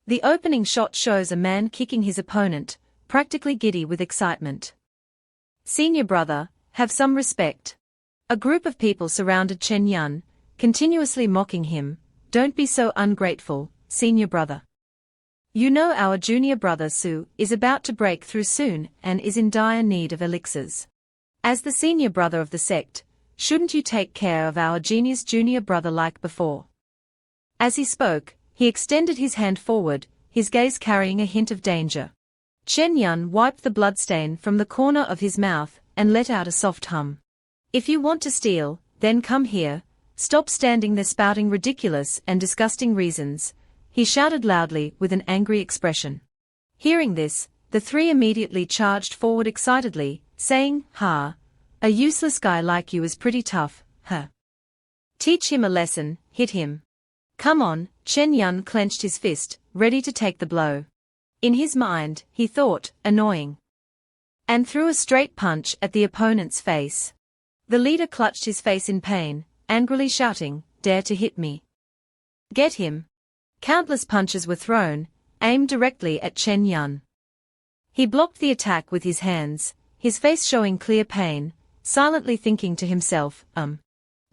The opening shot shows a man kicking his opponent, practically giddy with excitement. Senior brother, have some respect. A group of people surrounded Chen Yun, continuously mocking him. Don't be so ungrateful, senior brother. You know our junior brother Su is about to break through soon and is in dire need of elixirs. As the senior brother of the sect, shouldn't you take care of our genius junior brother like before? As he spoke, he extended his hand forward, his gaze carrying a hint of danger. Chen Yun wiped the bloodstain from the corner of his mouth and let out a soft hum. If you want to steal, then come here, stop standing there spouting ridiculous and disgusting reasons, he shouted loudly with an angry expression. Hearing this, the three immediately charged forward excitedly, saying, "Ha! A useless guy like you is pretty tough, huh? Teach him a lesson, hit him. Come on." Chen Yun clenched his fist, ready to take the blow. In his mind, he thought, annoying. And threw a straight punch at the opponent's face. The leader clutched his face in pain, angrily shouting, "Dare to hit me? Get him." Countless punches were thrown, aimed directly at Chen Yun. He blocked the attack with his hands, his face showing clear pain, silently thinking to himself,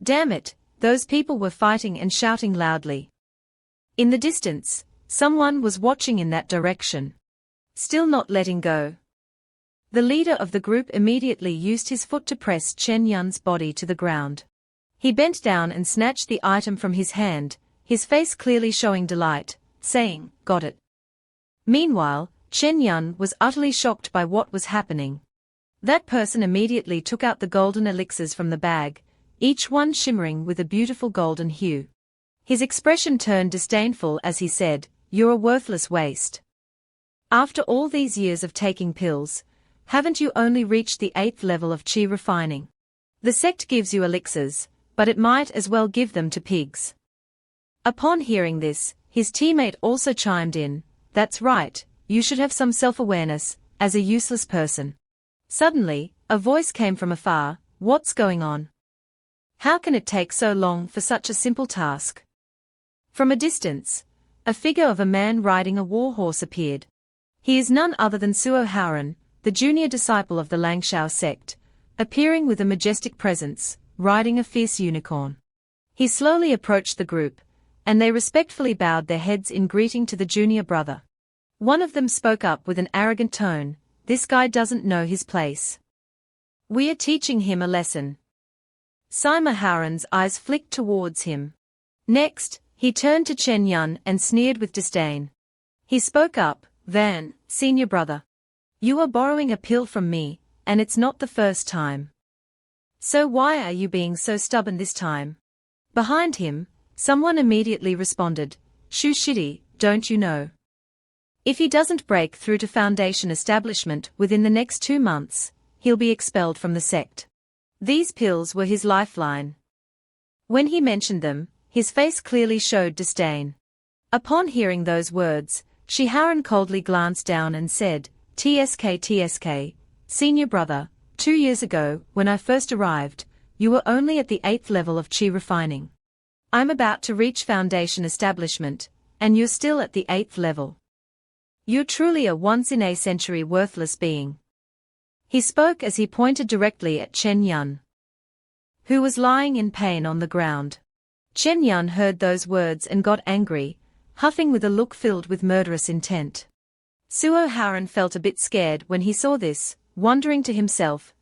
damn it, those people were fighting and shouting loudly. In the distance, someone was watching in that direction. Still not letting go. The leader of the group immediately used his foot to press Chen Yun's body to the ground. He bent down and snatched the item from his hand, his face clearly showing delight, saying, "Got it." Meanwhile, Chen Yun was utterly shocked by what was happening. That person immediately took out the golden elixirs from the bag, each one shimmering with a beautiful golden hue. His expression turned disdainful as he said, "You're a worthless waste. After all these years of taking pills, haven't you only reached the 8th level of chi refining? The sect gives you elixirs, but it might as well give them to pigs." Upon hearing this, his teammate also chimed in, "That's right, you should have some self-awareness, as a useless person." Suddenly, a voice came from afar, "What's going on? How can it take so long for such a simple task?" From a distance, a figure of a man riding a war horse appeared. He is none other than Suo Haren, the junior disciple of the Langshao sect, appearing with a majestic presence, riding a fierce unicorn. He slowly approached the group, and they respectfully bowed their heads in greeting to the junior brother. One of them spoke up with an arrogant tone, "This guy doesn't know his place. We are teaching him a lesson." Sima Haren's eyes flicked towards him. Next, he turned to Chen Yun and sneered with disdain. He spoke up, "Van, senior brother. You are borrowing a pill from me, and it's not the first time. So why are you being so stubborn this time?" Behind him, someone immediately responded, "Shu Shidi, don't you know? If he doesn't break through to Foundation establishment within the next 2 months, he'll be expelled from the sect." These pills were his lifeline. When he mentioned them, his face clearly showed disdain. Upon hearing those words, Haren coldly glanced down and said, TSK, senior brother, 2 years ago, when I first arrived, you were only at the 8th level of chi refining. I'm about to reach Foundation establishment, and you're still at the 8th level. You're truly a once-in-a-century worthless being." He spoke as he pointed directly at Chen Yun, who was lying in pain on the ground. Chen Yun heard those words and got angry, huffing with a look filled with murderous intent. Suo Haren felt a bit scared when he saw this, wondering to himself,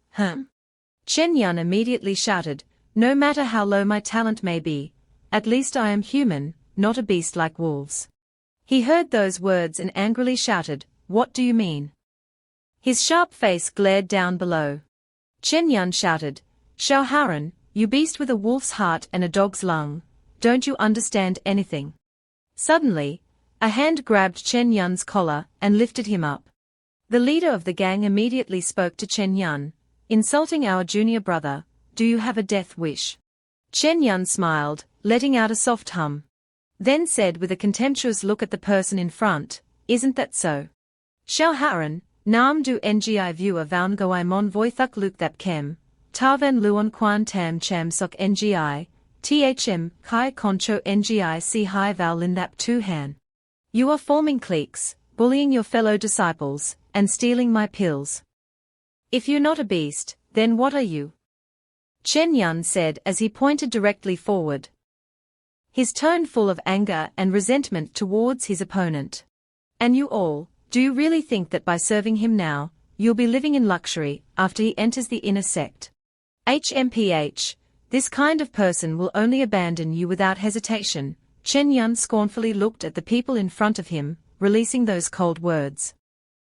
Chen Yun immediately shouted, "No matter how low my talent may be, at least I am human, not a beast like wolves." He heard those words and angrily shouted, "What do you mean?" His sharp face glared down below. Chen Yun shouted, "Xiao Haren, you beast with a wolf's heart and a dog's lung, don't you understand anything?" Suddenly, a hand grabbed Chen Yun's collar and lifted him up. The leader of the gang immediately spoke to Chen Yun, "Insulting our junior brother, do you have a death wish?" Chen Yun smiled, letting out a soft hum. Then said with a contemptuous look at the person in front, "Isn't that so? Xiao Haren, Nam du Ngi viewer Vaun Goai Mon Voi Thuk Luk Thap Kem, Tarvan Luon Quan Tam Cham Sok Ngi, Thm Kai Concho Ngi Si Hai Val Lin Thap Tu Han." You are forming cliques, bullying your fellow disciples, and stealing my pills. If you're not a beast, then what are you? Chen Yun said as he pointed directly forward, his tone full of anger and resentment towards his opponent. And you all, do you really think that by serving him now, you'll be living in luxury after he enters the inner sect? HMPH, this kind of person will only abandon you without hesitation. Chen Yun scornfully looked at the people in front of him, releasing those cold words.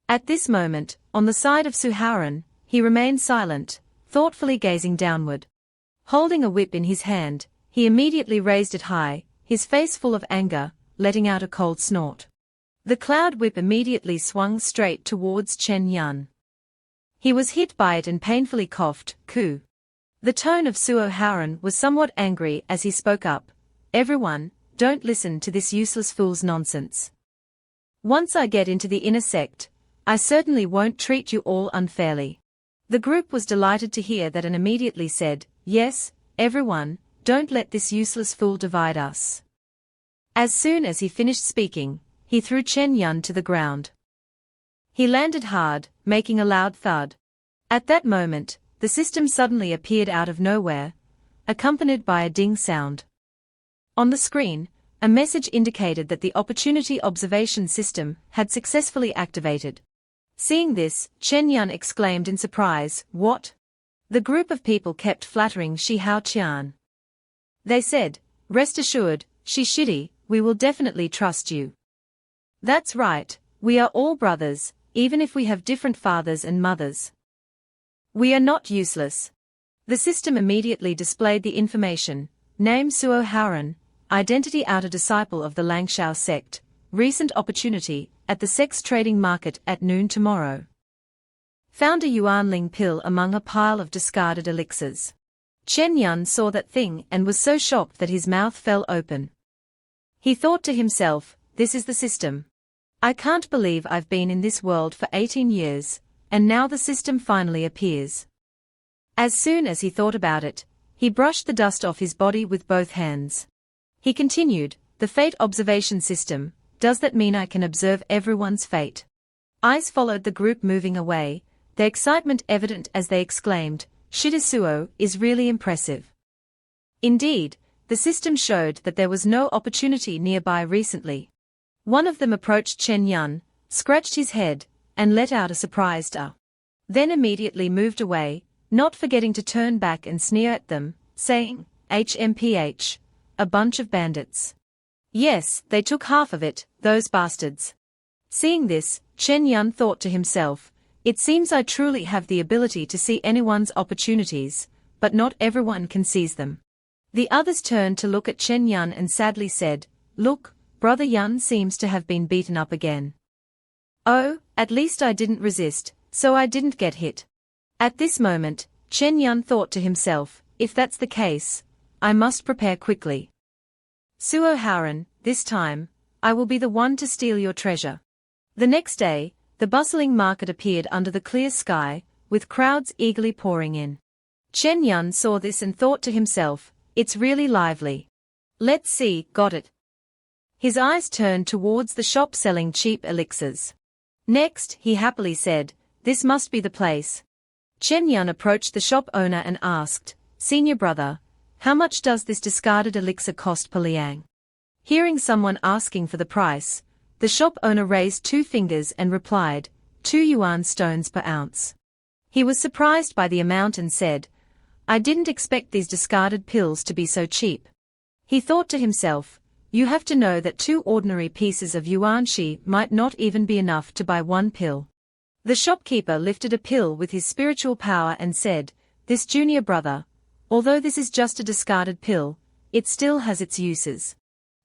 At this moment, on the side of Haren, he remained silent, thoughtfully gazing downward. Holding a whip in his hand, he immediately raised it high, his face full of anger, letting out a cold snort. The cloud whip immediately swung straight towards Chen Yun. He was hit by it and painfully coughed, "Ku." The tone of Haren was somewhat angry as he spoke up. "Everyone, don't listen to this useless fool's nonsense. Once I get into the inner sect, I certainly won't treat you all unfairly." The group was delighted to hear that and immediately said, "Yes, everyone, don't let this useless fool divide us." As soon as he finished speaking, he threw Chen Yun to the ground. He landed hard, making a loud thud. At that moment, the system suddenly appeared out of nowhere, accompanied by a ding sound. On the screen, a message indicated that the Opportunity Observation System had successfully activated. Seeing this, Chen Yun exclaimed in surprise, "What?" The group of people kept flattering Shi Hao Qian. They said, "Rest assured, Shi Shidi, we will definitely trust you. That's right, we are all brothers, even if we have different fathers and mothers. We are not useless." The system immediately displayed the information: name Suo Haren, identity outer disciple of the Langshao sect, recent opportunity, at the sex trading market at noon tomorrow. Found a Yuanling pill among a pile of discarded elixirs. Chen Yun saw that thing and was so shocked that his mouth fell open. He thought to himself, "This is the system. I can't believe I've been in this world for 18 years, and now the system finally appears." As soon as he thought about it, he brushed the dust off his body with both hands. He continued, "The fate observation system, does that mean I can observe everyone's fate?" Eyes followed the group moving away, their excitement evident as they exclaimed, "Shidasuo is really impressive." Indeed, the system showed that there was no opportunity nearby recently. One of them approached Chen Yun, scratched his head, and let out a surprised "ah." Then immediately moved away, not forgetting to turn back and sneer at them, saying, "HMPH, a bunch of bandits. Yes, they took half of it, those bastards." Seeing this, Chen Yun thought to himself, "It seems I truly have the ability to see anyone's opportunities, but not everyone can seize them." The others turned to look at Chen Yun and sadly said, "Look, Brother Yun seems to have been beaten up again." "Oh, at least I didn't resist, so I didn't get hit." At this moment, Chen Yun thought to himself, "If that's the case, I must prepare quickly. Suo Haren, this time, I will be the one to steal your treasure." The next day, the bustling market appeared under the clear sky, with crowds eagerly pouring in. Chen Yun saw this and thought to himself, "It's really lively. Let's see, got it." His eyes turned towards the shop selling cheap elixirs. Next, he happily said, "This must be the place." Chen Yun approached the shop owner and asked, "Senior brother, how much does this discarded elixir cost per liang?" Hearing someone asking for the price, the shop owner raised 2 fingers and replied, 2 yuan stones per ounce. He was surprised by the amount and said, "I didn't expect these discarded pills to be so cheap." He thought to himself, "You have to know that 2 ordinary pieces of yuan shi might not even be enough to buy 1 pill." The shopkeeper lifted a pill with his spiritual power and said, "This junior brother, although this is just a discarded pill, it still has its uses.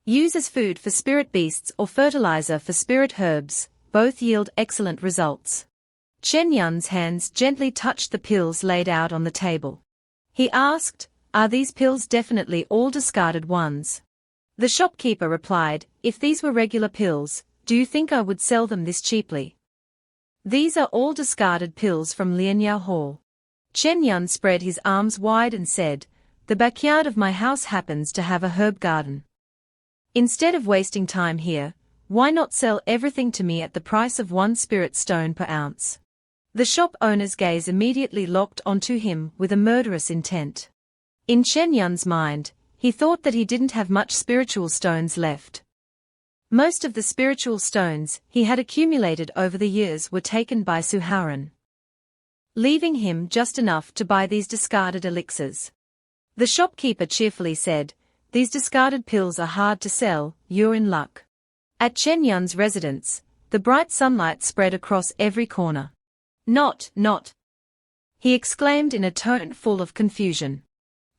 Use as food for spirit beasts or fertilizer for spirit herbs, both yield excellent results." Chen Yun's hands gently touched the pills laid out on the table. He asked, "Are these pills definitely all discarded ones?" The shopkeeper replied, "If these were regular pills, do you think I would sell them this cheaply? These are all discarded pills from Lianyao Hall." Chen Yun spread his arms wide and said, "The backyard of my house happens to have a herb garden. Instead of wasting time here, Why not sell everything to me at the price of 1 spirit stone per ounce? The shop owner's gaze immediately locked onto him with a murderous intent. In Chen Yun's mind, he thought that he didn't have much spiritual stones left. Most of the spiritual stones he had accumulated over the years were taken by Haren, leaving him just enough to buy these discarded elixirs. The shopkeeper cheerfully said, "These discarded pills are hard to sell, you're in luck." At Chen Yun's residence, the bright sunlight spread across every corner. Not, he exclaimed in a tone full of confusion.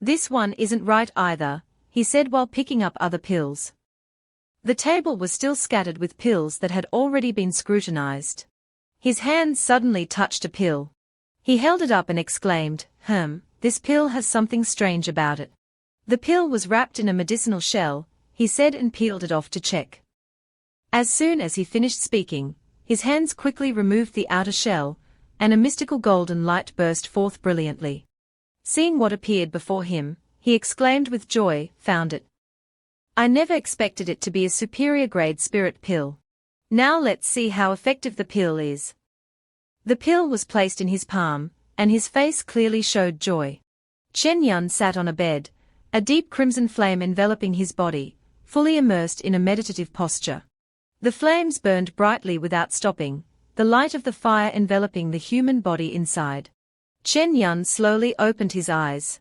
"This one isn't right either," he said while picking up other pills. The table was still scattered with pills that had already been scrutinized. His hands suddenly touched a pill. He held it up and exclaimed, "This pill has something strange about it." The pill was wrapped in a medicinal shell, he said, and peeled it off to check. As soon as he finished speaking, his hands quickly removed the outer shell, and a mystical golden light burst forth brilliantly. Seeing what appeared before him, he exclaimed with joy, "Found it. I never expected it to be a superior grade spirit pill. Now let's see how effective the pill is." The pill was placed in his palm, and his face clearly showed joy. Chen Yun sat on a bed, a deep crimson flame enveloping his body, fully immersed in a meditative posture. The flames burned brightly without stopping, the light of the fire enveloping the human body inside. Chen Yun slowly opened his eyes.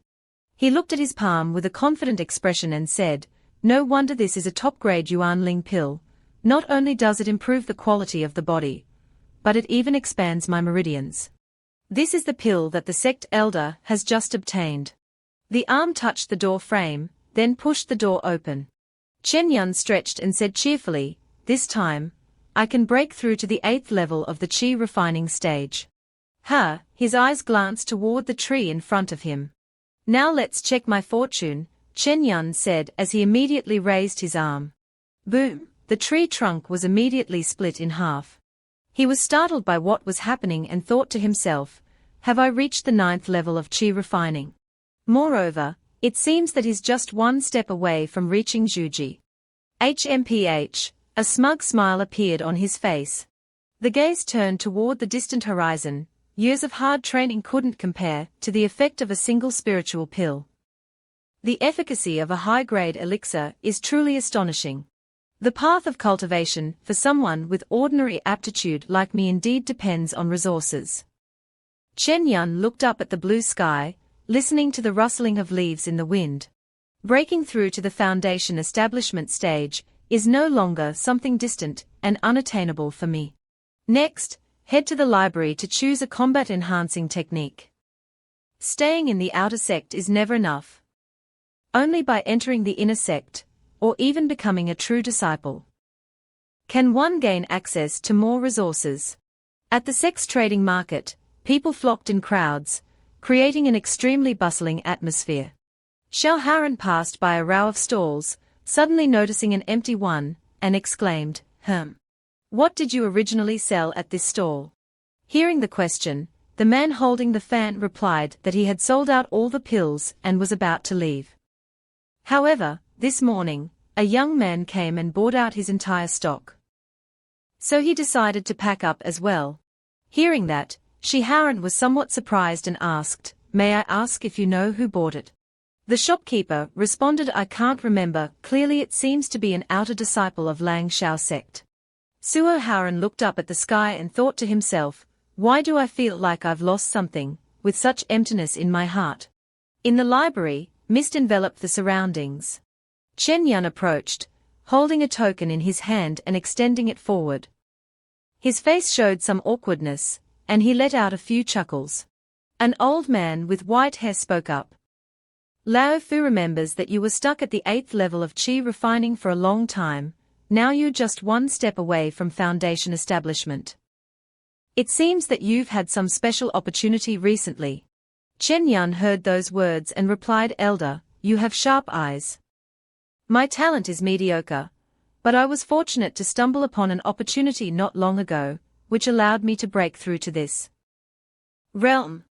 He looked at his palm with a confident expression and said, "No wonder this is a top-grade Yuanling pill. Not only does it improve the quality of the body, but it even expands my meridians. This is the pill that the sect elder has just obtained." The arm touched the door frame, then pushed the door open. Chen Yun stretched and said cheerfully, "This time, I can break through to the 8th level of the qi refining stage." His eyes glanced toward the tree in front of him. "Now let's check my fortune," Chen Yun said as he immediately raised his arm. Boom! The tree trunk was immediately split in half. He was startled by what was happening and thought to himself, "Have I reached the 9th level of qi refining? Moreover, it seems that he's just one step away from reaching Zhuji." HMPH, a smug smile appeared on his face. The gaze turned toward the distant horizon. Years of hard training couldn't compare to the effect of a single spiritual pill. The efficacy of a high-grade elixir is truly astonishing. The path of cultivation for someone with ordinary aptitude like me indeed depends on resources. Chen Yun looked up at the blue sky, listening to the rustling of leaves in the wind. Breaking through to the foundation establishment stage is no longer something distant and unattainable for me. Next, head to the library to choose a combat-enhancing technique. Staying in the outer sect is never enough. Only by entering the inner sect, or even becoming a true disciple, can one gain access to more resources. At the sex trading market, people flocked in crowds, creating an extremely bustling atmosphere. Xiao Haren passed by a row of stalls, suddenly noticing an empty one, and exclaimed, "What did you originally sell at this stall?" Hearing the question, the man holding the fan replied that he had sold out all the pills and was about to leave. However, this morning, a young man came and bought out his entire stock. So he decided to pack up as well. Hearing that, Haren was somewhat surprised and asked, "May I ask if you know who bought it?" The shopkeeper responded, "I can't remember, clearly it seems to be an outer disciple of Lang Shao sect." Suo Haren looked up at the sky and thought to himself, "Why do I feel like I've lost something, with such emptiness in my heart?" In the library, mist enveloped the surroundings. Chen Yun approached, holding a token in his hand and extending it forward. His face showed some awkwardness, and he let out a few chuckles. An old man with white hair spoke up. "Lao Fu remembers that you were stuck at the 8th level of qi refining for a long time. Now you're just one step away from foundation establishment. It seems that you've had some special opportunity recently." Chen Yun heard those words and replied, "Elder, you have sharp eyes. My talent is mediocre, but I was fortunate to stumble upon an opportunity not long ago, which allowed me to break through to this realm."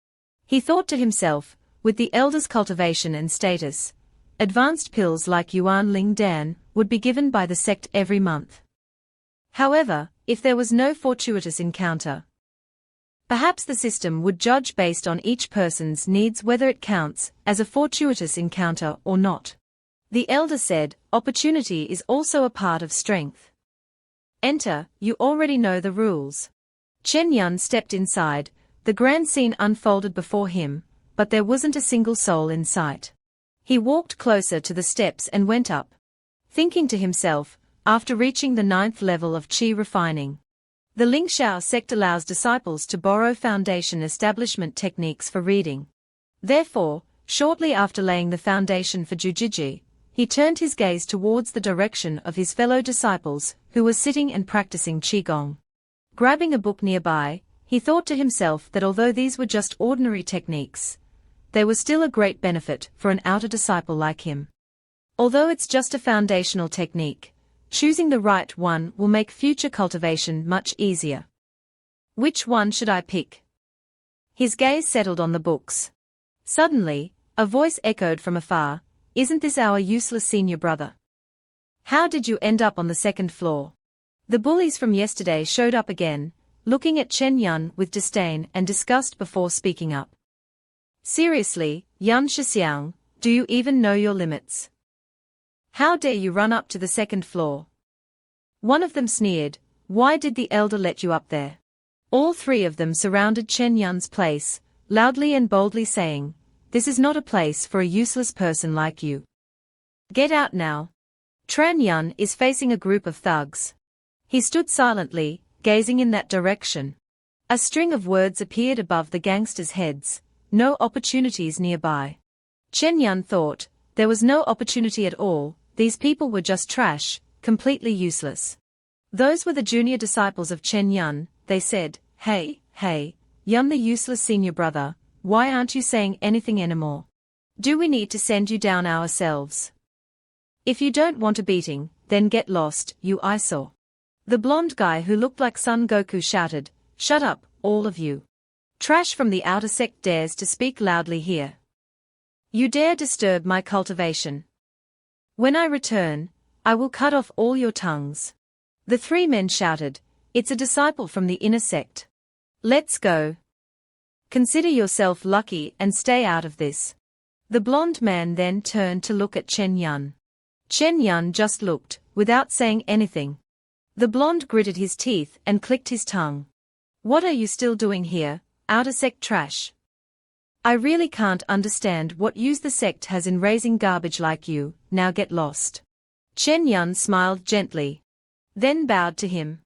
He thought to himself, with the elder's cultivation and status, advanced pills like Yuan Ling Dan would be given by the sect every month. However, if there was no fortuitous encounter, perhaps the system would judge based on each person's needs whether it counts as a fortuitous encounter or not. The elder said, opportunity is also a part of strength. Enter, you already know the rules. Chen Yun stepped inside, the grand scene unfolded before him, but there wasn't a single soul in sight. He walked closer to the steps and went up, thinking to himself, after reaching the 9th level of Qi refining. The Lingxiao sect allows disciples to borrow foundation establishment techniques for reading. Therefore, shortly after laying the foundation for Jujiji, he turned his gaze towards the direction of his fellow disciples who were sitting and practicing Qigong. Grabbing a book nearby, he thought to himself that although these were just ordinary techniques, they were still a great benefit for an outer disciple like him. Although it's just a foundational technique, choosing the right one will make future cultivation much easier. Which one should I pick? His gaze settled on the books. Suddenly, a voice echoed from afar, "Isn't this our useless senior brother? How did you end up on the 2nd floor?" The bullies from yesterday showed up again, looking at Chen Yun with disdain and disgust before speaking up. "Seriously, Yun Shixiang, do you even know your limits? How dare you run up to the 2nd floor?" One of them sneered, "Why did the elder let you up there?" All three of them surrounded Chen Yun's place, loudly and boldly saying, "This is not a place for a useless person like you. Get out now." Tran Yun is facing a group of thugs. He stood silently, gazing in that direction. A string of words appeared above the gangsters' heads, "No opportunities nearby." Chen Yun thought, there was no opportunity at all, these people were just trash, completely useless. Those were the junior disciples of Chen Yun, they said, Hey, Yun the useless senior brother, why aren't you saying anything anymore? Do we need to send you down ourselves? If you don't want a beating, then get lost, you eyesore." The blonde guy who looked like Son Goku shouted, "Shut up, all of you. Trash from the outer sect dares to speak loudly here. You dare disturb my cultivation. When I return, I will cut off all your tongues." The three men shouted, "It's a disciple from the inner sect. Let's go. Consider yourself lucky and stay out of this." The blonde man then turned to look at Chen Yun. Chen Yun just looked, without saying anything. The blonde gritted his teeth and clicked his tongue. "What are you still doing here, outer sect trash? I really can't understand what use the sect has in raising garbage like you, now get lost." Chen Yun smiled gently, then bowed to him.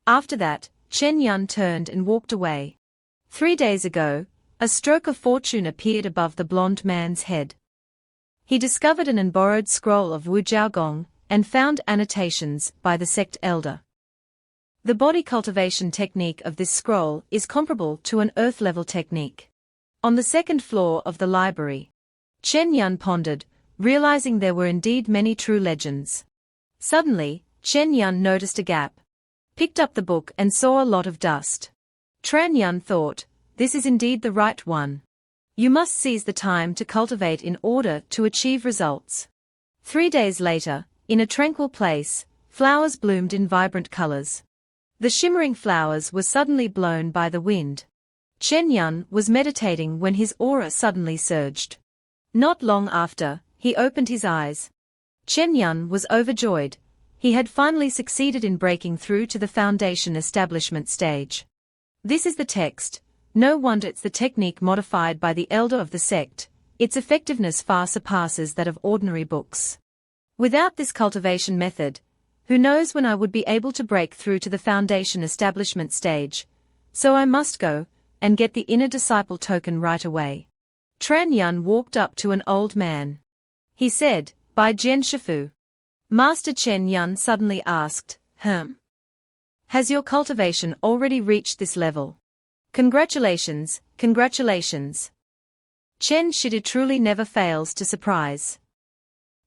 After that, Chen Yun turned and walked away. 3 days ago, a stroke of fortune appeared above the blonde man's head. He discovered an unborrowed scroll of Wu Jiaogong, and found annotations by the sect elder. The body cultivation technique of this scroll is comparable to an earth-level technique. On the 2nd floor of the library, Chen Yun pondered, realizing there were indeed many true legends. Suddenly, Chen Yun noticed a gap, picked up the book and saw a lot of dust. Tran Yun thought, this is indeed the right one. You must seize the time to cultivate in order to achieve results. 3 days later, in a tranquil place, flowers bloomed in vibrant colors. The shimmering flowers were suddenly blown by the wind. Chen Yun was meditating when his aura suddenly surged. Not long after, he opened his eyes. Chen Yun was overjoyed. He had finally succeeded in breaking through to the foundation establishment stage. This is the text. No wonder it's the technique modified by the elder of the sect. Its effectiveness far surpasses that of ordinary books. Without this cultivation method, who knows when I would be able to break through to the foundation establishment stage. So I must go and get the inner disciple token right away. Tran Yun walked up to an old man. He said, "By Jian Shifu." Master Chen Yun suddenly asked, Has your cultivation already reached this level? Congratulations, congratulations. Chen Shifu truly never fails to surprise.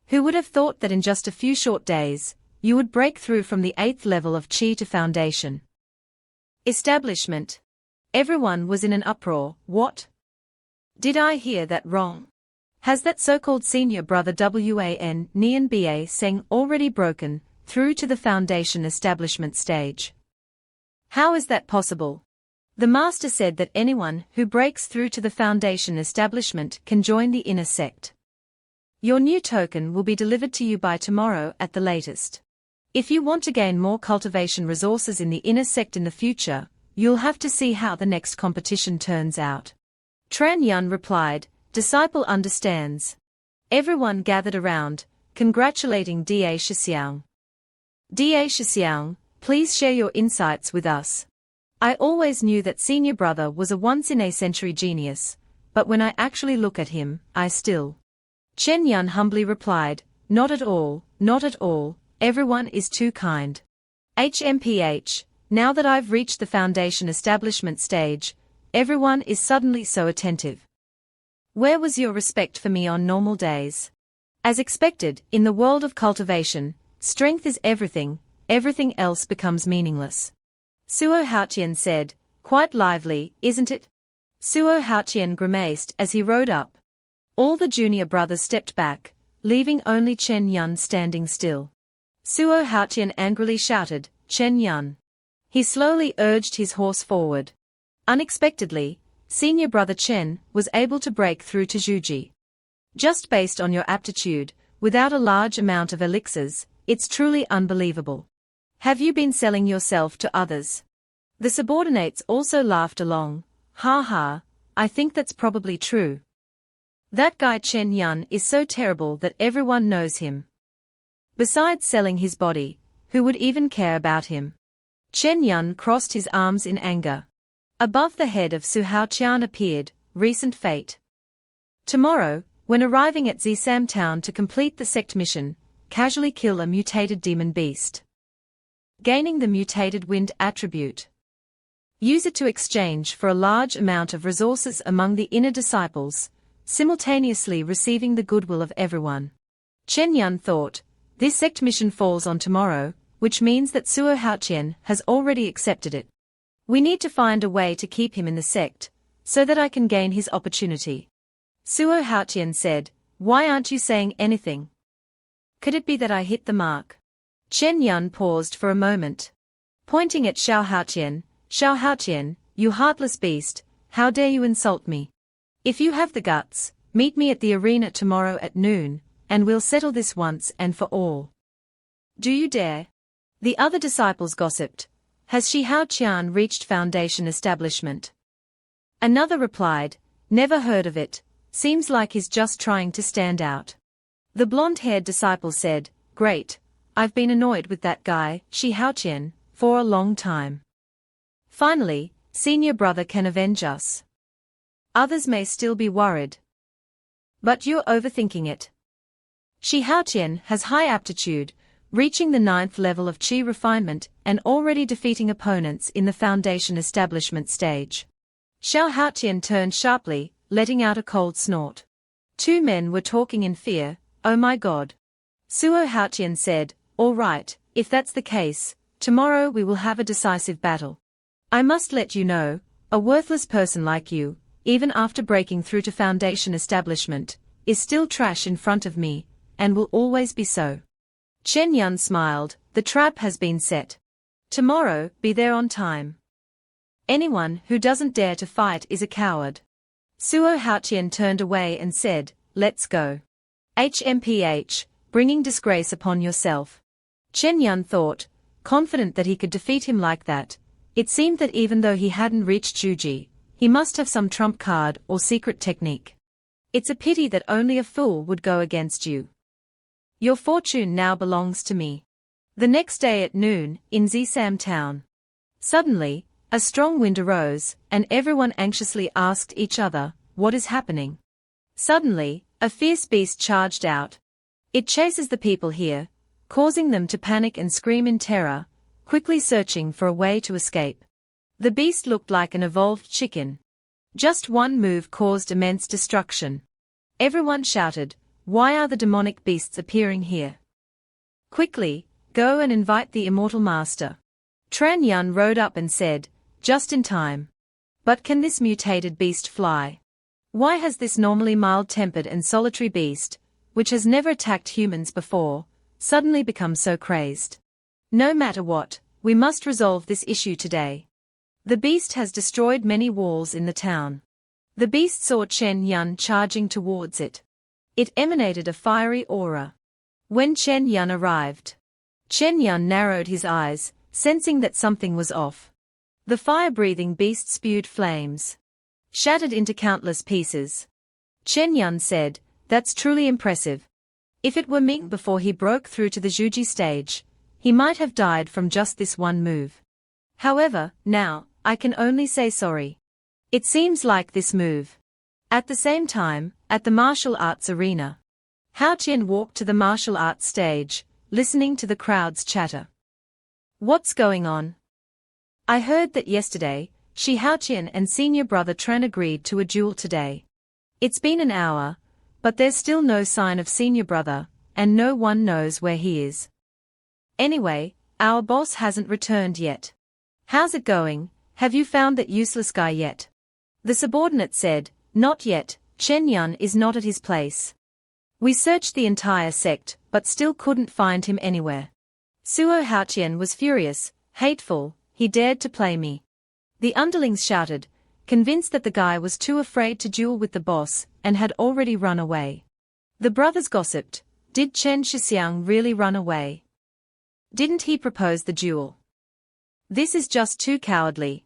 Who would have thought that in just a few short days, you would break through from the 8th level of Qi to foundation establishment? Everyone was in an uproar. What? Did I hear that wrong? Has that so-called senior brother Wan Nian Ba Seng already broken through to the Foundation establishment stage. How is that possible? The Master said that anyone who breaks through to the Foundation establishment can join the inner sect. Your new token will be delivered to you by tomorrow at the latest. If you want to gain more cultivation resources in the inner sect in the future, you'll have to see how the next competition turns out. Tran Yun replied, "Disciple understands." Everyone gathered around, congratulating Da Shixiang. Da Shixiang, please share your insights with us. I always knew that senior brother was a once-in-a-century genius, but when I actually look at him, I still. Chen Yun humbly replied, not at all, not at all, everyone is too kind. HMPH, now that I've reached the Foundation establishment stage, everyone is suddenly so attentive. Where was your respect for me on normal days? As expected, in the world of cultivation, strength is everything, everything else becomes meaningless. Suo Haotian said, quite lively, isn't it? Suo Haotian grimaced as he rode up. All the junior brothers stepped back, leaving only Chen Yun standing still. Suo Haotian angrily shouted, Chen Yun. He slowly urged his horse forward. Unexpectedly, senior brother Chen was able to break through to Zhuji. Just based on your aptitude, without a large amount of elixirs, it's truly unbelievable. Have you been selling yourself to others? The subordinates also laughed along. Ha ha, I think that's probably true. That guy Chen Yun is so terrible that everyone knows him. Besides selling his body, who would even care about him? Chen Yun crossed his arms in anger. Above the head of Su Haoqian appeared, recent fate. Tomorrow, when arriving at Zisam town to complete the sect mission, casually kill a mutated demon beast. Gaining the mutated wind attribute. Use it to exchange for a large amount of resources among the inner disciples, simultaneously receiving the goodwill of everyone. Chen Yun thought, this sect mission falls on tomorrow, which means that Suo Haotian has already accepted it. We need to find a way to keep him in the sect, so that I can gain his opportunity. Suo Haotian said, why aren't you saying anything? Could it be that I hit the mark? Chen Yun paused for a moment. Pointing at Xiao Haotian, you heartless beast, how dare you insult me? If you have the guts, meet me at the arena tomorrow at noon, and we'll settle this once and for all. Do you dare? The other disciples gossiped. Has Shi Haoqian reached Foundation establishment? Another replied, never heard of it, seems like he's just trying to stand out. The blonde-haired disciple said, great, I've been annoyed with that guy, Shi Haoqian, for a long time. Finally, senior brother can avenge us. Others may still be worried. But you're overthinking it. Shi Haoqian has high aptitude, reaching the 9th level of Qi refinement and already defeating opponents in the Foundation establishment stage. Xiao Haotian turned sharply, letting out a cold snort. Two men were talking in fear, oh my god. Suo Haotian said, all right, if that's the case, tomorrow we will have a decisive battle. I must let you know, a worthless person like you, even after breaking through to Foundation establishment, is still trash in front of me, and will always be so. Chen Yun smiled, the trap has been set. Tomorrow, be there on time. Anyone who doesn't dare to fight is a coward. Suo Haotian turned away and said, let's go. HMPH, bringing disgrace upon yourself. Chen Yun thought, confident that he could defeat him like that. It seemed that even though he hadn't reached Zhuji, he must have some trump card or secret technique. It's a pity that only a fool would go against you. Your fortune now belongs to me. The next day at noon, in Zisam town. Suddenly, a strong wind arose, and everyone anxiously asked each other, what is happening? Suddenly, a fierce beast charged out. It chases the people here, causing them to panic and scream in terror, quickly searching for a way to escape. The beast looked like an evolved chicken. Just one move caused immense destruction. Everyone shouted, why are the demonic beasts appearing here? Quickly, go and invite the immortal master. Tran Yun rode up and said, just in time. But can this mutated beast fly? Why has this normally mild-tempered and solitary beast, which has never attacked humans before, suddenly become so crazed? No matter what, we must resolve this issue today. The beast has destroyed many walls in the town. The beast saw Chen Yun charging towards it. It emanated a fiery aura. When Chen Yun arrived, Chen Yun narrowed his eyes, sensing that something was off. The fire-breathing beast spewed flames, shattered into countless pieces. Chen Yun said, "That's truly impressive. If it were Ming before he broke through to the Zhuji stage, he might have died from just this one move. However, now, I can only say sorry. It seems like this move." At the same time, at the martial arts arena, Hao Qian walked to the martial arts stage, listening to the crowd's chatter. "What's going on? I heard that yesterday, Hao Qian and senior brother Tran agreed to a duel today. It's been an hour, but there's still no sign of senior brother, and no one knows where he is. Anyway, our boss hasn't returned yet. How's it going? Have you found that useless guy yet?" The subordinate said, "Not yet, Chen Yun is not at his place. We searched the entire sect, but still couldn't find him anywhere." Suo Haoqian was furious, hateful, he dared to play me. The underlings shouted, convinced that the guy was too afraid to duel with the boss, and had already run away. The brothers gossiped, did Chen Shixiang really run away? Didn't he propose the duel? This is just too cowardly.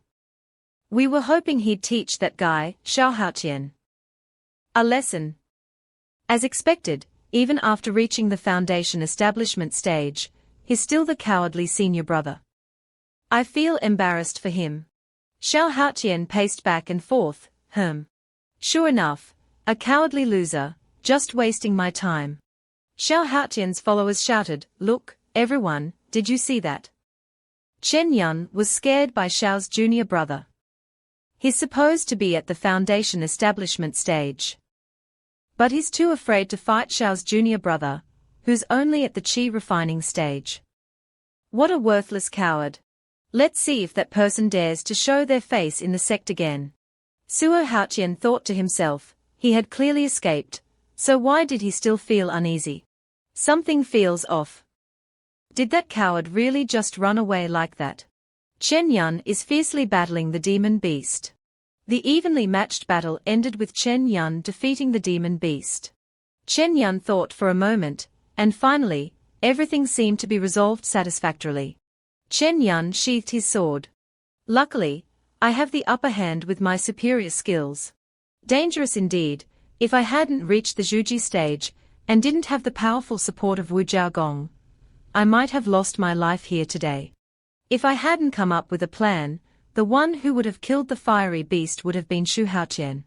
We were hoping he'd teach that guy, Xiao Haoqian, a lesson. As expected, even after reaching the Foundation establishment stage, he's still the cowardly senior brother. I feel embarrassed for him. Xiao Haoqian paced back and forth, Sure enough, a cowardly loser, just wasting my time. Xiao Haoqian's followers shouted, "Look, everyone, did you see that?" Chen Yun was scared by Xiao's junior brother. He's supposed to be at the Foundation establishment stage, but he's too afraid to fight Xiao's junior brother, who's only at the qi refining stage. What a worthless coward. Let's see if that person dares to show their face in the sect again. Suo Haoqian thought to himself, he had clearly escaped, so why did he still feel uneasy? Something feels off. Did that coward really just run away like that? Chen Yun is fiercely battling the demon beast. The evenly matched battle ended with Chen Yun defeating the demon beast. Chen Yun thought for a moment, and finally, everything seemed to be resolved satisfactorily. Chen Yun sheathed his sword. Luckily, I have the upper hand with my superior skills. Dangerous indeed, if I hadn't reached the Zhuji stage, and didn't have the powerful support of Wu Jiaogong, I might have lost my life here today. If I hadn't come up with a plan, the one who would have killed the fiery beast would have been Xu Haoqian.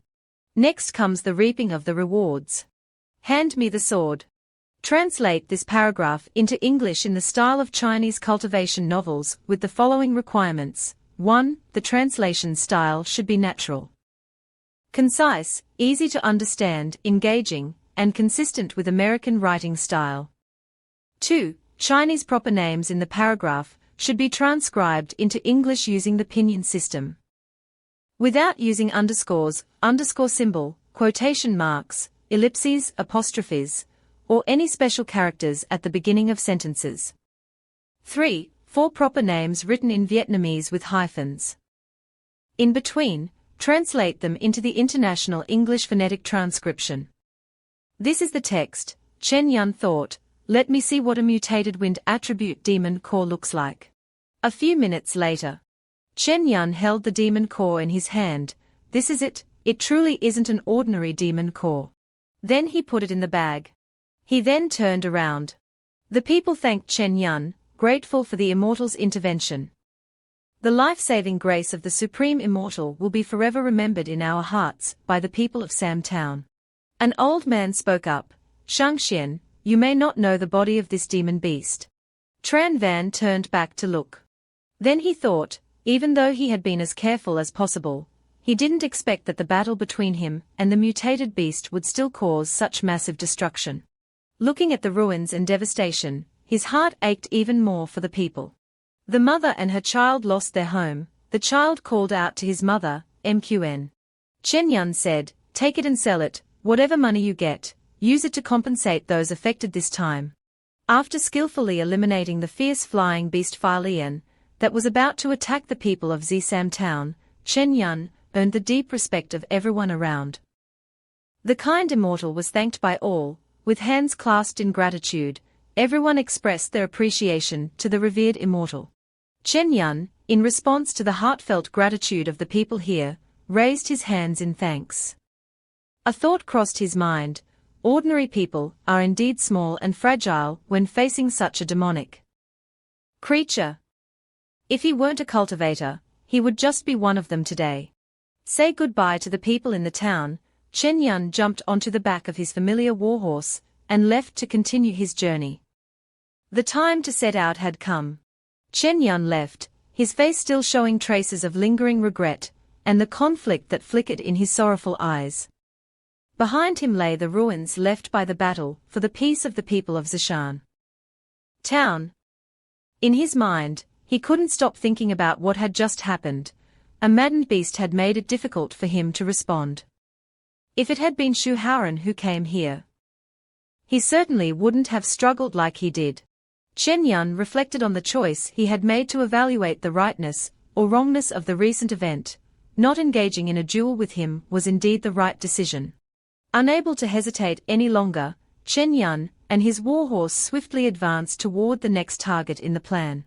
Next comes the reaping of the rewards. Hand me the sword. Translate this paragraph into English in the style of Chinese cultivation novels with the following requirements. 1. The translation style should be natural, concise, easy to understand, engaging, and consistent with American writing style. 2. Chinese proper names in the paragraph should be transcribed into English using the pinyin system, without using underscores, underscore symbol, quotation marks, ellipses, apostrophes, or any special characters at the beginning of sentences. 3. 4 proper names written in Vietnamese with hyphens in between, translate them into the International English Phonetic Transcription. This is the text. Chen Yun thought, let me see what a mutated wind attribute demon core looks like. A few minutes later, Chen Yun held the demon core in his hand. This is it truly isn't an ordinary demon core. Then he put it in the bag. He then turned around. The people thanked Chen Yun, grateful for the Immortal's intervention. The life-saving grace of the Supreme Immortal will be forever remembered in our hearts by the people of Sam Town. An old man spoke up, Shangxian, you may not know the body of this demon beast. Tran Van turned back to look. Then he thought, even though he had been as careful as possible, he didn't expect that the battle between him and the mutated beast would still cause such massive destruction. Looking at the ruins and devastation, his heart ached even more for the people. The mother and her child lost their home. The child called out to his mother, MQN. Chen Yun said, take it and sell it, whatever money you get, use it to compensate those affected this time. After skillfully eliminating the fierce flying beast Lian that was about to attack the people of Zisam town, Chen Yun earned the deep respect of everyone around. The kind immortal was thanked by all, with hands clasped in gratitude. Everyone expressed their appreciation to the revered immortal. Chen Yun, in response to the heartfelt gratitude of the people here, raised his hands in thanks. A thought crossed his mind: ordinary people are indeed small and fragile when facing such a demonic creature. If he weren't a cultivator, he would just be one of them today. Say goodbye to the people in the town. Chen Yun jumped onto the back of his familiar warhorse and left to continue his journey. The time to set out had come. Chen Yun left, his face still showing traces of lingering regret, and the conflict that flickered in his sorrowful eyes. Behind him lay the ruins left by the battle for the peace of the people of Zishan town. In his mind, he couldn't stop thinking about what had just happened. A maddened beast had made it difficult for him to respond. If it had been Shu Haren who came here, he certainly wouldn't have struggled like he did. Chen Yun reflected on the choice he had made to evaluate the rightness or wrongness of the recent event. Not engaging in a duel with him was indeed the right decision. Unable to hesitate any longer, Chen Yun and his warhorse swiftly advanced toward the next target in the plan.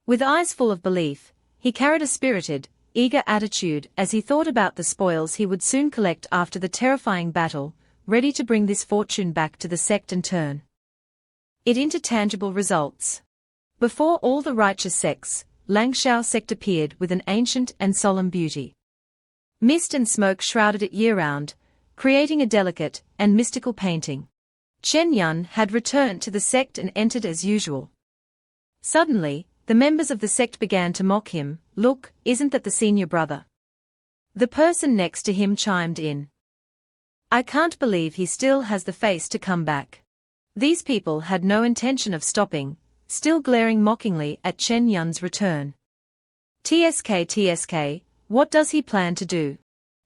With eyes full of belief, he carried a spirited, eager attitude as he thought about the spoils he would soon collect after the terrifying battle, ready to bring this fortune back to the sect and turn it into tangible results. Before all the righteous sects, Langshao sect appeared with an ancient and solemn beauty. Mist and smoke shrouded it year-round, creating a delicate and mystical painting. Chen Yun had returned to the sect and entered as usual. Suddenly, the members of the sect began to mock him. "Look, isn't that the senior brother?" The person next to him chimed in. "I can't believe he still has the face to come back." These people had no intention of stopping, still glaring mockingly at Chen Yun's return. TSK, what does he plan to do?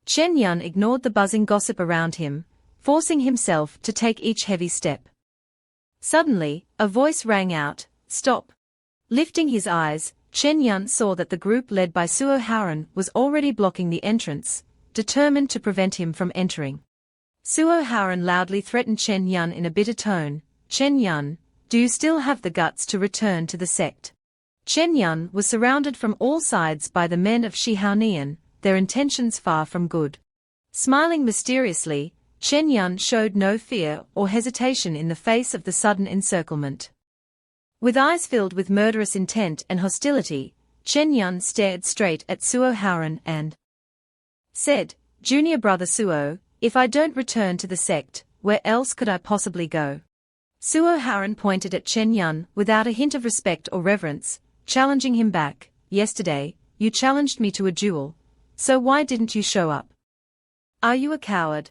Chen Yun ignored the buzzing gossip around him, forcing himself to take each heavy step. Suddenly, a voice rang out, "Stop!" Lifting his eyes, Chen Yun saw that the group led by Suo Haren was already blocking the entrance, determined to prevent him from entering. Suo Haren loudly threatened Chen Yun in a bitter tone. "Chen Yun, do you still have the guts to return to the sect?" Chen Yun was surrounded from all sides by the men of Shihaonian, their intentions far from good. Smiling mysteriously, Chen Yun showed no fear or hesitation in the face of the sudden encirclement. With eyes filled with murderous intent and hostility, Chen Yun stared straight at Suo Haren and said, "Junior brother Suo, if I don't return to the sect, where else could I possibly go?" Suo Haren pointed at Chen Yun without a hint of respect or reverence, challenging him back. "Yesterday, you challenged me to a duel, so why didn't you show up? Are you a coward?"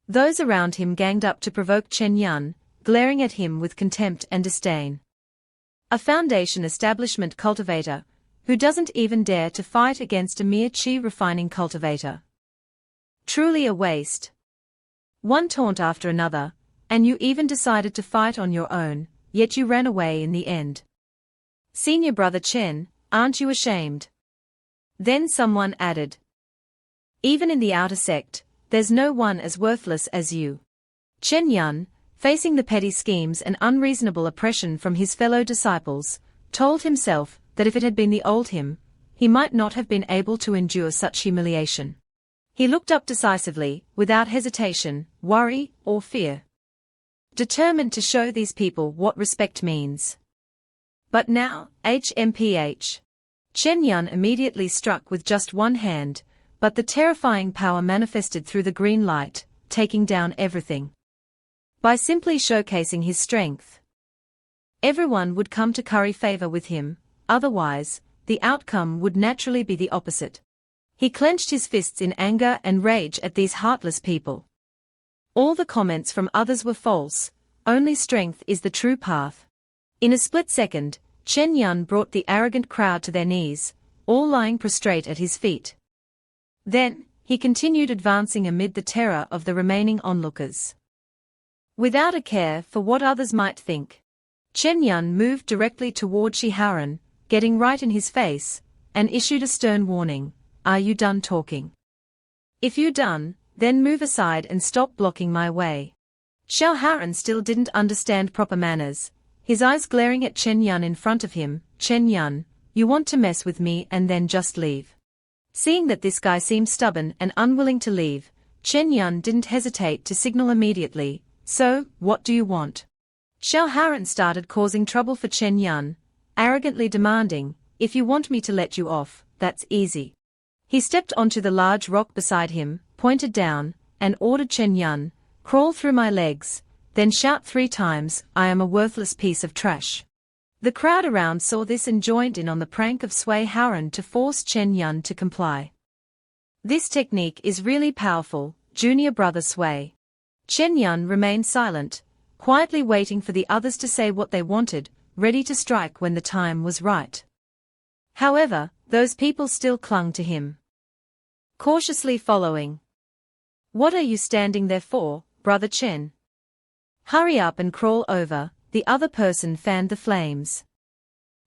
Those around him ganged up to provoke Chen Yun, glaring at him with contempt and disdain. A Foundation establishment cultivator, who doesn't even dare to fight against a mere chi refining cultivator. Truly a waste. One taunt after another, and you even decided to fight on your own, yet you ran away in the end. Senior brother Chen, aren't you ashamed? Then someone added. Even in the outer sect, there's no one as worthless as you. Chen Yun, facing the petty schemes and unreasonable oppression from his fellow disciples, told himself that if it had been the old him, he might not have been able to endure such humiliation. He looked up decisively, without hesitation, worry, or fear. Determined to show these people what respect means. But now, HMPH. Chen Yun immediately struck with just one hand, but the terrifying power manifested through the green light, taking down everything. By simply showcasing his strength, everyone would come to curry favor with him, otherwise, the outcome would naturally be the opposite. He clenched his fists in anger and rage at these heartless people. All the comments from others were false, only strength is the true path. In a split second, Chen Yun brought the arrogant crowd to their knees, all lying prostrate at his feet. Then, he continued advancing amid the terror of the remaining onlookers. Without a care for what others might think. Chen Yun moved directly toward Haren, getting right in his face, and issued a stern warning. Are you done talking? If you're done, then move aside and stop blocking my way. Haren still didn't understand proper manners, his eyes glaring at Chen Yun in front of him. Chen Yun, you want to mess with me and then just leave. Seeing that this guy seemed stubborn and unwilling to leave, Chen Yun didn't hesitate to signal immediately. So, what do you want? Haren started causing trouble for Chen Yun, arrogantly demanding, if you want me to let you off, that's easy. He stepped onto the large rock beside him, pointed down, and ordered Chen Yun, crawl through my legs, then shout 3 times, I am a worthless piece of trash. The crowd around saw this and joined in on the prank of Sway Haren to force Chen Yun to comply. This technique is really powerful, junior brother Sway. Chen Yun remained silent, quietly waiting for the others to say what they wanted, ready to strike when the time was right. However, those people still clung to him, cautiously following. What are you standing there for, brother Chen? Hurry up and crawl over, the other person fanned the flames.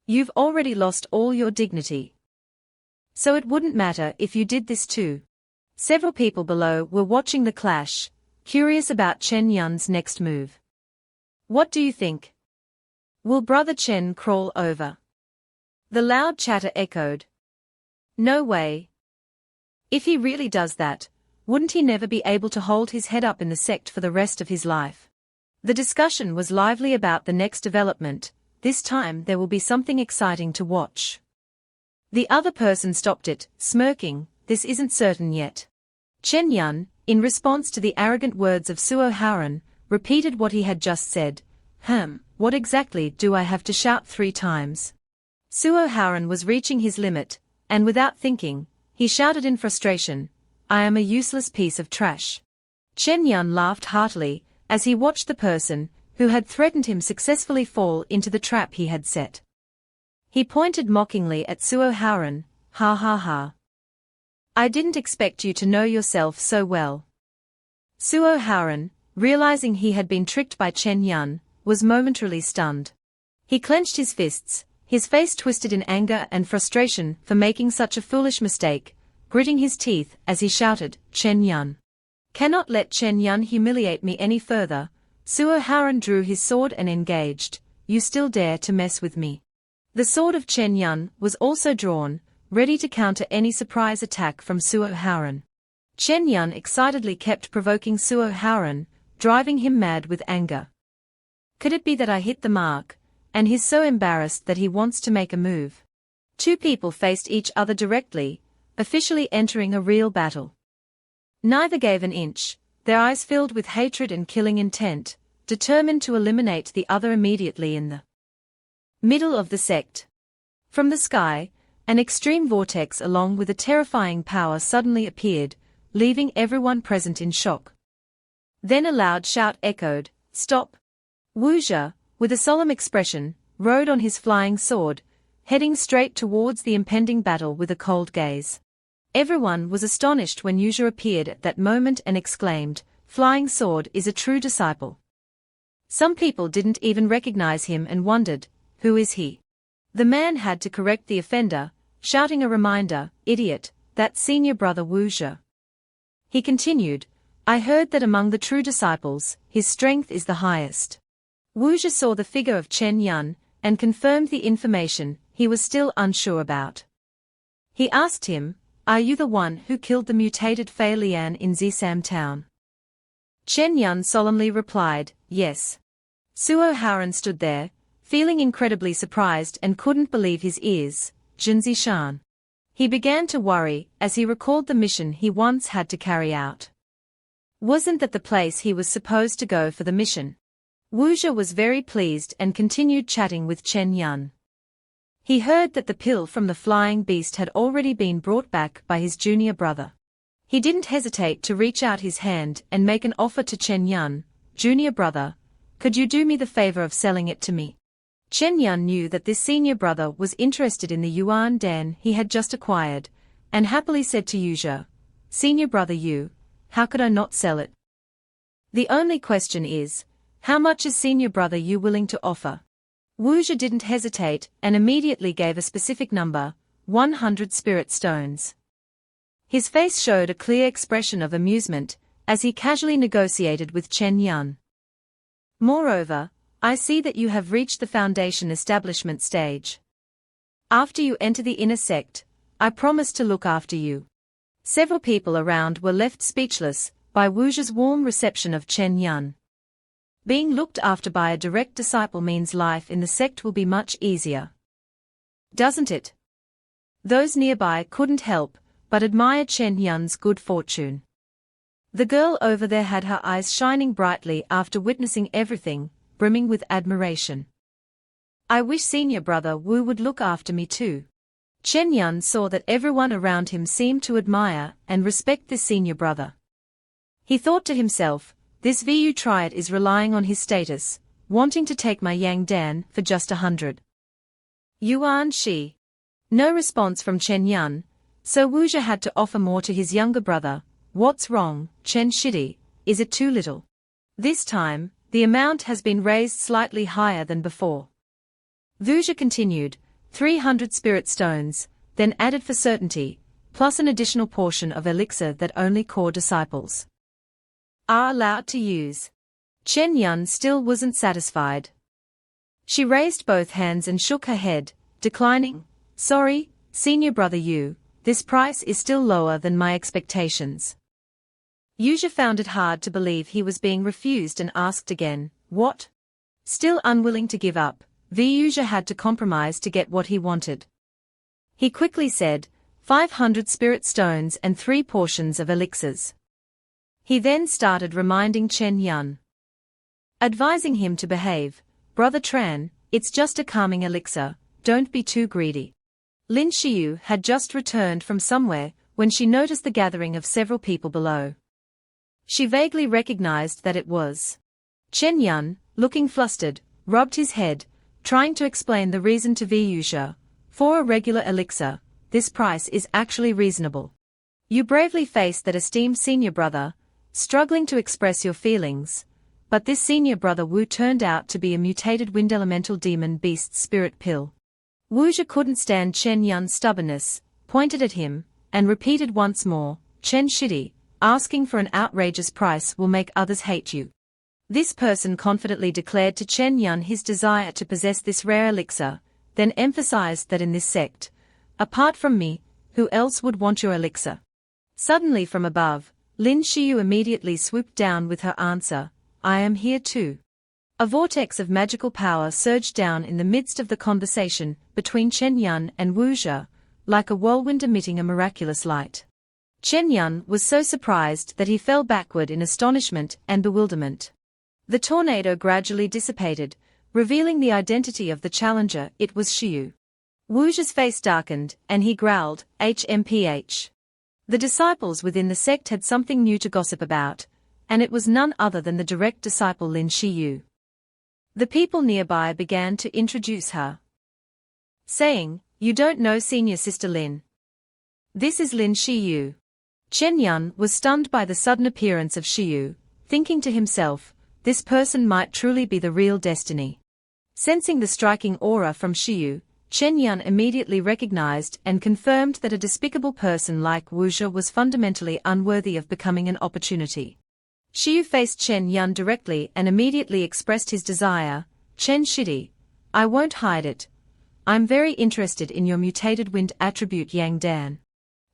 You've already lost all your dignity. So it wouldn't matter if you did this too. Several people below were watching the clash, curious about Chen Yun's next move. What do you think? Will brother Chen crawl over? The loud chatter echoed. No way. If he really does that, wouldn't he never be able to hold his head up in the sect for the rest of his life? The discussion was lively about the next development. This time there will be something exciting to watch. The other person stopped it, smirking, this isn't certain yet. Chen Yun, in response to the arrogant words of Suo Haren, repeated what he had just said. What exactly do I have to shout 3 times? Suo Haren was reaching his limit, and without thinking, he shouted in frustration, I am a useless piece of trash. Chen Yun laughed heartily, as he watched the person, who had threatened him successfully fall into the trap he had set. He pointed mockingly at Suo Haren, ha ha ha. I didn't expect you to know yourself so well. Suo Haren, realizing he had been tricked by Chen Yun, was momentarily stunned. He clenched his fists, his face twisted in anger and frustration for making such a foolish mistake, gritting his teeth as he shouted, Chen Yun. Cannot let Chen Yun humiliate me any further. Suo Haren drew his sword and engaged. You still dare to mess with me? The sword of Chen Yun was also drawn, ready to counter any surprise attack from Suo Haren. Chen Yun excitedly kept provoking Suo Haren, driving him mad with anger. Could it be that I hit the mark, and he's so embarrassed that he wants to make a move? 2 people faced each other directly, officially entering a real battle. Neither gave an inch, their eyes filled with hatred and killing intent, determined to eliminate the other immediately in the middle of the sect. From the sky, an extreme vortex along with a terrifying power suddenly appeared, leaving everyone present in shock. Then a loud shout echoed, Stop! Wuxia, with a solemn expression, rode on his flying sword, heading straight towards the impending battle with a cold gaze. Everyone was astonished when Wuxia appeared at that moment and exclaimed, Flying sword is a true disciple. Some people didn't even recognize him and wondered, who is he? The man had to correct the offender, shouting a reminder, Idiot, that's senior brother Wuxia. He continued, I heard that among the true disciples, his strength is the highest. Wuxia saw the figure of Chen Yun, and confirmed the information he was still unsure about. He asked him, Are you the one who killed the mutated Fei Lian in Zisam town? Chen Yun solemnly replied, Yes. Suo Haren stood there, feeling incredibly surprised and couldn't believe his ears. Jinzi Shan. He began to worry as he recalled the mission he once had to carry out. Wasn't that the place he was supposed to go for the mission? Wuxia was very pleased and continued chatting with Chen Yun. He heard that the pill from the flying beast had already been brought back by his junior brother. He didn't hesitate to reach out his hand and make an offer to Chen Yun, Junior brother, could you do me the favor of selling it to me? Chen Yun knew that this senior brother was interested in the Yuan Dan he had just acquired, and happily said to Wuxia, Senior brother how could I not sell it? The only question is, how much is senior brother willing to offer? Wu Zhi didn't hesitate and immediately gave a specific number, 100 spirit stones. His face showed a clear expression of amusement, as he casually negotiated with Chen Yun. Moreover, I see that you have reached the foundation establishment stage. After you enter the inner sect, I promise to look after you. Several people around were left speechless by Wu Zhi's warm reception of Chen Yun. Being looked after by a direct disciple means life in the sect will be much easier. Doesn't it? Those nearby couldn't help but admire Chen Yun's good fortune. The girl over there had her eyes shining brightly after witnessing everything, brimming with admiration. I wish senior brother Wu would look after me too. Chen Yun saw that everyone around him seemed to admire and respect this senior brother. He thought to himself, this Vu triad is relying on his status, wanting to take my Yang Dan for just 100 yuan shi. No response from Chen Yun, so Wu Zhi had to offer more to his younger brother. What's wrong, Chen Shidi? Is it too little? This time, the amount has been raised slightly higher than before. Wu Zhi continued, 300 spirit stones, then added for certainty, plus an additional portion of elixir that only core disciples are allowed to use. Chen Yun still wasn't satisfied. She raised both hands and shook her head, declining. Sorry, senior brother Yu, this price is still lower than my expectations. Wu Zhi found it hard to believe he was being refused and asked again, what? Still unwilling to give up, Wu Zhi had to compromise to get what he wanted. He quickly said, 500 spirit stones and 3 portions of elixirs. He then started reminding Chen Yun, advising him to behave. Brother Tran, it's just a calming elixir, don't be too greedy. Lin Xiyu had just returned from somewhere when she noticed the gathering of several people below. She vaguely recognized that it was Chen Yun, looking flustered, rubbed his head, trying to explain the reason to Wu Zhi. For a regular elixir, this price is actually reasonable. You bravely faced that esteemed senior brother, struggling to express your feelings, but this senior brother Wu turned out to be a mutated wind elemental demon beast spirit pill. Wu Zhi couldn't stand Chen Yun's stubbornness, pointed at him, and repeated once more, Chen Shidi, asking for an outrageous price will make others hate you. This person confidently declared to Chen Yun his desire to possess this rare elixir, then emphasized that in this sect, apart from me, who else would want your elixir? Suddenly from above, Lin Xiyu immediately swooped down with her answer, I am here too. A vortex of magical power surged down in the midst of the conversation between Chen Yun and Wu Zhi, like a whirlwind emitting a miraculous light. Chen Yun was so surprised that he fell backward in astonishment and bewilderment. The tornado gradually dissipated, revealing the identity of the challenger. It was Xiyu. Wu Zhi's face darkened, and he growled, HMPH. The disciples within the sect had something new to gossip about, and it was none other than the direct disciple Lin Xiyu. The people nearby began to introduce her, saying, You don't know senior sister Lin. This is Lin Xiyu. Chen Yun was stunned by the sudden appearance of Xiyu, thinking to himself, this person might truly be the real destiny. Sensing the striking aura from Xiyu, Chen Yun immediately recognized and confirmed that a despicable person like Wu Zhi was fundamentally unworthy of becoming an opportunity. Xiyu faced Chen Yun directly and immediately expressed his desire, Chen Shidi, I won't hide it. I'm very interested in your mutated wind attribute Yang Dan.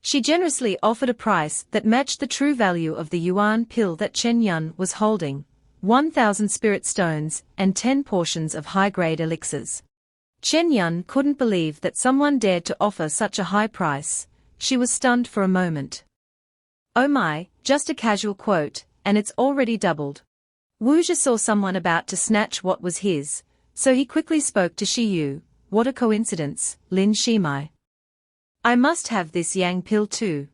She generously offered a price that matched the true value of the yuan pill that Chen Yun was holding, 1,000 spirit stones and 10 portions of high-grade elixirs. Chen Yun couldn't believe that someone dared to offer such a high price. She was stunned for a moment. Oh my, just a casual quote, and it's already doubled. Wu Zhi saw someone about to snatch what was his, so he quickly spoke to Xiyu, what a coincidence, Lin Shimai. I must have this yang pill too.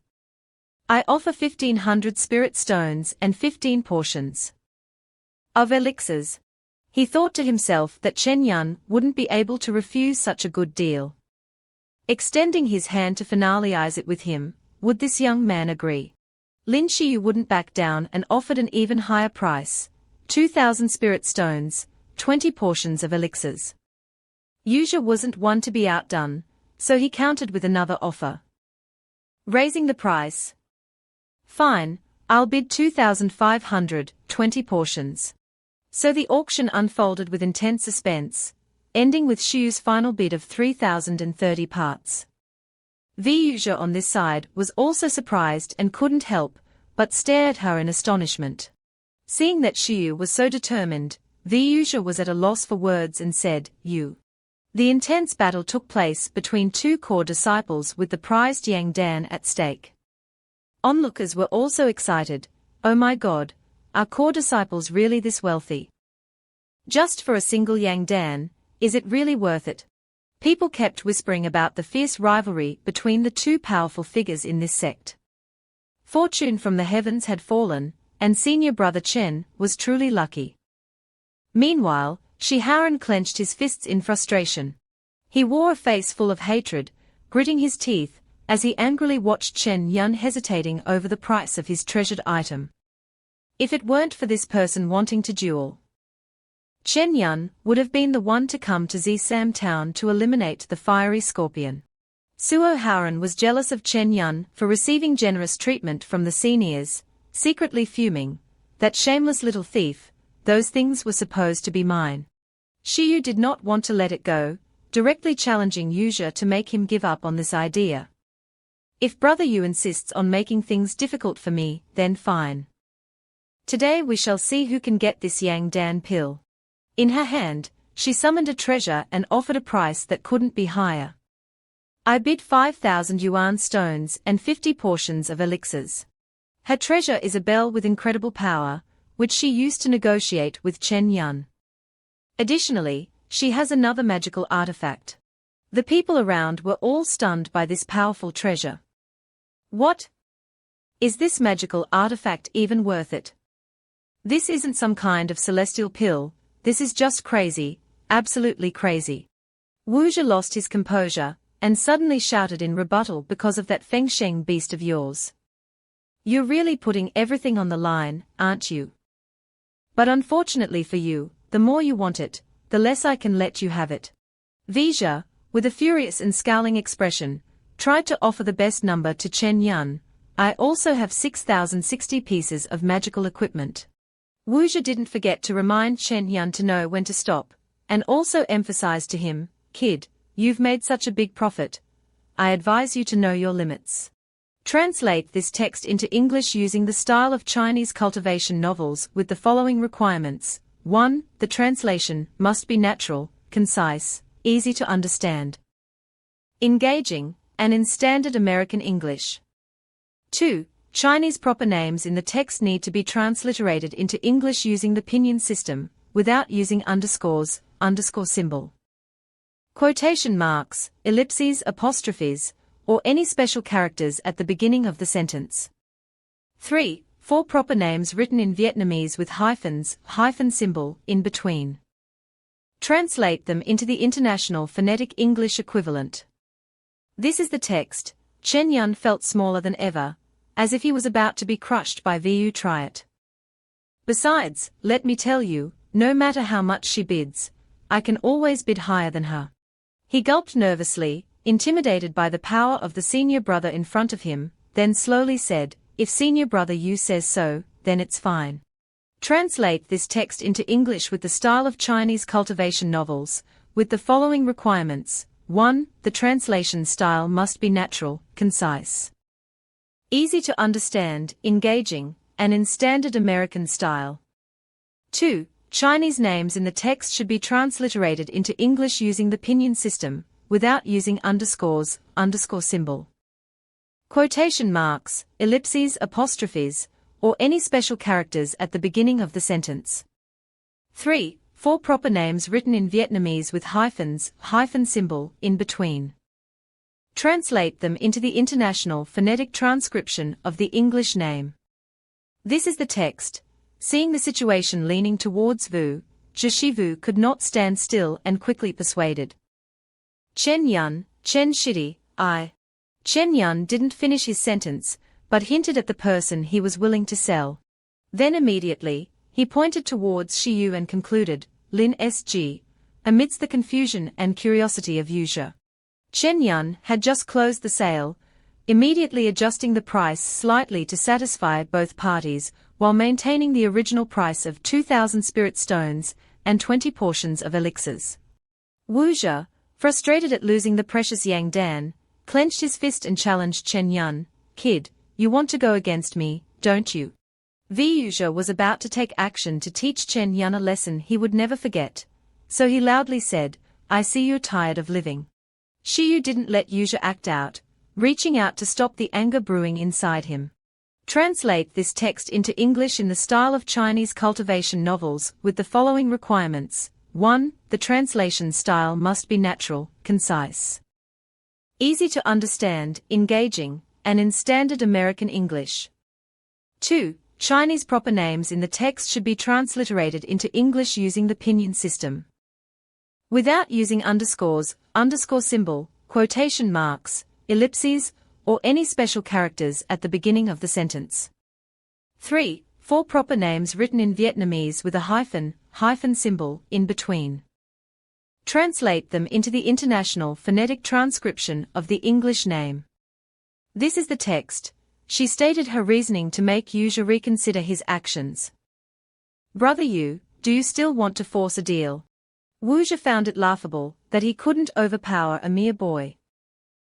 I offer 1,500 spirit stones and 15 portions of elixirs. He thought to himself that Chen Yun wouldn't be able to refuse such a good deal. Extending his hand to finalize it with him, would this young man agree? Lin Xiyu wouldn't back down and offered an even higher price, 2,000 spirit stones, 20 portions of elixirs. Yuzha wasn't one to be outdone, so he countered with another offer. Raising the price. Fine, I'll bid 2,520 portions. So the auction unfolded with intense suspense, ending with Xiu's final bid of 3,030 parts. Yuzha on this side was also surprised and couldn't help but stare at her in astonishment. Seeing that Xiu was so determined, Yuzha was at a loss for words and said, "You." The intense battle took place between two core disciples with the prized Yang Dan at stake. Onlookers were also excited. "Oh my god, are core disciples really this wealthy? Just for a single Yang Dan, is it really worth it?" People kept whispering about the fierce rivalry between the two powerful figures in this sect. Fortune from the heavens had fallen, and senior brother Chen was truly lucky. Meanwhile, Haren clenched his fists in frustration. He wore a face full of hatred, gritting his teeth, as he angrily watched Chen Yun hesitating over the price of his treasured item. If it weren't for this person wanting to duel, Chen Yun would have been the one to come to Zisam town to eliminate the fiery scorpion. Suo Haren was jealous of Chen Yun for receiving generous treatment from the seniors, secretly fuming, "That shameless little thief, those things were supposed to be mine." Xiu did not want to let it go, directly challenging Yuzha to make him give up on this idea. "If Brother Yu insists on making things difficult for me, then fine. Today we shall see who can get this Yang Dan pill." In her hand, she summoned a treasure and offered a price that couldn't be higher. "I bid 5,000 yuan stones and 50 portions of elixirs." Her treasure is a bell with incredible power, which she used to negotiate with Chen Yun. Additionally, she has another magical artifact. The people around were all stunned by this powerful treasure. What? Is this magical artifact even worth it? This isn't some kind of celestial pill, this is just crazy, absolutely crazy. Wuzha lost his composure, and suddenly shouted in rebuttal because of that Fengsheng beast of yours. "You're really putting everything on the line, aren't you? But unfortunately for you, the more you want it, the less I can let you have it." Vizha, with a furious and scowling expression, tried to offer the best number to Chen Yun. "I also have 6,060 pieces of magical equipment." Wuzha didn't forget to remind Chen Yun to know when to stop, and also emphasized to him, "Kid, you've made such a big profit. I advise you to know your limits." Translate this text into English using the style of Chinese cultivation novels with the following requirements. 1. The translation must be natural, concise, easy to understand, engaging, and in standard American English. 2. Chinese proper names in the text need to be transliterated into English using the pinyin system, without using underscores, underscore symbol, quotation marks, ellipses, apostrophes, or any special characters at the beginning of the sentence. 3. 4 proper names written in Vietnamese with hyphens, hyphen symbol, in between. Translate them into the International Phonetic English equivalent. This is the text. Chen Yun felt smaller than ever, as if he was about to be crushed by Vu. Try it. Besides, let me tell you, no matter how much she bids, I can always bid higher than her. He gulped nervously, intimidated by the power of the senior brother in front of him, then slowly said, "If senior brother Yu says so, then it's fine." Translate this text into English with the style of Chinese cultivation novels, with the following requirements. 1. The translation style must be natural, concise, easy to understand, engaging, and in standard American style. 2. Chinese names in the text should be transliterated into English using the pinyin system, without using underscores, underscore symbol, quotation marks, ellipses, apostrophes, or any special characters at the beginning of the sentence. 3. 4 proper names written in Vietnamese with hyphens, hyphen symbol, in between. Translate them into the International Phonetic Transcription of the English name. This is the text. Seeing the situation leaning towards Vu, Jishivu could not stand still and quickly persuaded Chen Yun, Chen Shidi, I. Chen Yun didn't finish his sentence, but hinted at the person he was willing to sell. Then immediately, he pointed towards Shiyu and concluded, Lin SG, amidst the confusion and curiosity of Yuja. Chen Yun had just closed the sale, immediately adjusting the price slightly to satisfy both parties, while maintaining the original price of 2,000 spirit stones and 20 portions of elixirs. Wuja, frustrated at losing the precious Yang Dan, clenched his fist and challenged Chen Yun. "Kid, you want to go against me, don't you?" Wuja was about to take action to teach Chen Yun a lesson he would never forget, so he loudly said, "I see you're tired of living." Shiyu didn't let Yuja act out, reaching out to stop the anger brewing inside him. Translate this text into English in the style of Chinese cultivation novels with the following requirements. 1. The translation style must be natural, concise, easy to understand, engaging, and in standard American English. 2. Chinese proper names in the text should be transliterated into English using the pinyin system, without using underscores, underscore symbol, quotation marks, ellipses, or any special characters at the beginning of the sentence. 3. 4 proper names written in Vietnamese with a hyphen, hyphen symbol, in between. Translate them into the international phonetic transcription of the English name. This is the text. She stated her reasoning to make Yuja reconsider his actions. "Brother Yu, do you still want to force a deal?" Wuja found it laughable that he couldn't overpower a mere boy.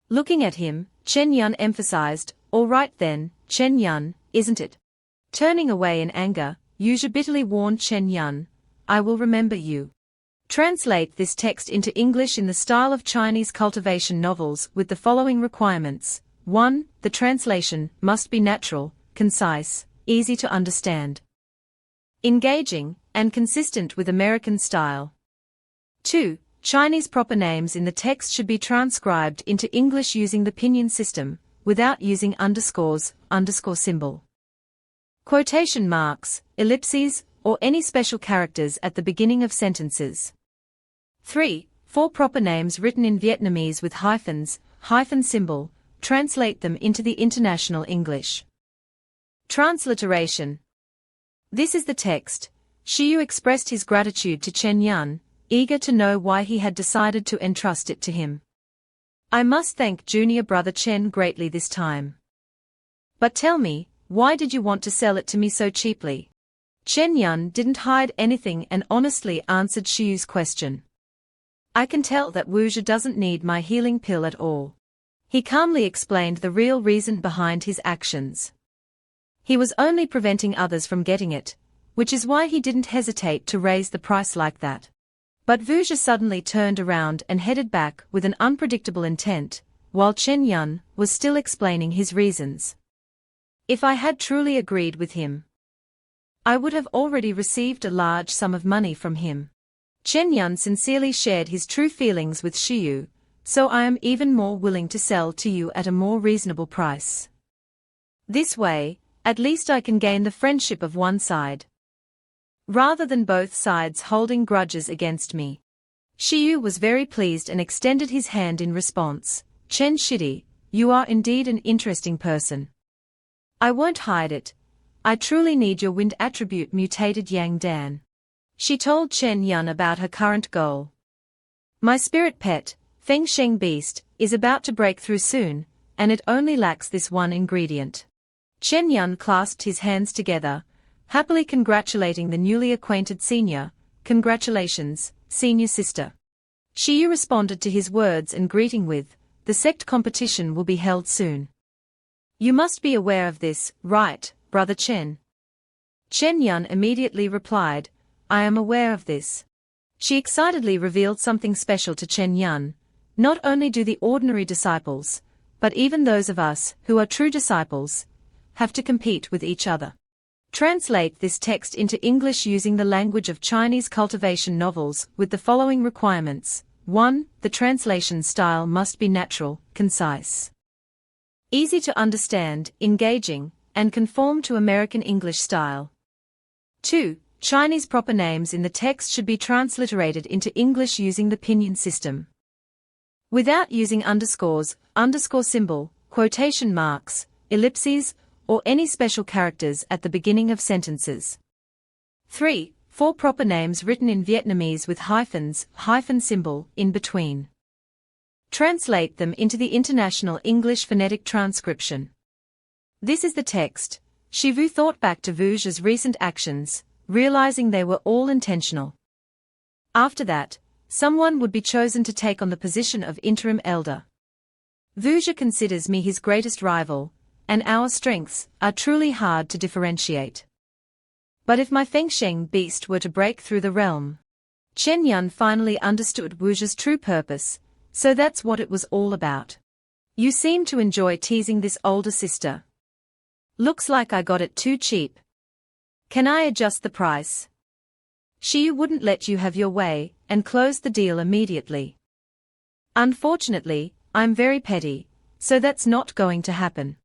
Looking at him, Chen Yun emphasized, "All right then, Chen Yun, isn't it?" Turning away in anger, Yuja bitterly warned Chen Yun, "I will remember you." Translate this text into English in the style of Chinese cultivation novels with the following requirements. 1. The translation must be natural, concise, easy to understand, engaging, and consistent with American style. 2. Chinese proper names in the text should be transcribed into English using the pinyin system, without using underscores, underscore symbol, quotation marks, ellipses, or any special characters at the beginning of sentences. 3. 4 proper names written in Vietnamese with hyphens, hyphen symbol, translate them into the international English. Transliteration. This is the text. Shiyu expressed his gratitude to Chen Yun, eager to know why he had decided to entrust it to him. "I must thank junior brother Chen greatly this time. But tell me, why did you want to sell it to me so cheaply?" Chen Yun didn't hide anything and honestly answered Shiyu's question. "I can tell that Wuja doesn't need my healing pill at all." He calmly explained the real reason behind his actions. He was only preventing others from getting it, which is why he didn't hesitate to raise the price like that. But Wuja suddenly turned around and headed back with an unpredictable intent, while Chen Yun was still explaining his reasons. "If I had truly agreed with him, I would have already received a large sum of money from him. Chen Yun sincerely shared his true feelings with Shiyu, so I am even more willing to sell to you at a more reasonable price. This way, at least I can gain the friendship of one side, rather than both sides holding grudges against me." Shiyu was very pleased and extended his hand in response. "Chen Shidi, you are indeed an interesting person. I won't hide it. I truly need your wind attribute mutated Yang Dan." She told Chen Yun about her current goal. "My spirit pet, Feng Sheng Beast, is about to break through soon, and it only lacks this one ingredient." Chen Yun clasped his hands together, happily congratulating the newly acquainted senior. "Congratulations, senior sister." Shiyu responded to his words and greeting with, "The Sect Competition will be held soon. You must be aware of this, right, brother Chen?" Chen Yun immediately replied, "I am aware of this." She excitedly revealed something special to Chen Yun. "Not only do the ordinary disciples, but even those of us who are true disciples, have to compete with each other." Translate this text into English using the language of Chinese cultivation novels with the following requirements. 1. The translation style must be natural, concise, easy to understand, engaging, and conform to American English style. 2. Chinese proper names in the text should be transliterated into English using the pinyin system, without using underscores, underscore symbol, quotation marks, ellipses, or any special characters at the beginning of sentences. 3. 4 proper names written in Vietnamese with hyphen symbol in between. Translate them into the International English Phonetic Transcription. This is the text. Shivu thought back to Vuja's recent actions, realizing they were all intentional. After that, someone would be chosen to take on the position of interim elder. Vuja considers me his greatest rival, and our strengths are truly hard to differentiate. But if my Fengsheng beast were to break through the realm, Chen Yun finally understood Wuja's true purpose, so that's what it was all about. You seem to enjoy teasing this older sister. Looks like I got it too cheap. Can I adjust the price? Shiyu wouldn't let you have your way, and closed the deal immediately. Unfortunately, I'm very petty, so that's not going to happen.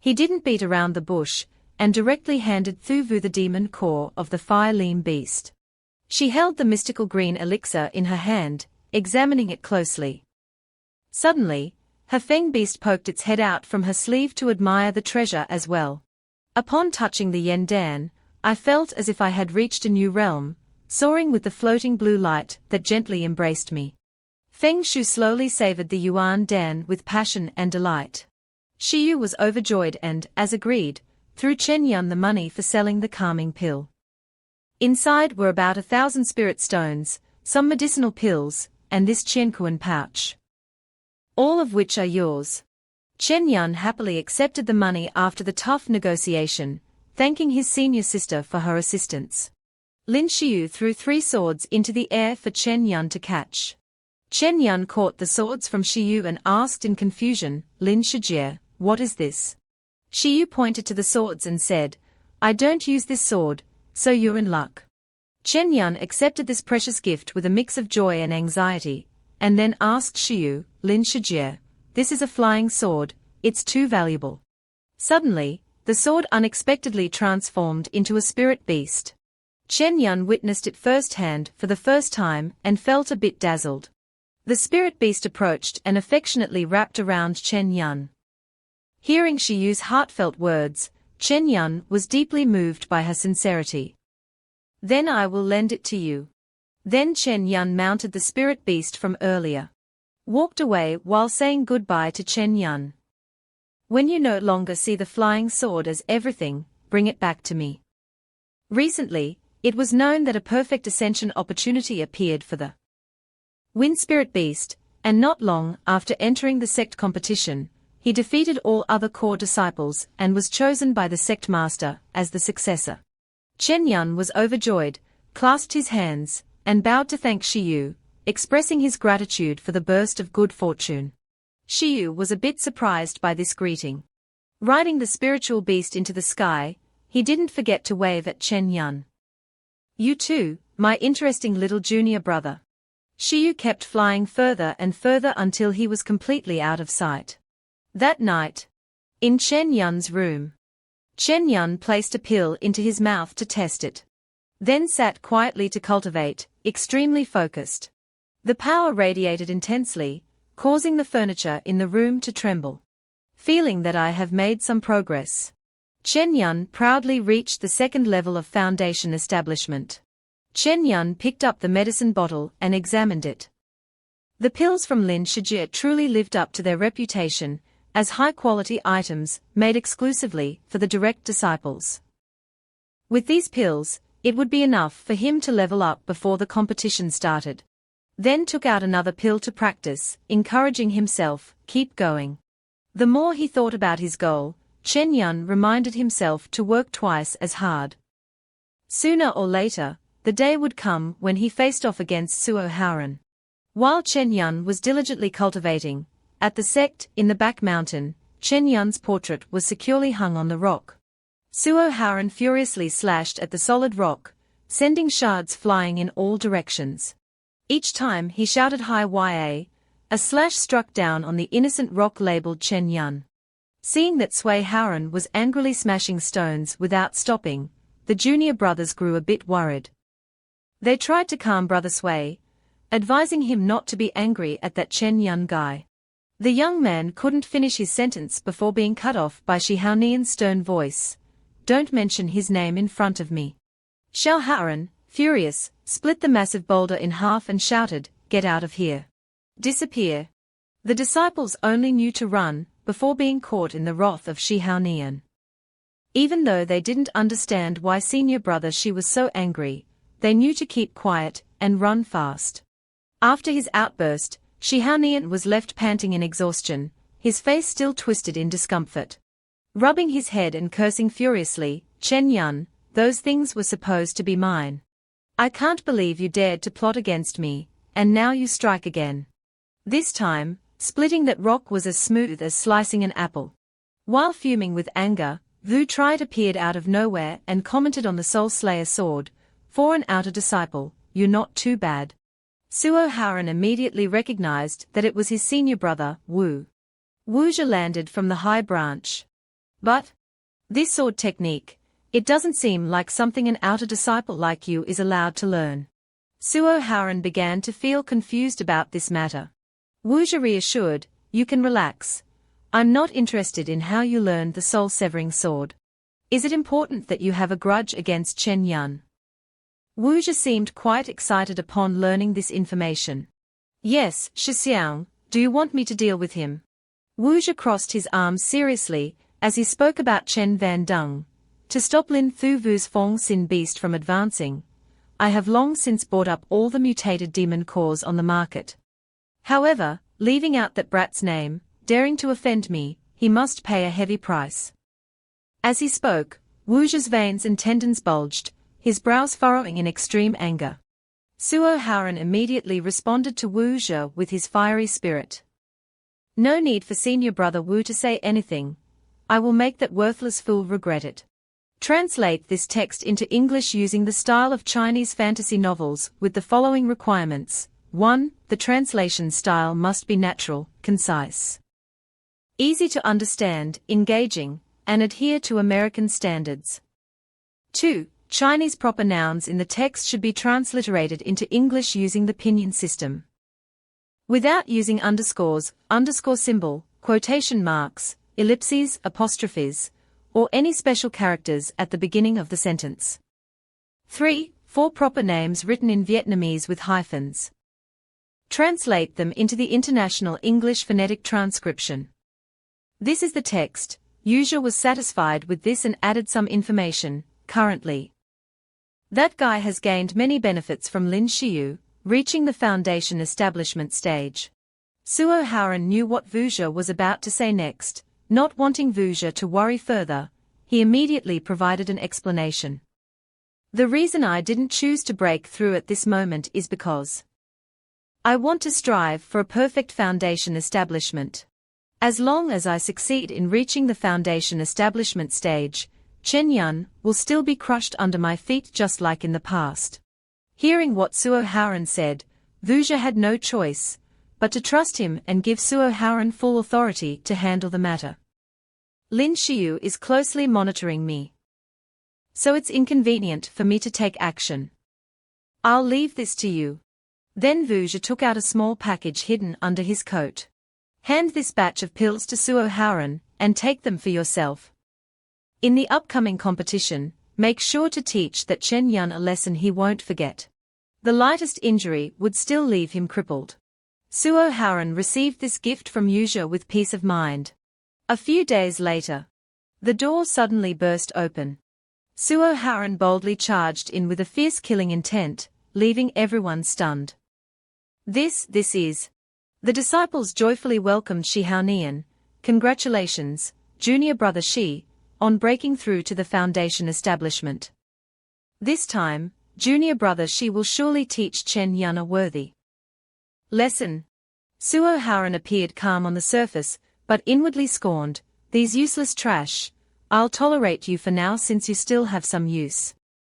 He didn't beat around the bush, and directly handed Thu Vu the demon core of the fire lean beast. She held the mystical green elixir in her hand, examining it closely. Suddenly, her feng beast poked its head out from her sleeve to admire the treasure as well. Upon touching the Yen Dan, I felt as if I had reached a new realm, soaring with the floating blue light that gently embraced me. Feng Shu slowly savored the Yuan Dan with passion and delight. Shiyu was overjoyed and, as agreed, threw Chen Yun the money for selling the calming pill. Inside were about 1,000 spirit stones, some medicinal pills, and this Qiankuan pouch. All of which are yours. Chen Yun happily accepted the money after the tough negotiation, thanking his senior sister for her assistance. Lin Shiyu threw 3 swords into the air for Chen Yun to catch. Chen Yun caught the swords from Shiyu and asked in confusion, Lin Shijie, what is this? Shiyu pointed to the swords and said, I don't use this sword, so you're in luck. Chen Yun accepted this precious gift with a mix of joy and anxiety, and then asked Shiyu, Lin Shijie, this is a flying sword, it's too valuable. Suddenly, the sword unexpectedly transformed into a spirit beast. Chen Yun witnessed it firsthand for the first time and felt a bit dazzled. The spirit beast approached and affectionately wrapped around Chen Yun. Hearing Shiyu's heartfelt words, Chen Yun was deeply moved by her sincerity. Then I will lend it to you. Then Chen Yun mounted the spirit beast from earlier. Walked away while saying goodbye to Chen Yun. When you no longer see the flying sword as everything, bring it back to me. Recently, it was known that a perfect ascension opportunity appeared for the Wind Spirit Beast, and not long after entering the Sect Competition, he defeated all other core disciples and was chosen by the Sect Master as the successor. Chen Yun was overjoyed, clasped his hands, and bowed to thank Shiyu, expressing his gratitude for the burst of good fortune. Shiyu was a bit surprised by this greeting. Riding the spiritual beast into the sky, he didn't forget to wave at Chen Yun. You too, my interesting little junior brother. Shiyu kept flying further and further until he was completely out of sight. That night, in Chen Yun's room, Chen Yun placed a pill into his mouth to test it. Then sat quietly to cultivate, extremely focused. The power radiated intensely, causing the furniture in the room to tremble. Feeling that I have made some progress, Chen Yun proudly reached the 2nd level of foundation establishment. Chen Yun picked up the medicine bottle and examined it. The pills from Lin Shijie truly lived up to their reputation as high-quality items made exclusively for the direct disciples. With these pills, it would be enough for him to level up before the competition started. Then took out another pill to practice, encouraging himself, keep going. The more he thought about his goal, Chen Yun reminded himself to work twice as hard. Sooner or later, the day would come when he faced off against Suo Haren. While Chen Yun was diligently cultivating, at the sect in the back mountain, Chen Yun's portrait was securely hung on the rock. Suo Haren furiously slashed at the solid rock, sending shards flying in all directions. Each time he shouted "Hi Ya!" a slash struck down on the innocent rock labeled Chen Yun. Seeing that Sui Haren was angrily smashing stones without stopping, the junior brothers grew a bit worried. They tried to calm Brother Sui, advising him not to be angry at that Chen Yun guy. The young man couldn't finish his sentence before being cut off by Shi Haonian's stern voice. Don't mention his name in front of me. Xiao Haren, Furious, split the massive boulder in half and shouted, "Get out of here. Disappear." The disciples only knew to run, before being caught in the wrath of Shi Haonian. Even though they didn't understand why senior brother Shi was so angry, they knew to keep quiet and run fast. After his outburst, Shi Haonian was left panting in exhaustion, his face still twisted in discomfort. Rubbing his head and cursing furiously, "Chen Yun, those things were supposed to be mine. I can't believe you dared to plot against me, and now you strike again." This time, splitting that rock was as smooth as slicing an apple. While fuming with anger, Vu Tried appeared out of nowhere and commented on the Soul Slayer sword, "For an outer disciple, you're not too bad." Suo Haren immediately recognized that it was his senior brother, Wu. Wuja landed from the high branch. "But this sword technique, it doesn't seem like something an outer disciple like you is allowed to learn." Suo Haren began to feel confused about this matter. Wuja reassured, "You can relax. I'm not interested in how you learned the soul-severing sword. Is it important that you have a grudge against Chen Yun?" Wuja seemed quite excited upon learning this information. "Yes, Shixiang, do you want me to deal with him?" Wuja crossed his arms seriously, as he spoke about Chen Van Dung. "To stop Lin Thu Vu's Fong Sin beast from advancing, I have long since bought up all the mutated demon cores on the market. However, leaving out that brat's name, daring to offend me, he must pay a heavy price." As he spoke, Wuja's veins and tendons bulged, his brows furrowing in extreme anger. Suo Haren immediately responded to Wuja with his fiery spirit. "No need for senior brother Wu to say anything. I will make that worthless fool regret it. Translate this text into English using the style of Chinese fantasy novels with the following requirements. 1. The translation style must be natural, concise, easy to understand, engaging, and adhere to American standards. 2. Chinese proper nouns in the text should be transliterated into English using the pinyin system, without using underscores, underscore symbol, quotation marks, ellipses, apostrophes, or any special characters at the beginning of the sentence. 3. 4 proper names written in Vietnamese with hyphens. Translate them into the International English Phonetic Transcription. This is the text. Yuja was satisfied with this and added some information. Currently, that guy has gained many benefits from Lin Xiu, reaching the foundation establishment stage. Suo Haren knew what Wuja was about to say next. Not wanting Wuja to worry further, he immediately provided an explanation. "The reason I didn't choose to break through at this moment is because I want to strive for a perfect foundation establishment. As long as I succeed in reaching the foundation establishment stage, Chen Yun will still be crushed under my feet just like in the past." Hearing what Suo Haren said, Wuja had no choice but to trust him and give Suo Haren full authority to handle the matter. "Lin Xiu is closely monitoring me, so it's inconvenient for me to take action. I'll leave this to you." Then Wuja took out a small package hidden under his coat. "Hand this batch of pills to Suo Haren, and take them for yourself. In the upcoming competition, make sure to teach that Chen Yun a lesson he won't forget. The lightest injury would still leave him crippled." Suo Haren received this gift from Yuja with peace of mind. A few days later, the door suddenly burst open. Suo Haren boldly charged in with a fierce killing intent, leaving everyone stunned. This is. The disciples joyfully welcomed Shi Haonian. "Congratulations, junior brother Shi, on breaking through to the foundation establishment. This time, junior brother Shi will surely teach Chen Yun a worthy lesson." Suo Haren appeared calm on the surface, but inwardly scorned, "These useless trash, I'll tolerate you for now since you still have some use."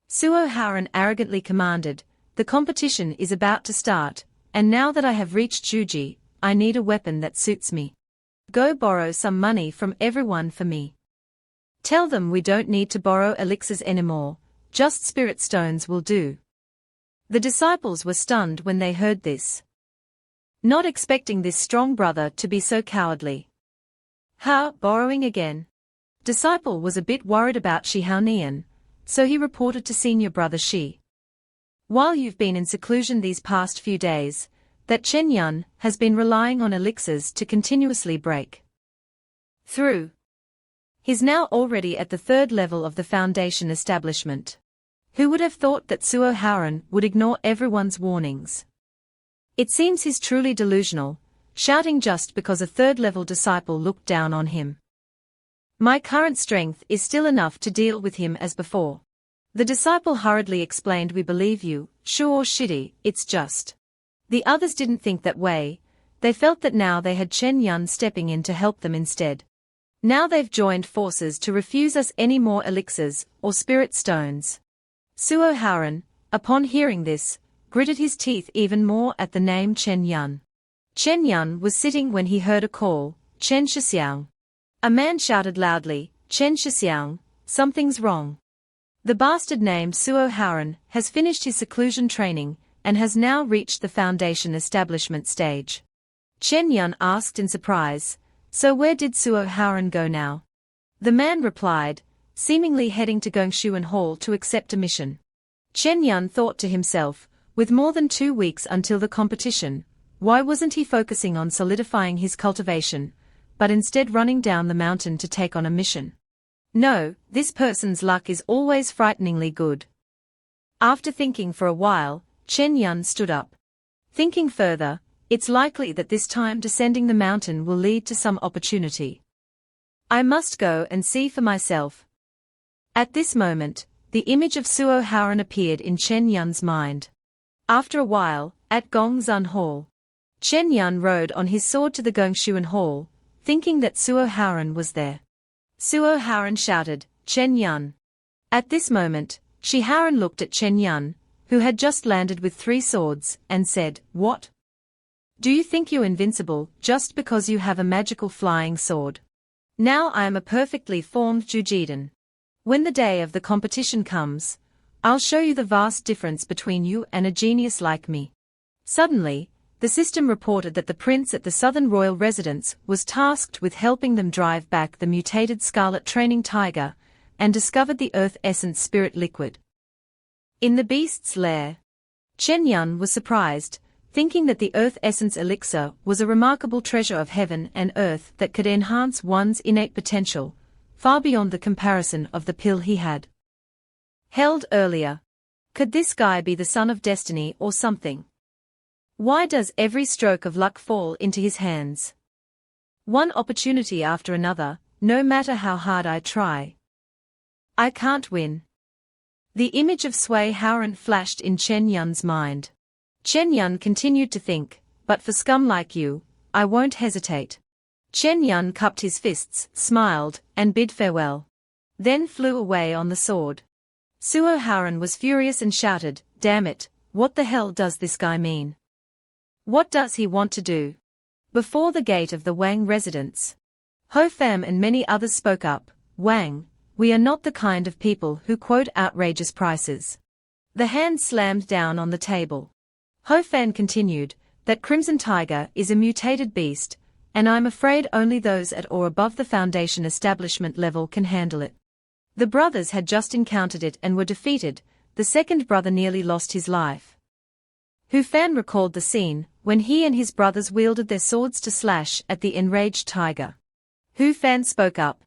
Suo Haren arrogantly commanded, "The competition is about to start, and now that I have reached Juji, I need a weapon that suits me. Go borrow some money from everyone for me. Tell them we don't need to borrow elixirs anymore, just spirit stones will do." The disciples were stunned when they heard this, not expecting this strong brother to be so cowardly. Borrowing again? Disciple was a bit worried about Shi Haonian, so he reported to senior brother Shi. While you've been in seclusion these past few days, that Chen Yun has been relying on elixirs to continuously break through. He's now already at the 3rd level of the Foundation establishment. Who would have thought that Suo Haren would ignore everyone's warnings? It seems he's truly delusional, shouting just because a 3rd-level disciple looked down on him. My current strength is still enough to deal with him as before. The disciple hurriedly explained, we believe you, sure shitty, it's just. The others didn't think that way, they felt that now they had Chen Yun stepping in to help them instead. Now they've joined forces to refuse us any more elixirs or spirit stones. Suo Haren, upon hearing this, gritted his teeth even more at the name Chen Yun. Chen Yun was sitting when he heard a call, Chen Shixiang. A man shouted loudly, Chen Shixiang, something's wrong. The bastard named Suo Haren has finished his seclusion training and has now reached the Foundation establishment stage. Chen Yun asked in surprise, so where did Suo Haren go now? The man replied, seemingly heading to Gongshuan Hall to accept a mission. Chen Yun thought to himself, with more than 2 weeks until the competition, why wasn't he focusing on solidifying his cultivation, but instead running down the mountain to take on a mission? No, this person's luck is always frighteningly good. After thinking for a while, Chen Yun stood up. Thinking further, it's likely that this time descending the mountain will lead to some opportunity. I must go and see for myself. At this moment, the image of Suo Haren appeared in Chen Yun's mind. After a while, at Gongzun Hall, Chen Yun rode on his sword to the Gongshuan Hall, thinking that Suo Haren was there. Suo Haren shouted, Chen Yun. At this moment, Shi Haren looked at Chen Yun, who had just landed with 3 swords, and said, what? Do you think you're invincible just because you have a magical flying sword? Now I am a perfectly formed Jujiden. When the day of the competition comes, I'll show you the vast difference between you and a genius like me. Suddenly, the system reported that the prince at the Southern Royal Residence was tasked with helping them drive back the mutated Scarlet Training Tiger, and discovered the Earth Essence Spirit Liquid in the beast's lair. Chen Yun was surprised, thinking that the Earth Essence Elixir was a remarkable treasure of heaven and earth that could enhance one's innate potential, far beyond the comparison of the pill he had held earlier. Could this guy be the son of destiny or something? Why does every stroke of luck fall into his hands? One opportunity after another, no matter how hard I try. I can't win. The image of Suo Haren flashed in Chen Yun's mind. Chen Yun continued to think, but for scum like you, I won't hesitate. Chen Yun cupped his fists, smiled, and bid farewell. Then flew away on the sword. Suo Haren was furious and shouted, damn it, what the hell does this guy mean? What does he want to do? Before the gate of the Wang residence, Ho Fam and many others spoke up, Wang, we are not the kind of people who quote outrageous prices. The hand slammed down on the table. Ho Fan continued, that Crimson Tiger is a mutated beast, and I'm afraid only those at or above the Foundation establishment level can handle it. The brothers had just encountered it and were defeated. The second brother nearly lost his life. Hu Fan recalled the scene, when he and his brothers wielded their swords to slash at the enraged tiger. Hu Fan spoke up.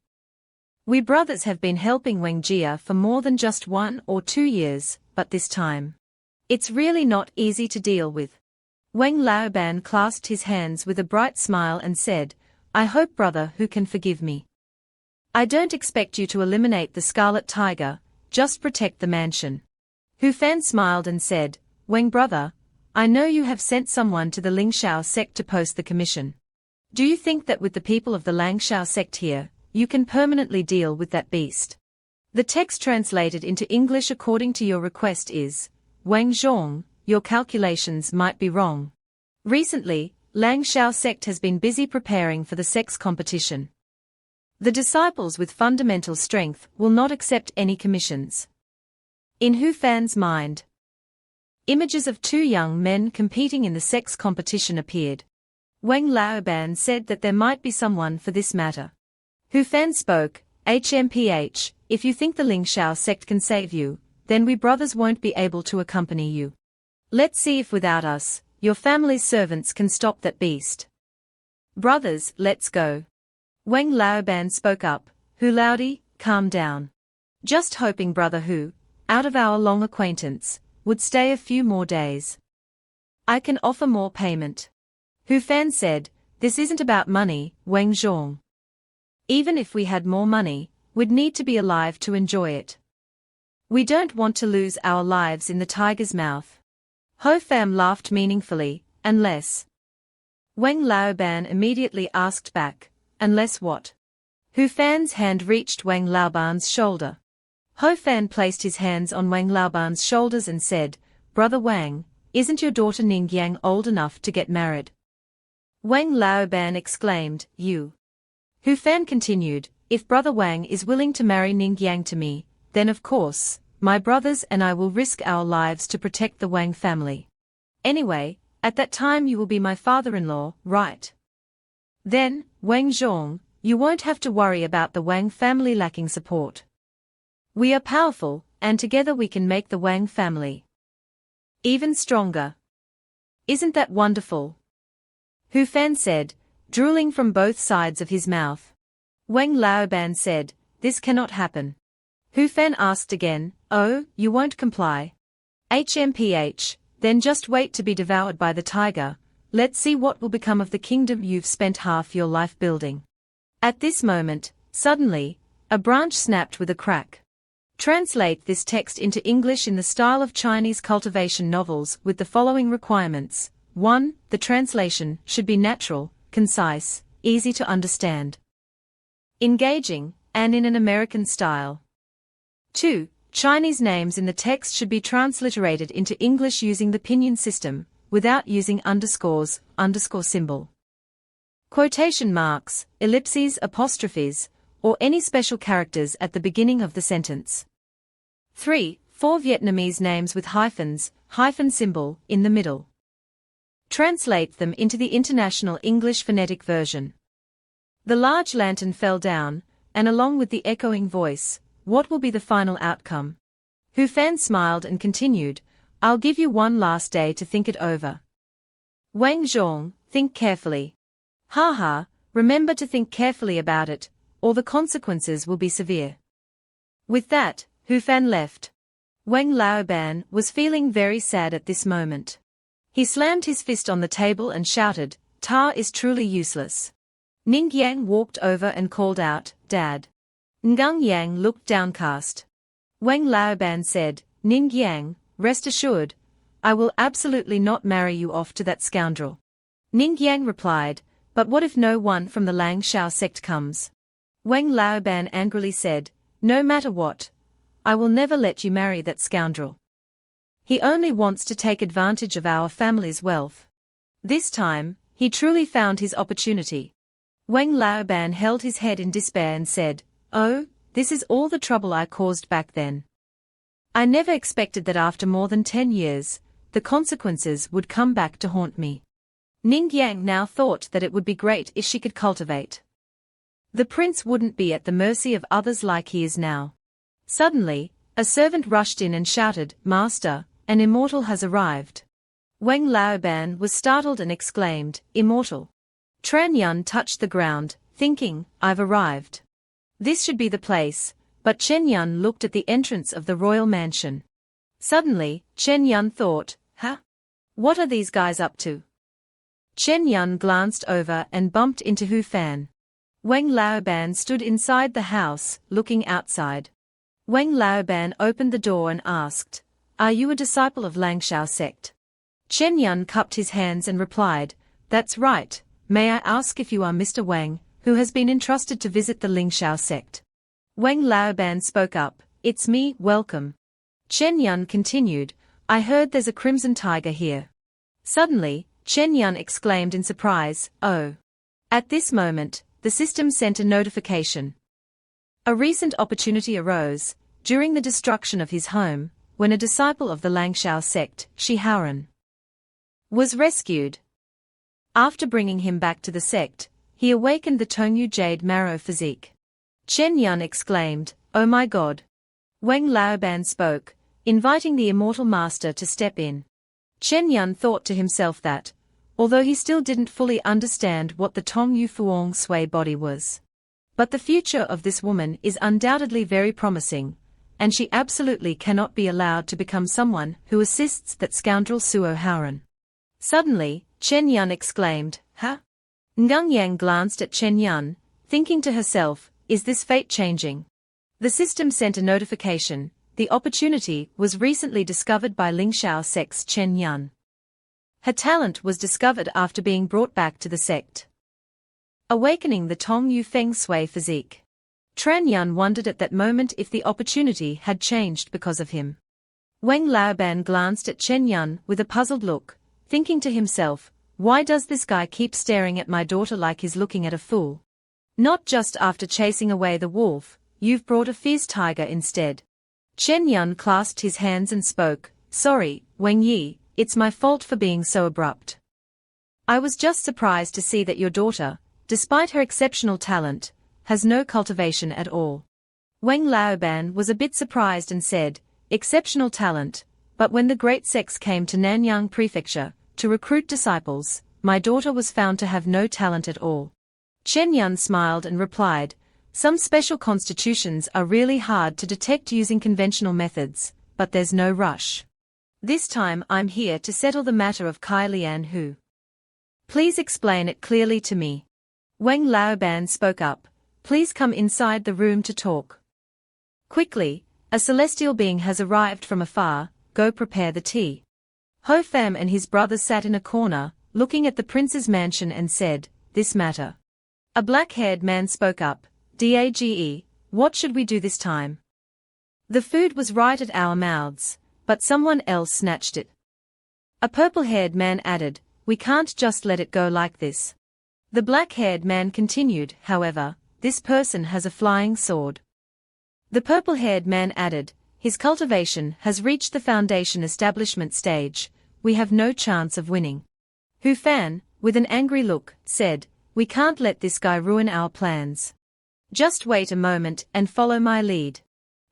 We brothers have been helping Wang Jia for more than just 1 or 2 years, but this time, it's really not easy to deal with. Wang Laoban clasped his hands with a bright smile and said, I hope, brother, who can forgive me. I don't expect you to eliminate the Scarlet Tiger, just protect the mansion. Hu Fan smiled and said, Wang brother, I know you have sent someone to the Lingshao sect to post the commission. Do you think that with the people of the Langshao sect here, you can permanently deal with that beast? The text translated into English according to your request is, Wang Zhong, your calculations might be wrong. Recently, Langshao sect has been busy preparing for the Sect Competition. The disciples with fundamental strength will not accept any commissions. In Hu Fan's mind, images of 2 young men competing in the Sect Competition appeared. Wang Laoban said that there might be someone for this matter. Hu Fan spoke, HMPH, if you think the Lingshao sect can save you, then we brothers won't be able to accompany you. Let's see if without us, your family's servants can stop that beast. Brothers, let's go. Wang Laoban spoke up. Hu Laodi, calm down. Just hoping brother Hu, out of our long acquaintance, would stay a few more days. I can offer more payment. Hu Fan said, this isn't about money, Wang Zhong. Even if we had more money, we'd need to be alive to enjoy it. We don't want to lose our lives in the tiger's mouth. Ho Fam laughed meaningfully, unless. Wang Laoban immediately asked back, unless what? Hu Fan's hand reached Wang Laoban's shoulder. Ho Fan placed his hands on Wang Laoban's shoulders and said, Brother Wang, isn't your daughter Ningyang old enough to get married? Wang Laoban exclaimed, you. Hu Fan continued, if Brother Wang is willing to marry Ningyang to me, then of course, my brothers and I will risk our lives to protect the Wang family. Anyway, at that time you will be my father-in-law, right? Then, Wang Zhong, you won't have to worry about the Wang family lacking support. We are powerful, and together we can make the Wang family even stronger. Isn't that wonderful? Hu Fan said, drooling from both sides of his mouth. Wang Laoban said, this cannot happen. Hu Fan asked again, oh, you won't comply? HMPH, then just wait to be devoured by the tiger. Let's see what will become of the kingdom you've spent half your life building. At this moment, suddenly, a branch snapped with a crack. Translate this text into English in the style of Chinese cultivation novels with the following requirements. 1. The translation should be natural, concise, easy to understand, engaging, and in an American style. 2. Chinese names in the text should be transliterated into English using the pinyin system, without using underscores, underscore symbol, quotation marks, ellipses, apostrophes, or any special characters at the beginning of the sentence. 3. 4 Vietnamese names with hyphens, hyphen symbol, in the middle. Translate them into the International English Phonetic Version. The large lantern fell down, and along with the echoing voice, what will be the final outcome? Hu Fan smiled and continued, I'll give you one last day to think it over. Wang Zhong, think carefully. Ha, remember to think carefully about it, or the consequences will be severe. With that, Hu Fan left. Wang Laoban was feeling very sad at this moment. He slammed his fist on the table and shouted, Ta is truly useless. Ningyang walked over and called out, Dad. Ngang Yang looked downcast. Wang Laoban said, Ningyang, rest assured, I will absolutely not marry you off to that scoundrel. Ningyang replied, but what if no one from the Lang Shao sect comes? Wang Laoban angrily said, no matter what, I will never let you marry that scoundrel. He only wants to take advantage of our family's wealth. This time, he truly found his opportunity. Wang Laoban held his head in despair and said, oh, this is all the trouble I caused back then. I never expected that after more than 10 years, the consequences would come back to haunt me. Ningyang now thought that it would be great if she could cultivate. The prince wouldn't be at the mercy of others like he is now. Suddenly, a servant rushed in and shouted, Master, an immortal has arrived. Wang Laoban was startled and exclaimed, Immortal. Tran Yun touched the ground, thinking, I've arrived. This should be the place, but Chen Yun looked at the entrance of the royal mansion. Suddenly, Chen Yun thought, what are these guys up to? Chen Yun glanced over and bumped into Hu Fan. Wang Laoban stood inside the house, looking outside. Wang Laoban opened the door and asked, Are you a disciple of Langshao sect? Chen Yun cupped his hands and replied, That's right, may I ask if you are Mr. Wang, who has been entrusted to visit the Lingshao sect? Wang Laoban spoke up, It's me, welcome. Chen Yun continued, I heard there's a crimson tiger here. Suddenly, Chen Yun exclaimed in surprise, Oh. At this moment, the system sent a notification. A recent opportunity arose, during the destruction of his home, when a disciple of the Langshao sect, Haren, was rescued. After bringing him back to the sect, he awakened the Tongyu Jade Marrow physique. Chen Yun exclaimed, Oh my god. Wang Laoban spoke, inviting the immortal master to step in. Chen Yun thought to himself that, although he still didn't fully understand what the Tong Yu Fuong Sui body was, but the future of this woman is undoubtedly very promising, and she absolutely cannot be allowed to become someone who assists that scoundrel Suo Haren. Suddenly, Chen Yun exclaimed, "Huh?" Ningyang glanced at Chen Yun, thinking to herself, is this fate changing? The system sent a notification. The opportunity was recently discovered by Lingxiao Sect's Chen Yun. Her talent was discovered after being brought back to the sect, awakening the Tong Yu Feng Sui physique. Tran Yun wondered at that moment if the opportunity had changed because of him. Wang Laoban glanced at Chen Yun with a puzzled look, thinking to himself, why does this guy keep staring at my daughter like he's looking at a fool? Not just after chasing away the wolf, you've brought a fierce tiger instead. Chen Yun clasped his hands and spoke, sorry, Wang Yi, it's my fault for being so abrupt. I was just surprised to see that your daughter, despite her exceptional talent, has no cultivation at all. Wang Laoban was a bit surprised and said, exceptional talent, but when the great sects came to Nanyang Prefecture to recruit disciples, my daughter was found to have no talent at all. Chen Yun smiled and replied, some special constitutions are really hard to detect using conventional methods, but there's no rush. This time I'm here to settle the matter of Kai Lian Hu. Please explain it clearly to me. Wang Laoban spoke up, please come inside the room to talk. Quickly, a celestial being has arrived from afar, go prepare the tea. Ho Fam and his brothers sat in a corner, looking at the prince's mansion and said, this matter. A black-haired man spoke up, Dage, what should we do this time? The food was right at our mouths, but someone else snatched it. A purple-haired man added, we can't just let it go like this. The black-haired man continued, however, this person has a flying sword. The purple-haired man added, his cultivation has reached the foundation establishment stage, we have no chance of winning. Hu Fan, with an angry look, said, we can't let this guy ruin our plans. Just wait a moment and follow my lead.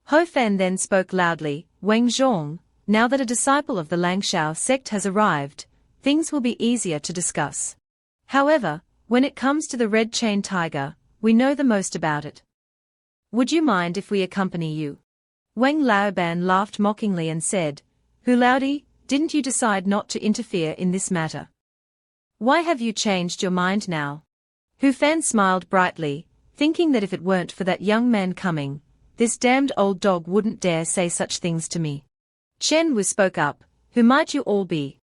Ho Fan then spoke loudly, Wang Zhong, now that a disciple of the Langshao sect has arrived, things will be easier to discuss. However, when it comes to the red chain tiger, we know the most about it. Would you mind if we accompany you? Wang Laoban laughed mockingly and said, Hu Laodi, didn't you decide not to interfere in this matter? Why have you changed your mind now? Hu Fan smiled brightly, thinking that if it weren't for that young man coming, this damned old dog wouldn't dare say such things to me. Chen Wu spoke up, who might you all be?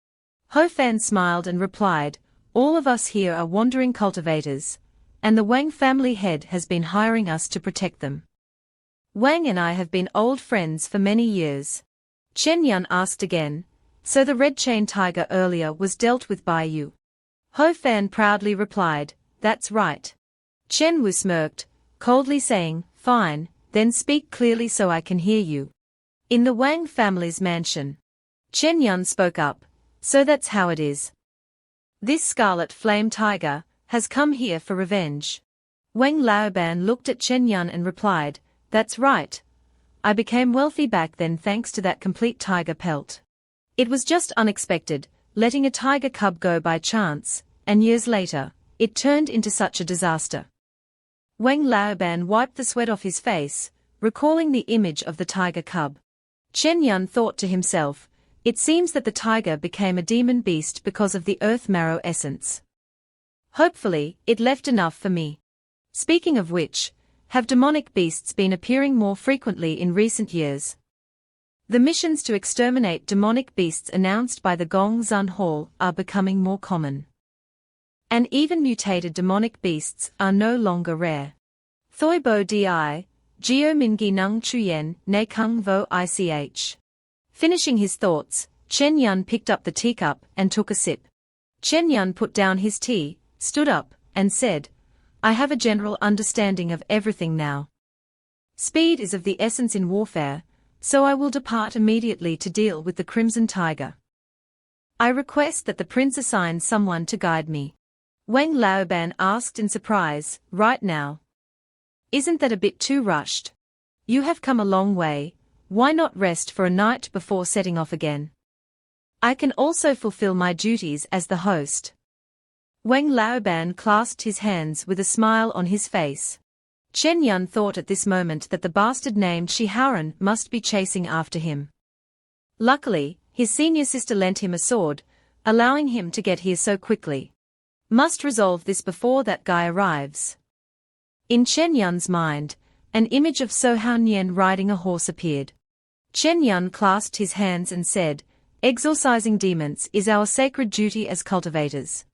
Ho Fan smiled and replied, all of us here are wandering cultivators, and the Wang family head has been hiring us to protect them. Wang and I have been old friends for many years. Chen Yun asked again, so the red chain tiger earlier was dealt with by you? Ho Fan proudly replied, that's right. Chen Wu smirked, coldly saying, fine, then speak clearly so I can hear you. In the Wang family's mansion. Chen Yun spoke up, so that's how it is. This scarlet flame tiger has come here for revenge. Wang Laoban looked at Chen Yun and replied, that's right. I became wealthy back then thanks to that complete tiger pelt. It was just unexpected, letting a tiger cub go by chance, and years later, it turned into such a disaster. Wang Laoban wiped the sweat off his face, recalling the image of the tiger cub. Chen Yun thought to himself, it seems that the tiger became a demon beast because of the earth marrow essence. Hopefully, it left enough for me. Speaking of which, have demonic beasts been appearing more frequently in recent years? The missions to exterminate demonic beasts announced by the Gong Zun Hall are becoming more common. And even mutated demonic beasts are no longer rare. Thoibo Di, Geo Mingi Nung Chuyen, Ne Kung Vo Ich. Finishing his thoughts, Chen Yun picked up the teacup and took a sip. Chen Yun put down his tea, stood up, and said, I have a general understanding of everything now. Speed is of the essence in warfare, so I will depart immediately to deal with the Crimson Tiger. I request that the prince assign someone to guide me. Wang Laoban asked in surprise, right now? Isn't that a bit too rushed? You have come a long way, why not rest for a night before setting off again? I can also fulfill my duties as the host. Wang Laoban clasped his hands with a smile on his face. Chen Yun thought at this moment that the bastard named Haren must be chasing after him. Luckily, his senior sister lent him a sword, allowing him to get here so quickly. Must resolve this before that guy arrives. In Chen Yun's mind, an image of So Hao Nian riding a horse appeared. Chen Yun clasped his hands and said, "Exorcising demons is our sacred duty as cultivators.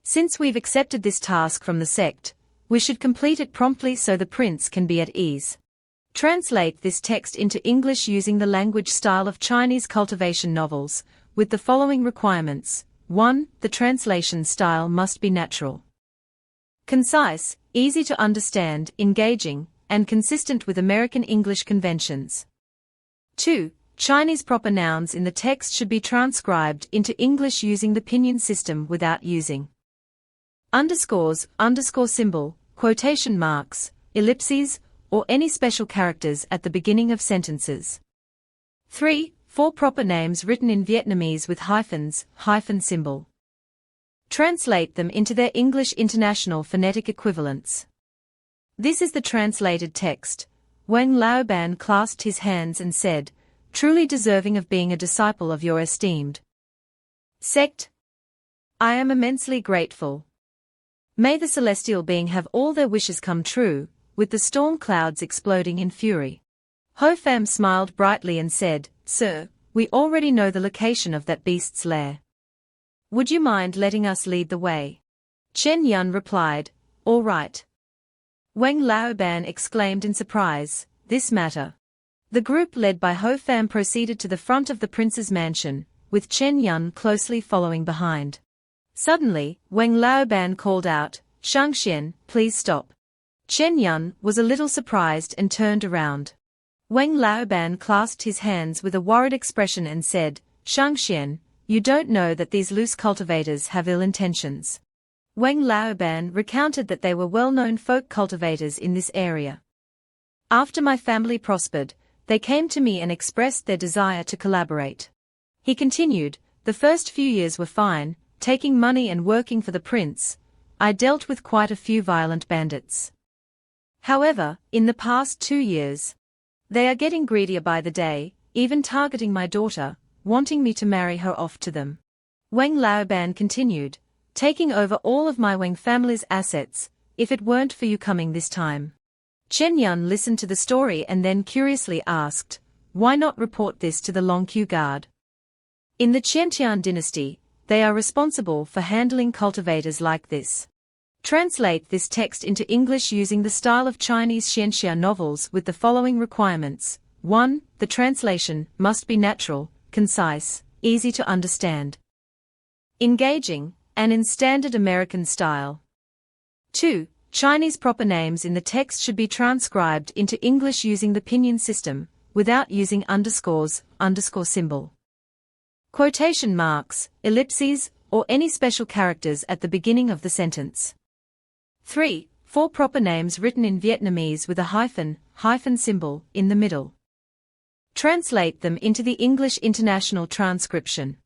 Since we've accepted this task from the sect, we should complete it promptly so the prince can be at ease. Translate this text into English using the language style of Chinese cultivation novels, with the following requirements. 1. The translation style must be natural, concise, easy to understand, engaging, and consistent with American English conventions. 2. Chinese proper nouns in the text should be transcribed into English using the pinyin system without using underscores, underscore symbol, quotation marks, ellipses, or any special characters at the beginning of sentences. 3. 4 proper names written in Vietnamese with hyphens, hyphen symbol. Translate them into their English International Phonetic equivalents. This is the translated text. Wang Laoban clasped his hands and said, "Truly deserving of being a disciple of your esteemed sect. I am immensely grateful. May the celestial being have all their wishes come true," with the storm clouds exploding in fury. Ho Fam smiled brightly and said, "Sir, we already know the location of that beast's lair. Would you mind letting us lead the way?" Chen Yun replied, "All right." Wang Laoban exclaimed in surprise, "This matter." The group led by Ho Fam proceeded to the front of the prince's mansion, with Chen Yun closely following behind. Suddenly, Wang Laoban called out, "Shangxian, please stop." Chen Yun was a little surprised and turned around. Wang Laoban clasped his hands with a worried expression and said, "Shangxian, you don't know that these loose cultivators have ill intentions." Wang Laoban recounted that they were well-known folk cultivators in this area. "After my family prospered, they came to me and expressed their desire to collaborate." He continued, "The first few years were fine, taking money and working for the prince. I dealt with quite a few violent bandits. However, in the past 2 years, they are getting greedier by the day, even targeting my daughter, wanting me to marry her off to them." Wang Laoban continued, "Taking over all of my Wang family's assets, if it weren't for you coming this time." Chen Yun listened to the story and then curiously asked, "Why not report this to the Longqiu Guard? In the Qiantian dynasty, they are responsible for handling cultivators like this." Translate this text into English using the style of Chinese Xianxia novels with the following requirements. 1. The translation must be natural, concise, easy to understand, engaging, and in standard American style. 2. Chinese proper names in the text should be transcribed into English using the pinyin system, without using underscores, underscore symbol, quotation marks, ellipses, or any special characters at the beginning of the sentence. 3. 4 proper names written in Vietnamese with a hyphen, hyphen symbol, in the middle. Translate them into the English International Transcription.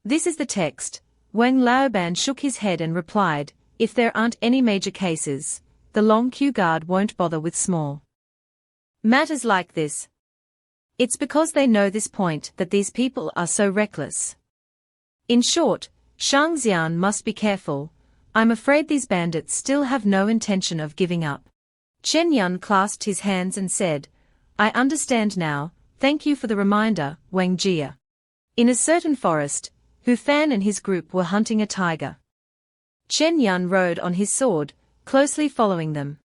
This is the text. Wang Laoban shook his head and replied, "If there aren't any major cases, the Longqiu Guard won't bother with small matters like this. It's because they know this point that these people are so reckless. In short, Shang Xian must be careful. I'm afraid these bandits still have no intention of giving up." Chen Yun clasped his hands and said, "I understand now, thank you for the reminder, Wang Jia." In a certain forest, Hu Fan and his group were hunting a tiger. Chen Yun rode on his sword, closely following them.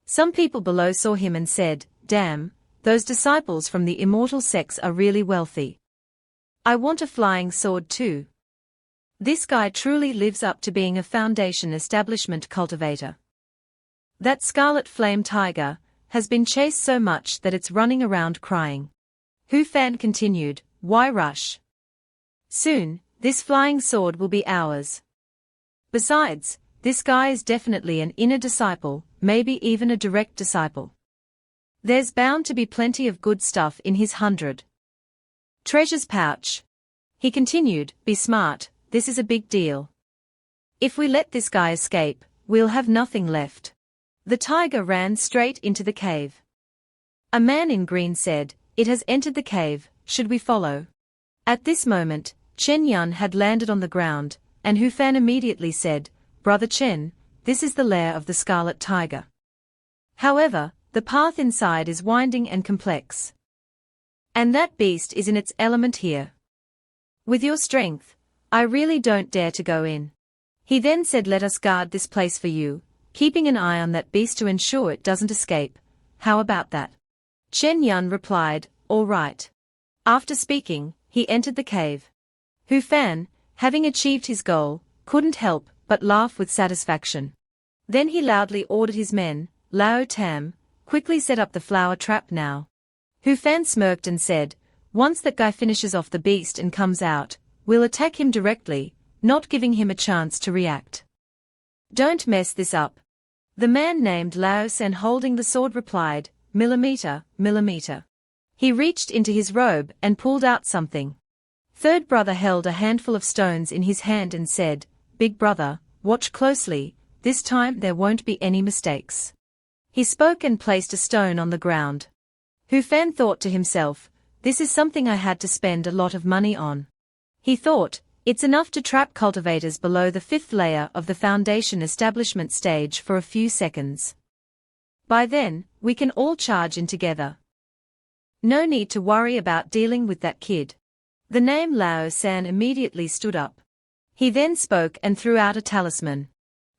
Some people below saw him and said, "Damn, those disciples from the immortal sects are really wealthy. I want a flying sword too. This guy truly lives up to being a foundation establishment cultivator. That scarlet flame tiger has been chased so much that it's running around crying." Hu Fan continued, "Why rush? Soon, this flying sword will be ours. Besides, this guy is definitely an inner disciple, maybe even a direct disciple. There's bound to be plenty of good stuff in his 100 treasures pouch. He continued, be smart, this is a big deal. If we let this guy escape, we'll have nothing left. The tiger ran straight into the cave. A man in green said, it has entered the cave, should we follow? At this moment, Chen Yun had landed on the ground, and Hu Fan immediately said, Brother Chen, this is the lair of the Scarlet Tiger. However, the path inside is winding and complex. And that beast is in its element here. With your strength, I really don't dare to go in. He then said let us guard this place for you, keeping an eye on that beast to ensure it doesn't escape. How about that? Chen Yun replied, all right. After speaking, he entered the cave. Hu Fan, having achieved his goal, couldn't help but laugh with satisfaction. Then he loudly ordered his men, Lao Tam, quickly set up the flower trap now. Hu Fan smirked and said, once that guy finishes off the beast and comes out, we'll attack him directly, not giving him a chance to react. Don't mess this up. The man named Lao Sen holding the sword replied, millimeter, millimeter. He reached into his robe and pulled out something. Third brother held a handful of stones in his hand and said, big brother, watch closely, this time there won't be any mistakes. He spoke and placed a stone on the ground. Hu Fan thought to himself, this is something I had to spend a lot of money on. He thought, it's enough to trap cultivators below the 5th layer of the foundation establishment stage for a few seconds. By then, we can all charge in together. No need to worry about dealing with that kid. The name Lao San immediately stood up. He then spoke and threw out a talisman.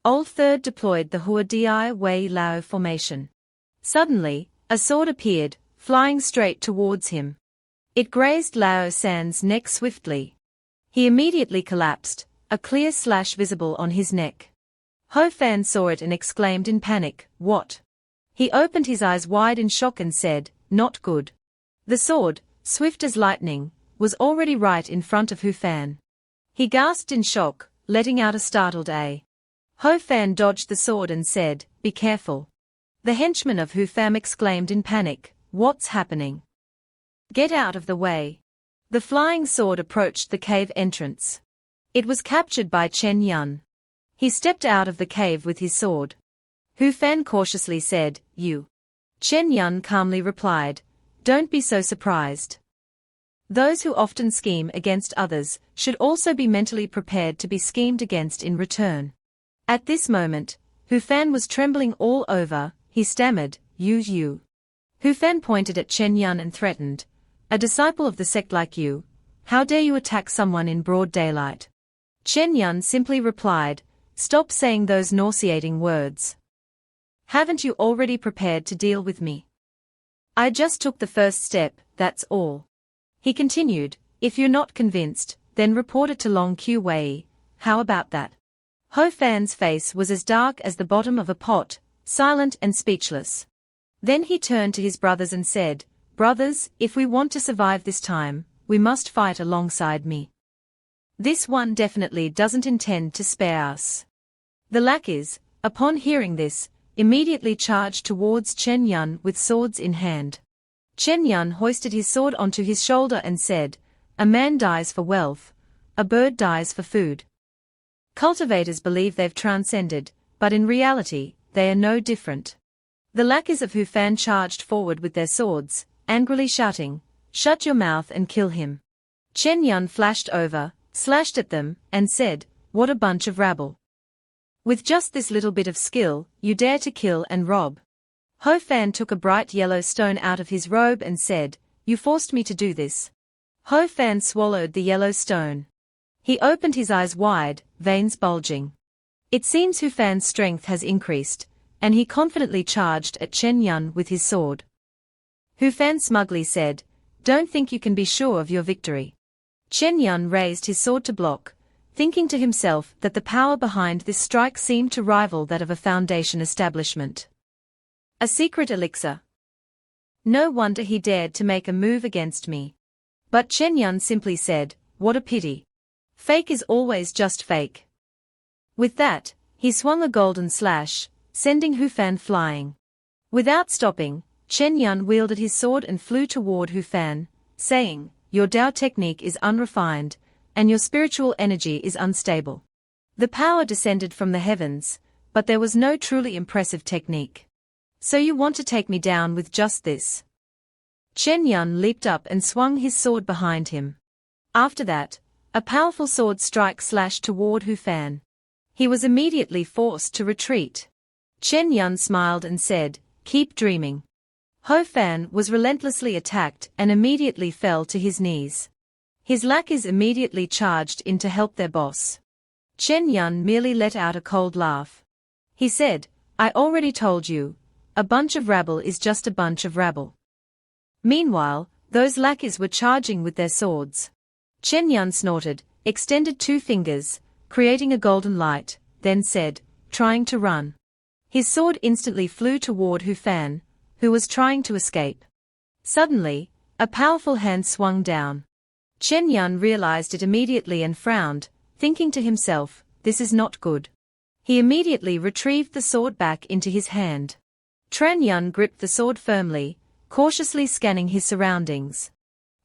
Old Third deployed the Hua Di Wei Lao formation. Suddenly, a sword appeared, flying straight towards him. It grazed Lao San's neck swiftly. He immediately collapsed, a clear slash visible on his neck. Ho Fan saw it and exclaimed in panic, what? He opened his eyes wide in shock and said, not good. The sword, swift as lightning, was already right in front of Hu Fan. He gasped in shock, letting out a startled "A." Ho Fan dodged the sword and said, be careful. The henchman of Hu Fan exclaimed in panic, what's happening? Get out of the way. The flying sword approached the cave entrance. It was captured by Chen Yun. He stepped out of the cave with his sword. Hu Fan cautiously said, you. Chen Yun calmly replied, don't be so surprised. Those who often scheme against others should also be mentally prepared to be schemed against in return. At this moment, Hu Fan was trembling all over, he stammered, you. Hu Fan pointed at Chen Yun and threatened, a disciple of the sect like you, how dare you attack someone in broad daylight? Chen Yun simply replied, stop saying those nauseating words. Haven't you already prepared to deal with me? I just took the first step, that's all. He continued, if you're not convinced, then report it to Long Q Wei, how about that? Ho Fan's face was as dark as the bottom of a pot, silent and speechless. Then he turned to his brothers and said, brothers, if we want to survive this time, we must fight alongside me. This one definitely doesn't intend to spare us. The lackeys, upon hearing this, immediately charged towards Chen Yun with swords in hand. Chen Yun hoisted his sword onto his shoulder and said, a man dies for wealth, a bird dies for food. Cultivators believe they've transcended, but in reality, they are no different. The lackeys of Hu Fan charged forward with their swords, angrily shouting, shut your mouth and kill him. Chen Yun flashed over, slashed at them, and said, what a bunch of rabble. With just this little bit of skill, you dare to kill and rob. Ho Fan took a bright yellow stone out of his robe and said, you forced me to do this. Ho Fan swallowed the yellow stone. He opened his eyes wide, veins bulging. It seems Hu Fan's strength has increased, and he confidently charged at Chen Yun with his sword. Hu Fan smugly said, don't think you can be sure of your victory. Chen Yun raised his sword to block, thinking to himself that the power behind this strike seemed to rival that of a foundation establishment. A secret elixir. No wonder he dared to make a move against me. But Chen Yun simply said, what a pity. Fake is always just fake. With that, he swung a golden slash, sending Hu Fan flying. Without stopping, Chen Yun wielded his sword and flew toward Hu Fan, saying, "Your Dao technique is unrefined, and your spiritual energy is unstable." The power descended from the heavens, but there was no truly impressive technique. "So you want to take me down with just this?" Chen Yun leaped up and swung his sword behind him. After that, a powerful sword strike slashed toward Hu Fan. He was immediately forced to retreat. Chen Yun smiled and said, "Keep dreaming." Hu Fan was relentlessly attacked and immediately fell to his knees. His lackeys immediately charged in to help their boss. Chen Yun merely let out a cold laugh. He said, "I already told you, a bunch of rabble is just a bunch of rabble." Meanwhile, those lackeys were charging with their swords. Chen Yun snorted, extended 2 fingers, creating a golden light, then said, trying to run. His sword instantly flew toward Hu Fan, who was trying to escape. Suddenly, a powerful hand swung down. Chen Yun realized it immediately and frowned, thinking to himself, "This is not good." He immediately retrieved the sword back into his hand. Chen Yun gripped the sword firmly, cautiously scanning his surroundings.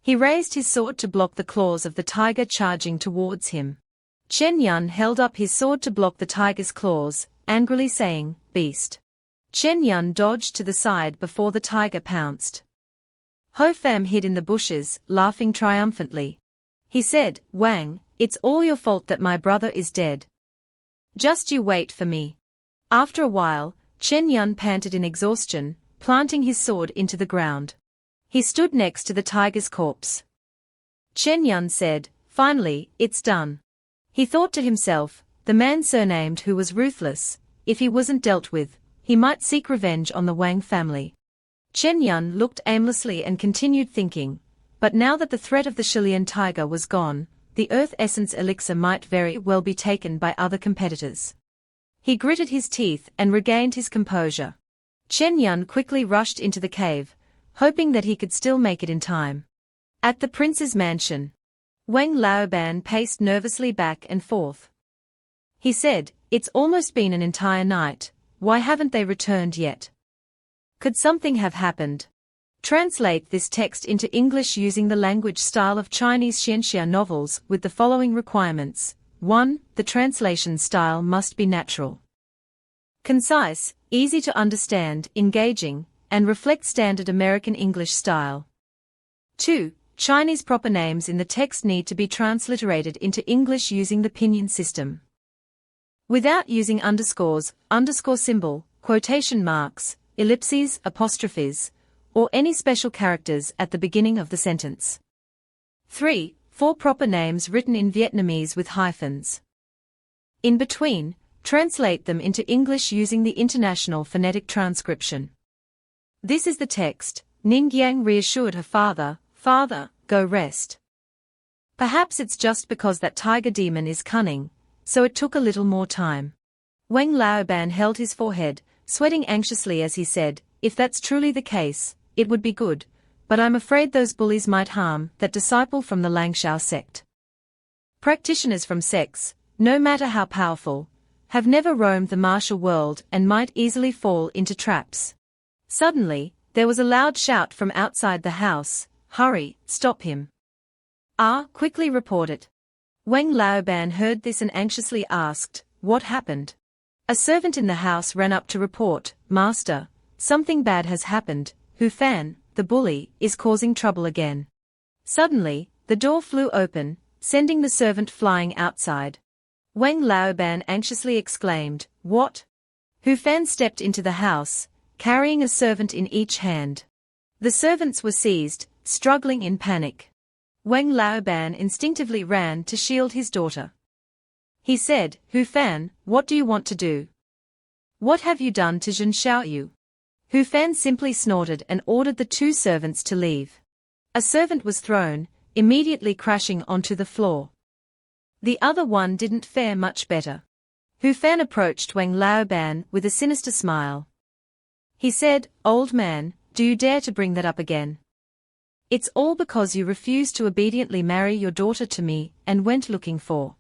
He raised his sword to block the claws of the tiger charging towards him. Chen Yun held up his sword to block the tiger's claws, angrily saying, "Beast." Chen Yun dodged to the side before the tiger pounced. Hu Fan hid in the bushes, laughing triumphantly. He said, "Wang, it's all your fault that my brother is dead. Just you wait for me." After a while, Chen Yun panted in exhaustion, planting his sword into the ground. He stood next to the tiger's corpse. Chen Yun said, "Finally, it's done." He thought to himself, the man surnamed who was ruthless, if he wasn't dealt with, he might seek revenge on the Wang family. Chen Yun looked aimlessly and continued thinking, but now that the threat of the Shilian tiger was gone, the Earth Essence elixir might very well be taken by other competitors. He gritted his teeth and regained his composure. Chen Yun quickly rushed into the cave, hoping that he could still make it in time. At the prince's mansion, Wang Laoban paced nervously back and forth. He said, "It's almost been an entire night. Why haven't they returned yet? Could something have happened?" Translate this text into English using the language style of Chinese xianxia novels with the following requirements. 1. The translation style must be natural, concise, easy to understand, engaging, and reflect standard American English style. 2. Chinese proper names in the text need to be transliterated into English using the pinyin system, without using underscores, underscore symbol, quotation marks, ellipses, apostrophes, or any special characters at the beginning of the sentence. 3. 4 proper names written in Vietnamese with hyphens in between, translate them into English using the International Phonetic Transcription. This is the text. Ningyang reassured her father, "Father, go rest." Perhaps it's just because that tiger demon is cunning, so it took a little more time. Wang Laoban held his forehead, sweating anxiously as he said, "If that's truly the case, it would be good, but I'm afraid those bullies might harm that disciple from the Langshao sect." Practitioners from sects, no matter how powerful, have never roamed the martial world and might easily fall into traps. Suddenly, there was a loud shout from outside the house, "Hurry, stop him." Quickly report it. Wang Laoban heard this and anxiously asked, "What happened?" A servant in the house ran up to report, "Master, something bad has happened. Hu Fan, the bully, is causing trouble again." Suddenly, the door flew open, sending the servant flying outside. Wang Laoban anxiously exclaimed, "What?" Hu Fan stepped into the house, carrying a servant in each hand. The servants were seized, struggling in panic. Wang Laoban instinctively ran to shield his daughter. He said, "Hu Fan, what do you want to do? What have you done to Zhen Xiaoyu?" Hu Fan simply snorted and ordered the 2 servants to leave. A servant was thrown, immediately crashing onto the floor. The other one didn't fare much better. Hu Fan approached Wang Laoban with a sinister smile. He said, "Old man, do you dare to bring that up again? It's all because you refused to obediently marry your daughter to me and went looking for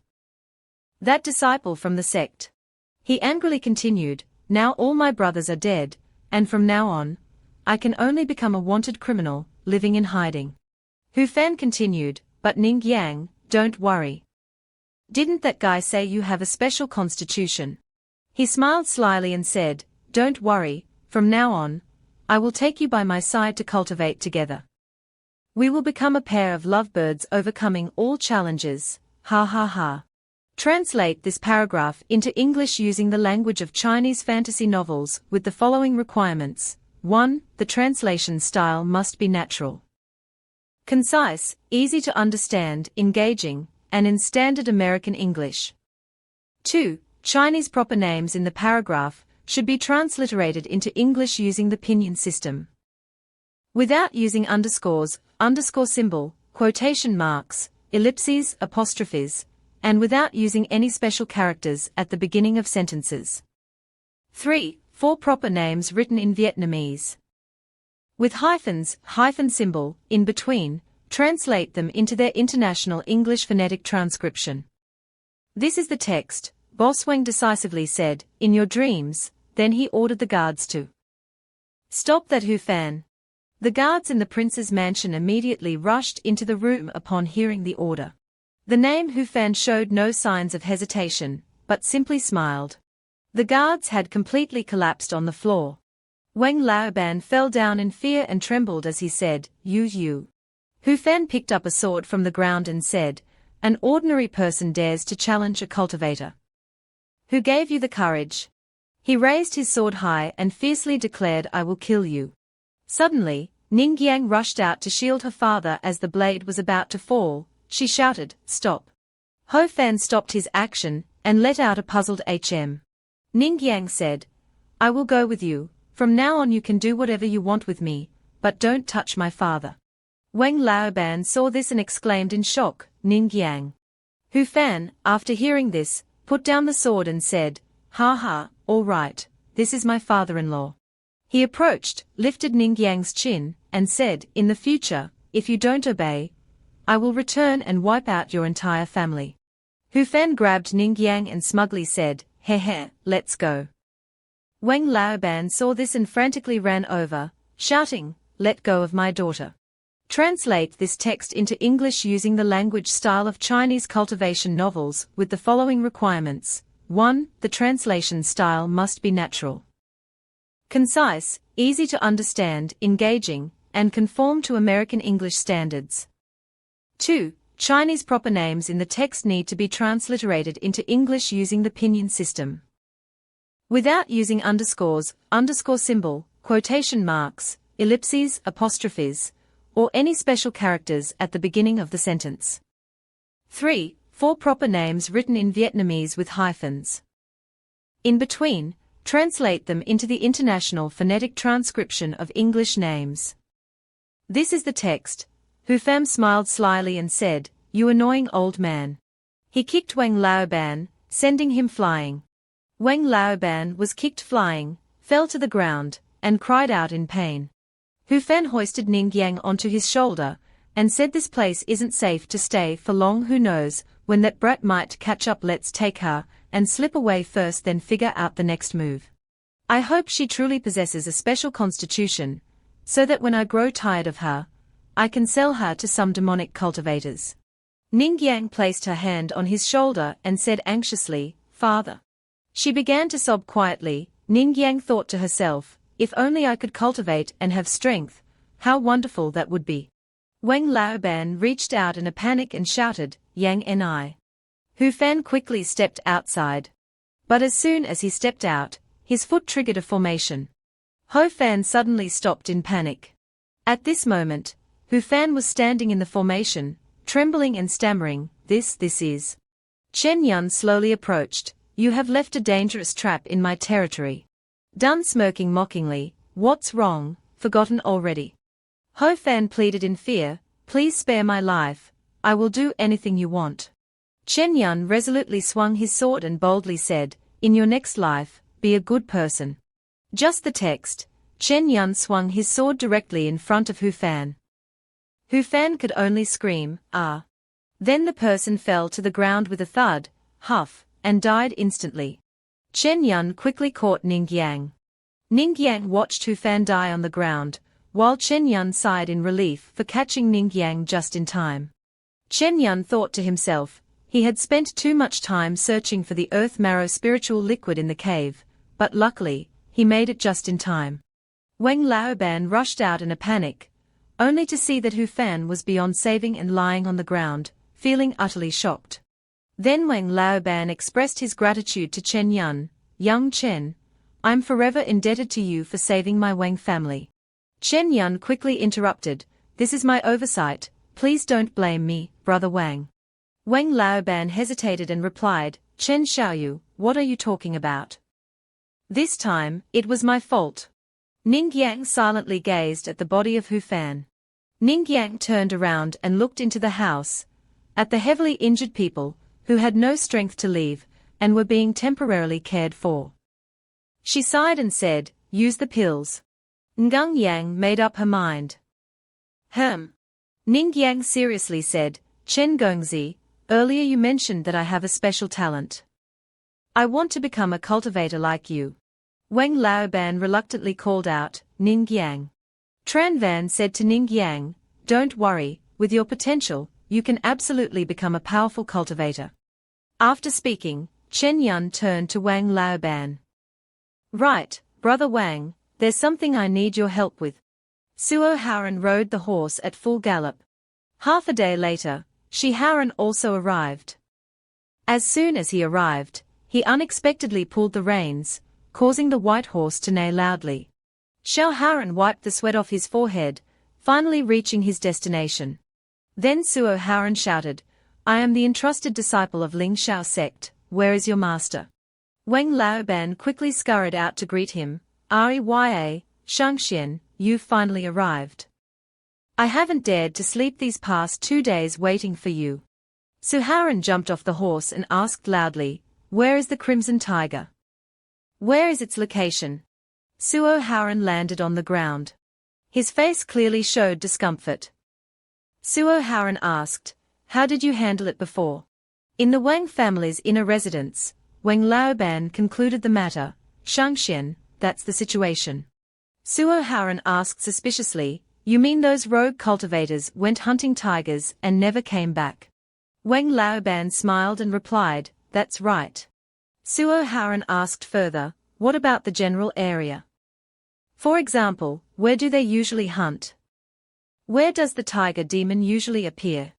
that disciple from the sect." He angrily continued, "Now all my brothers are dead, and from now on, I can only become a wanted criminal, living in hiding. Hu Fan continued, but Ningyang, don't worry. Didn't that guy say you have a special constitution? He smiled slyly and said, don't worry, from now on, I will take you by my side to cultivate together. We will become a pair of lovebirds overcoming all challenges, ha ha ha. Translate this paragraph into English using the language of Chinese fantasy novels with the following requirements. 1. The translation style must be natural, concise, easy to understand, engaging, and in standard American English. 2. Chinese proper names in the paragraph should be transliterated into English using the pinyin system. Without using underscores, underscore symbol, quotation marks, ellipses, apostrophes, and without using any special characters at the beginning of sentences. 3. 4 proper names written in Vietnamese. With hyphens, hyphen symbol, in between, translate them into their international English phonetic transcription. This is the text, Boss Wang decisively said, in your dreams, then he ordered the guards to stop that Hu Fan. The guards in the prince's mansion immediately rushed into the room upon hearing the order. The name Hu Fan showed no signs of hesitation, but simply smiled. The guards had completely collapsed on the floor. Wang Laoban fell down in fear and trembled as he said, You. Hu Fan picked up a sword from the ground and said, an ordinary person dares to challenge a cultivator. Who gave you the courage? He raised his sword high and fiercely declared, I will kill you. Suddenly, Ningyang rushed out to shield her father as the blade was about to fall. She shouted, stop. Hu Fan stopped his action and let out a puzzled HM. Ningyang said, I will go with you, from now on you can do whatever you want with me, but don't touch my father. Wang Laoban saw this and exclaimed in shock, Ningyang. Hu Fan, after hearing this, put down the sword and said, ha ha, all right, this is my father-in-law. He approached, lifted Ningyang's chin, and said, in the future, if you don't obey, I will return and wipe out your entire family. Hu Fan grabbed Ningyang and smugly said, heh, let's go. Wang Laoban saw this and frantically ran over, shouting, let go of my daughter. Translate this text into English using the language style of Chinese cultivation novels with the following requirements. 1. The translation style must be natural, concise, easy to understand, engaging, and conform to American English standards. 2. Chinese proper names in the text need to be transliterated into English using the pinyin system. Without using underscores, underscore symbol, quotation marks, ellipses, apostrophes, or any special characters at the beginning of the sentence. 3. 4 proper names written in Vietnamese with hyphens. In between, translate them into the international phonetic transcription of English names. This is the text. Hu Fan smiled slyly and said, you annoying old man. He kicked Wang Laoban, sending him flying. Wang Laoban was kicked flying, fell to the ground, and cried out in pain. Hu Fan hoisted Ningyang onto his shoulder, and said this place isn't safe to stay for long, who knows, when that brat might catch up, let's take her, and slip away first then figure out the next move. I hope she truly possesses a special constitution, so that when I grow tired of her, I can sell her to some demonic cultivators. Ningyang placed her hand on his shoulder and said anxiously, Father. She began to sob quietly. Ningyang thought to herself, if only I could cultivate and have strength, how wonderful that would be. Wang Laoban reached out in a panic and shouted, Yang Ni. Hu Fan quickly stepped outside. But as soon as he stepped out, his foot triggered a formation. Hu Fan suddenly stopped in panic. At this moment, Hu Fan was standing in the formation, trembling and stammering, this is. Chen Yun slowly approached, you have left a dangerous trap in my territory. Dun smirking mockingly, what's wrong, forgotten already? Hu Fan pleaded in fear, please spare my life, I will do anything you want. Chen Yun resolutely swung his sword and boldly said, in your next life, be a good person. Just the text. Chen Yun swung his sword directly in front of Hu Fan. Hu Fan could only scream, ah. Then the person fell to the ground with a thud, huff, and died instantly. Chen Yun quickly caught Ningyang. Ningyang watched Hu Fan die on the ground, while Chen Yun sighed in relief for catching Ningyang just in time. Chen Yun thought to himself, he had spent too much time searching for the earth marrow spiritual liquid in the cave, but luckily, he made it just in time. Wang Laoban rushed out in a panic, only to see that Hu Fan was beyond saving and lying on the ground, feeling utterly shocked. Then Wang Laoban expressed his gratitude to Chen Yun. Young Chen, I'm forever indebted to you for saving my Wang family. Chen Yun quickly interrupted, this is my oversight, please don't blame me, brother Wang. Wang Laoban hesitated and replied, Chen Xiaoyu, what are you talking about? This time, it was my fault. Ningyang silently gazed at the body of Hu Fan. Ningyang turned around and looked into the house, at the heavily injured people, who had no strength to leave, and were being temporarily cared for. She sighed and said, use the pills. Ngang Yang made up her mind. Ningyang seriously said, Chen Gongzi, earlier you mentioned that I have a special talent. I want to become a cultivator like you. Wang Laoban reluctantly called out, Ningyang. Tran Van said to Ningyang, don't worry, with your potential, you can absolutely become a powerful cultivator. After speaking, Chen Yun turned to Wang Laoban. Right, brother Wang, there's something I need your help with. Suo Haren rode the horse at full gallop. Half a day later, Haren also arrived. As soon as he arrived, he unexpectedly pulled the reins, causing the white horse to neigh loudly. Haren wiped the sweat off his forehead, finally reaching his destination. Then Suo Haren shouted, I am the entrusted disciple of Ling Shao sect, where is your master? Wang Laoban quickly scurried out to greet him, Reya, Shangxian, you've finally arrived. I haven't dared to sleep these past 2 days waiting for you. Su Haren jumped off the horse and asked loudly, where is the Crimson Tiger? Where is its location? Suo Haren landed on the ground. His face clearly showed discomfort. Suo Haren asked, how did you handle it before? In the Wang family's inner residence, Wang Laoban concluded the matter, Shangxian, that's the situation. Suo Haren asked suspiciously, you mean those rogue cultivators went hunting tigers and never came back? Wang Laoban smiled and replied, that's right. Suo Haren asked further, what about the general area? For example, where do they usually hunt? Where does the tiger demon usually appear?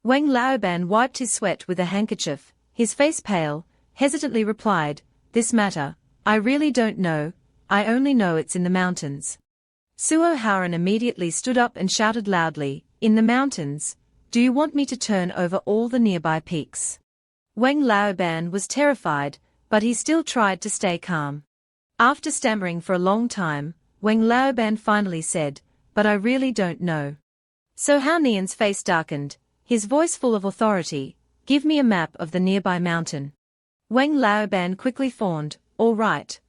Wang Laoban wiped his sweat with a handkerchief, his face pale, hesitantly replied, this matter, I really don't know, I only know it's in the mountains. Suo Haren immediately stood up and shouted loudly, in the mountains, do you want me to turn over all the nearby peaks? Wang Laoban was terrified, but he still tried to stay calm. After stammering for a long time, Wang Laoban finally said, but I really don't know. So Hao Nian's face darkened, his voice full of authority, give me a map of the nearby mountain. Wang Laoban quickly fawned, all right,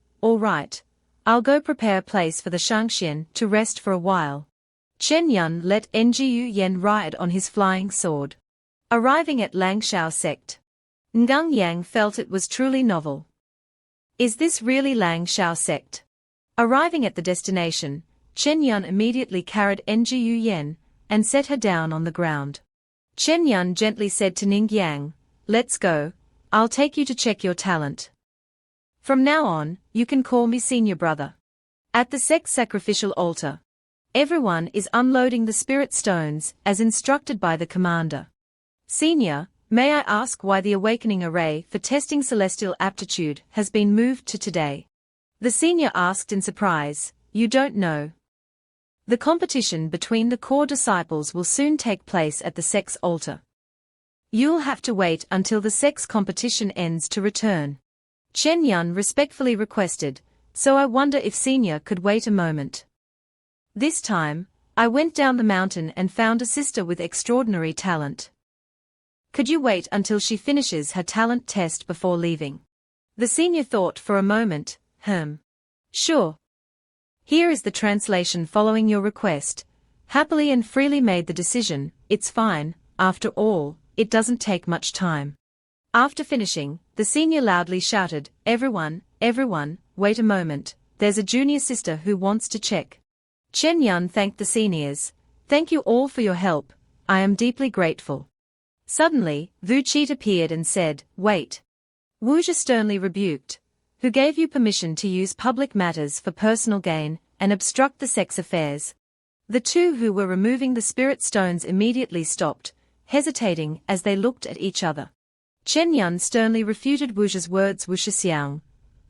I'll go prepare a place for the Shangxian to rest for a while. Chen Yun let Ngu Yen ride on his flying sword. Arriving at Langshao sect, Ngang Yang felt it was truly novel. Is this really Langshao sect? Arriving at the destination, Chen Yun immediately carried Ngu Yen and set her down on the ground. Chen Yun gently said to Ningyang, let's go, I'll take you to check your talent. From now on, you can call me senior brother. At the sect sacrificial altar, everyone is unloading the spirit stones as instructed by the commander. Senior, may I ask why the awakening array for testing celestial aptitude has been moved to today? The senior asked in surprise, you don't know. The competition between the core disciples will soon take place at the sect's altar. You'll have to wait until the Sect Competition ends to return. Chen Yun respectfully requested, so I wonder if Senior could wait a moment. This time, I went down the mountain and found a sister with extraordinary talent. Could you wait until she finishes her talent test before leaving? The senior thought for a moment, Sure. Here is the translation following your request. Happily and freely made the decision, it's fine, after all, it doesn't take much time. After finishing, the senior loudly shouted, everyone, wait a moment, there's a junior sister who wants to check. Chen Yun thanked the seniors. Thank you all for your help, I am deeply grateful. Suddenly, Wu Qi appeared and said, wait. Wu Zhi sternly rebuked. Who gave you permission to use public matters for personal gain and obstruct the sect's affairs? The two who were removing the spirit stones immediately stopped, hesitating as they looked at each other. Chen Yun sternly refuted Wu Zhi's words. Wu Shixiang,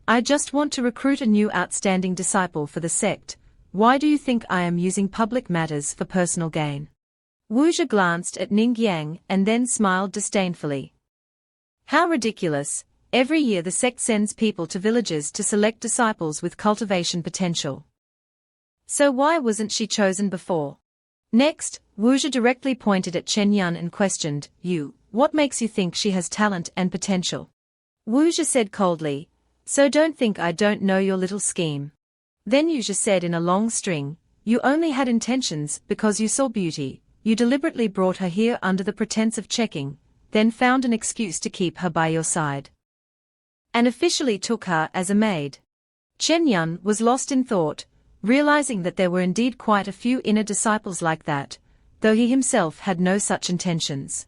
I just want to recruit a new outstanding disciple for the sect. Why do you think I am using public matters for personal gain? Wu Zhi glanced at Ningyang and then smiled disdainfully. How ridiculous! Every year the sect sends people to villages to select disciples with cultivation potential. So why wasn't she chosen before? Next, Wu Zhi directly pointed at Chen Yun and questioned, you, what makes you think she has talent and potential? Wu Zhi said coldly, so don't think I don't know your little scheme. Then Wu Zhi said in a long string, you only had intentions because you saw beauty, you deliberately brought her here under the pretense of checking, then found an excuse to keep her by your side. And officially took her as a maid. Chen Yun was lost in thought, realizing that there were indeed quite a few inner disciples like that, though he himself had no such intentions.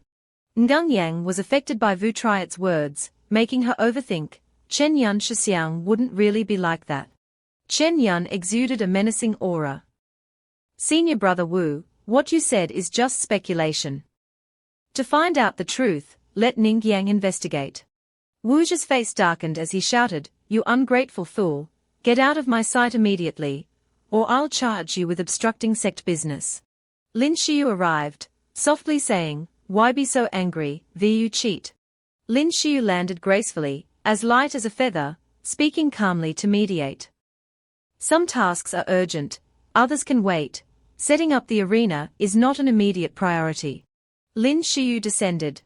Ningyang was affected by Wu Triot's words, making her overthink. Chen Yun Shixiang wouldn't really be like that. Chen Yun exuded a menacing aura. Senior brother Wu, what you said is just speculation. To find out the truth, let Ningyang investigate. Wu Zhi's face darkened as he shouted, you ungrateful fool, get out of my sight immediately, or I'll charge you with obstructing sect business. Lin Xiu arrived, softly saying, why be so angry, Vu cheat? Lin Xiu landed gracefully, as light as a feather, speaking calmly to mediate. Some tasks are urgent, others can wait. Setting up the arena is not an immediate priority. Lin Xiu descended.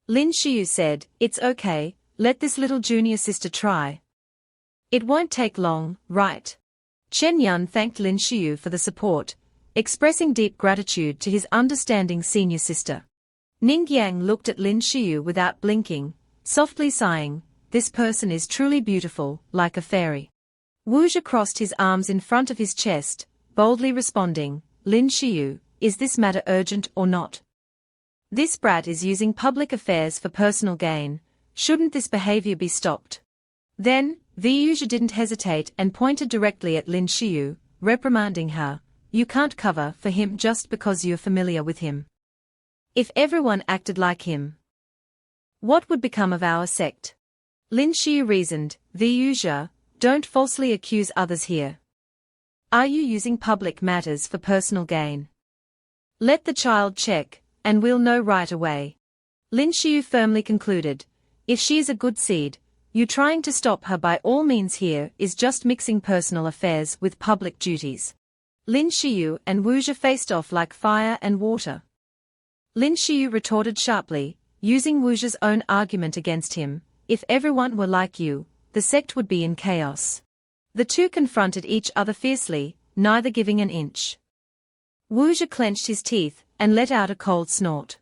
Lin Xiu said, it's okay, let this little junior sister try. It won't take long, right? Chen Yun thanked Lin Xiu for the support, expressing deep gratitude to his understanding senior sister. Ningyang looked at Lin Xiu without blinking, softly sighing, this person is truly beautiful, like a fairy. Wu Zhi crossed his arms in front of his chest, boldly responding, Lin Xiu, is this matter urgent or not? This brat is using public affairs for personal gain, shouldn't this behavior be stopped? Then, Vu Zhi didn't hesitate and pointed directly at Lin Xiu, reprimanding her, you can't cover for him just because you're familiar with him. If everyone acted like him, what would become of our sect? Lin Xiu reasoned, Vu Zhi, don't falsely accuse others here. Are you using public matters for personal gain? Let the child check, and we'll know right away. Lin Xiu firmly concluded, if she is a good seed, you trying to stop her by all means here is just mixing personal affairs with public duties. Lin Xiu and Wu Zhi faced off like fire and water. Lin Xiu retorted sharply, using Wu Zhi's own argument against him, if everyone were like you, the sect would be in chaos. The two confronted each other fiercely, neither giving an inch. Wu Zhi clenched his teeth and let out a cold snort.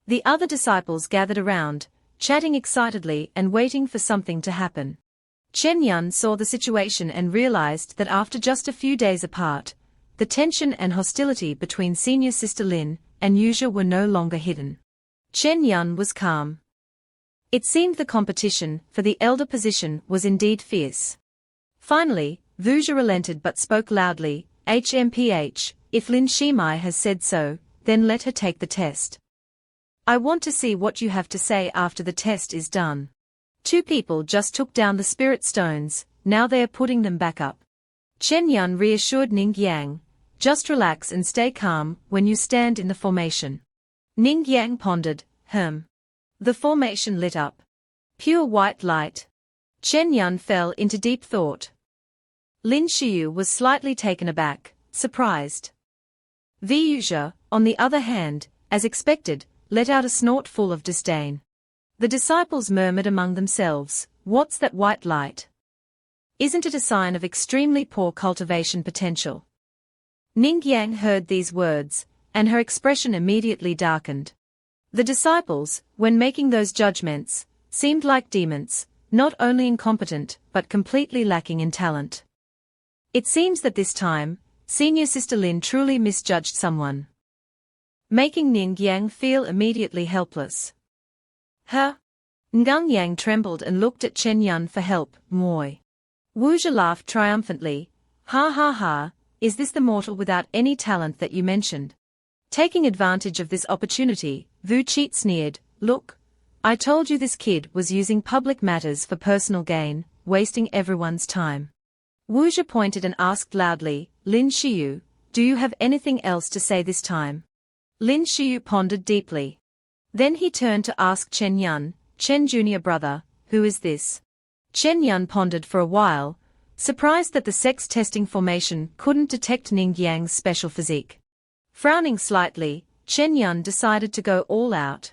The other disciples gathered around, chatting excitedly and waiting for something to happen. Chen Yun saw the situation and realized that after just a few days apart, the tension and hostility between senior sister Lin and Wu Zhi were no longer hidden. Chen Yun was calm. It seemed the competition for the elder position was indeed fierce. Finally, Wu Zhi relented but spoke loudly, HMPH, if Lin Shimai has said so, then let her take the test. I want to see what you have to say after the test is done. Two people just took down the spirit stones, now they are putting them back up. Chen Yun reassured Ningyang, just relax and stay calm when you stand in the formation. Ningyang pondered, The formation lit up. Pure white light. Chen Yun fell into deep thought. Lin Xiu was slightly taken aback, surprised. Vu Zhi, on the other hand, as expected, let out a snort full of disdain. The disciples murmured among themselves, what's that white light? Isn't it a sign of extremely poor cultivation potential? Ningyang heard these words, and her expression immediately darkened. The disciples, when making those judgments, seemed like demons, not only incompetent but completely lacking in talent. It seems that this time, senior sister Lin truly misjudged someone, making Ningyang feel immediately helpless. Ningyang trembled and looked at Chen Yun for help. Moi. Wuxia laughed triumphantly. Ha ha ha, is this the mortal without any talent that you mentioned? Taking advantage of this opportunity, Wu Cheat sneered, look, I told you this kid was using public matters for personal gain, wasting everyone's time. Wuxia pointed and asked loudly, Lin Xiyu, do you have anything else to say this time? Lin Xiyu pondered deeply. Then he turned to ask Chen Yun, Chen junior brother, who is this? Chen Yun pondered for a while, surprised that the sex testing formation couldn't detect Ningyang's special physique. Frowning slightly, Chen Yun decided to go all out.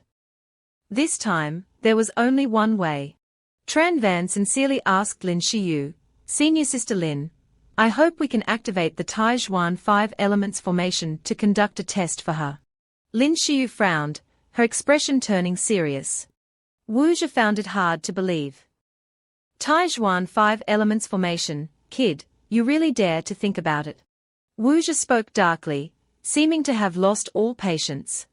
This time, there was only one way. Tran Van sincerely asked Lin Xiyu, Senior Sister Lin, I hope we can activate the Taizhuan 5 elements formation to conduct a test for her. Lin Xiyu frowned, her expression turning serious. Wuxia found it hard to believe. Taizhuan 5 elements formation, kid, you really dare to think about it? Wuxia spoke darkly, seeming to have lost all patience.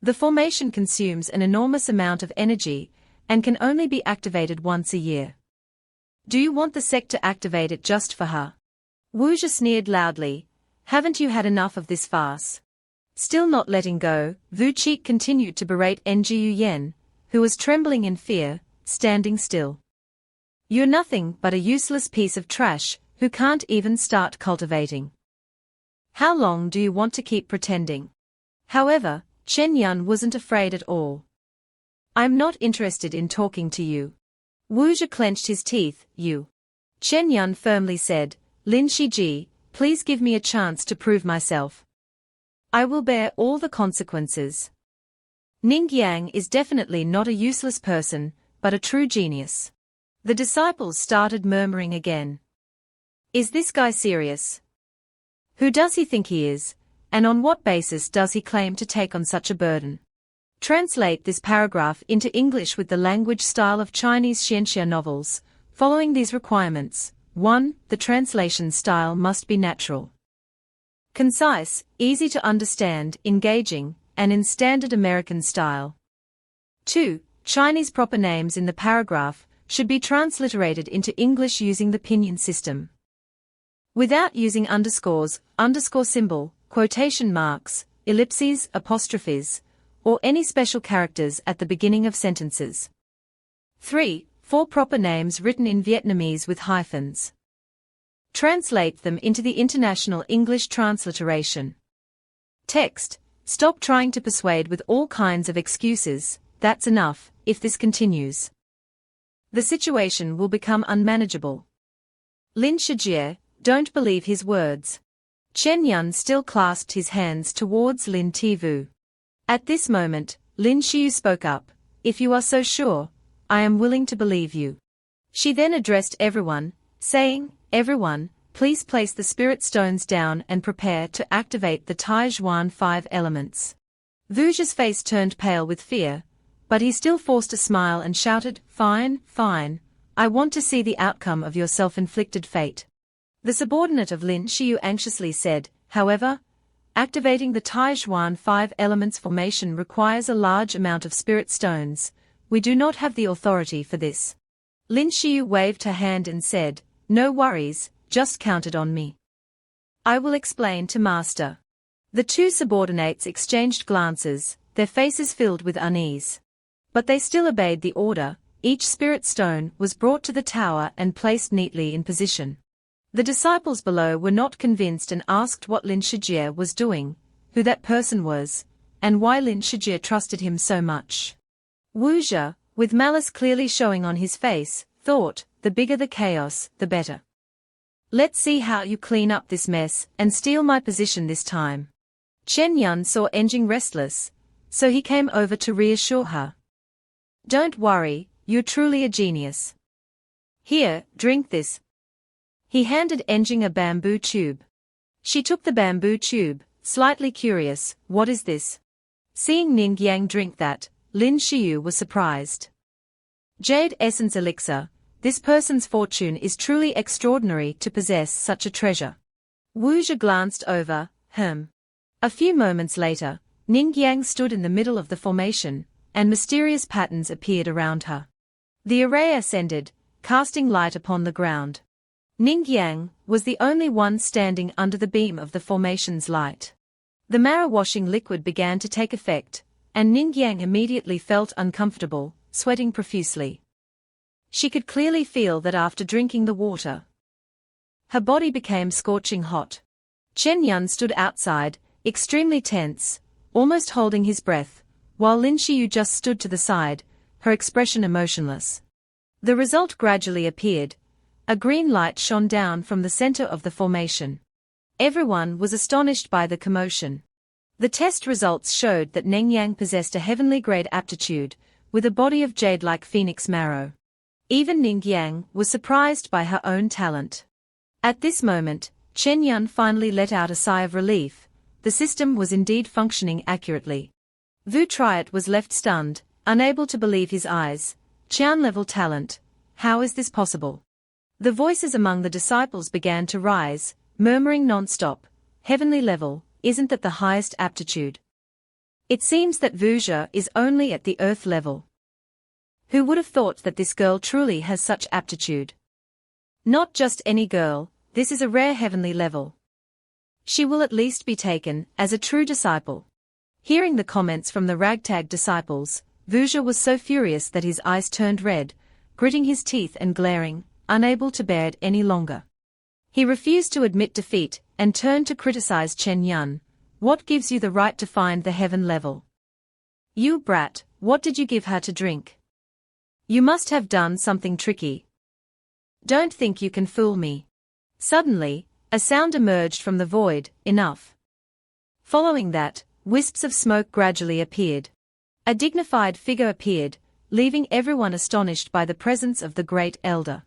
The formation consumes an enormous amount of energy, and can only be activated once a year. Do you want the sect to activate it just for her? Wuxia sneered loudly, haven't you had enough of this farce? Still not letting go, Wu Cheat continued to berate Ngu Yen, who was trembling in fear, standing still. You're nothing but a useless piece of trash, who can't even start cultivating. How long do you want to keep pretending? However, Chen Yun wasn't afraid at all. I'm not interested in talking to you. Wuxia clenched his teeth, you. Chen Yun firmly said, Lin Shiji, please give me a chance to prove myself. I will bear all the consequences. Ningyang is definitely not a useless person, but a true genius. The disciples started murmuring again. Is this guy serious? Who does he think he is, and on what basis does he claim to take on such a burden? Translate this paragraph into English with the language style of Chinese xianxia novels, following these requirements. 1. The translation style must be natural, concise, easy to understand, engaging, and in standard American style. 2. Chinese proper names in the paragraph should be transliterated into English using the pinyin system, without using underscores, underscore symbol, quotation marks, ellipses, apostrophes, or any special characters at the beginning of sentences. 3. 4 proper names written in Vietnamese with hyphens. Translate them into the International English Transliteration. Text. Stop trying to persuade with all kinds of excuses, that's enough. If this continues, the situation will become unmanageable. Lin Shijie, don't believe his words. Chen Yun still clasped his hands towards Lin Tivu. At this moment, Lin Xiu spoke up, if you are so sure, I am willing to believe you. She then addressed everyone, saying, everyone, please place the spirit stones down and prepare to activate the Taizhuan 5 elements. Wuxia's face turned pale with fear, but he still forced a smile and shouted, fine, fine, I want to see the outcome of your self-inflicted fate. The subordinate of Lin Xiu anxiously said, however, activating the Taizhuan 5 elements formation requires a large amount of spirit stones. We do not have the authority for this. Lin Xiu waved her hand and said, no worries, just count it on me. I will explain to Master. The two subordinates exchanged glances, their faces filled with unease. But they still obeyed the order. Each spirit stone was brought to the tower and placed neatly in position. The disciples below were not convinced and asked what Lin Shijie was doing, who that person was, and why Lin Shijie trusted him so much. Wuxia, with malice clearly showing on his face, thought, the bigger the chaos, the better. Let's see how you clean up this mess and steal my position this time. Chen Yun saw Enjing restless, so he came over to reassure her. Don't worry, you're truly a genius. Here, drink this. He handed Enjing a bamboo tube. She took the bamboo tube, slightly curious, what is this? Seeing Ningyang drink that, Lin Xiu was surprised. Jade Essence Elixir, this person's fortune is truly extraordinary to possess such a treasure. Wu Zhe glanced over, A few moments later, Ningyang stood in the middle of the formation, and mysterious patterns appeared around her. The array ascended, casting light upon the ground. Ningyang was the only one standing under the beam of the formation's light. The marrow-washing liquid began to take effect, and Ningyang immediately felt uncomfortable, sweating profusely. She could clearly feel that after drinking the water, her body became scorching hot. Chen Yun stood outside, extremely tense, almost holding his breath, while Lin Xiyu just stood to the side, her expression emotionless. The result gradually appeared. A green light shone down from the center of the formation. Everyone was astonished by the commotion. The test results showed that Ningyang possessed a heavenly-grade aptitude, with a body of jade-like phoenix marrow. Even Ningyang was surprised by her own talent. At this moment, Chen Yun finally let out a sigh of relief. The system was indeed functioning accurately. Vu Triot was left stunned, unable to believe his eyes. Qian-level talent. How is this possible? The voices among the disciples began to rise, murmuring non-stop. Heavenly level, isn't that the highest aptitude? It seems that Vu Zhe is only at the earth level. Who would have thought that this girl truly has such aptitude? Not just any girl, this is a rare heavenly level. She will at least be taken as a true disciple. Hearing the comments from the ragtag disciples, Vu Zhe was so furious that his eyes turned red, gritting his teeth and glaring, unable to bear it any longer. He refused to admit defeat and turned to criticize Chen Yun. What gives you the right to find the heaven level? You brat, what did you give her to drink? You must have done something tricky. Don't think you can fool me. Suddenly, a sound emerged from the void. Enough. Following that, wisps of smoke gradually appeared. A dignified figure appeared, leaving everyone astonished by the presence of the great elder.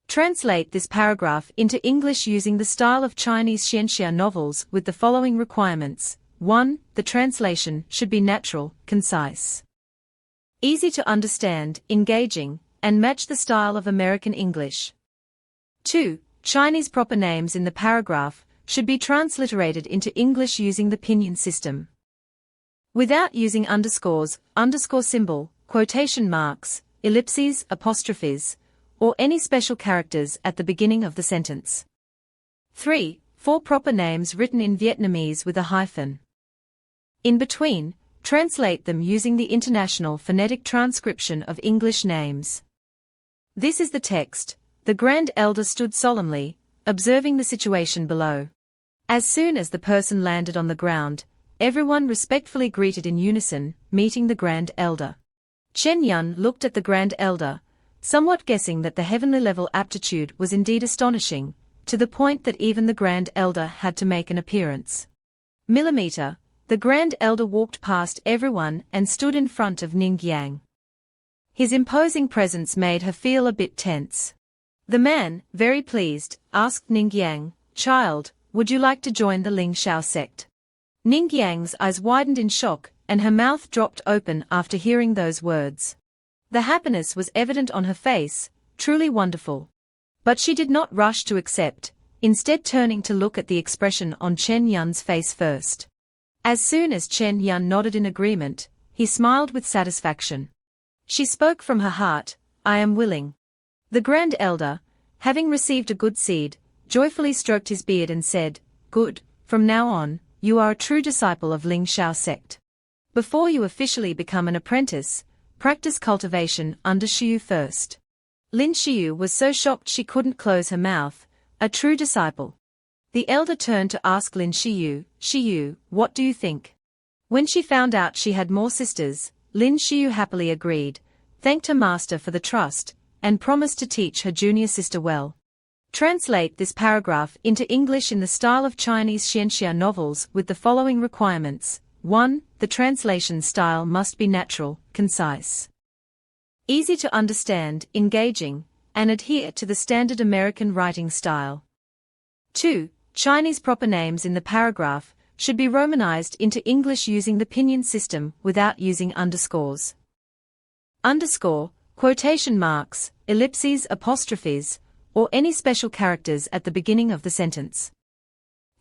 Translate this paragraph into English using the style of Chinese xianxia novels with the following requirements. 1. The translation should be natural, concise, easy to understand, engaging, and match the style of American English. 2. Chinese proper names in the paragraph should be transliterated into English using the pinyin system, without using underscores, underscore symbol, quotation marks, ellipses, apostrophes, or any special characters at the beginning of the sentence. 3. 4 proper names written in Vietnamese with a hyphen in between, translate them using the International Phonetic Transcription of English names. This is the text. The Grand Elder stood solemnly, observing the situation below. As soon as the person landed on the ground, everyone respectfully greeted in unison, meeting the Grand Elder. Chen Yun looked at the Grand Elder, somewhat guessing that the heavenly level aptitude was indeed astonishing, to the point that even the Grand Elder had to make an appearance. Millimeter, the Grand Elder walked past everyone and stood in front of Ningyang. His imposing presence made her feel a bit tense. The man, very pleased, asked Ningyang, "Child, would you like to join the Ling Shao sect?" Ningyang's eyes widened in shock, and her mouth dropped open after hearing those words. The happiness was evident on her face, truly wonderful. But she did not rush to accept, instead turning to look at the expression on Chen Yun's face first. As soon as Chen Yun nodded in agreement, he smiled with satisfaction. She spoke from her heart, "I am willing." The Grand Elder, having received a good seed, joyfully stroked his beard and said, "Good, from now on, you are a true disciple of Ling Shao sect. Before you officially become an apprentice, practice cultivation under Xiyu first." Lin Xiyu was so shocked she couldn't close her mouth. A true disciple. The elder turned to ask Lin Xiyu, "Xiyu, what do you think?" When she found out she had more sisters, Lin Xiyu happily agreed, thanked her master for the trust, and promised to teach her junior sister well. Translate this paragraph into English in the style of Chinese xianxia novels with the following requirements. 1. The translation style must be natural, concise, easy to understand, engaging, and adhere to the standard American writing style. 2. Chinese proper names in the paragraph should be romanized into English using the pinyin system without using underscores. Underscore, quotation marks, ellipses, apostrophes, or any special characters at the beginning of the sentence.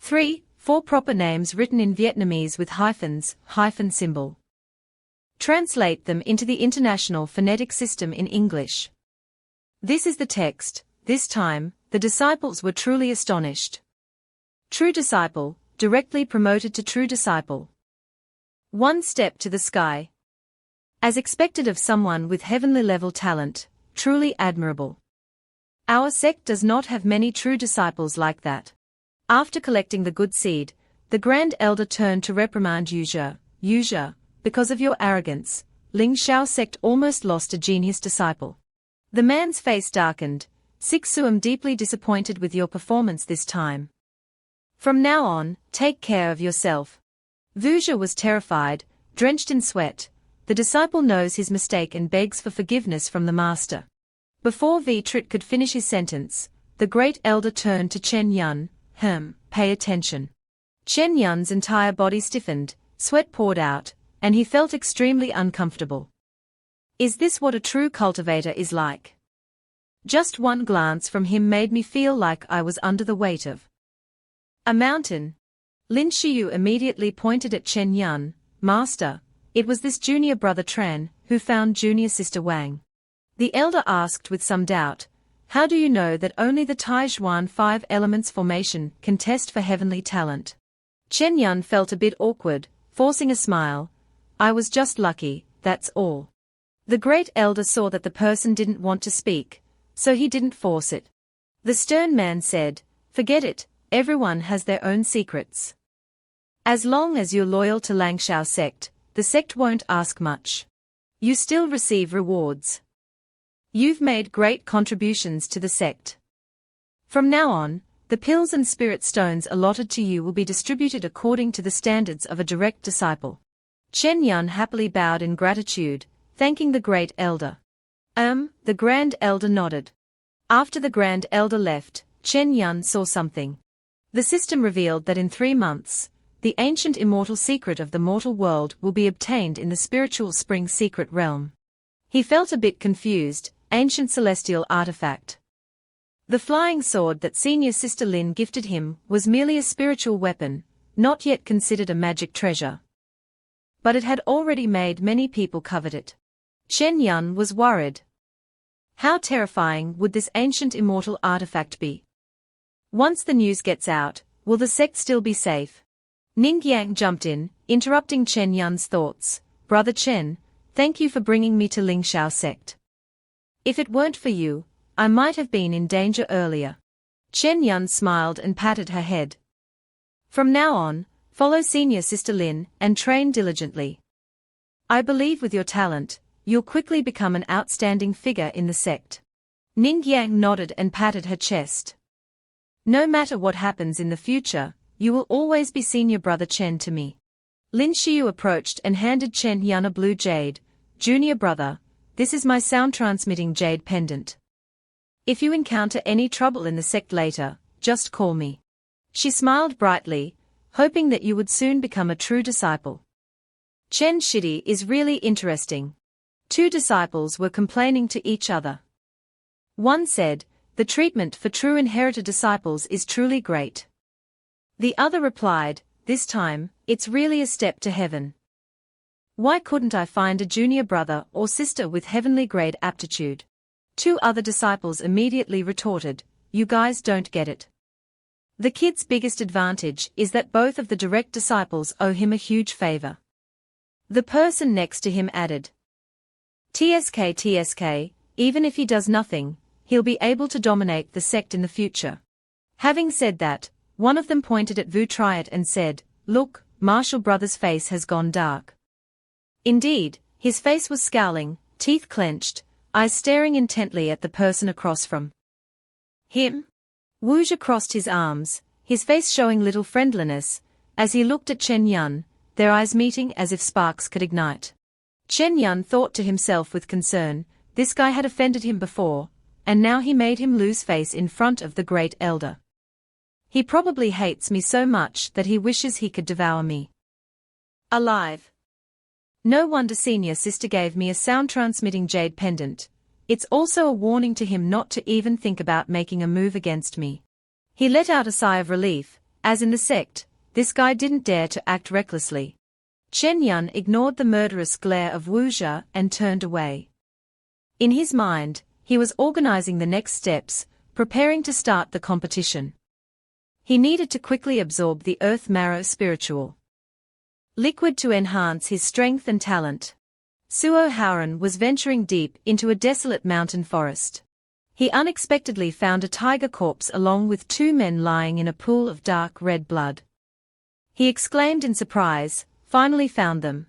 3. 4 proper names written in Vietnamese with hyphens, hyphen symbol. Translate them into the International Phonetic System in English. This is the text. This time, the disciples were truly astonished. True disciple, directly promoted to true disciple. One step to the sky. As expected of someone with heavenly level talent, truly admirable. Our sect does not have many true disciples like that. After collecting the good seed, the Grand Elder turned to reprimand Yuzha, because of your arrogance, Ling Xiao sect almost lost a genius disciple. The man's face darkened. Sixu, deeply disappointed with your performance this time. From now on, take care of yourself. Yuzha was terrified, drenched in sweat. The disciple knows his mistake and begs for forgiveness from the master. Before Vitrit could finish his sentence, the great elder turned to Chen Yun. Pay attention. Chen Yun's entire body stiffened, sweat poured out, and he felt extremely uncomfortable. Is this what a true cultivator is like? Just one glance from him made me feel like I was under the weight of a mountain. Lin Xiu immediately pointed at Chen Yun. Master, it was this junior brother Tran who found junior sister Wang. The elder asked with some doubt, how do you know that only the Taizhuan 5 elements formation can test for heavenly talent? Chen Yun felt a bit awkward, forcing a smile. I was just lucky, that's all. The great elder saw that the person didn't want to speak, so he didn't force it. The stern man said, forget it, everyone has their own secrets. As long as you're loyal to Langshao sect, the sect won't ask much. You still receive rewards. You've made great contributions to the sect. From now on, the pills and spirit stones allotted to you will be distributed according to the standards of a direct disciple. Chen Yun happily bowed in gratitude, thanking the great elder. The Grand Elder nodded. After the Grand Elder left, Chen Yun saw something. The system revealed that in 3 months, the ancient immortal secret of the mortal world will be obtained in the spiritual spring secret realm. He felt a bit confused. Ancient celestial artifact. The flying sword that senior sister Lin gifted him was merely a spiritual weapon, not yet considered a magic treasure. But it had already made many people covet it. Chen Yun was worried. How terrifying would this ancient immortal artifact be? Once the news gets out, will the sect still be safe? Ningyang jumped in, interrupting Chen Yun's thoughts. Brother Chen, thank you for bringing me to Lingshao sect. If it weren't for you, I might have been in danger earlier. Chen Yun smiled and patted her head. From now on, follow senior sister Lin and train diligently. I believe with your talent, you'll quickly become an outstanding figure in the sect. Ningyang nodded and patted her chest. No matter what happens in the future, you will always be senior brother Chen to me. Lin Xiu approached and handed Chen Yun a blue jade. Junior brother, this is my sound-transmitting jade pendant. If you encounter any trouble in the sect later, just call me. She smiled brightly, hoping that you would soon become a true disciple. Chen Shidi is really interesting. 2 disciples were complaining to each other. One said, the treatment for true inherited disciples is truly great. The other replied, this time, it's really a step to heaven. Why couldn't I find a junior brother or sister with heavenly grade aptitude? 2 other disciples immediately retorted, you guys don't get it. The kid's biggest advantage is that both of the direct disciples owe him a huge favor. The person next to him added, TSK, even if he does nothing, he'll be able to dominate the sect in the future. Having said that, one of them pointed at Vu Triad and said, look, Marshall brother's face has gone dark. Indeed, his face was scowling, teeth clenched, eyes staring intently at the person across from him. Wuzha crossed his arms, his face showing little friendliness, as he looked at Chen Yun, their eyes meeting as if sparks could ignite. Chen Yun thought to himself with concern, this guy had offended him before, and now he made him lose face in front of the great elder. He probably hates me so much that he wishes he could devour me alive. No wonder senior sister gave me a sound-transmitting jade pendant. it's also a warning to him not to even think about making a move against me. He let out a sigh of relief, as in the sect, this guy didn't dare to act recklessly. Chen Yun ignored the murderous glare of Wu Zhe and turned away. In his mind, he was organizing the next steps, preparing to start the competition. He needed to quickly absorb the earth marrow spiritual liquid to enhance his strength and talent. Suo Haren was venturing deep into a desolate mountain forest. He unexpectedly found a tiger corpse along with two men lying in a pool of dark red blood. He exclaimed in surprise, finally found them.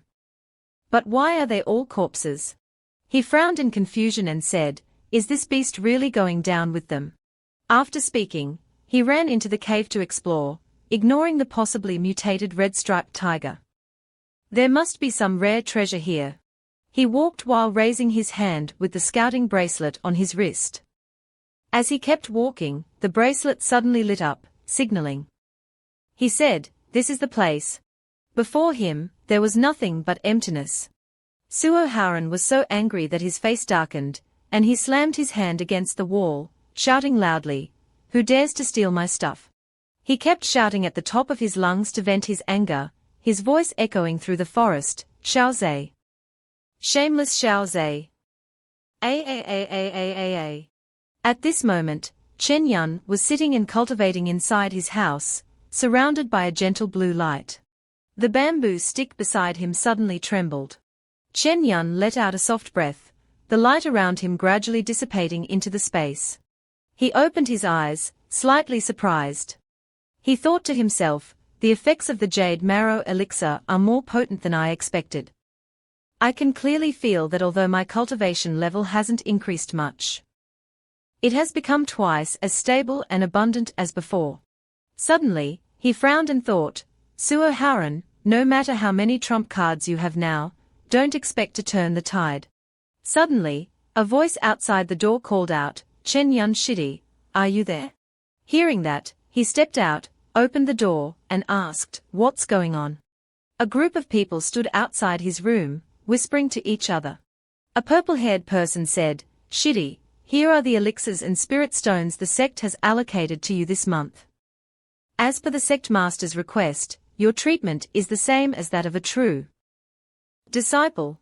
But why are they all corpses? He frowned in confusion and said, is this beast really going down with them? After speaking, he ran into the cave to explore, ignoring the possibly mutated red-striped tiger. There must be some rare treasure here. He walked while raising his hand with the scouting bracelet on his wrist. As he kept walking, the bracelet suddenly lit up, signaling. He said, this is the place. Before him, there was nothing but emptiness. Suo Haren was so angry that his face darkened, and he slammed his hand against the wall, shouting loudly, who dares to steal my stuff? He kept shouting at the top of his lungs to vent his anger, his voice echoing through the forest, Xiaozhe. Shameless Xiaozhe. At this moment, Chen Yun was sitting and cultivating inside his house, surrounded by a gentle blue light. The bamboo stick beside him suddenly trembled. Chen Yun let out a soft breath, the light around him gradually dissipating into the space. He opened his eyes, slightly surprised. He thought to himself, the effects of the jade marrow elixir are more potent than I expected. I can clearly feel that although my cultivation level hasn't increased much, it has become twice as stable and abundant as before. Suddenly, he frowned and thought, Suo Haren, no matter how many trump cards you have now, don't expect to turn the tide. Suddenly, a voice outside the door called out, Chen Yun Shidi, are you there? Hearing that, he stepped out, opened the door, and asked, what's going on? A group of people stood outside his room, whispering to each other. A purple-haired person said, Shidi, here are the elixirs and spirit stones the sect has allocated to you this month. As per the sect master's request, your treatment is the same as that of a true disciple.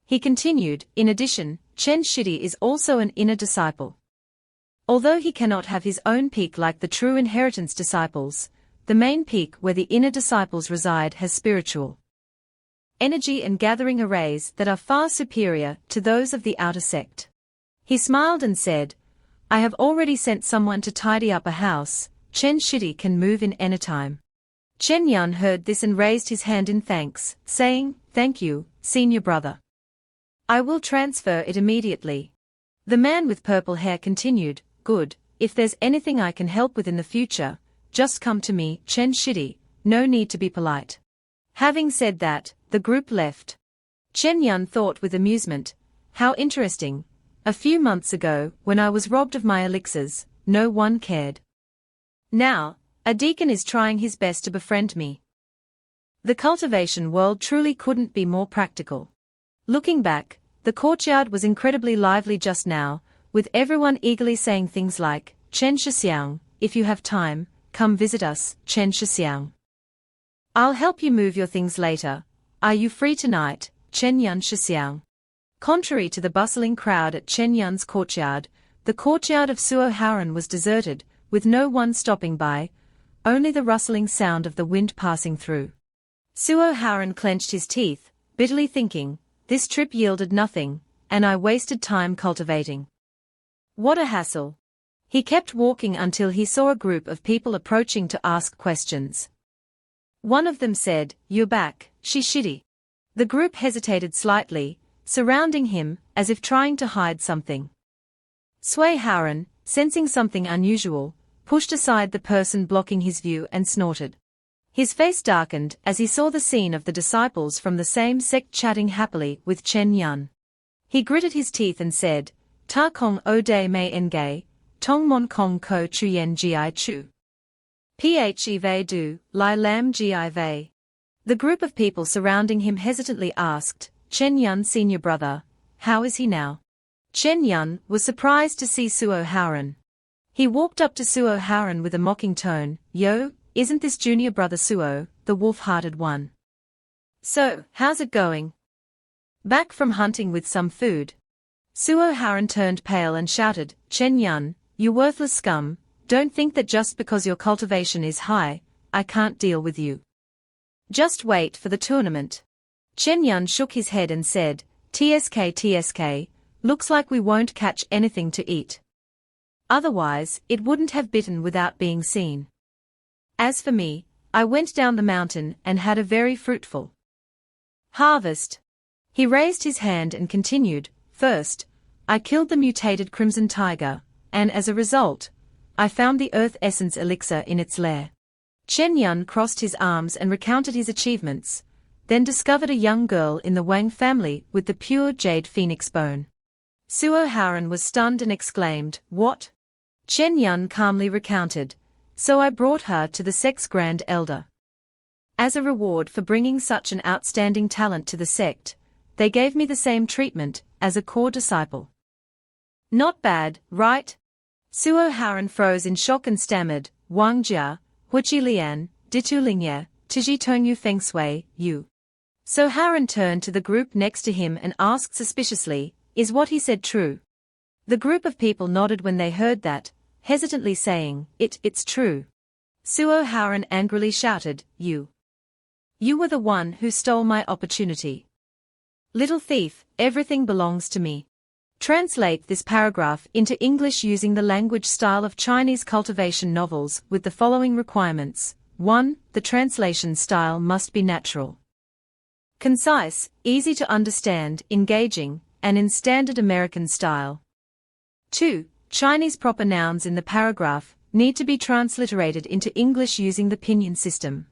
He continued, in addition, Chen Shidi is also an inner disciple. Although he cannot have his own peak like the true inheritance disciples, the main peak where the inner disciples reside has spiritual energy and gathering arrays that are far superior to those of the outer sect. He smiled and said, I have already sent someone to tidy up a house. Chen Shidi can move in any time. Chen Yun heard this and raised his hand in thanks, saying, thank you, senior brother. I will transfer it immediately. The man with purple hair continued, good, if there's anything I can help with in the future, just come to me, Chen Shidi, no need to be polite. Having said that, the group left. Chen Yun thought with amusement, how interesting. A few months ago, when I was robbed of my elixirs, no one cared. Now, a deacon is trying his best to befriend me. The cultivation world truly couldn't be more practical. Looking back, the courtyard was incredibly lively just now, with everyone eagerly saying things like, Chen Shixiang, if you have time, come visit us, Chen Shixiang. I'll help you move your things later. Are you free tonight, Chen Yun Shixiang? Contrary to the bustling crowd at Chen Yun's courtyard, the courtyard of Suo Haren was deserted, with no one stopping by, only the rustling sound of the wind passing through. Suo Haren clenched his teeth, bitterly thinking, this trip yielded nothing, and I wasted time cultivating. What a hassle. He kept walking until he saw a group of people approaching to ask questions. One of them said, you're back, Shishidi. The group hesitated slightly, surrounding him, as if trying to hide something. Suo Haren, sensing something unusual, pushed aside the person blocking his view and snorted. His face darkened as he saw the scene of the disciples from the same sect chatting happily with Chen Yun. He gritted his teeth and said, Ta kong o de mei engay, tong mon kong ko chuyen gi chu. Phe du, lai lam gi vei. The group of people surrounding him hesitantly asked, Chen Yun senior brother, how is he now? Chen Yun was surprised to see Suo Haren. He walked up to Suo Haren with a mocking tone, "Yo, isn't this junior brother Suo, the wolf-hearted one? So, how's it going? Back from hunting with some food?" Suo Haren turned pale and shouted, "Chen Yun, you worthless scum, don't think that just because your cultivation is high, I can't deal with you. Just wait for the tournament." Chen Yun shook his head and said, TSK, looks like we won't catch anything to eat. Otherwise, it wouldn't have bitten without being seen. As for me, I went down the mountain and had a very fruitful harvest." He raised his hand and continued, "First, I killed the mutated crimson tiger, and as a result, I found the earth essence elixir in its lair." Chen Yun crossed his arms and recounted his achievements, then discovered a young girl in the Wang family with the pure jade phoenix bone. Suo Haren was stunned and exclaimed, "What?" Chen Yun calmly recounted, "So I brought her to the sect's grand elder. As a reward for bringing such an outstanding talent to the sect, they gave me the same treatment as a core disciple. Not bad, right?" Suo Haren froze in shock and stammered, "Wang Jia, Huichi Lian, Ditu Lingye, Tiji Tongyu Feng Sui, you." So Haren turned to the group next to him and asked suspiciously, "Is what he said true?" The group of people nodded when they heard that, hesitantly saying, It's true." Suo Haren angrily shouted, You were the one who stole my opportunity. Little thief, everything belongs to me." Translate this paragraph into English using the language style of Chinese cultivation novels with the following requirements. 1. The translation style must be natural, concise, easy to understand, engaging, and in standard American style. 2. Chinese proper nouns in the paragraph need to be transliterated into English using the pinyin system,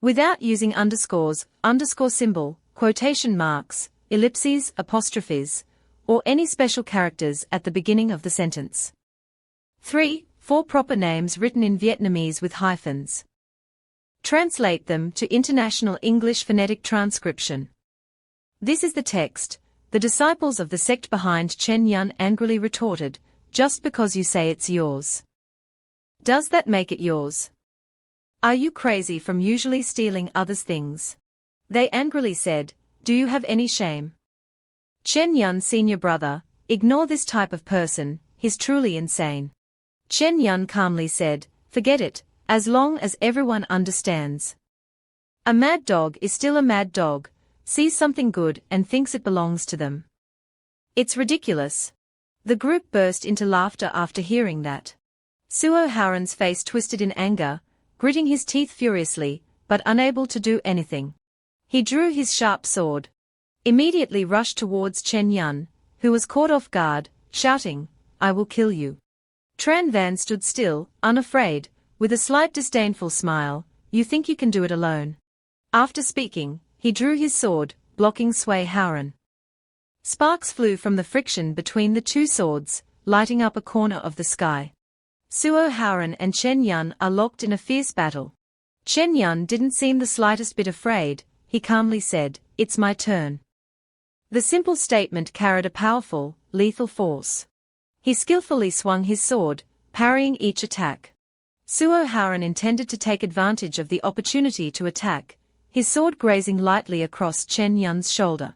without using underscores, underscore symbol, quotation marks, ellipses, apostrophes, or any special characters at the beginning of the sentence. 3. 4 proper names written in Vietnamese with hyphens. Translate them to International English Phonetic Transcription. This is the text. The disciples of the sect behind Chen Yun angrily retorted, "Just because you say it's yours, does that make it yours? Are you crazy from usually stealing others' things?" They angrily said, "Do you have any shame? Chen Yun senior brother, ignore this type of person, he's truly insane." Chen Yun calmly said, "Forget it, as long as everyone understands. A mad dog is still a mad dog, sees something good and thinks it belongs to them. It's ridiculous." The group burst into laughter after hearing that. Suo Haren's face twisted in anger, gritting his teeth furiously, but unable to do anything. He drew his sharp sword, immediately rushed towards Chen Yun, who was caught off guard, shouting, "I will kill you." Tran Van stood still, unafraid, with a slight disdainful smile. "You think you can do it alone?" After speaking, he drew his sword, blocking Suo Haren. Sparks flew from the friction between the two swords, lighting up a corner of the sky. Suo Haren and Chen Yun are locked in a fierce battle. Chen Yun didn't seem the slightest bit afraid. He calmly said, "It's my turn." The simple statement carried a powerful, lethal force. He skillfully swung his sword, parrying each attack. Suo Haren intended to take advantage of the opportunity to attack, his sword grazing lightly across Chen Yun's shoulder.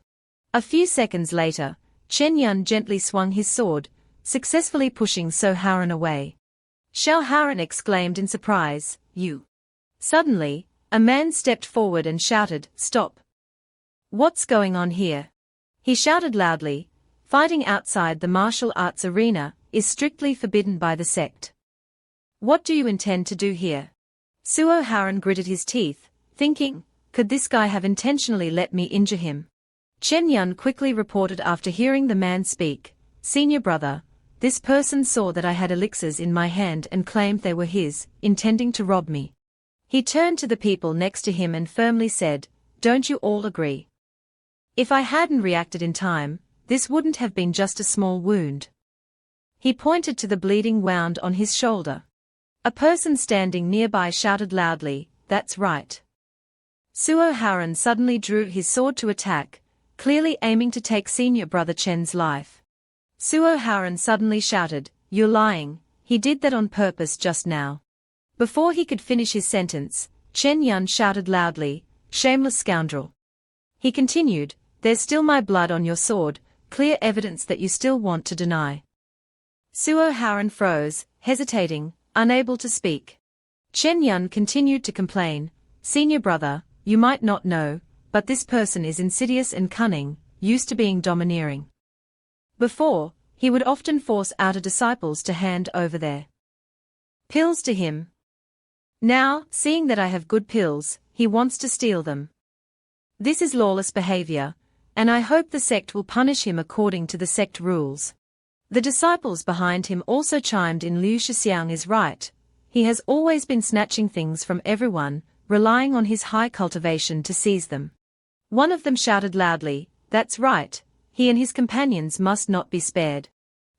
A few seconds later, Chen Yun gently swung his sword, successfully pushing Suo Haren away. Suo Haren exclaimed in surprise, "You!" Suddenly, a man stepped forward and shouted, "Stop! What's going on here?" He shouted loudly, "Fighting outside the martial arts arena is strictly forbidden by the sect. What do you intend to do here?" Suo Haren gritted his teeth, thinking, could this guy have intentionally let me injure him? Chen Yun quickly reported after hearing the man speak, "Senior brother, this person saw that I had elixirs in my hand and claimed they were his, intending to rob me." He turned to the people next to him and firmly said, "Don't you all agree? If I hadn't reacted in time, this wouldn't have been just a small wound." He pointed to the bleeding wound on his shoulder. A person standing nearby shouted loudly, "That's right." Suo Haren suddenly drew his sword to attack, clearly aiming to take senior brother Chen's life. Suo Haren suddenly shouted, "You're lying, he did that on purpose just now." Before he could finish his sentence, Chen Yun shouted loudly, "Shameless scoundrel." He continued, "There's still my blood on your sword, clear evidence that you still want to deny." Suo Haren froze, hesitating, unable to speak. Chen Yun continued to complain, "Senior brother, you might not know, but this person is insidious and cunning, used to being domineering. Before, he would often force outer disciples to hand over their pills to him. Now, seeing that I have good pills, he wants to steal them. This is lawless behavior, and I hope the sect will punish him according to the sect rules." The disciples behind him also chimed in. "Liu Shixiang is right. He has always been snatching things from everyone, relying on his high cultivation to seize them." One of them shouted loudly, "That's right, he and his companions must not be spared."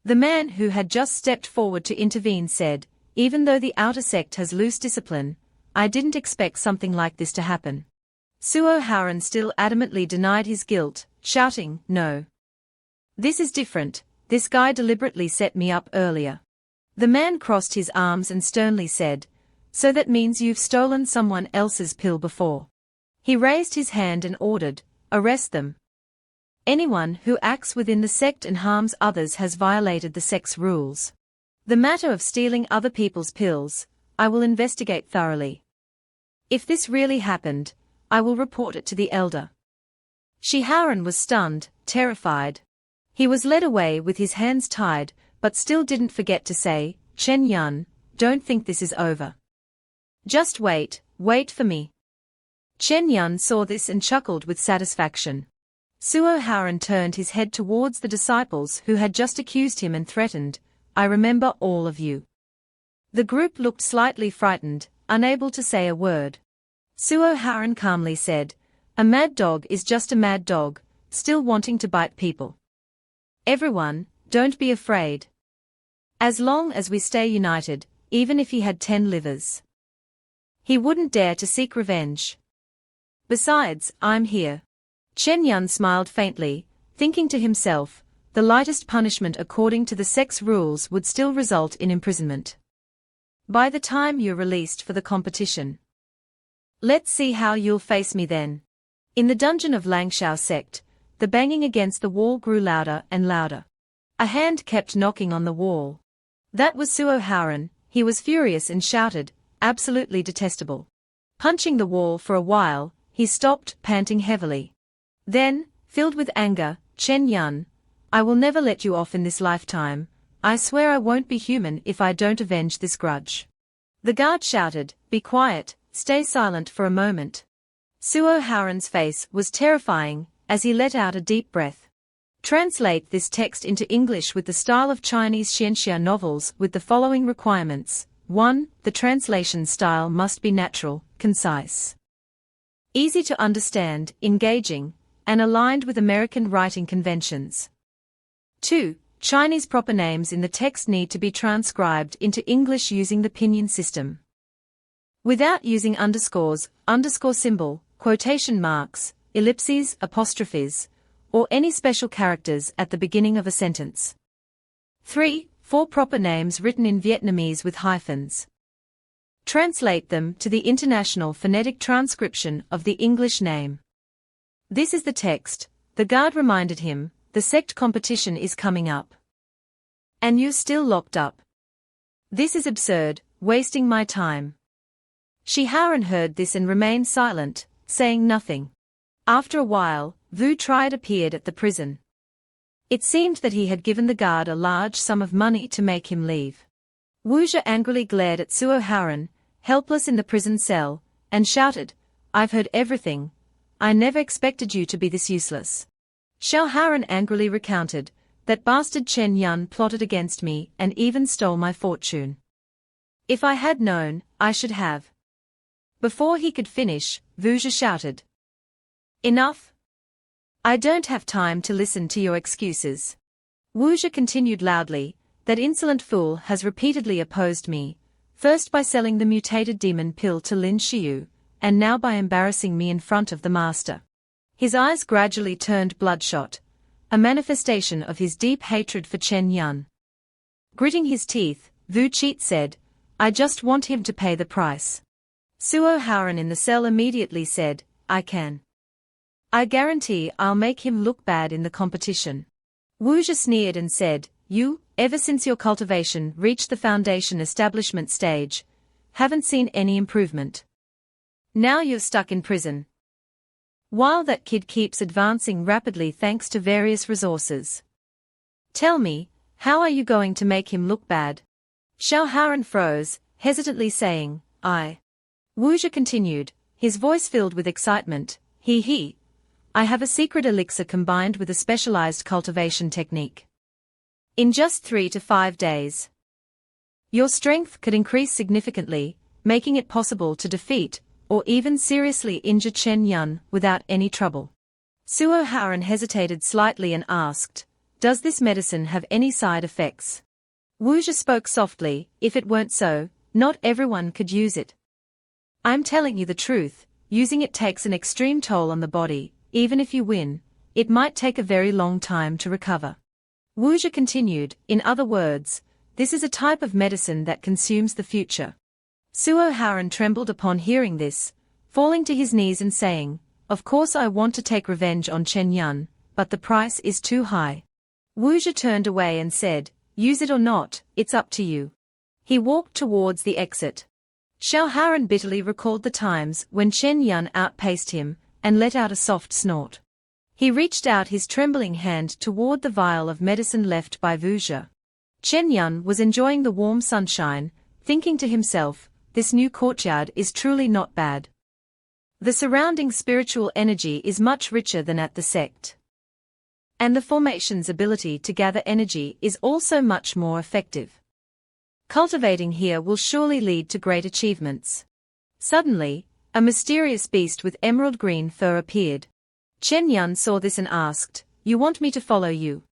The man who had just stepped forward to intervene said, "Even though the outer sect has loose discipline, I didn't expect something like this to happen." Suo Haren still adamantly denied his guilt, shouting, "No. This is different, this guy deliberately set me up earlier." The man crossed his arms and sternly said, "So that means you've stolen someone else's pill before." He raised his hand and ordered, "Arrest them. Anyone who acts within the sect and harms others has violated the sect's rules. The matter of stealing other people's pills, I will investigate thoroughly. If this really happened, I will report it to the elder." Haren was stunned, terrified. He was led away with his hands tied, but still didn't forget to say, "Chen Yun, don't think this is over. Just wait for me." Chen Yun saw this and chuckled with satisfaction. Suo Haren turned his head towards the disciples who had just accused him and threatened, "I remember all of you." The group looked slightly frightened, unable to say a word. Suo Haren calmly said, "A mad dog is just a mad dog, still wanting to bite people. Everyone, don't be afraid. As long as we stay united, even if he had 10 livers, he wouldn't dare to seek revenge. Besides, I'm here." Chen Yun smiled faintly, thinking to himself, the lightest punishment according to the sect's rules would still result in imprisonment. By the time you're released for the competition, let's see how you'll face me then. In the dungeon of Langshao sect, the banging against the wall grew louder and louder. A hand kept knocking on the wall. That was Suo Haren. He was furious and shouted, "Absolutely detestable." Punching the wall for a while, he stopped, panting heavily. Then, filled with anger, "Chen Yun, I will never let you off in this lifetime. I swear I won't be human if I don't avenge this grudge." The guard shouted, "Be quiet, stay silent for a moment." Suo Haren's face was terrifying, as he let out a deep breath. Translate this text into English with the style of Chinese xianxia novels with the following requirements. 1. The translation style must be natural, concise, easy to understand, engaging, and aligned with American writing conventions. 2. Chinese proper names in the text need to be transcribed into English using the pinyin system, without using underscores, underscore symbol, quotation marks, ellipses, apostrophes, or any special characters at the beginning of a sentence. 3. 4 proper names written in Vietnamese with hyphens. Translate them to the International Phonetic Transcription of the English name. This is the text, the guard reminded him, the sect competition is coming up. And you're still locked up. This is absurd, wasting my time. Haren heard this and remained silent, saying nothing. After a while, Vu Triad appeared at the prison. It seemed that he had given the guard a large sum of money to make him leave. Wu Zhe angrily glared at Suo Haren, helpless in the prison cell, and shouted, "I've heard everything. I never expected you to be this useless." Xiao Haren angrily recounted, "That bastard Chen Yun plotted against me and even stole my fortune. If I had known, I should have." Before he could finish, Wu Zhe shouted, "Enough! I don't have time to listen to your excuses." Wu Zhe continued loudly, "That insolent fool has repeatedly opposed me, first by selling the mutated demon pill to Lin Xiu, and now by embarrassing me in front of the master." His eyes gradually turned bloodshot. a manifestation of his deep hatred for Chen Yun. Gritting his teeth, Wu Cheat said, "I just want him to pay the price." Suo Haren in the cell immediately said, "I can. I guarantee I'll make him look bad in the competition." Wu Zhi sneered and said, "You, ever since your cultivation reached the foundation establishment stage, haven't seen any improvement. Now you're stuck in prison. While that kid keeps advancing rapidly thanks to various resources. Tell me, how are you going to make him look bad?" Xiao Haren froze, hesitantly saying, "I." Wu Zhi continued, his voice filled with excitement, He. I have a secret elixir combined with a specialized cultivation technique. In just 3 to 5 days, your strength could increase significantly, making it possible to defeat, or even seriously injure Chen Yun without any trouble." Suo Haren hesitated slightly and asked, "Does this medicine have any side effects?" Wu Zhi spoke softly, "If it weren't so, not everyone could use it. I'm telling you the truth, using it takes an extreme toll on the body. Even if you win, it might take a very long time to recover." Wu Zhi continued, "In other words, this is a type of medicine that consumes the future." Suo Haren trembled upon hearing this, falling to his knees and saying, "Of course I want to take revenge on Chen Yun, but the price is too high." Wu Zhi turned away and said, "Use it or not, it's up to you." He walked towards the exit. Xiao Haren bitterly recalled the times when Chen Yun outpaced him, and let out a soft snort. He reached out his trembling hand toward the vial of medicine left by Wu Zhi. Chen Yun was enjoying the warm sunshine, thinking to himself, "This new courtyard is truly not bad. The surrounding spiritual energy is much richer than at the sect. And the formation's ability to gather energy is also much more effective. Cultivating here will surely lead to great achievements." Suddenly, a mysterious beast with emerald green fur appeared. Chen Yun saw this and asked, "You want me to follow you?"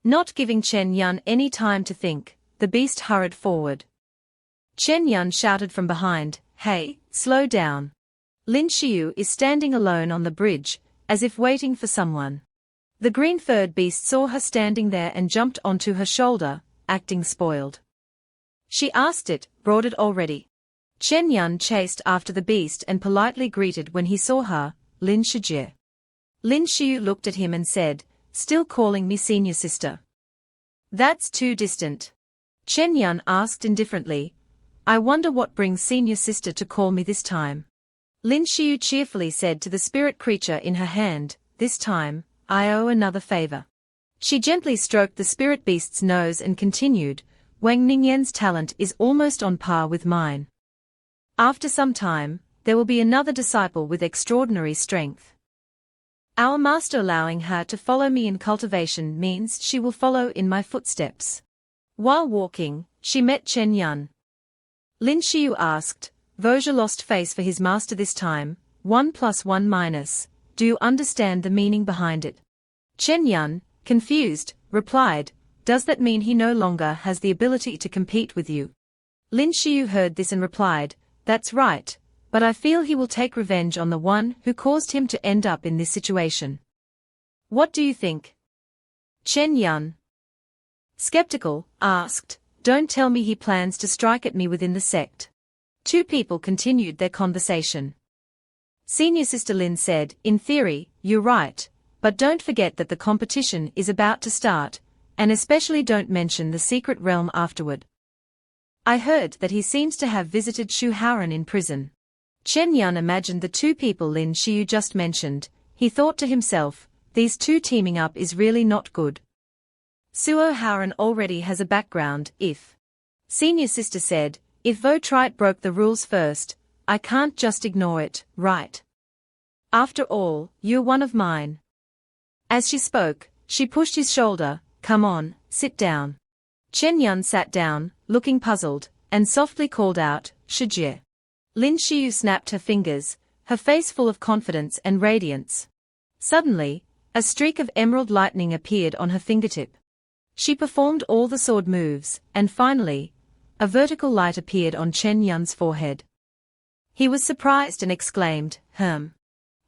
Not giving Chen Yun any time to think, the beast hurried forward. Chen Yun shouted from behind, "Hey, slow down. Lin Xiu is standing alone on the bridge, as if waiting for someone." The green-furred beast saw her standing there and jumped onto her shoulder, acting spoiled. She asked it, "Brought it already?" Chen Yun chased after the beast and politely greeted when he saw her, "Lin Shijie." Lin Xiu looked at him and said, "Still calling me senior sister? That's too distant." Chen Yun asked indifferently, "I wonder what brings senior sister to call me this time." Lin Xiu cheerfully said to the spirit creature in her hand, "This time, I owe another favor." She gently stroked the spirit beast's nose and continued, "Wang Ningyang's talent is almost on par with mine. After some time, there will be another disciple with extraordinary strength. Our master allowing her to follow me in cultivation means she will follow in my footsteps." While walking, she met Chen Yun. Lin Xiu asked, "Wu Zhi lost face for his master this time, 1 + 1 - do you understand the meaning behind it?" Chen Yun, confused, replied, "Does that mean he no longer has the ability to compete with you?" Lin Xiu heard this and replied, "That's right, but I feel he will take revenge on the one who caused him to end up in this situation. What do you think?" Chen Yun, skeptical, asked, "Don't tell me he plans to strike at me within the sect." Two people continued their conversation. Senior Sister Lin said, "In theory, you're right, but don't forget that the competition is about to start, and especially don't mention the secret realm afterward. I heard that he seems to have visited Shu Haren in prison." Chen Yun imagined the two people Lin Xiu just mentioned. He thought to himself, these two teaming up is really not good. Suo Haren already has a background, if. Senior Sister said, "If Vo Trite broke the rules first, I can't just ignore it, right? After all, you're one of mine." As she spoke, she pushed his shoulder, "Come on, sit down." Chen Yun sat down, looking puzzled, and softly called out, "Shijie." Lin Xiu snapped her fingers, her face full of confidence and radiance. Suddenly, a streak of emerald lightning appeared on her fingertip. She performed all the sword moves, and finally, a vertical light appeared on Chen Yun's forehead. He was surprised and exclaimed,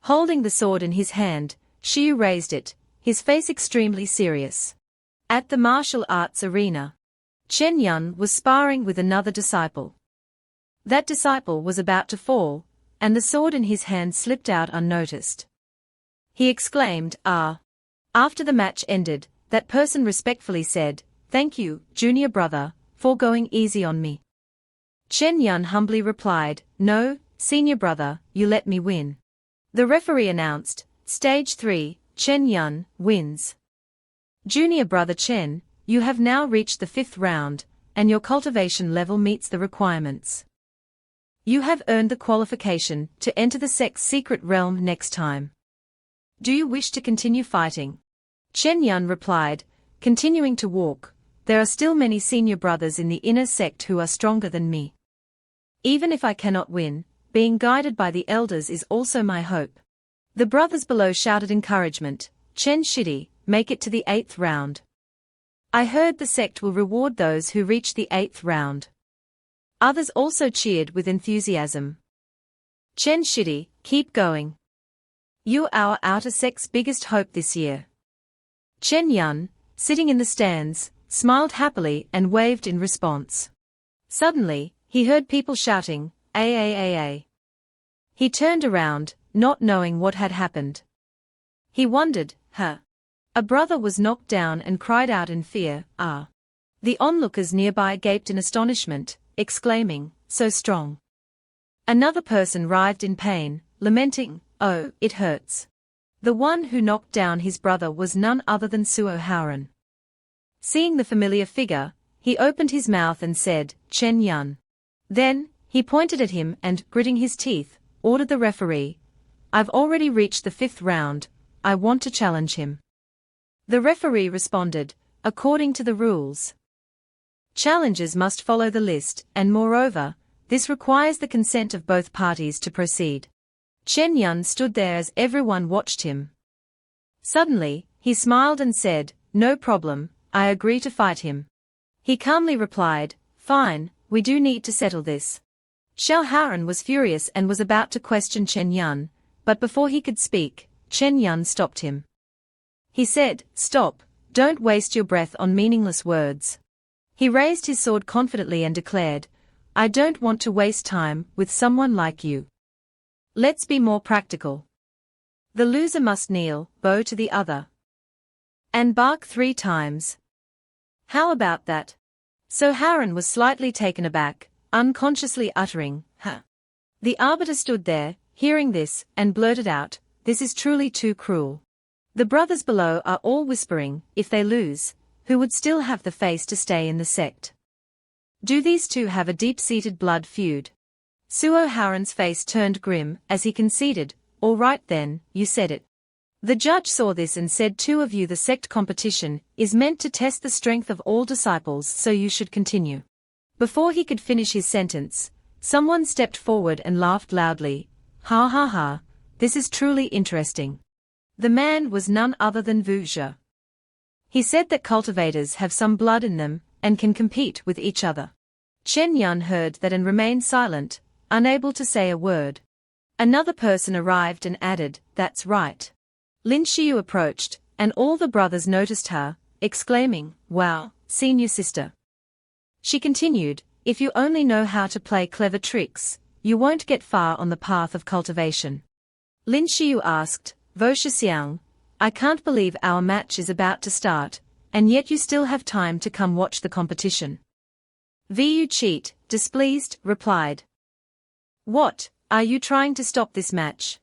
"Holding the sword in his hand, Xiu raised it, his face extremely serious. At the martial arts arena, Chen Yun was sparring with another disciple. That disciple was about to fall, and the sword in his hand slipped out unnoticed. He exclaimed, "Ah!" After the match ended, that person respectfully said, "Thank you, junior brother, for going easy on me." Chen Yun humbly replied, "No, senior brother, you let me win." The referee announced, Stage 3, Chen Yun, wins. Junior brother Chen, you have now reached the 5th round, and your cultivation level meets the requirements. You have earned the qualification to enter the sect's secret realm next time. Do you wish to continue fighting? Chen Yun replied, continuing to walk, there are still many senior brothers in the inner sect who are stronger than me. Even if I cannot win, being guided by the elders is also my hope. The brothers below shouted encouragement, Chen Shidi, make it to the 8th round. I heard the sect will reward those who reach the 8th round. Others also cheered with enthusiasm. Chen Shidi, keep going. You're our outer sect's biggest hope this year. Chen Yun, sitting in the stands, smiled happily and waved in response. Suddenly, he heard people shouting, "Aaa." He turned around, not knowing what had happened. He wondered, A brother was knocked down and cried out in fear, "Ah." The onlookers nearby gaped in astonishment, exclaiming, "So strong." Another person writhed in pain, lamenting, "Oh, it hurts." The one who knocked down his brother was none other than Suo Haren. Seeing the familiar figure, he opened his mouth and said, "Chen Yun." Then, he pointed at him and, gritting his teeth, ordered the referee, "I've already reached the 5th round, I want to challenge him." The referee responded, "According to the rules, challengers must follow the list, and moreover, this requires the consent of both parties to proceed." Chen Yun stood there as everyone watched him. Suddenly, he smiled and said, "No problem, I agree to fight him." He calmly replied, "Fine, we do need to settle this." Xiao Haren was furious and was about to question Chen Yun, but before he could speak, Chen Yun stopped him. He said, "Stop, don't waste your breath on meaningless words." He raised his sword confidently and declared, "I don't want to waste time with someone like you. Let's be more practical. The loser must kneel, bow to the other, and bark 3 times. How about that?" So Haren was slightly taken aback, unconsciously uttering, "Huh." The arbiter stood there, hearing this, and blurted out, "This is truly too cruel. The brothers below are all whispering, if they lose, who would still have the face to stay in the sect? Do these two have a deep-seated blood feud?" Suo Haren's face turned grim as he conceded, "All right then, you said it." The judge saw this and said, "Two of you, the sect competition is meant to test the strength of all disciples, so you should continue." Before he could finish his sentence, someone stepped forward and laughed loudly, "Ha ha ha, this is truly interesting." The man was none other than Wu Zhe. He said that cultivators have some blood in them, and can compete with each other. Chen Yun heard that and remained silent, unable to say a word. Another person arrived and added, "That's right." Lin Xiu approached, and all the brothers noticed her, exclaiming, "Wow, senior sister." She continued, "If you only know how to play clever tricks, you won't get far on the path of cultivation." Lin Xiu asked, "Vo Shixiang, I can't believe our match is about to start, and yet you still have time to come watch the competition." Vu Cheat, displeased, replied, "What, are you trying to stop this match?"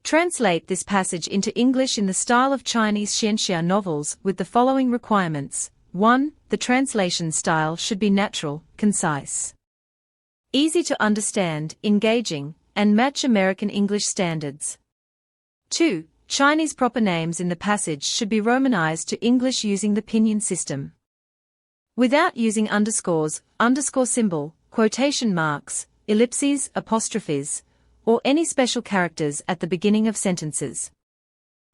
Translate this passage into English in the style of Chinese xianxia novels with the following requirements. 1. The translation style should be natural, concise, easy to understand, engaging, and match American English standards. 2. Chinese proper names in the passage should be romanized to English using the pinyin system, without using underscores, underscore symbol, quotation marks, ellipses, apostrophes, or any special characters at the beginning of sentences.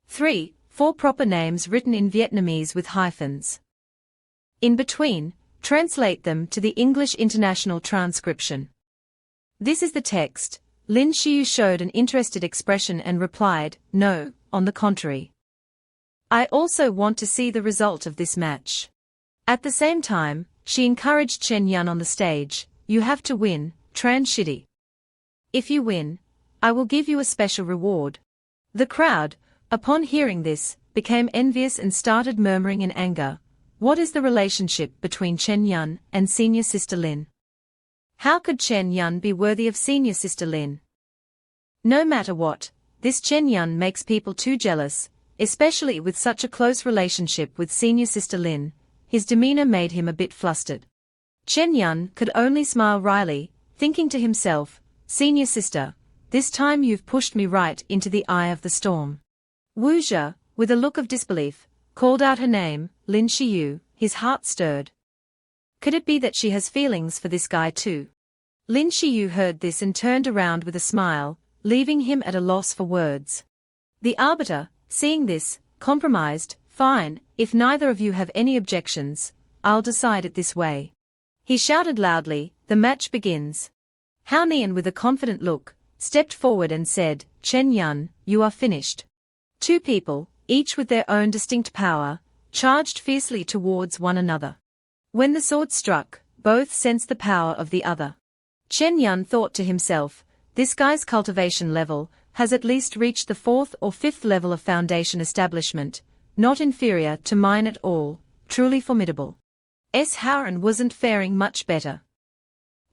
3. 4 proper names written in Vietnamese with hyphens in between, translate them to the English International Transcription. This is the text. Lin Xiu showed an interested expression and replied, "No, on the contrary. I also want to see the result of this match. At the same time, she encouraged Chen Yun on the stage. You have to win, Tran Shitty. If you win, I will give you a special reward. The crowd, upon hearing this, became envious and started murmuring in anger. What is the relationship between Chen Yun and senior sister Lin? How could Chen Yun be worthy of senior sister Lin? No matter what, this Chen Yun makes people too jealous, especially with such a close relationship with senior sister Lin. His demeanor made him a bit flustered. Chen Yun could only smile wryly, thinking to himself, senior sister, this time you've pushed me right into the eye of the storm. Wu Zhe, with a look of disbelief, called out her name, Lin Xiyu. His heart stirred. Could it be that she has feelings for this guy too? Lin Xiyu heard this and turned around with a smile, leaving him at a loss for words. The arbiter, seeing this, compromised. Fine, if neither of you have any objections, I'll decide it this way. He shouted loudly, the match begins. Hao Nian with a confident look, stepped forward and said, Chen Yun, you are finished. Two people, each with their own distinct power, charged fiercely towards one another. When the sword struck, both sensed the power of the other. Chen Yun thought to himself, this guy's cultivation level has at least reached the 4th or 5th level of foundation establishment, not inferior to mine at all, truly formidable. Haren wasn't faring much better.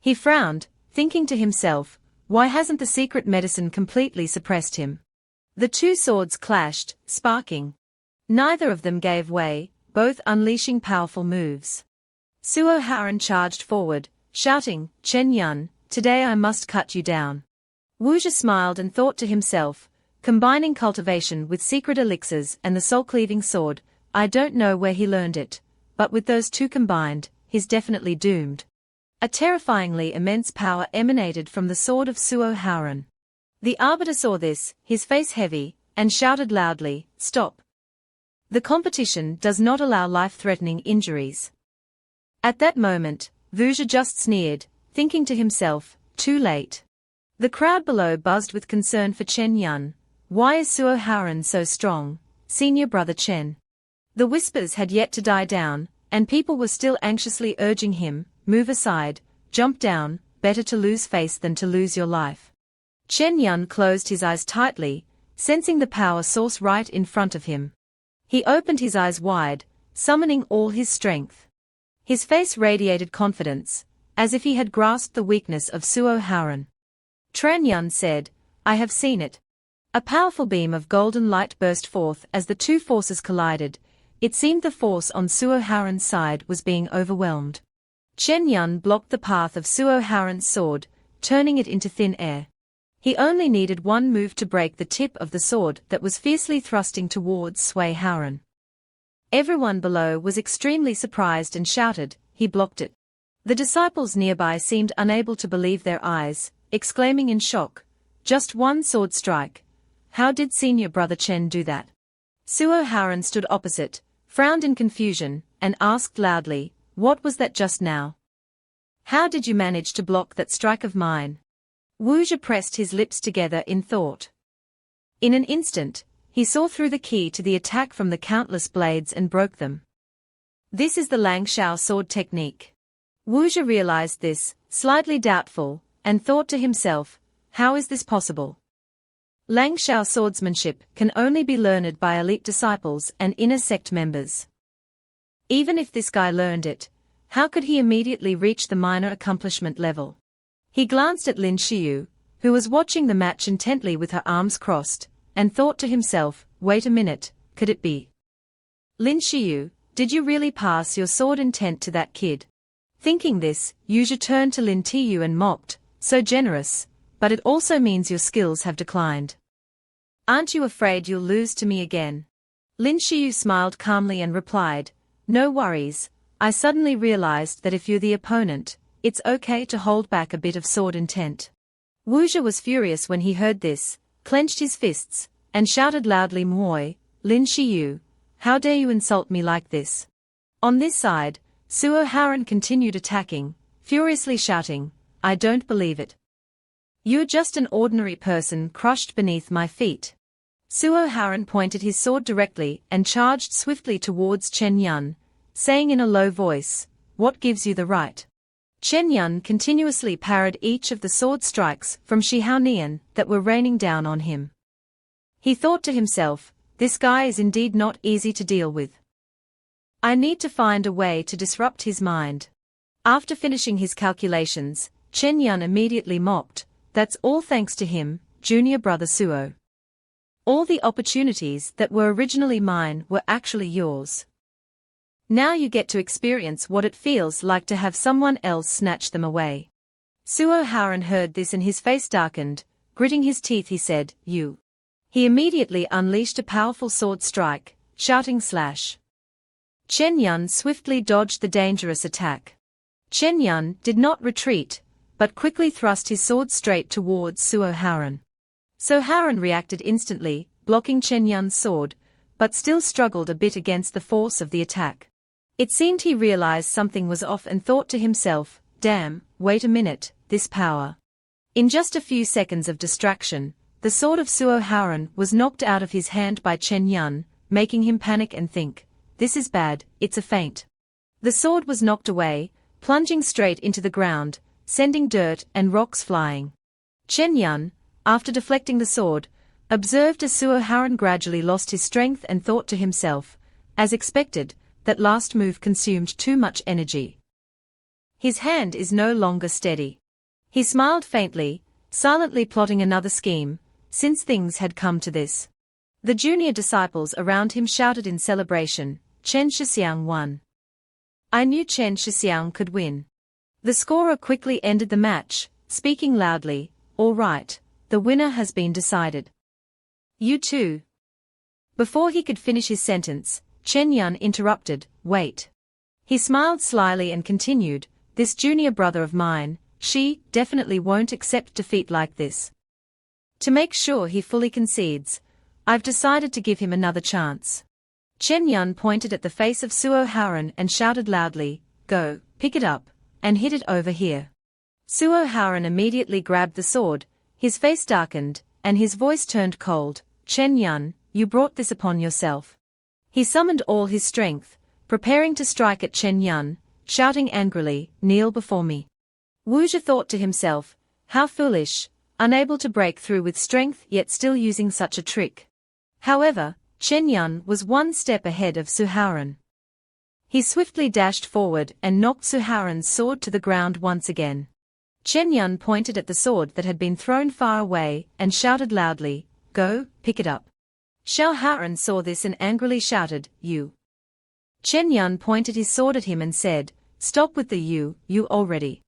He frowned, thinking to himself, why hasn't the secret medicine completely suppressed him? The two swords clashed, sparking. Neither of them gave way, both unleashing powerful moves. Suo Haren charged forward, shouting, Chen Yun, today I must cut you down. Wu Zhe smiled and thought to himself, combining cultivation with secret elixirs and the soul-cleaving sword, I don't know where he learned it, but with those two combined, he's definitely doomed. A terrifyingly immense power emanated from the sword of Suo Haren. The arbiter saw this, his face heavy, and shouted loudly, stop. The competition does not allow life-threatening injuries. At that moment, Wu Zhe just sneered, thinking to himself, too late. The crowd below buzzed with concern for Chen Yun. Why is Suo Haren so strong, senior brother Chen? The whispers had yet to die down, and people were still anxiously urging him, move aside, jump down, better to lose face than to lose your life. Chen Yun closed his eyes tightly, sensing the power source right in front of him. He opened his eyes wide, summoning all his strength. His face radiated confidence, as if he had grasped the weakness of Suo Haren. Tran Yun said, I have seen it. A powerful beam of golden light burst forth as the two forces collided. It seemed the force on Suo Haren's side was being overwhelmed. Chen Yun blocked the path of Suo Haren's sword, turning it into thin air. He only needed one move to break the tip of the sword that was fiercely thrusting towards Suo Haren. Everyone below was extremely surprised and shouted, he blocked it. The disciples nearby seemed unable to believe their eyes, exclaiming in shock, just one sword strike. How did senior brother Chen do that? Suo Haren stood opposite, frowned in confusion, and asked loudly, what was that just now? How did you manage to block that strike of mine? Wu Zhe pressed his lips together in thought. In an instant, he saw through the key to the attack from the countless blades and broke them. This is the Langshao sword technique. Wu Zhe realized this, slightly doubtful, and thought to himself, how is this possible? Langshao swordsmanship can only be learned by elite disciples and inner sect members. Even if this guy learned it, how could he immediately reach the minor accomplishment level? He glanced at Lin Xiyu, who was watching the match intently with her arms crossed, and thought to himself, wait a minute, could it be? Lin Xiyu, did you really pass your sword intent to that kid? Thinking this, Wu Zhe turned to Lin Xiyu and mocked, so generous, but it also means your skills have declined. Aren't you afraid you'll lose to me again? Lin Xiyu smiled calmly and replied, no worries, I suddenly realized that if you're the opponent, it's okay to hold back a bit of sword intent. Wu Zhe was furious when he heard this, clenched his fists, and shouted loudly, Moi, Lin Xiyu, how dare you insult me like this? On this side, Suo Haren continued attacking, furiously shouting, I don't believe it. You're just an ordinary person crushed beneath my feet. Suo Haren pointed his sword directly and charged swiftly towards Chen Yun, saying in a low voice, "What gives you the right?" Chen Yun continuously parried each of the sword strikes from Shi Haonian that were raining down on him. He thought to himself, this guy is indeed not easy to deal with. I need to find a way to disrupt his mind. After finishing his calculations, Chen Yun immediately mocked, "That's all thanks to him, junior brother Suo. All the opportunities that were originally mine were actually yours. Now you get to experience what it feels like to have someone else snatch them away." Suo Haren heard this and his face darkened. Gritting his teeth he said, "You." He immediately unleashed a powerful sword strike, shouting slash. Chen Yun swiftly dodged the dangerous attack. Chen Yun did not retreat, but quickly thrust his sword straight towards Suo Haren. So Haren reacted instantly, blocking Chen Yun's sword, but still struggled a bit against the force of the attack. It seemed he realized something was off and thought to himself, "Damn, wait a minute, this power." In just a few seconds of distraction, the sword of Suo Haren was knocked out of his hand by Chen Yun, making him panic and think, "This is bad, it's a feint." The sword was knocked away, plunging straight into the ground, sending dirt and rocks flying. Chen Yun, after deflecting the sword, observed as Suo Haren gradually lost his strength and thought to himself, as expected, that last move consumed too much energy. His hand is no longer steady. He smiled faintly, silently plotting another scheme, since things had come to this. The junior disciples around him shouted in celebration, "Chen Shixiang won." I knew Chen Shixiang could win. The scorer quickly ended the match, speaking loudly, "All right, the winner has been decided. You too." Before he could finish his sentence, Chen Yun interrupted, "Wait." He smiled slyly and continued, "This junior brother of mine, she definitely won't accept defeat like this. To make sure he fully concedes, I've decided to give him another chance." Chen Yun pointed at the face of Suo Haren and shouted loudly, "Go, pick it up, and hit it over here." Suo Haren immediately grabbed the sword, his face darkened, and his voice turned cold, "Chen Yun, you brought this upon yourself." He summoned all his strength, preparing to strike at Chen Yun, shouting angrily, "Kneel before me." Wu Zhi thought to himself, how foolish, unable to break through with strength yet still using such a trick. However, Chen Yun was one step ahead of Suo Haren. He swiftly dashed forward and knocked Suo Haren's sword to the ground once again. Chen Yun pointed at the sword that had been thrown far away and shouted loudly, "Go, pick it up." Suo Haren saw this and angrily shouted, "You." Chen Yun pointed his sword at him and said, "Stop with the you already."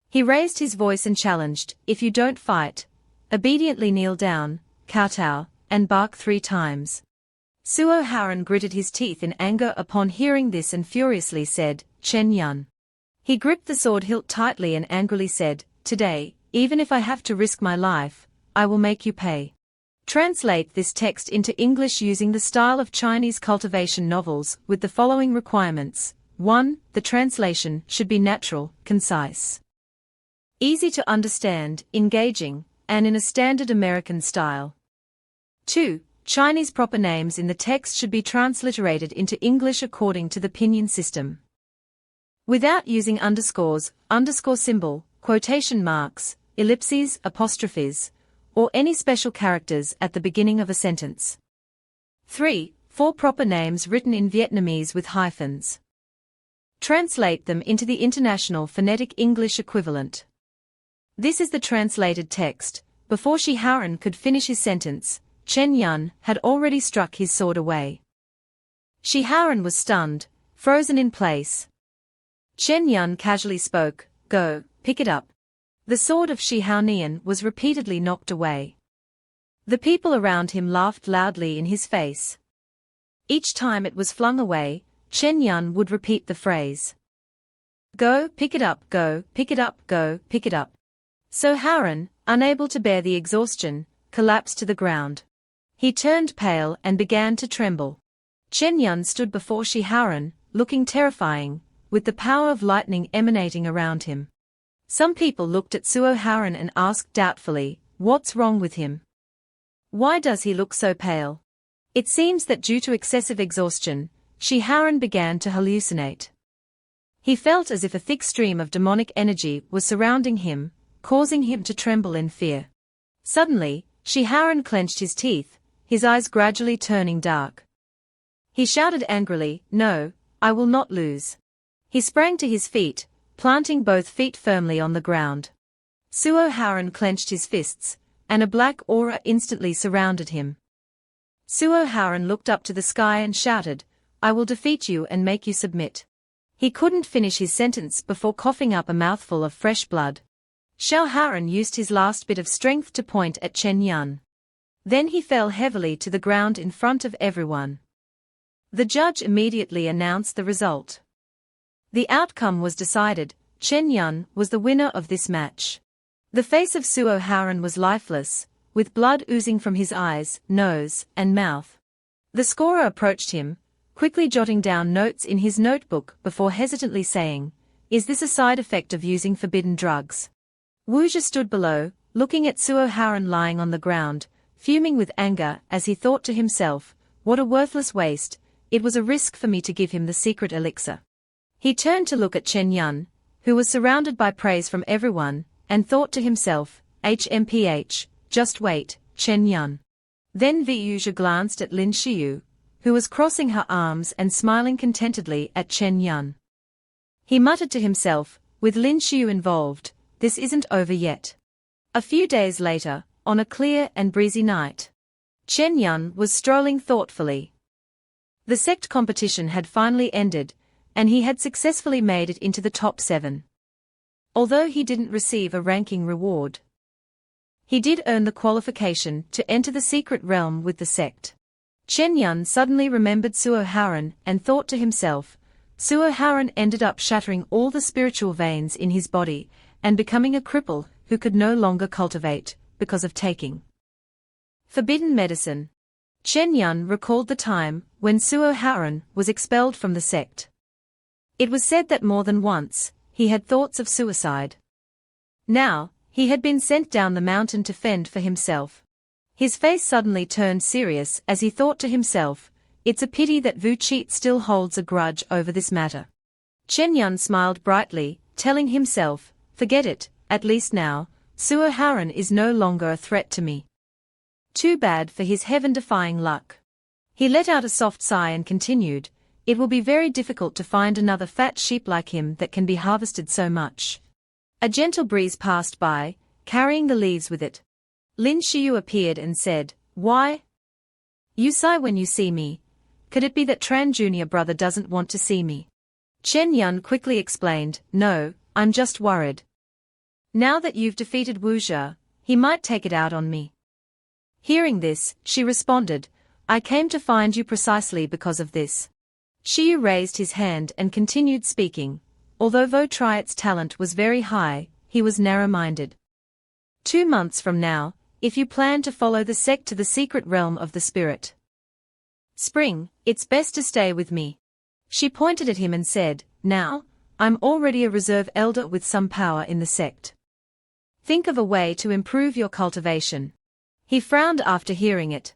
He raised his voice and challenged, "If you don't fight, obediently kneel down, kowtow, and bark 3 times. Suo Haren gritted his teeth in anger upon hearing this and furiously said, "Chen Yun." He gripped the sword hilt tightly and angrily said, "Today, even if I have to risk my life, I will make you pay." Translate this text into English using the style of Chinese cultivation novels with the following requirements. 1. The translation should be natural, concise, easy to understand, engaging, and in a standard American style. 2. Chinese proper names in the text should be transliterated into English according to the pinyin system, without using underscores, underscore symbol, quotation marks, ellipses, apostrophes, or any special characters at the beginning of a sentence. 3. 4 proper names written in Vietnamese with hyphens. Translate them into the International Phonetic English equivalent. This is the translated text. Before Shi Haren could finish his sentence, Chen Yun had already struck his sword away. Shi Haren was stunned, frozen in place. Chen Yun casually spoke, "Go, pick it up." The sword of Shi Haonian was repeatedly knocked away. The people around him laughed loudly in his face. Each time it was flung away, Chen Yun would repeat the phrase, "Go, pick it up, go, pick it up, go, pick it up." So Haren, unable to bear the exhaustion, collapsed to the ground. He turned pale and began to tremble. Chen Yun stood before Shi Haren, looking terrifying, with the power of lightning emanating around him. Some people looked at Suo Haren and asked doubtfully, "What's wrong with him? Why does he look so pale? It seems that due to excessive exhaustion, Haren began to hallucinate. He felt as if a thick stream of demonic energy was surrounding him, causing him to tremble in fear. Suddenly, Haren clenched his teeth, his eyes gradually turning dark. He shouted angrily, "No, I will not lose." He sprang to his feet, planting both feet firmly on the ground. Haren clenched his fists, and a black aura instantly surrounded him. Haren looked up to the sky and shouted, "I will defeat you and make you submit." He couldn't finish his sentence before coughing up a mouthful of fresh blood. Haren used his last bit of strength to point at Chen Yun. Then he fell heavily to the ground in front of everyone. The judge immediately announced the result. The outcome was decided. Chen Yun was the winner of this match. The face of Haren was lifeless, with blood oozing from his eyes, nose, and mouth. The scorer approached him, quickly jotting down notes in his notebook before hesitantly saying, "Is this a side effect of using forbidden drugs?" Wuxia stood below, looking at Haren lying on the ground, fuming with anger as he thought to himself, "What a worthless waste, it was a risk for me to give him the secret elixir." He turned to look at Chen Yun, who was surrounded by praise from everyone, and thought to himself, "HMPH, just wait, Chen Yun." Then Wuxia glanced at Lin Xiu, who was crossing her arms and smiling contentedly at Chen Yun. He muttered to himself, "With Lin Xiu involved, this isn't over yet." A few days later, on a clear and breezy night, Chen Yun was strolling thoughtfully. The sect competition had finally ended, and he had successfully made it into the top 7. Although he didn't receive a ranking reward, he did earn the qualification to enter the secret realm with the sect. Chen Yun suddenly remembered Haren and thought to himself, Haren ended up shattering all the spiritual veins in his body and becoming a cripple who could no longer cultivate because of taking forbidden medicine. Chen Yun recalled the time when Haren was expelled from the sect. It was said that more than once, he had thoughts of suicide. Now, he had been sent down the mountain to fend for himself. His face suddenly turned serious as he thought to himself, "It's a pity that Wu Cheat still holds a grudge over this matter." Chen Yun smiled brightly, telling himself, "Forget it, at least now, Haren is no longer a threat to me." Too bad for his heaven-defying luck. He let out a soft sigh and continued, "It will be very difficult to find another fat sheep like him that can be harvested so much." A gentle breeze passed by, carrying the leaves with it. Lin Xiu appeared and said, "Why? You sigh when you see me. Could it be that Tran Junior brother doesn't want to see me?" Chen Yun quickly explained, "No, I'm just worried. Now that you've defeated Wuxia, he might take it out on me." Hearing this, she responded, "I came to find you precisely because of this." Xiu raised his hand and continued speaking. Although Vo Triot's talent was very high, he was narrow-minded. 2 months from now, if you plan to follow the sect to the secret realm of the spirit Spring, it's best to stay with me. She pointed at him and said, "Now, I'm already a reserve elder with some power in the sect. Think of a way to improve your cultivation." He frowned after hearing it.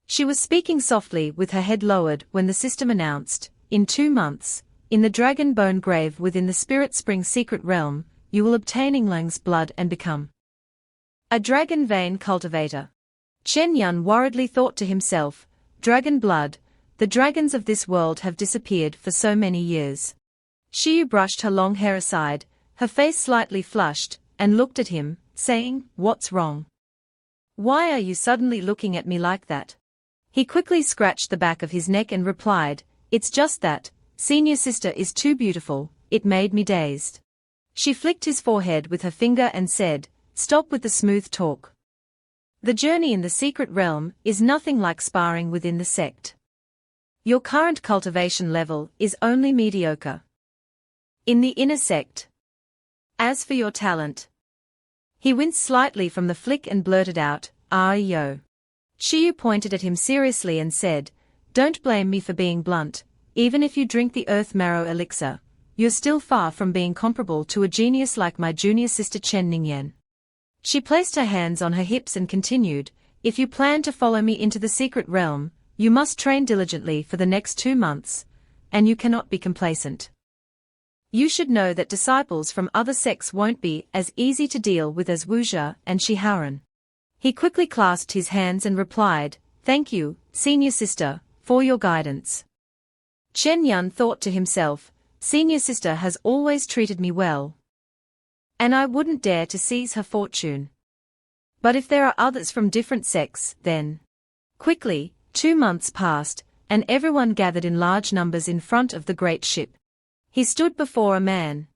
She was speaking softly with her head lowered when the system announced, "In 2 months, in the Dragon Bone Grave within the Spirit Spring secret realm, you will obtain Ningyang's blood and become a dragon vein cultivator." Chen Yun worriedly thought to himself, "Dragon blood, the dragons of this world have disappeared for so many years." Xiu brushed her long hair aside, her face slightly flushed, and looked at him, saying, "What's wrong? Why are you suddenly looking at me like that?" He quickly scratched the back of his neck and replied, "It's just that, senior sister is too beautiful, it made me dazed." She flicked his forehead with her finger and said, "Stop with the smooth talk. The journey in the secret realm is nothing like sparring within the sect. Your current cultivation level is only mediocre in the inner sect. As for your talent..." He winced slightly from the flick and blurted out, "Yo." Xiu pointed at him seriously and said, "Don't blame me for being blunt, even if you drink the earth marrow elixir, you're still far from being comparable to a genius like my junior sister Chen Ningyang." She placed her hands on her hips and continued, If you plan to follow me into the secret realm, you must train diligently for the next 2 months, and you cannot be complacent. You should know that disciples from other sects won't be as easy to deal with as Wuxia and Haren. He quickly clasped his hands and replied, "Thank you, senior sister, for your guidance." Chen Yun thought to himself, "Senior sister has always treated me well, and I wouldn't dare to seize her fortune. But if there are others from different sects, then..." Quickly, 2 months passed, and everyone gathered in large numbers in front of the great ship. He stood before a man.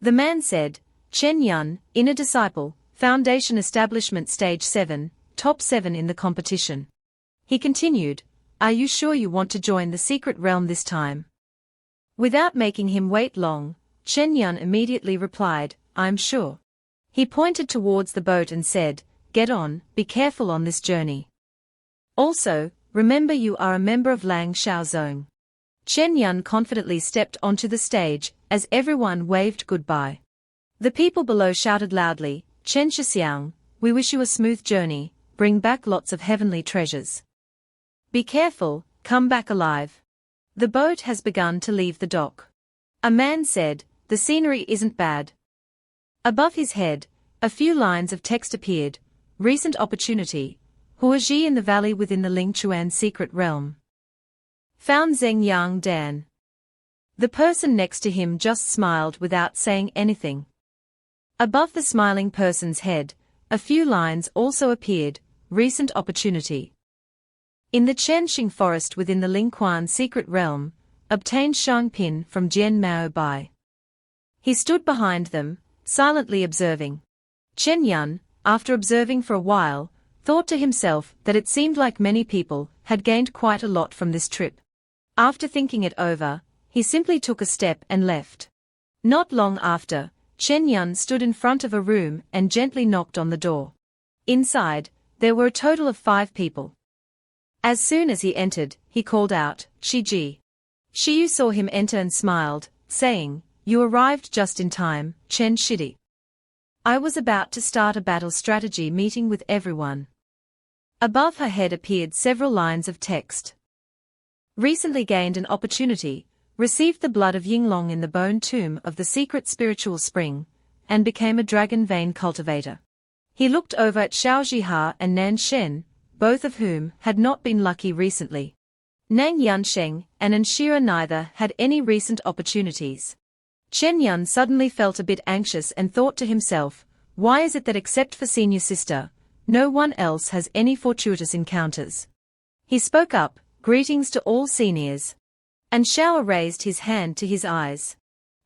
The man said, "Chen Yun, inner disciple, Foundation Establishment Stage 7, top 7 in the competition." He continued, "Are you sure you want to join the secret realm this time?" Without making him wait long, Chen Yun immediately replied, "I'm sure." He pointed towards the boat and said, "Get on, be careful on this journey. Also, remember you are a member of Lang Shaozong." Chen Yun confidently stepped onto the stage, as everyone waved goodbye. The people below shouted loudly, "Chen Shixiang, we wish you a smooth journey, bring back lots of heavenly treasures. Be careful, come back alive." The boat has begun to leave the dock. A man said, "The scenery isn't bad." Above his head, a few lines of text appeared. Recent opportunity. Huaji in the valley within the Lingchuan secret realm. Found Zheng Yang Dan. The person next to him just smiled without saying anything. Above the smiling person's head, a few lines also appeared. Recent opportunity. In the Chenxing forest within the Lingquan secret realm, obtained Shangpin from Jian Mao Bai. He stood behind them, silently observing. Chen Yun, after observing for a while, thought to himself that it seemed like many people had gained quite a lot from this trip. After thinking it over, he simply took a step and left. Not long after, Chen Yun stood in front of a room and gently knocked on the door. Inside, there were a total of 5 people. As soon as he entered, he called out, "Shiji." Shiyu saw him enter and smiled, saying, "You arrived just in time, Chen Shidi. I was about to start a battle strategy meeting with everyone." Above her head appeared several lines of text. Recently gained an opportunity, received the blood of Yinglong in the bone tomb of the secret spiritual spring, and became a dragon vein cultivator. He looked over at Xiao Zhiha and Nan Shen, both of whom had not been lucky recently. Nang Yansheng and Anshira neither had any recent opportunities. Chen Yun suddenly felt a bit anxious and thought to himself, why is it that except for senior sister, no one else has any fortuitous encounters? He spoke up, "Greetings to all seniors." And Xiao raised his hand to his eyes.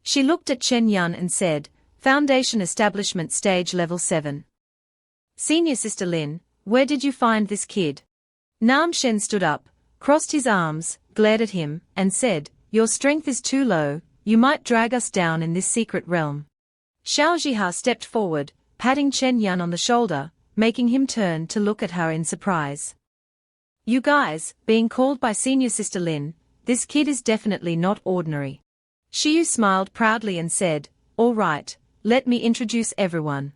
She looked at Chen Yun and said, "Foundation Establishment Stage Level 7. Senior Sister Lin, where did you find this kid?" Nam Shen stood up, crossed his arms, glared at him, and said, "Your strength is too low, you might drag us down in this secret realm." Xiao Zhiha stepped forward, patting Chen Yun on the shoulder, making him turn to look at her in surprise. "You guys, being called by Senior Sister Lin, this kid is definitely not ordinary." Shiyu smiled proudly and said, "All right, let me introduce everyone.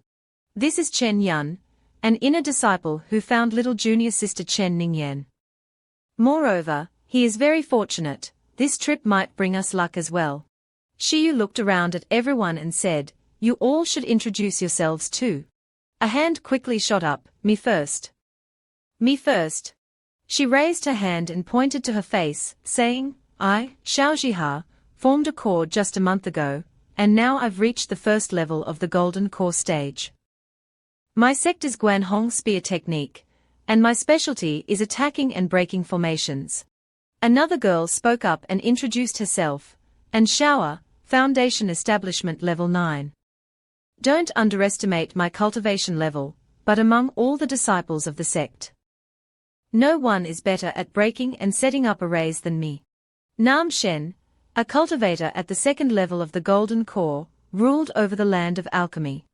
This is Chen Yun, an inner disciple who found little junior sister Chen Ningyang. Moreover, he is very fortunate, this trip might bring us luck as well." Shiyu looked around at everyone and said, "You all should introduce yourselves too." A hand quickly shot up, "Me first. Me first." She raised her hand and pointed to her face, saying, "I, Xiao Zhiha, formed a core just a month ago, and now I've reached the first level of the Golden Core stage. My sect is Guanhong Spear Technique, and my specialty is attacking and breaking formations." Another girl spoke up and introduced herself, "And Xiao, Foundation Establishment Level 9. Don't underestimate my cultivation level, but among all the disciples of the sect, no one is better at breaking and setting up arrays than me." Nam Shen, a cultivator at the 2nd level of the Golden Core, ruled over the land of alchemy.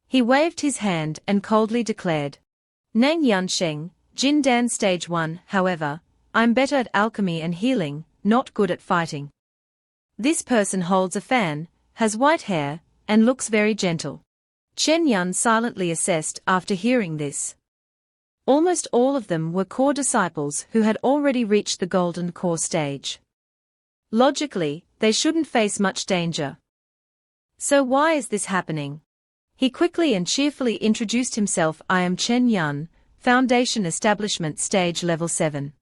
He waved his hand and coldly declared, "Nang Yansheng, Jin Dan Stage 1, however, I'm better at alchemy and healing, not good at fighting. This person holds a fan, has white hair, and looks very gentle." Chen Yun silently assessed after hearing this. Almost all of them were core disciples who had already reached the golden core stage. Logically, they shouldn't face much danger. So why is this happening? He quickly and cheerfully introduced himself. I am Chen Yun, Foundation Establishment Stage Level 7.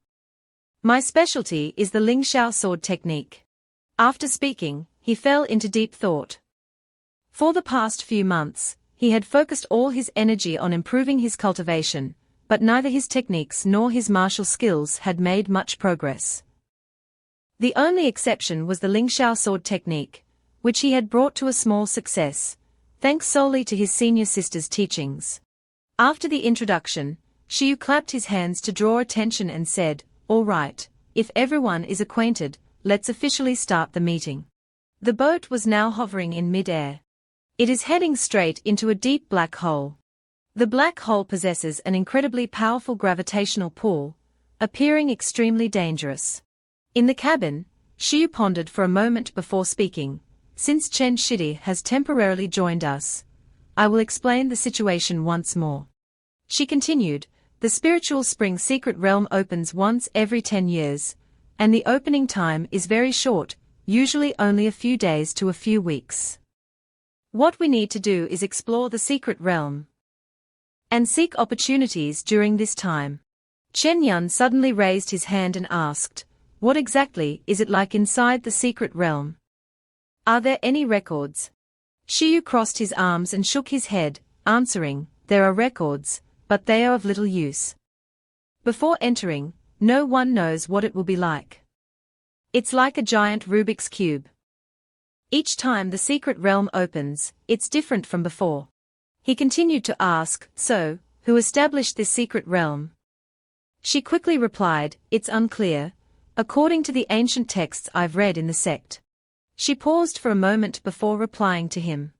My specialty is the Ling Xiao sword technique. After speaking, he fell into deep thought. For the past few months, he had focused all his energy on improving his cultivation, but neither his techniques nor his martial skills had made much progress. The only exception was the Ling Xiao sword technique, which he had brought to a small success, thanks solely to his senior sister's teachings. After the introduction, Xiu clapped his hands to draw attention and said, "All right, if everyone is acquainted, let's officially start the meeting." The boat was now hovering in mid-air. It is heading straight into a deep black hole. The black hole possesses an incredibly powerful gravitational pull, appearing extremely dangerous. In the cabin, Xiu pondered for a moment before speaking. Since Chen Shidi has temporarily joined us, I will explain the situation once more. She continued, the spiritual spring secret realm opens once every 10 years, and the opening time is very short, usually only a few days to a few weeks. What we need to do is explore the secret realm and seek opportunities during this time. Chen Yun suddenly raised his hand and asked, what exactly is it like inside the secret realm? Are there any records? Xiu crossed his arms and shook his head, answering, there are records, but they are of little use. Before entering, no one knows what it will be like. It's like a giant Rubik's Cube. Each time the secret realm opens, it's different from before. He continued to ask, so, who established this secret realm? She quickly replied, it's unclear, according to the ancient texts I've read in the sect. She paused for a moment before replying to him.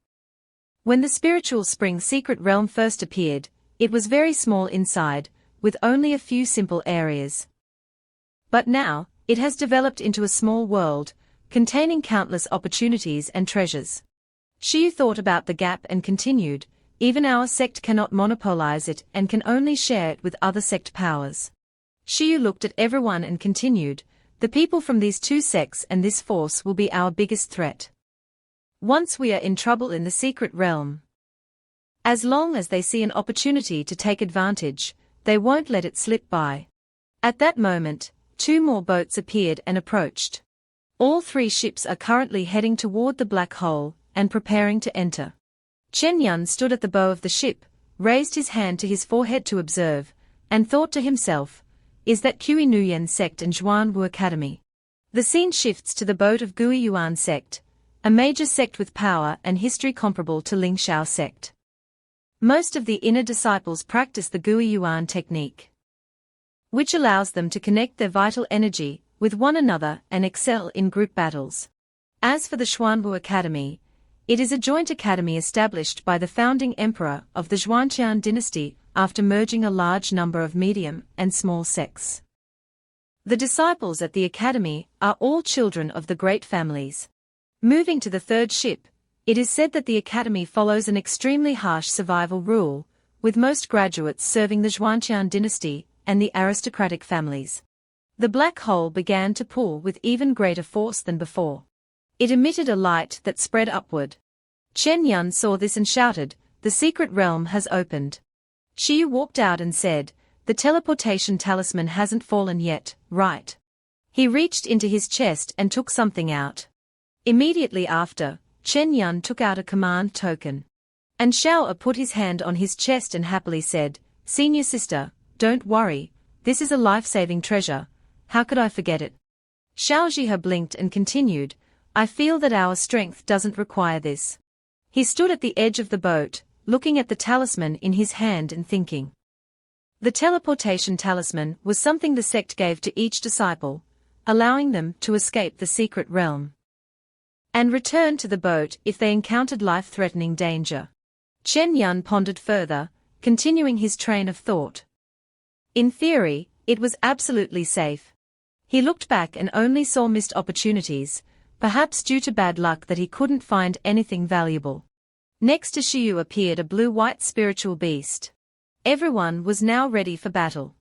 When the spiritual spring secret realm first appeared, it was very small inside, with only a few simple areas. But now, it has developed into a small world, containing countless opportunities and treasures. Xiu thought about the gap and continued, even our sect cannot monopolize it and can only share it with other sect powers. Xiu looked at everyone and continued, the people from these two sects and this force will be our biggest threat. Once we are in trouble in the secret realm. As long as they see an opportunity to take advantage, they won't let it slip by. At that moment, 2 more boats appeared and approached. All 3 ships are currently heading toward the black hole and preparing to enter. Chen Yun stood at the bow of the ship, raised his hand to his forehead to observe, and thought to himself, is that Kui Nuyen sect and Zhuanwu Academy? The scene shifts to the boat of Gui Yuan sect, a major sect with power and history comparable to Ling Xiao sect. Most of the inner disciples practice the Gui Yuan technique, which allows them to connect their vital energy with one another and excel in group battles. As for the Zhuanwu Academy, it is a joint academy established by the founding emperor of the Zhuanqian dynasty after merging a large number of medium and small sects. The disciples at the academy are all children of the great families. Moving to the 3rd ship, it is said that the academy follows an extremely harsh survival rule, with most graduates serving the Zhuanqian dynasty and the aristocratic families. The black hole began to pull with even greater force than before. It emitted a light that spread upward. Chen Yun saw this and shouted, the secret realm has opened. Xiu walked out and said, the teleportation talisman hasn't fallen yet, right? He reached into his chest and took something out. Immediately after, Chen Yun took out a command token. And Xiao put his hand on his chest and happily said, Senior sister, don't worry, this is a life-saving treasure, how could I forget it? Xiao Zhihe blinked and continued, I feel that our strength doesn't require this. He stood at the edge of the boat, looking at the talisman in his hand and thinking. The teleportation talisman was something the sect gave to each disciple, allowing them to escape the secret realm and return to the boat if they encountered life-threatening danger. Chen Yun pondered further, continuing his train of thought. In theory, it was absolutely safe. He looked back and only saw missed opportunities, perhaps due to bad luck that he couldn't find anything valuable. Next to Xiu appeared a blue-white spiritual beast. Everyone was now ready for battle.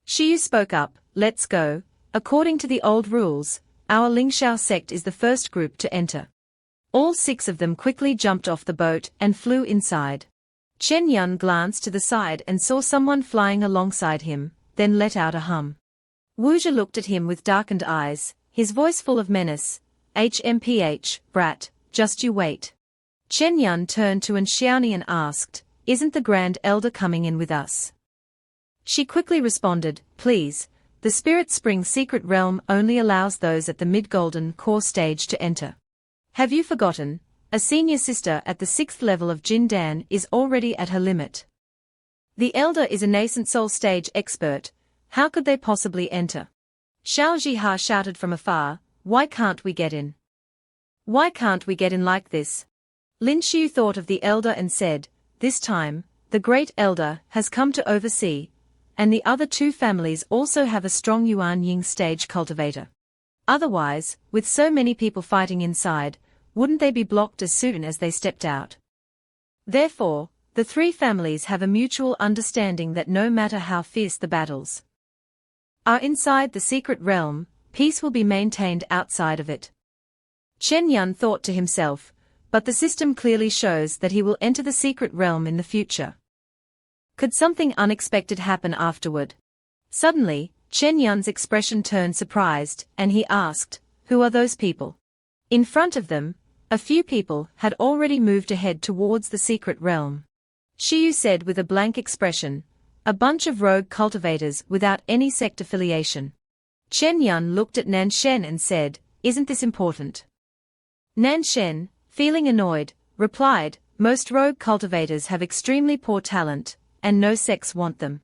Shiyu spoke up, let's go. According to the old rules, our Lingxiao sect is the first group to enter. All 6 of them quickly jumped off the boat and flew inside. Chen Yun glanced to the side and saw someone flying alongside him, then let out a hum. Wuxia looked at him with darkened eyes, his voice full of menace. HMPH, brat, just you wait. Chen Yun turned to Xiaoni and asked, isn't the Grand Elder coming in with us? She quickly responded, please, the Spirit Spring Secret Realm only allows those at the mid-golden core stage to enter. Have you forgotten? A senior sister at the 6th level of Jindan is already at her limit. The Elder is a nascent soul stage expert, how could they possibly enter? Xiao Jiha shouted from afar, why can't we get in? Why can't we get in like this? Lin Xiu thought of the Elder and said, this time, the Great Elder has come to oversee, and the other 2 families also have a strong Yuan Ying stage cultivator. Otherwise, with so many people fighting inside, wouldn't they be blocked as soon as they stepped out? Therefore, the 3 families have a mutual understanding that no matter how fierce the battles are inside the secret realm, peace will be maintained outside of it. Chen Yun thought to himself, but the system clearly shows that he will enter the secret realm in the future. Could something unexpected happen afterward? Suddenly, Chen Yun's expression turned surprised, and he asked, who are those people? In front of them, a few people had already moved ahead towards the secret realm. Shiyu said with a blank expression, a bunch of rogue cultivators without any sect affiliation. Chen Yun looked at Nanshen and said, isn't this important? Nanshen, feeling annoyed, replied, most rogue cultivators have extremely poor talent, and no sects want them.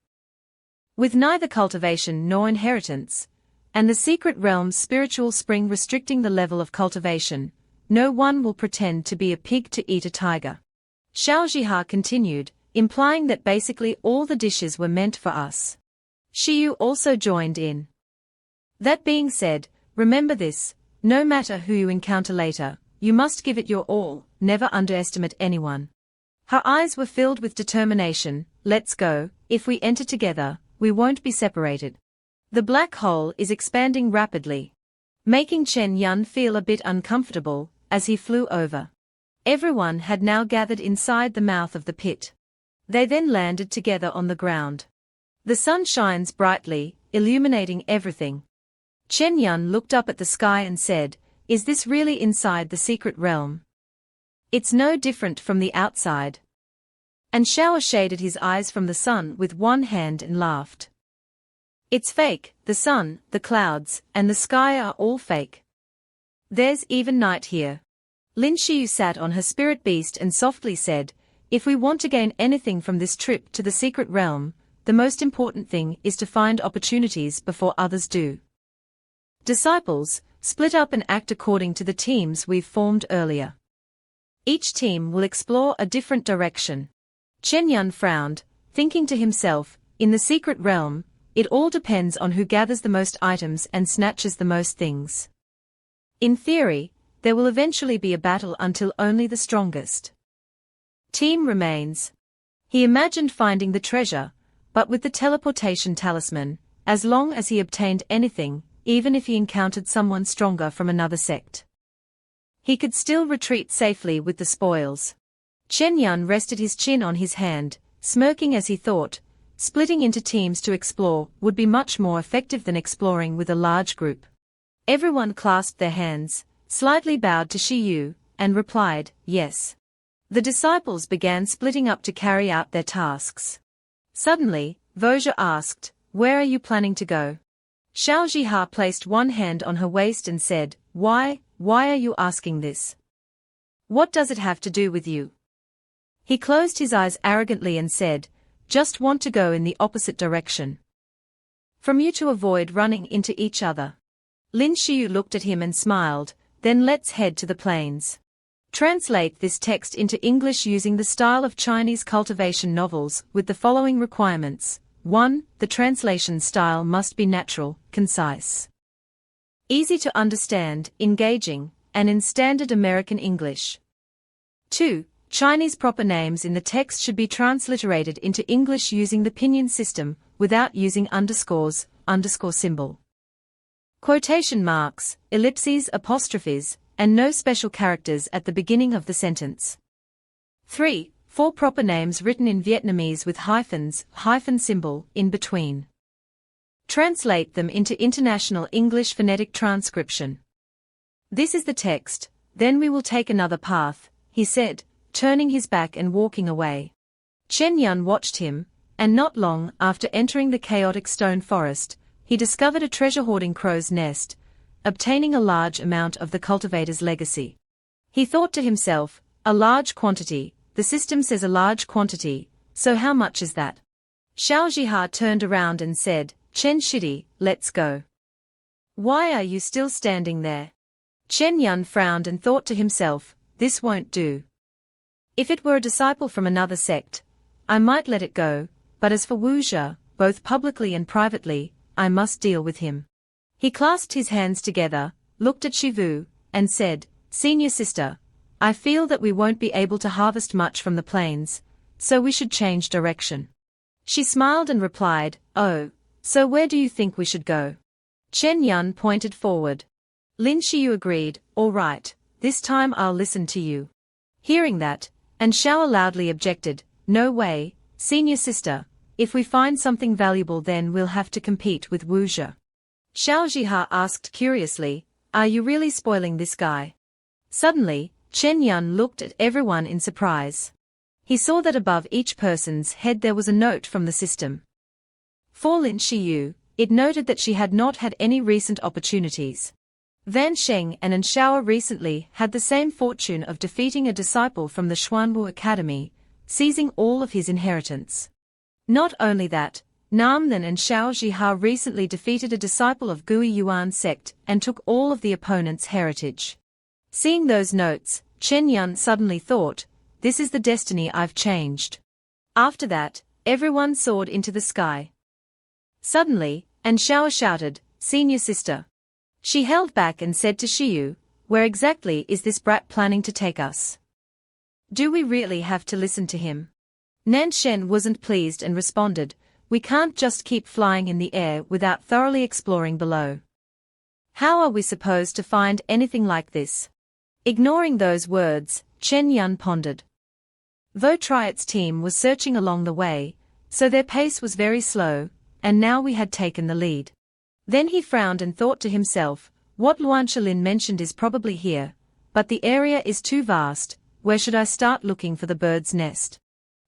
With neither cultivation nor inheritance, and the secret realm's spiritual spring restricting the level of cultivation, no one will pretend to be a pig to eat a tiger. Xiao Jiha continued, implying that basically all the dishes were meant for us. Shiyu also joined in. That being said, remember this, no matter who you encounter later, you must give it your all, never underestimate anyone. Her eyes were filled with determination, let's go, if we enter together, we won't be separated. The black hole is expanding rapidly, making Chen Yun feel a bit uncomfortable, as he flew over. Everyone had now gathered inside the mouth of the pit. They then landed together on the ground. The sun shines brightly, illuminating everything. Chen Yun looked up at the sky and said, is this really inside the secret realm? It's no different from the outside. And Xiao shaded his eyes from the sun with one hand and laughed. It's fake, the sun, the clouds, and the sky are all fake. There's even night here. Lin Xiu sat on her spirit beast and softly said, if we want to gain anything from this trip to the secret realm, the most important thing is to find opportunities before others do. Disciples, split up and act according to the teams we've formed earlier. Each team will explore a different direction. Chen Yun frowned, thinking to himself, in the secret realm, it all depends on who gathers the most items and snatches the most things. In theory, there will eventually be a battle until only the strongest team remains. He imagined finding the treasure, but with the teleportation talisman, as long as he obtained anything, even if he encountered someone stronger from another sect, he could still retreat safely with the spoils. Chen Yun rested his chin on his hand, smirking as he thought, splitting into teams to explore would be much more effective than exploring with a large group. Everyone clasped their hands, slightly bowed to Shiyu, and replied, yes. The disciples began splitting up to carry out their tasks. Suddenly, Voja asked, where are you planning to go? Xiao Jiha placed one hand on her waist and said, why are you asking this? What does it have to do with you? He closed his eyes arrogantly and said, just want to go in the opposite direction. From you to avoid running into each other. Lin Xiu looked at him and smiled, then let's head to the plains. Translate this text into English using the style of Chinese cultivation novels with the following requirements. 1. The translation style must be natural, concise, easy to understand, engaging, and in standard American English. 2. Chinese proper names in the text should be transliterated into English using the pinyin system, without using underscores, underscore symbol. Quotation marks, ellipses, apostrophes, and no special characters at the beginning of the sentence. 3. 4 proper names written in Vietnamese with hyphens, hyphen symbol, in between. Translate them into International English phonetic transcription. This is the text, then we will take another path, he said, turning his back and walking away. Chen Yun watched him, and not long after entering the chaotic stone forest, he discovered a treasure-hoarding crow's nest, obtaining a large amount of the cultivator's legacy. He thought to himself, a large quantity, the system says a large quantity, so how much is that? Xiao Zhiha turned around and said, Chen Shidi, let's go. Why are you still standing there? Chen Yun frowned and thought to himself, this won't do. If it were a disciple from another sect, I might let it go, but as for Wu Zhe, both publicly and privately, I must deal with him. He clasped his hands together, looked at Shivu, and said, Senior sister, I feel that we won't be able to harvest much from the plains, so we should change direction. She smiled and replied, Oh, so where do you think we should go? Chen Yun pointed forward. Lin Xiu agreed, all right, this time I'll listen to you. Hearing that, and Xiao loudly objected, no way, senior sister, if we find something valuable then we'll have to compete with Wu Zhe. Xiao Zhiha asked curiously, are you really spoiling this guy? Suddenly, Chen Yun looked at everyone in surprise. He saw that above each person's head there was a note from the system. For Lin Xiu, it noted that she had not had any recent opportunities. Van Sheng and Anshao recently had the same fortune of defeating a disciple from the Xuanwu Academy, seizing all of his inheritance. Not only that, Namthan and Xiao Zhiha recently defeated a disciple of Gui Yuan sect and took all of the opponent's heritage. Seeing those notes, Chen Yun suddenly thought, this is the destiny I've changed. After that, everyone soared into the sky. Suddenly, Anshao shouted, Senior sister. She held back and said to Xiu, where exactly is this brat planning to take us? Do we really have to listen to him? Nanshen wasn't pleased and responded, we can't just keep flying in the air without thoroughly exploring below. How are we supposed to find anything like this? Ignoring those words, Chen Yun pondered. Though Triot's team was searching along the way, so their pace was very slow, and now we had taken the lead. Then he frowned and thought to himself, what Luan Shalin mentioned is probably here, but the area is too vast, where should I start looking for the bird's nest?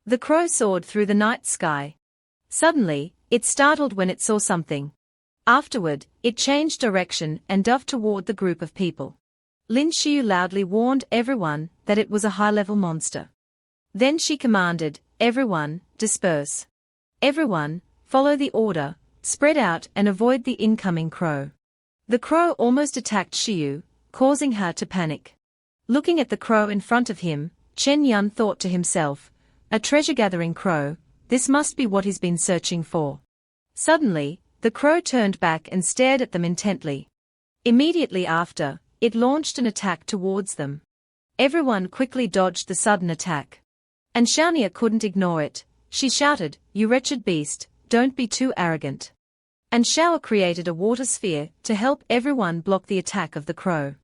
The crow soared through the night sky. Suddenly, it startled when it saw something. Afterward, it changed direction and dove toward the group of people. Lin Xiu loudly warned everyone that it was a high-level monster. Then she commanded, everyone, disperse. Everyone, follow the order, spread out and avoid the incoming crow. The crow almost attacked Xiu, causing her to panic. Looking at the crow in front of him, Chen Yun thought to himself, a treasure-gathering crow, this must be what he's been searching for. Suddenly, the crow turned back and stared at them intently. Immediately after, it launched an attack towards them. Everyone quickly dodged the sudden attack. And Xiaonia couldn't ignore it. She shouted, you wretched beast, don't be too arrogant. And Xiao created a water sphere to help everyone block the attack of the crow.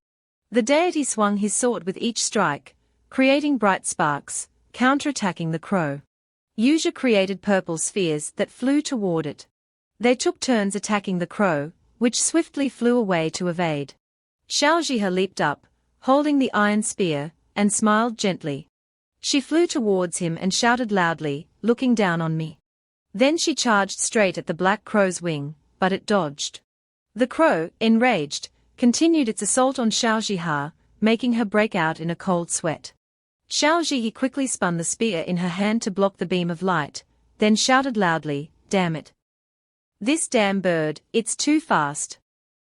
The deity swung his sword with each strike, creating bright sparks, counterattacking the crow. Yuzha created purple spheres that flew toward it. They took turns attacking the crow, which swiftly flew away to evade. Xiao Zhiha leaped up, holding the iron spear, and smiled gently. She flew towards him and shouted loudly, looking down on me. Then she charged straight at the black crow's wing, but it dodged. The crow, enraged, continued its assault on Xiao Zhiha, making her break out in a cold sweat. Xiao Zhiyi quickly spun the spear in her hand to block the beam of light, then shouted loudly, damn it. This damn bird, it's too fast.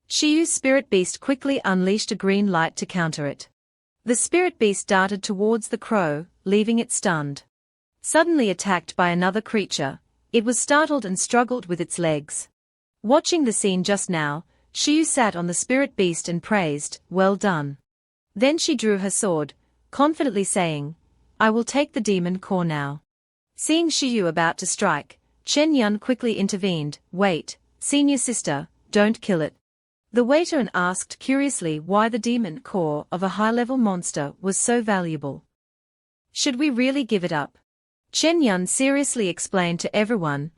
Shiyu's spirit beast quickly unleashed a green light to counter it. The spirit beast darted towards the crow, leaving it stunned. Suddenly attacked by another creature, it was startled and struggled with its legs. Watching the scene just now, Shiyu sat on the spirit beast and praised, well done. Then she drew her sword, confidently saying, I will take the demon core now. Seeing Shiyu about to strike, Chen Yun quickly intervened. Wait, senior sister, don't kill it. The waiter asked curiously why the demon core of a high-level monster was so valuable. Should we really give it up? Chen Yun seriously explained to everyone,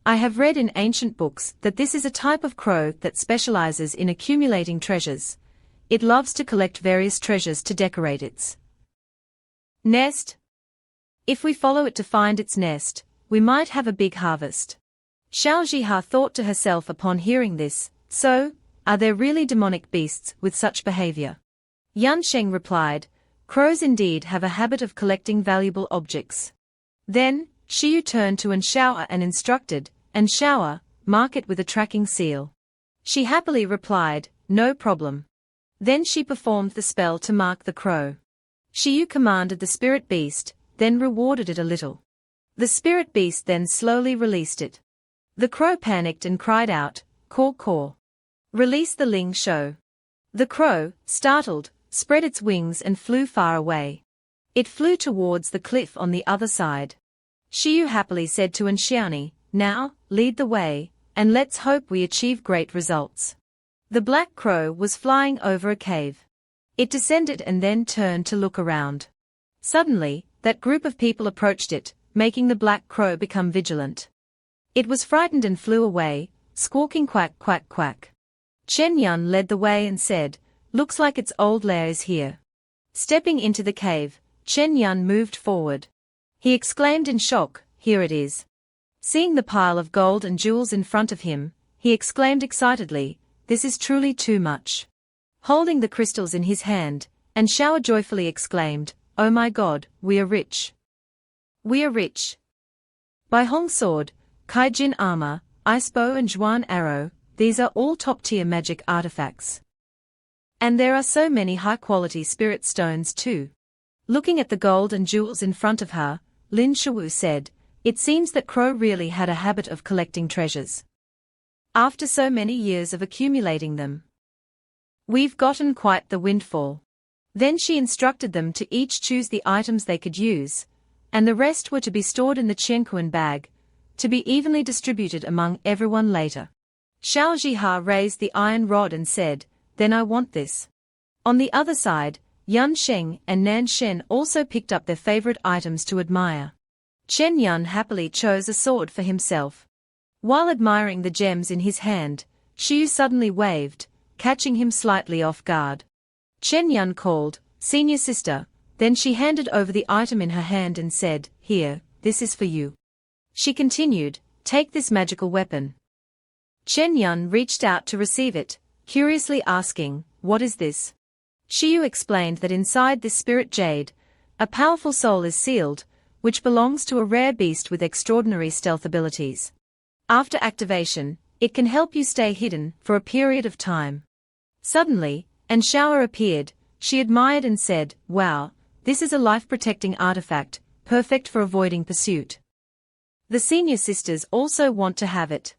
I have read in ancient books that this is a type of crow that specializes in accumulating treasures. It loves to collect various treasures to decorate its nest. If we follow it to find its nest, we might have a big harvest. Xiao Jiha thought to herself upon hearing this, so, are there really demonic beasts with such behavior? Yan Sheng replied, crows indeed have a habit of collecting valuable objects. Then, Shiyu turned to Anshaoa and instructed, Anshaoa, mark it with a tracking seal. She happily replied, no problem. Then she performed the spell to mark the crow. Shiyu commanded the spirit beast, then rewarded it a little. The spirit beast then slowly released it. The crow panicked and cried out, caw caw. Release the Ling Shou. The crow, startled, spread its wings and flew far away. It flew towards the cliff on the other side. Shiyu happily said to Anshiani, now, lead the way, and let's hope we achieve great results. The black crow was flying over a cave. It descended and then turned to look around. Suddenly, that group of people approached it, making the black crow become vigilant. It was frightened and flew away, squawking quack quack quack. Chen Yun led the way and said, looks like its old lair is here. Stepping into the cave, Chen Yun moved forward. He exclaimed in shock, here it is. Seeing the pile of gold and jewels in front of him, he exclaimed excitedly, this is truly too much. Holding the crystals in his hand, Anshaoa joyfully exclaimed, oh my god, we are rich. We are rich. Bai Hong sword, Kai Jin armor, ice bow and Zhuan arrow, these are all top-tier magic artifacts. And there are so many high-quality spirit stones too. Looking at the gold and jewels in front of her, Lin Shuwu said, it seems that Crow really had a habit of collecting treasures. After so many years of accumulating them, we've gotten quite the windfall. Then she instructed them to each choose the items they could use, and the rest were to be stored in the Qianquan bag, to be evenly distributed among everyone later. Xiao Jiha raised the iron rod and said, then I want this. On the other side, Yan Sheng and Nan Shen also picked up their favorite items to admire. Chen Yun happily chose a sword for himself. While admiring the gems in his hand, Shiyu suddenly waved, catching him slightly off guard. Chen Yun called, senior sister, then she handed over the item in her hand and said, here, this is for you. She continued, take this magical weapon. Chen Yun reached out to receive it, curiously asking, what is this? Shiyu explained that inside this spirit jade, a powerful soul is sealed, which belongs to a rare beast with extraordinary stealth abilities. After activation, it can help you stay hidden for a period of time. Suddenly, Anshaoa appeared. She admired and said, wow, this is a life-protecting artifact, perfect for avoiding pursuit. The senior sisters also want to have it.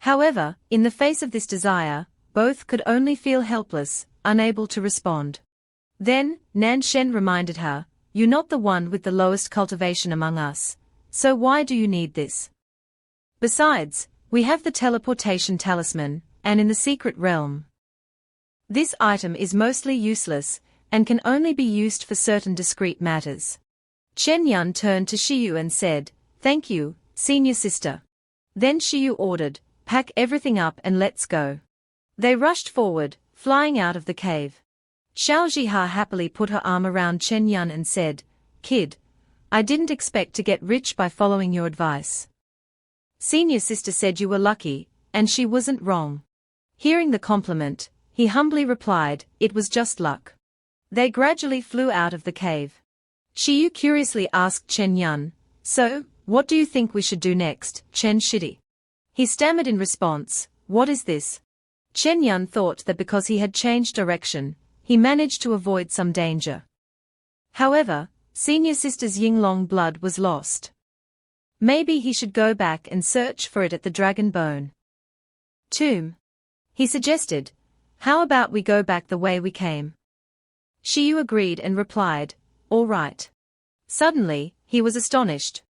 However, in the face of this desire, both could only feel helpless, unable to respond. Then, Nan Shen reminded her, you're not the one with the lowest cultivation among us, so why do you need this? Besides, we have the teleportation talisman, and in the secret realm. This item is mostly useless, and can only be used for certain discrete matters. Chen Yun turned to Shiyu and said, thank you, senior sister. Then Shiyu ordered, pack everything up and let's go. They rushed forward, flying out of the cave. Xiao Jiha happily put her arm around Chen Yun and said, kid, I didn't expect to get rich by following your advice. Senior sister said you were lucky, and she wasn't wrong. Hearing the compliment, he humbly replied, it was just luck. They gradually flew out of the cave. Shiyu curiously asked Chen Yun, so, what do you think we should do next, Chen Shidi? He stammered in response, what is this? Chen Yun thought that because he had changed direction, he managed to avoid some danger. However, senior sister's Yinglong blood was lost. Maybe he should go back and search for it at the Dragon Bone tomb. He suggested, how about we go back the way we came? Shiyu agreed and replied, all right. Suddenly, he was astonished.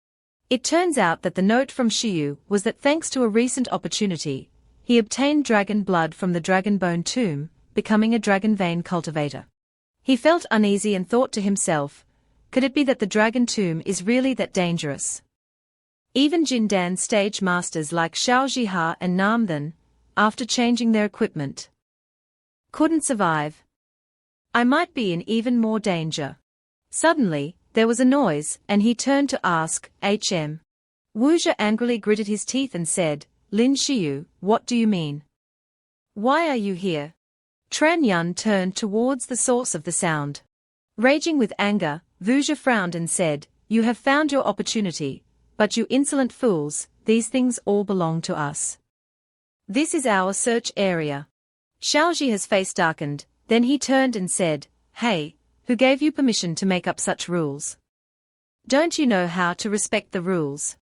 It turns out that the note from Shiyu was that thanks to a recent opportunity, he obtained dragon blood from the Dragonbone tomb, becoming a dragon vein cultivator. He felt uneasy and thought to himself, could it be that the dragon tomb is really that dangerous? Even Jindan stage masters like Xiao Jiha and Namthan, after changing their equipment, couldn't survive. I might be in even more danger. Suddenly, there was a noise, and he turned to ask, HM. Wuxia angrily gritted his teeth and said, Lin Shiyu, what do you mean? Why are you here? Tran Yun turned towards the source of the sound. Raging with anger, Wuxia frowned and said, You have found your opportunity, but you insolent fools, these things all belong to us. This is our search area. Xiaoji's face darkened, then he turned and said, Hey, who gave you permission to make up such rules? Don't you know how to respect the rules?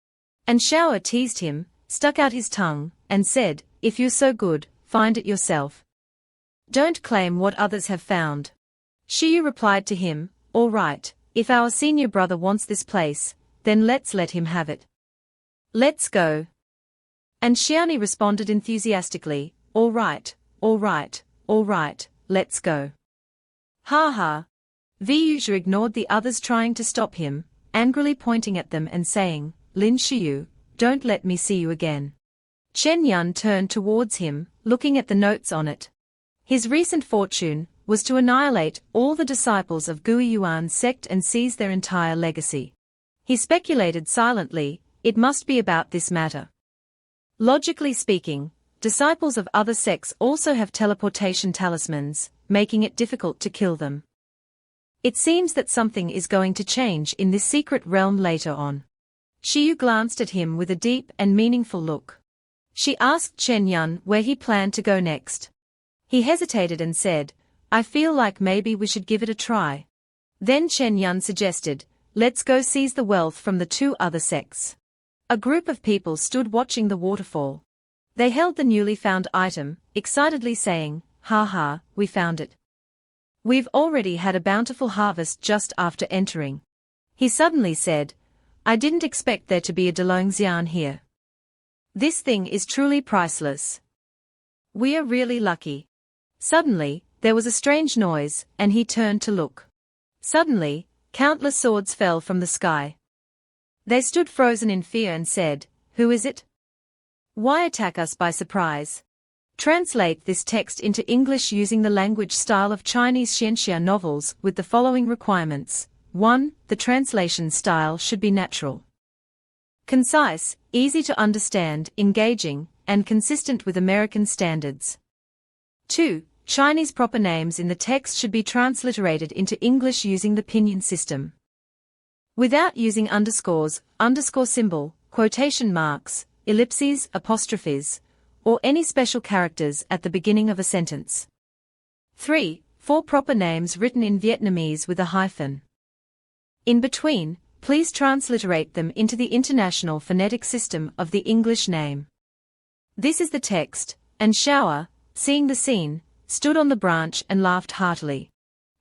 And Xiao teased him, stuck out his tongue, and said, If you're so good, find it yourself. Don't claim what others have found. Shiyu replied to him, All right, if our senior brother wants this place, then let's let him have it. Let's go. And Xiaoni responded enthusiastically, All right, all right, all right, let's go. Ha ha. Vyuja ignored the others trying to stop him, angrily pointing at them and saying, Lin Shiyu, don't let me see you again. Chen Yun turned towards him, looking at the notes on it. His recent fortune was to annihilate all the disciples of Guiyuan's sect and seize their entire legacy. He speculated silently, it must be about this matter. Logically speaking, disciples of other sects also have teleportation talismans, making it difficult to kill them. It seems that something is going to change in this secret realm later on. Shiyu glanced at him with a deep and meaningful look. She asked Chen Yun where he planned to go next. He hesitated and said, I feel like maybe we should give it a try. Then Chen Yun suggested, let's go seize the wealth from the two other sects. A group of people stood watching the waterfall. They held the newly found item, excitedly saying, Ha ha, we found it. We've already had a bountiful harvest just after entering. He suddenly said, I didn't expect there to be a Delongxian here. This thing is truly priceless. We are really lucky. Suddenly, there was a strange noise, and he turned to look. Suddenly, countless swords fell from the sky. They stood frozen in fear and said, Who is it? Why attack us by surprise? Translate this text into English using the language style of Chinese xianxia novels with the following requirements. 1. The translation style should be natural, concise, easy to understand, engaging, and consistent with American standards. 2. Chinese proper names in the text should be transliterated into English using the pinyin system. Without using underscores, underscore symbol, quotation marks, ellipses, apostrophes, or any special characters at the beginning of a sentence. 3. 4 proper names written in Vietnamese with a hyphen in between, please transliterate them into the International Phonetic System of the English name. This is the text, and Xiao, seeing the scene, stood on the branch and laughed heartily.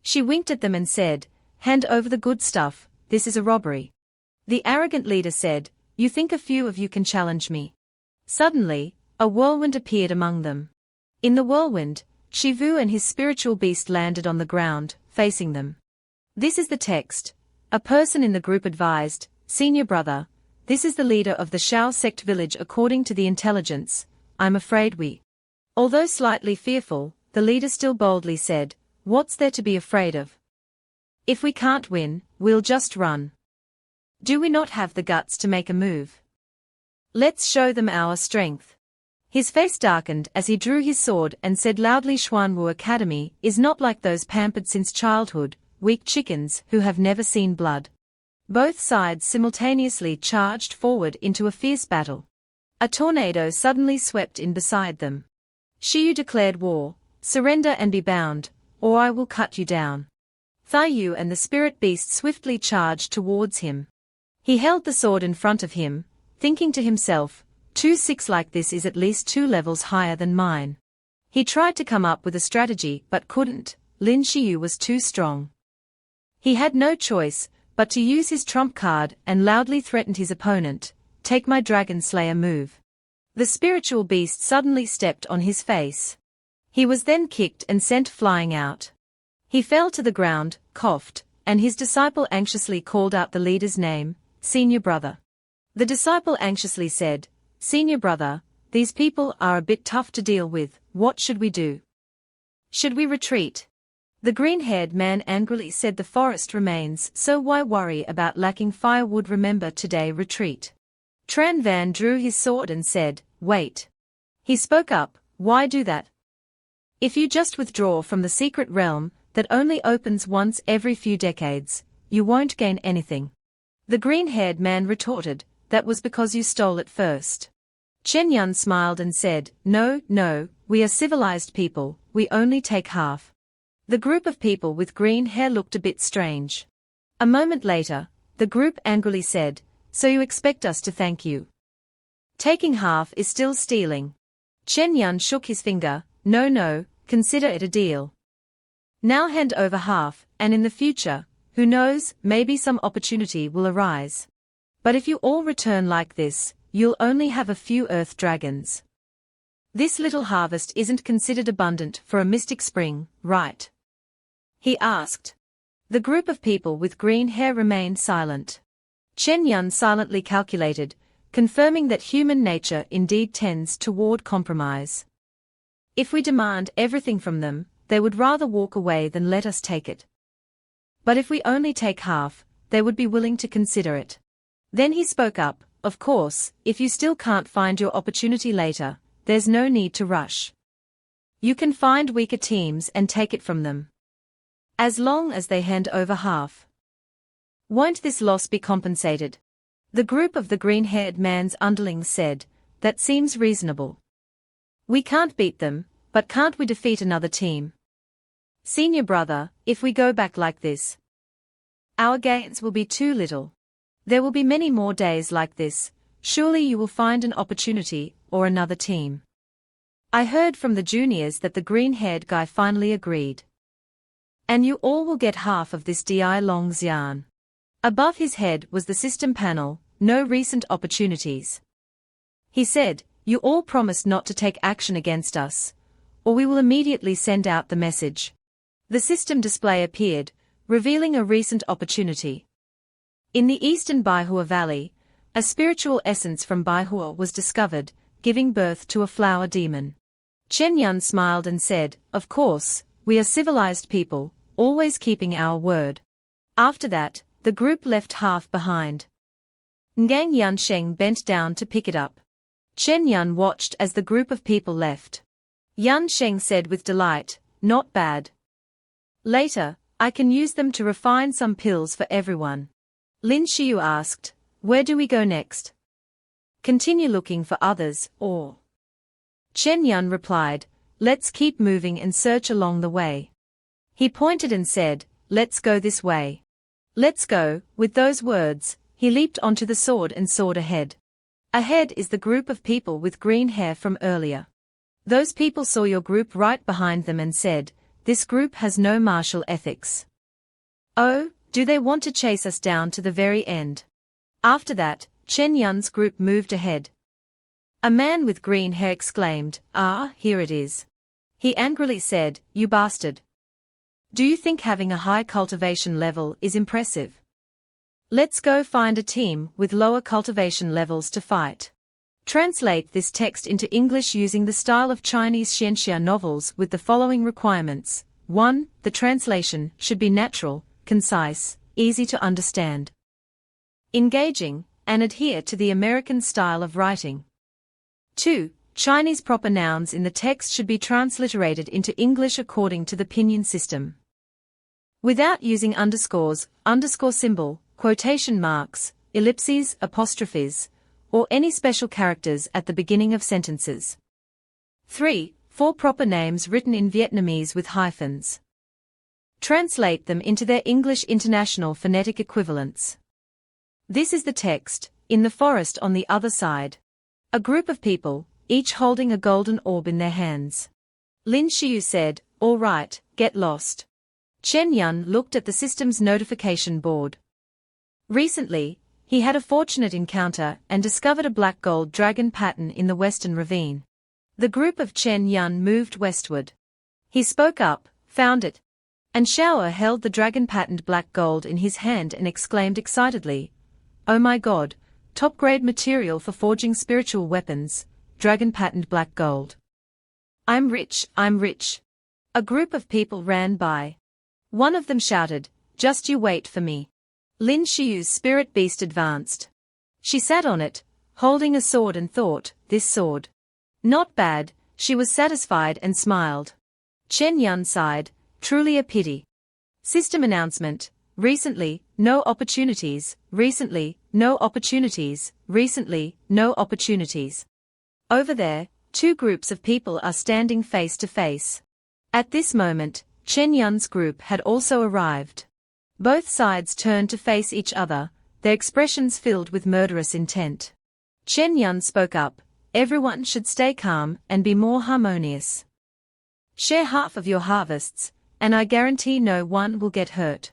She winked at them and said, Hand over the good stuff, this is a robbery. The arrogant leader said, You think a few of you can challenge me? Suddenly, a whirlwind appeared among them. In the whirlwind, Shivu and his spiritual beast landed on the ground, facing them. This is the text. A person in the group advised, Senior brother, this is the leader of the Shao sect village according to the intelligence, I'm afraid we. Although slightly fearful, the leader still boldly said, What's there to be afraid of? If we can't win, we'll just run. Do we not have the guts to make a move? Let's show them our strength. His face darkened as he drew his sword and said loudly, Xuanwu Academy is not like those pampered since childhood, weak chickens who have never seen blood. Both sides simultaneously charged forward into a fierce battle. A tornado suddenly swept in beside them. Shiyu declared war, surrender and be bound, or I will cut you down. Thaiyu and the spirit beast swiftly charged towards him. He held the sword in front of him, thinking to himself, 2-6 like this is at least 2 levels higher than mine. He tried to come up with a strategy but couldn't, Lin Shiyu was too strong. He had no choice but to use his trump card and loudly threatened his opponent, "Take my Dragon Slayer move." The spiritual beast suddenly stepped on his face. He was then kicked and sent flying out. He fell to the ground, coughed, and his disciple anxiously called out the leader's name, "Senior brother." The disciple anxiously said, "Senior brother, these people are a bit tough to deal with, what should we do? Should we retreat?" The green-haired man angrily said, "The forest remains, so why worry about lacking firewood? Remember today, retreat." Tran Van drew his sword and said, "Wait." He spoke up, "Why do that? If you just withdraw from the secret realm that only opens once every few decades, you won't gain anything." The green-haired man retorted, "That was because you stole it first." Chen Yun smiled and said, "No, no, we are civilized people, we only take half." The group of people with green hair looked a bit strange. A moment later, the group angrily said, "So you expect us to thank you? Taking half is still stealing." Chen Yun shook his finger, "No, no, consider it a deal. Now hand over half, and in the future, who knows, maybe some opportunity will arise. But if you all return like this, you'll only have a few earth dragons. This little harvest isn't considered abundant for a mystic spring, right?" he asked. The group of people with green hair remained silent. Chen Yun silently calculated, confirming that human nature indeed tends toward compromise. If we demand everything from them, they would rather walk away than let us take it. But if we only take half, they would be willing to consider it. Then he spoke up, "Of course, if you still can't find your opportunity later, there's no need to rush. You can find weaker teams and take it from them. As long as they hand over half. Won't this loss be compensated?" The group of the green-haired man's underlings said, "That seems reasonable. We can't beat them, but can't we defeat another team? Senior brother, if we go back like this, our gains will be too little. There will be many more days like this, surely you will find an opportunity, or another team." I heard from the juniors that the green-haired guy finally agreed. "And you all will get half of this Di Long Xian." Above his head was the system panel, "No recent opportunities." He said, "You all promised not to take action against us, or we will immediately send out the message." The system display appeared, revealing a recent opportunity. In the eastern Baihua Valley, a spiritual essence from Baihua was discovered, giving birth to a flower demon. Chen Yun smiled and said, "Of course, we are civilized people, always keeping our word." After that, the group left half behind. Ngang Yansheng bent down to pick it up. Chen Yun watched as the group of people left. Yansheng said with delight, "Not bad. Later, I can use them to refine some pills for everyone." Lin Xiu asked, "Where do we go next? Continue looking for others, or?" Chen Yun replied, "Let's keep moving and search along the way." He pointed and said, "Let's go this way." "Let's go." With those words, he leaped onto the sword and soared ahead. Ahead is the group of people with green hair from earlier. Those people saw your group right behind them and said, "This group has no martial ethics. Oh, do they want to chase us down to the very end?" After that, Chen Yun's group moved ahead. A man with green hair exclaimed, "Ah, here it is." He angrily said, "You bastard. Do you think having a high cultivation level is impressive? Let's go find a team with lower cultivation levels to fight." Translate this text into English using the style of Chinese xianxia novels with the following requirements. 1. The translation should be natural, concise, easy to understand, engaging, and adhere to the American style of writing. 2. Chinese proper nouns in the text should be transliterated into English according to the pinyin system, without using underscores, underscore symbol, quotation marks, ellipses, apostrophes, or any special characters at the beginning of sentences. 3. 4 proper names written in Vietnamese with hyphens. Translate them into their English International Phonetic equivalents. This is the text. In the forest on the other side, a group of people, each holding a golden orb in their hands. Lin Xiu said, "All right, get lost." Chen Yun looked at the system's notification board. Recently, he had a fortunate encounter and discovered a black gold dragon pattern in the western ravine. The group of Chen Yun moved westward. He spoke up, found it. And Xiao held the dragon-patterned black gold in his hand and exclaimed excitedly, "Oh my god, top-grade material for forging spiritual weapons, dragon-patterned black gold. I'm rich, I'm rich." A group of people ran by. One of them shouted, "Just you wait for me." Lin Shiyu's spirit beast advanced. She sat on it, holding a sword and thought, "This sword. Not bad." She was satisfied and smiled. Chen Yun sighed, "Truly a pity. System announcement, recently, no opportunities, recently, no opportunities, recently, no opportunities." Over there, two groups of people are standing face to face. At this moment, Chen Yun's group had also arrived. Both sides turned to face each other, their expressions filled with murderous intent. Chen Yun spoke up, "Everyone should stay calm and be more harmonious. Share half of your harvests, and I guarantee no one will get hurt."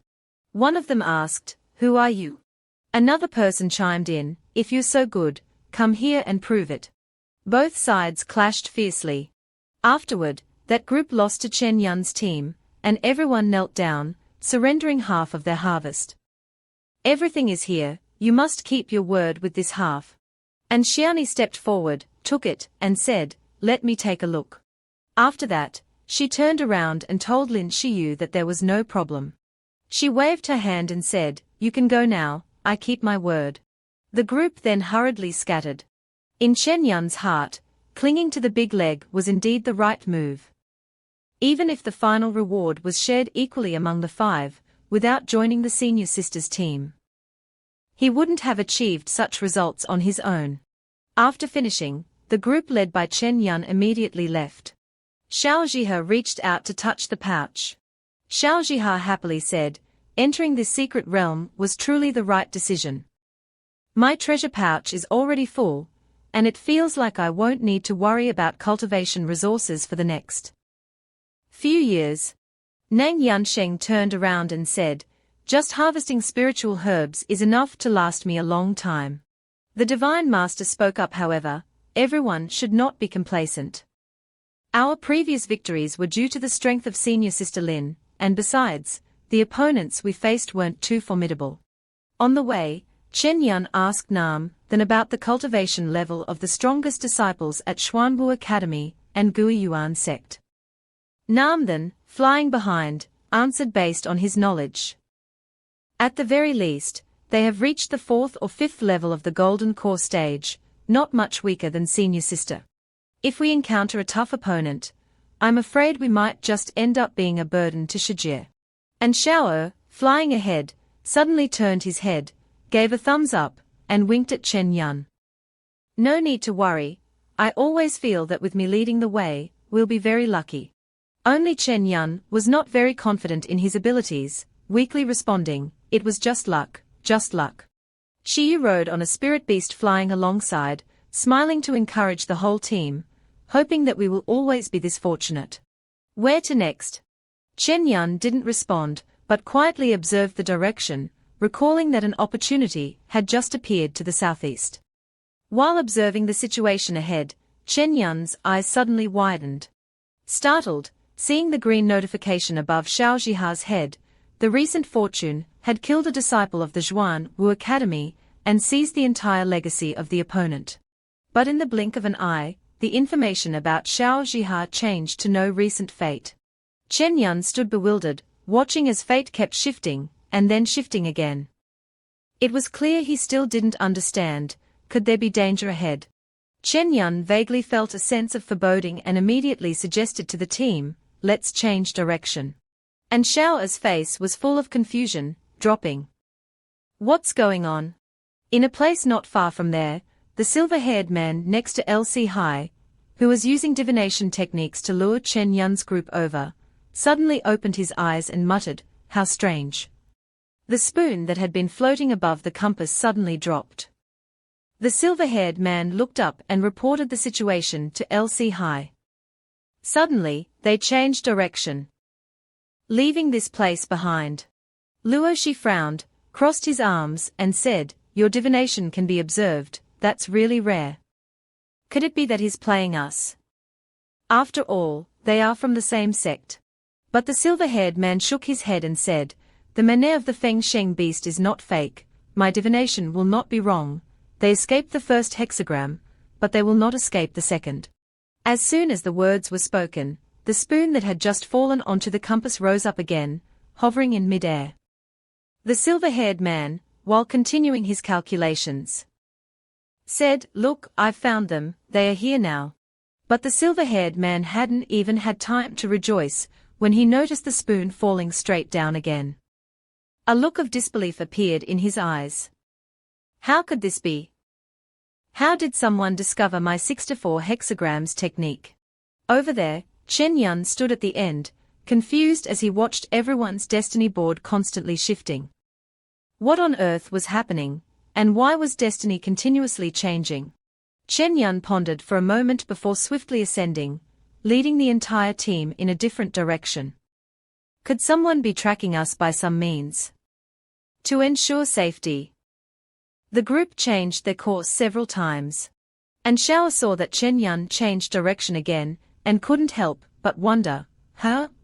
One of them asked, "Who are you?" Another person chimed in, "If you're so good, come here and prove it." Both sides clashed fiercely. Afterward, that group lost to Chen Yun's team, and everyone knelt down, surrendering half of their harvest. "Everything is here, you must keep your word with this half." And Xiaoni stepped forward, took it, and said, "Let me take a look." After that, she turned around and told Lin Shiyu that there was no problem. She waved her hand and said, "You can go now, I keep my word." The group then hurriedly scattered. In Chen Yun's heart, clinging to the big leg was indeed the right move. Even if the final reward was shared equally among the five, without joining the senior sisters team, he wouldn't have achieved such results on his own. After finishing, the group led by Chen Yun immediately left. Xiao Zhihe reached out to touch the pouch. Xiao Zhihe happily said, "Entering this secret realm was truly the right decision. My treasure pouch is already full, and it feels like I won't need to worry about cultivation resources for the next few years." Nang Yansheng turned around and said, "Just harvesting spiritual herbs is enough to last me a long time." The Divine Master spoke up, however, "Everyone should not be complacent. Our previous victories were due to the strength of Senior Sister Lin, and besides, the opponents we faced weren't too formidable." On the way, Chen Yun asked Nam then about the cultivation level of the strongest disciples at Xuanwu Academy and Guiyuan sect. Nam then, flying behind, answered based on his knowledge. At the very least, they have reached the 4th or 5th level of the Golden Core stage, not much weaker than Senior Sister. If we encounter a tough opponent, I'm afraid we might just end up being a burden to Shijie. And Xiao, flying ahead, suddenly turned his head, gave a thumbs up, and winked at Chen Yun. "No need to worry, I always feel that with me leading the way, we'll be very lucky." Only Chen Yun was not very confident in his abilities, weakly responding, "It was just luck, just luck." Shiyu rode on a spirit beast flying alongside, smiling to encourage the whole team, hoping that we will always be this fortunate. "Where to next?" Chen Yun didn't respond, but quietly observed the direction, recalling that an opportunity had just appeared to the southeast. While observing the situation ahead, Chen Yun's eyes suddenly widened. Startled, seeing the green notification above Xiao Zhiha's head, the recent fortune had killed a disciple of the Xuanwu Academy and seized the entire legacy of the opponent. But in the blink of an eye, the information about Xiao Zhiha changed to no recent fate. Chen Yun stood bewildered, watching as fate kept shifting, and then shifting again. It was clear he still didn't understand. Could there be danger ahead? Chen Yun vaguely felt a sense of foreboding and immediately suggested to the team, "Let's change direction." And Xiao's face was full of confusion, dropping. "What's going on?" In a place not far from there, the silver-haired man next to LC Hai, who was using divination techniques to lure Chen Yun's group over, suddenly opened his eyes and muttered, "How strange." The spoon that had been floating above the compass suddenly dropped. The silver-haired man looked up and reported the situation to LC Hai. Suddenly, they changed direction, leaving this place behind. Luoshi frowned, crossed his arms, and said, "Your divination can be observed, that's really rare. Could it be that he's playing us? After all, they are from the same sect." But the silver-haired man shook his head and said, "The manner of the Feng Sheng beast is not fake, my divination will not be wrong. They escaped the first hexagram, but they will not escape the second." As soon as the words were spoken, the spoon that had just fallen onto the compass rose up again, hovering in mid-air. The silver-haired man, while continuing his calculations, said, "Look, I've found them, they are here now." But the silver-haired man hadn't even had time to rejoice when he noticed the spoon falling straight down again. A look of disbelief appeared in his eyes. How could this be? How did someone discover my 64 hexagrams technique? Over there, Chen Yun stood at the end, confused as he watched everyone's destiny board constantly shifting. What on earth was happening, and why was destiny continuously changing? Chen Yun pondered for a moment before swiftly ascending, leading the entire team in a different direction. Could someone be tracking us by some means? To ensure safety, the group changed their course several times. And Xiao saw that Chen Yun changed direction again, and couldn't help but wonder,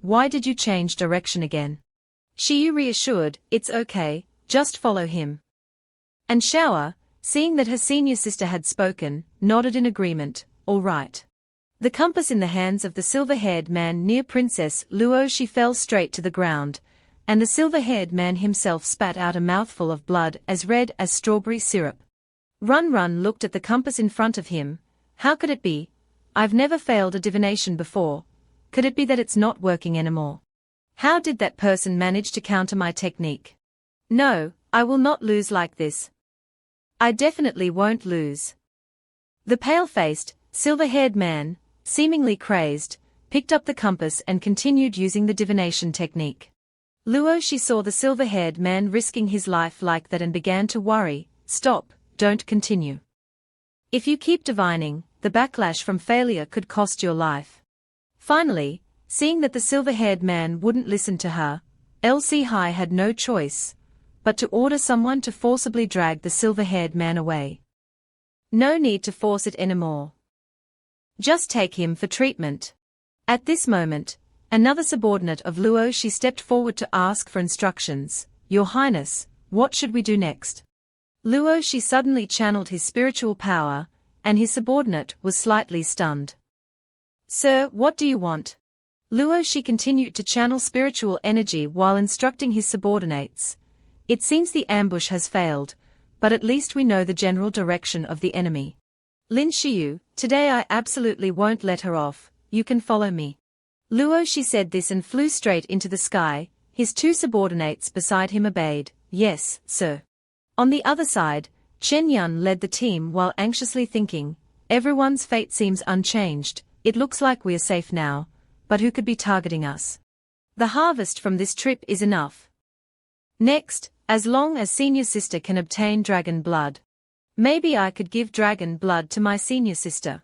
why did you change direction again? Xiu reassured, "It's okay, just follow him." And Xiao, seeing that her senior sister had spoken, nodded in agreement, "All right." The compass in the hands of the silver-haired man near Princess Luo she fell straight to the ground, and the silver-haired man himself spat out a mouthful of blood as red as strawberry syrup. Run looked at the compass in front of him. How could it be? I've never failed a divination before. Could it be that it's not working anymore? How did that person manage to counter my technique? No, I will not lose like this. I definitely won't lose. The pale-faced, silver-haired man, seemingly crazed, picked up the compass and continued using the divination technique. Luo she saw the silver-haired man risking his life like that and began to worry. "Stop, don't continue. If you keep divining, the backlash from failure could cost your life." Finally, seeing that the silver-haired man wouldn't listen to her, LC Hai had no choice but to order someone to forcibly drag the silver-haired man away. No need to force it anymore. Just take him for treatment. At this moment, another subordinate of Luo she stepped forward to ask for instructions. "Your Highness, what should we do next?" Luo she suddenly channeled his spiritual power, and his subordinate was slightly stunned. "Sir, what do you want?" Luo she continued to channel spiritual energy while instructing his subordinates. "It seems the ambush has failed, but at least we know the general direction of the enemy. Lin Xiu, today I absolutely won't let her off, you can follow me." Luo she said this and flew straight into the sky. His two subordinates beside him obeyed. "Yes, sir." On the other side, Chen Yun led the team while anxiously thinking, "Everyone's fate seems unchanged, it looks like we are safe now, but who could be targeting us? The harvest from this trip is enough. Next, as long as senior sister can obtain dragon blood. Maybe I could give dragon blood to my senior sister."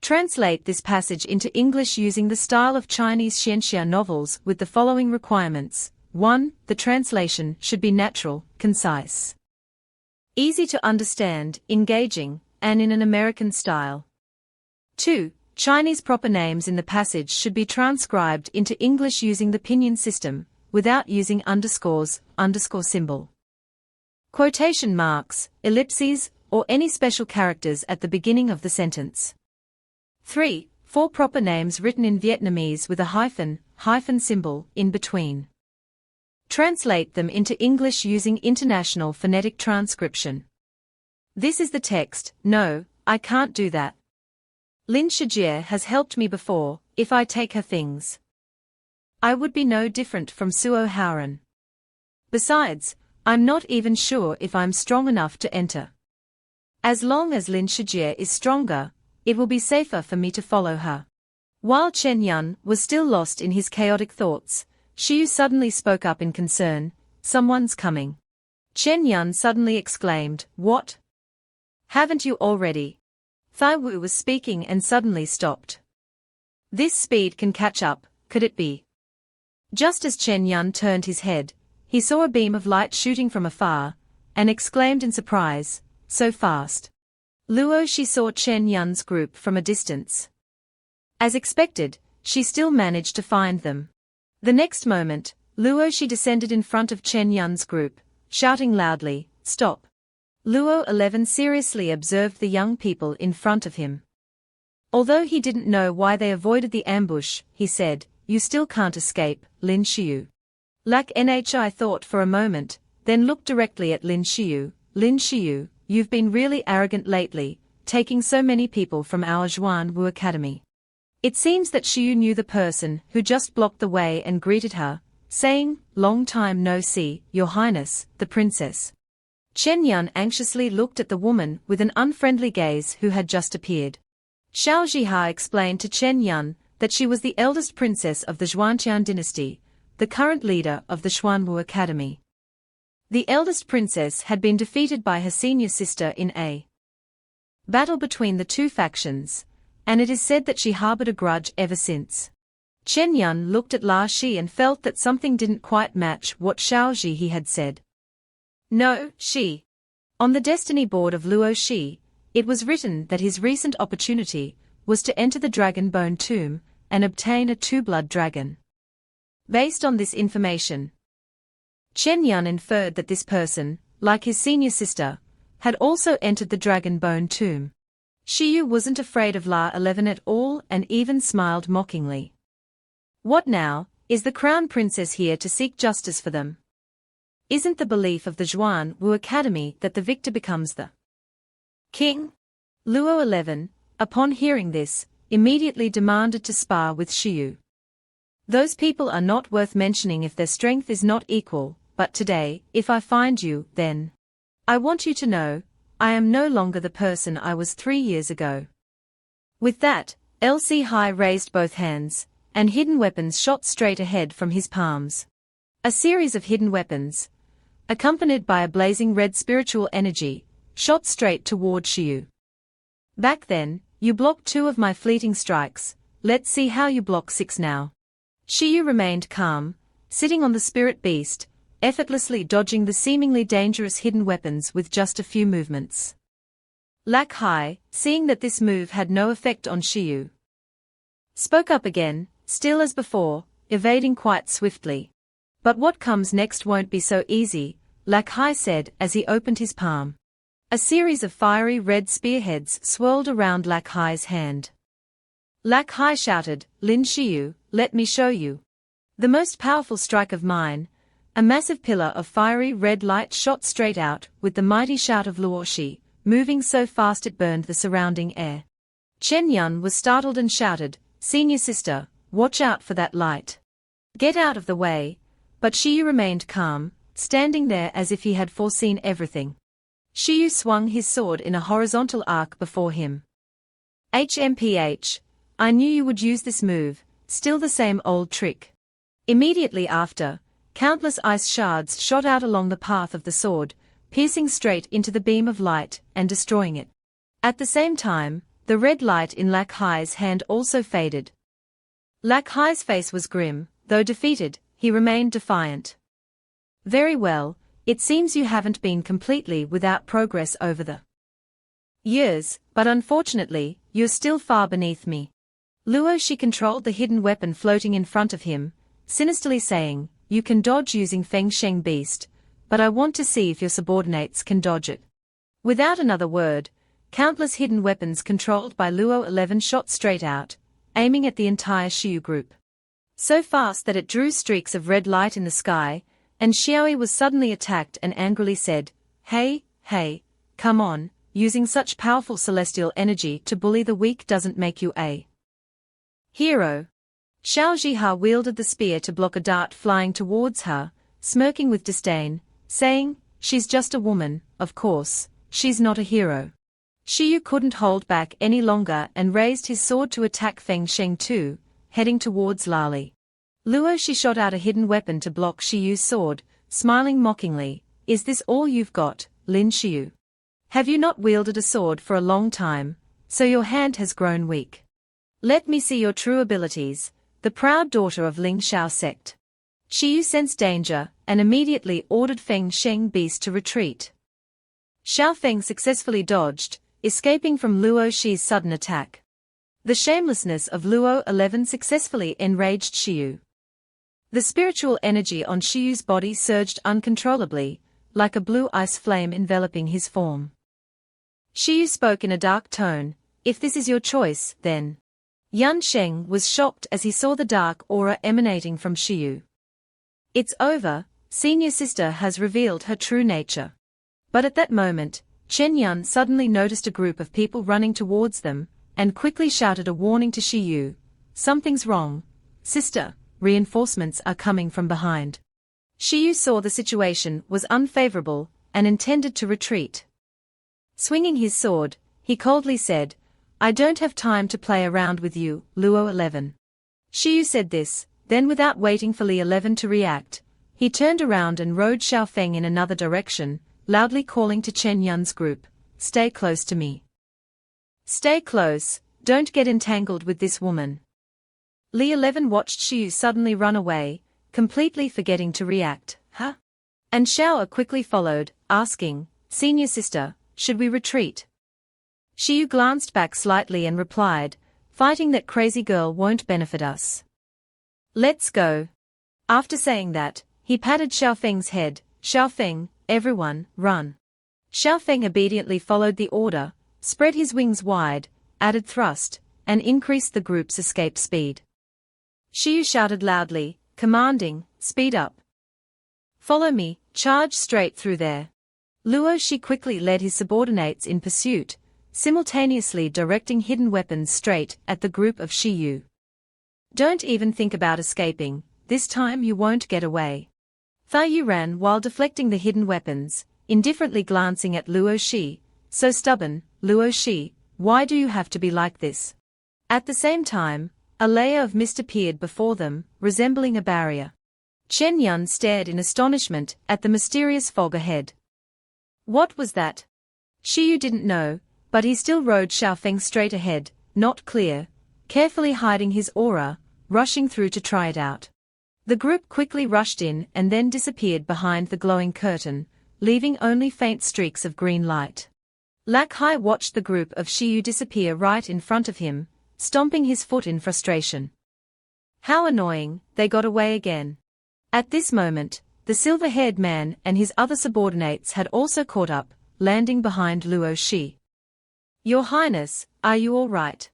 Translate this passage into English using the style of Chinese xianxia novels with the following requirements. 1. The translation should be natural, concise, easy to understand, engaging, and in an American style. 2. Chinese proper names in the passage should be transcribed into English using the pinyin system, without using underscores, underscore symbol, quotation marks, ellipses, or any special characters at the beginning of the sentence. 3. 4 proper names written in Vietnamese with a hyphen symbol in between. Translate them into English using International Phonetic Transcription. This is the text. No, I can't do that. Lin Shijie has helped me before. If I take her things, I would be no different from Suo Haren. Besides, I'm not even sure if I'm strong enough to enter. As long as Lin Shijie is stronger, it will be safer for me to follow her. While Chen Yun was still lost in his chaotic thoughts, Xiu suddenly spoke up in concern. "Someone's coming." Chen Yun suddenly exclaimed, "What? Haven't you already?" Thai Wu was speaking and suddenly stopped. This speed can catch up, could it be? Just as Chen Yun turned his head, He saw a beam of light shooting from afar, and exclaimed in surprise, "So fast." Luo Shi saw Chen Yun's group from a distance. As expected, she still managed to find them. The next moment, Luo Shi descended in front of Chen Yun's group, shouting loudly, "Stop!" Luo 11 seriously observed the young people in front of him. Although he didn't know why they avoided the ambush, he said, "You still can't escape, Lin Xiu." Lak Nhi thought for a moment, then looked directly at Lin Xiu. "Lin Xiu, you've been really arrogant lately, taking so many people from our Zhuanwu Academy." It seems that Xiu knew the person who just blocked the way and greeted her, saying, "Long time no see, Your Highness, the princess." Chen Yun anxiously looked at the woman with an unfriendly gaze who had just appeared. Xiao Zhiha explained to Chen Yun that she was the eldest princess of the Zhuantian dynasty, the current leader of the Xuanwu Academy. The eldest princess had been defeated by her senior sister in a battle between the two factions, and it is said that she harbored a grudge ever since. Chen Yun looked at La Shi and felt that something didn't quite match what Xiao Zhi had said. No, Shi. On the destiny board of Luo Shi, it was written that his recent opportunity was to enter the Dragon Bone Tomb and obtain a two-blood dragon. Based on this information, Chen Yun inferred that this person, like his senior sister, had also entered the Dragon Bone Tomb. Xiu wasn't afraid of La 11 at all and even smiled mockingly. What now, is the Crown Princess here to seek justice for them? Isn't the belief of the Zhuanwu Academy that the victor becomes the king? Luo 11, upon hearing this, immediately demanded to spar with Xiu. Those people are not worth mentioning if their strength is not equal, but today, if I find you, then I want you to know, I am no longer the person I was 3 years ago. With that, LC Hai raised both hands, and hidden weapons shot straight ahead from his palms. A series of hidden weapons, accompanied by a blazing red spiritual energy, shot straight toward Xiu. Back then, you blocked 2 of my fleeting strikes, let's see how you block 6 now. Xiu remained calm, sitting on the spirit beast, effortlessly dodging the seemingly dangerous hidden weapons with just a few movements. Lak Hai, seeing that this move had no effect on Xiu, spoke up again, still as before, evading quite swiftly. "But what comes next won't be so easy," Lak Hai said as he opened his palm. A series of fiery red spearheads swirled around Lak Hai's hand. Lak Hai shouted, "Lin Xiu, let me show you. The most powerful strike of mine." A massive pillar of fiery red light shot straight out with the mighty shout of Luo Shi, moving so fast it burned the surrounding air. Chen Yun was startled and shouted, "Senior sister, watch out for that light. Get out of the way," but Xiu remained calm, standing there as if he had foreseen everything. Xiu swung his sword in a horizontal arc before him. "HMPH, I knew you would use this move, still the same old trick." Immediately after, countless ice shards shot out along the path of the sword, piercing straight into the beam of light and destroying it. At the same time, the red light in Lak Hai's hand also faded. Lak Hai's face was grim, though defeated, he remained defiant. "Very well, it seems you haven't been completely without progress over the years, but unfortunately, you're still far beneath me." Luo Shi controlled the hidden weapon floating in front of him, sinisterly saying, "You can dodge using Feng Sheng Beast, but I want to see if your subordinates can dodge it." Without another word, countless hidden weapons controlled by Luo 11 shot straight out, aiming at the entire Xiu group. So fast that it drew streaks of red light in the sky, and Xiaoyi was suddenly attacked and angrily said, Hey, come on, using such powerful celestial energy to bully the weak doesn't make you a hero." Xiao Zhiha wielded the spear to block a dart flying towards her, smirking with disdain, saying, "She's just a woman, of course, she's not a hero." Xiu couldn't hold back any longer and raised his sword to attack Feng Sheng too, heading towards Lali. Luo Shi shot out a hidden weapon to block Xiu's sword, smiling mockingly, "Is this all you've got, Lin Xiu? Have you not wielded a sword for a long time, so your hand has grown weak? Let me see your true abilities, the proud daughter of Ling Shao sect." Xiu sensed danger, and immediately ordered Feng Sheng Beast to retreat. Xiao Feng successfully dodged, escaping from Luo Shi's sudden attack. The shamelessness of Luo 11 successfully enraged Xiu. The spiritual energy on Xiu's body surged uncontrollably, like a blue ice flame enveloping his form. Xiu spoke in a dark tone, "If this is your choice, then." Yan Sheng was shocked as he saw the dark aura emanating from Xiu. "It's over, senior sister has revealed her true nature." But at that moment, Chen Yun suddenly noticed a group of people running towards them, and quickly shouted a warning to Xiu, "Something's wrong, sister, reinforcements are coming from behind." Xiu saw the situation was unfavorable, and intended to retreat. Swinging his sword, he coldly said, "I don't have time to play around with you, Luo 11. Xiu said this, then without waiting for Li 11 to react, he turned around and rode Xiao Feng in another direction, loudly calling to Chen Yun's group, "Stay close to me. Stay close, don't get entangled with this woman." Li 11 watched Xiu suddenly run away, completely forgetting to react. "Huh?" And Xiao quickly followed, asking, "Senior sister, should we retreat?" Xiu glanced back slightly and replied, "Fighting that crazy girl won't benefit us. Let's go." After saying that, he patted Xiao Feng's head, "Xiao Feng, everyone, run." Xiao Feng obediently followed the order, spread his wings wide, added thrust, and increased the group's escape speed. Xiu shouted loudly, commanding, "Speed up. Follow me, charge straight through there." Luo Shi quickly led his subordinates in pursuit, simultaneously directing hidden weapons straight at the group of Xiu. "Don't even think about escaping, this time you won't get away." Yu ran while deflecting the hidden weapons, indifferently glancing at Luo Shi. "So stubborn, Luo Shi, why do you have to be like this?" At the same time, a layer of mist appeared before them, resembling a barrier. Chen Yun stared in astonishment at the mysterious fog ahead. What was that? Xiu didn't know, but he still rode Xiao Feng straight ahead, not clear, carefully hiding his aura, rushing through to try it out. The group quickly rushed in and then disappeared behind the glowing curtain, leaving only faint streaks of green light. Lak Hai watched the group of Xiu disappear right in front of him, stomping his foot in frustration. How annoying, they got away again. At this moment, the silver-haired man and his other subordinates had also caught up, landing behind Luo Shi. "Your Highness, are you all right?"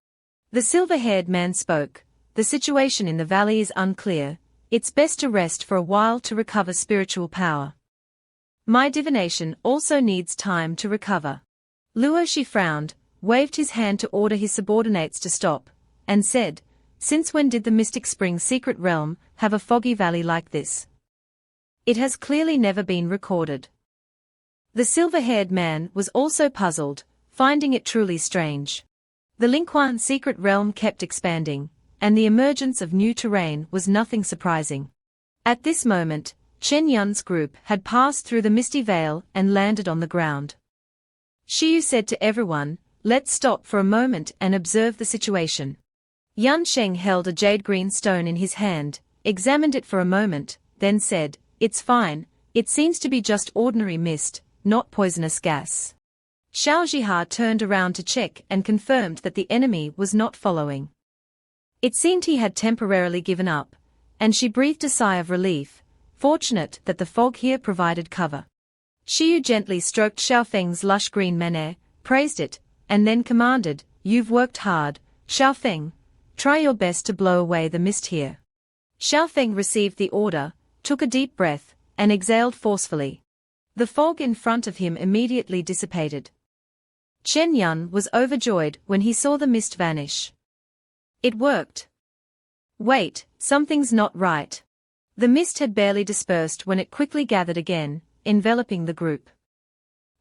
The silver-haired man spoke. "The situation in the valley is unclear, it's best to rest for a while to recover spiritual power. My divination also needs time to recover." Luo Shi frowned, waved his hand to order his subordinates to stop, and said, "Since when did the Mystic Spring Secret Realm have a foggy valley like this? It has clearly never been recorded." The silver-haired man was also puzzled, finding it truly strange. The Lingquan Secret Realm kept expanding, and the emergence of new terrain was nothing surprising. At this moment, Chen Yun's group had passed through the misty veil and landed on the ground. Xiu said to everyone, "Let's stop for a moment and observe the situation." Yan Sheng held a jade-green stone in his hand, examined it for a moment, then said, "It's fine, it seems to be just ordinary mist, not poisonous gas." Xiao Zhiha turned around to check and confirmed that the enemy was not following. It seemed he had temporarily given up, and she breathed a sigh of relief, fortunate that the fog here provided cover. Xiu gently stroked Xiao Feng's lush green mane, praised it, and then commanded, "You've worked hard, Xiao Feng. Try your best to blow away the mist here." Xiao Feng received the order, took a deep breath, and exhaled forcefully. The fog in front of him immediately dissipated. Chen Yun was overjoyed when he saw the mist vanish. It worked. Wait, something's not right. The mist had barely dispersed when it quickly gathered again, enveloping the group.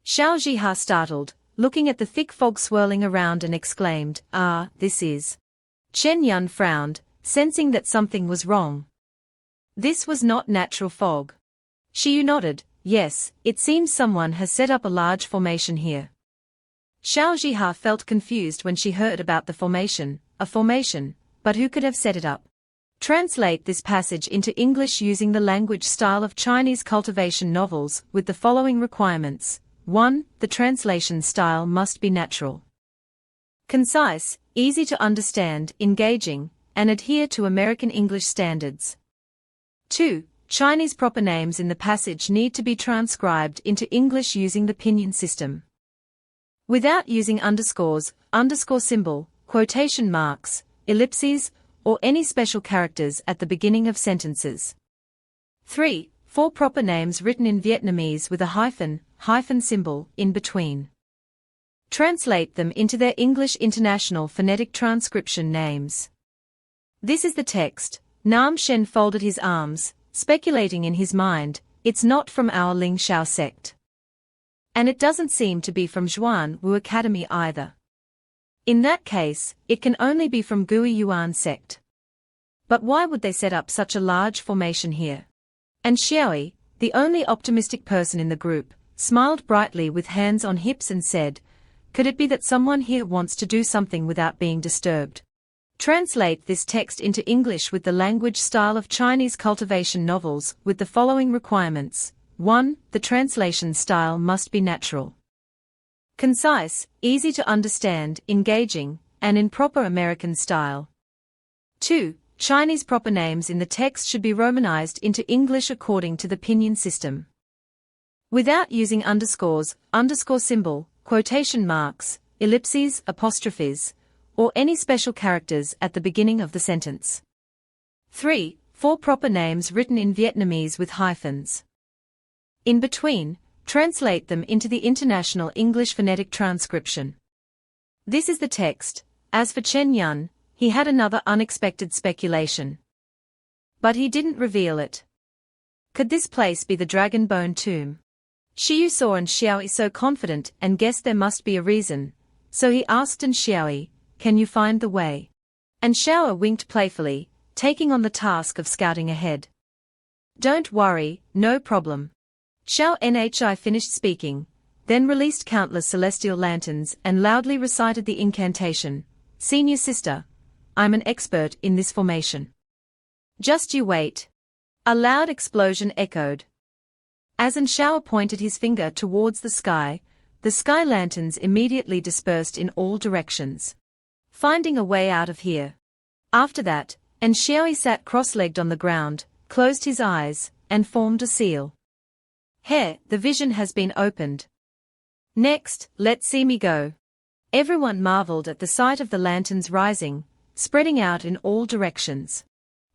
Xiao Zhiha startled, looking at the thick fog swirling around and exclaimed, "Ah, this is." Chen Yun frowned, sensing that something was wrong. This was not natural fog. Xiu nodded, "Yes, it seems someone has set up a large formation here." Xiao Zhiha felt confused when she heard about the formation, a formation, but who could have set it up? Translate this passage into English using the language style of Chinese cultivation novels with the following requirements. 1. The translation style must be natural, concise, easy to understand, engaging, and adhere to American English standards. 2. Chinese proper names in the passage need to be transcribed into English using the pinyin system, without using underscores, underscore symbol, quotation marks, ellipses, or any special characters at the beginning of sentences. 3. 4 proper names written in Vietnamese with a hyphen, hyphen symbol, in between. Translate them into their English International Phonetic Transcription names. This is the text. Nam Shen folded his arms, speculating in his mind, it's not from our Ling Shao sect. And it doesn't seem to be from Zhuan Wu Academy either. In that case, it can only be from Gui Yuan sect. But why would they set up such a large formation here? And Xiaoyi, the only optimistic person in the group, smiled brightly with hands on hips and said, could it be that someone here wants to do something without being disturbed? Translate this text into English with the language style of Chinese cultivation novels with the following requirements. 1. The translation style must be natural, concise, easy to understand, engaging, and in proper American style. 2. Chinese proper names in the text should be romanized into English according to the pinyin system, without using underscores, underscore symbol, quotation marks, ellipses, apostrophes, or any special characters at the beginning of the sentence. 3. 4 proper names written in Vietnamese with hyphens in between. Translate them into the International English Phonetic Transcription. This is the text. As for Chen Yun, he had another unexpected speculation, but he didn't reveal it. Could this place be the Dragon Bone Tomb? Xiu saw and Xiaoyi so confident and guessed there must be a reason, so he asked and Xiaoyi, can you find the way? And Xiao winked playfully, taking on the task of scouting ahead. Don't worry, no problem. Xiao Nhi finished speaking, then released countless celestial lanterns and loudly recited the incantation. Senior sister, I'm an expert in this formation. Just you wait. A loud explosion echoed. As An Xiao pointed his finger towards the sky lanterns immediately dispersed in all directions, finding a way out of here. After that, An Xiaoyi sat cross-legged on the ground, closed his eyes, and formed a seal. Here, the vision has been opened. Next, let's see me go. Everyone marveled at the sight of the lanterns rising, spreading out in all directions.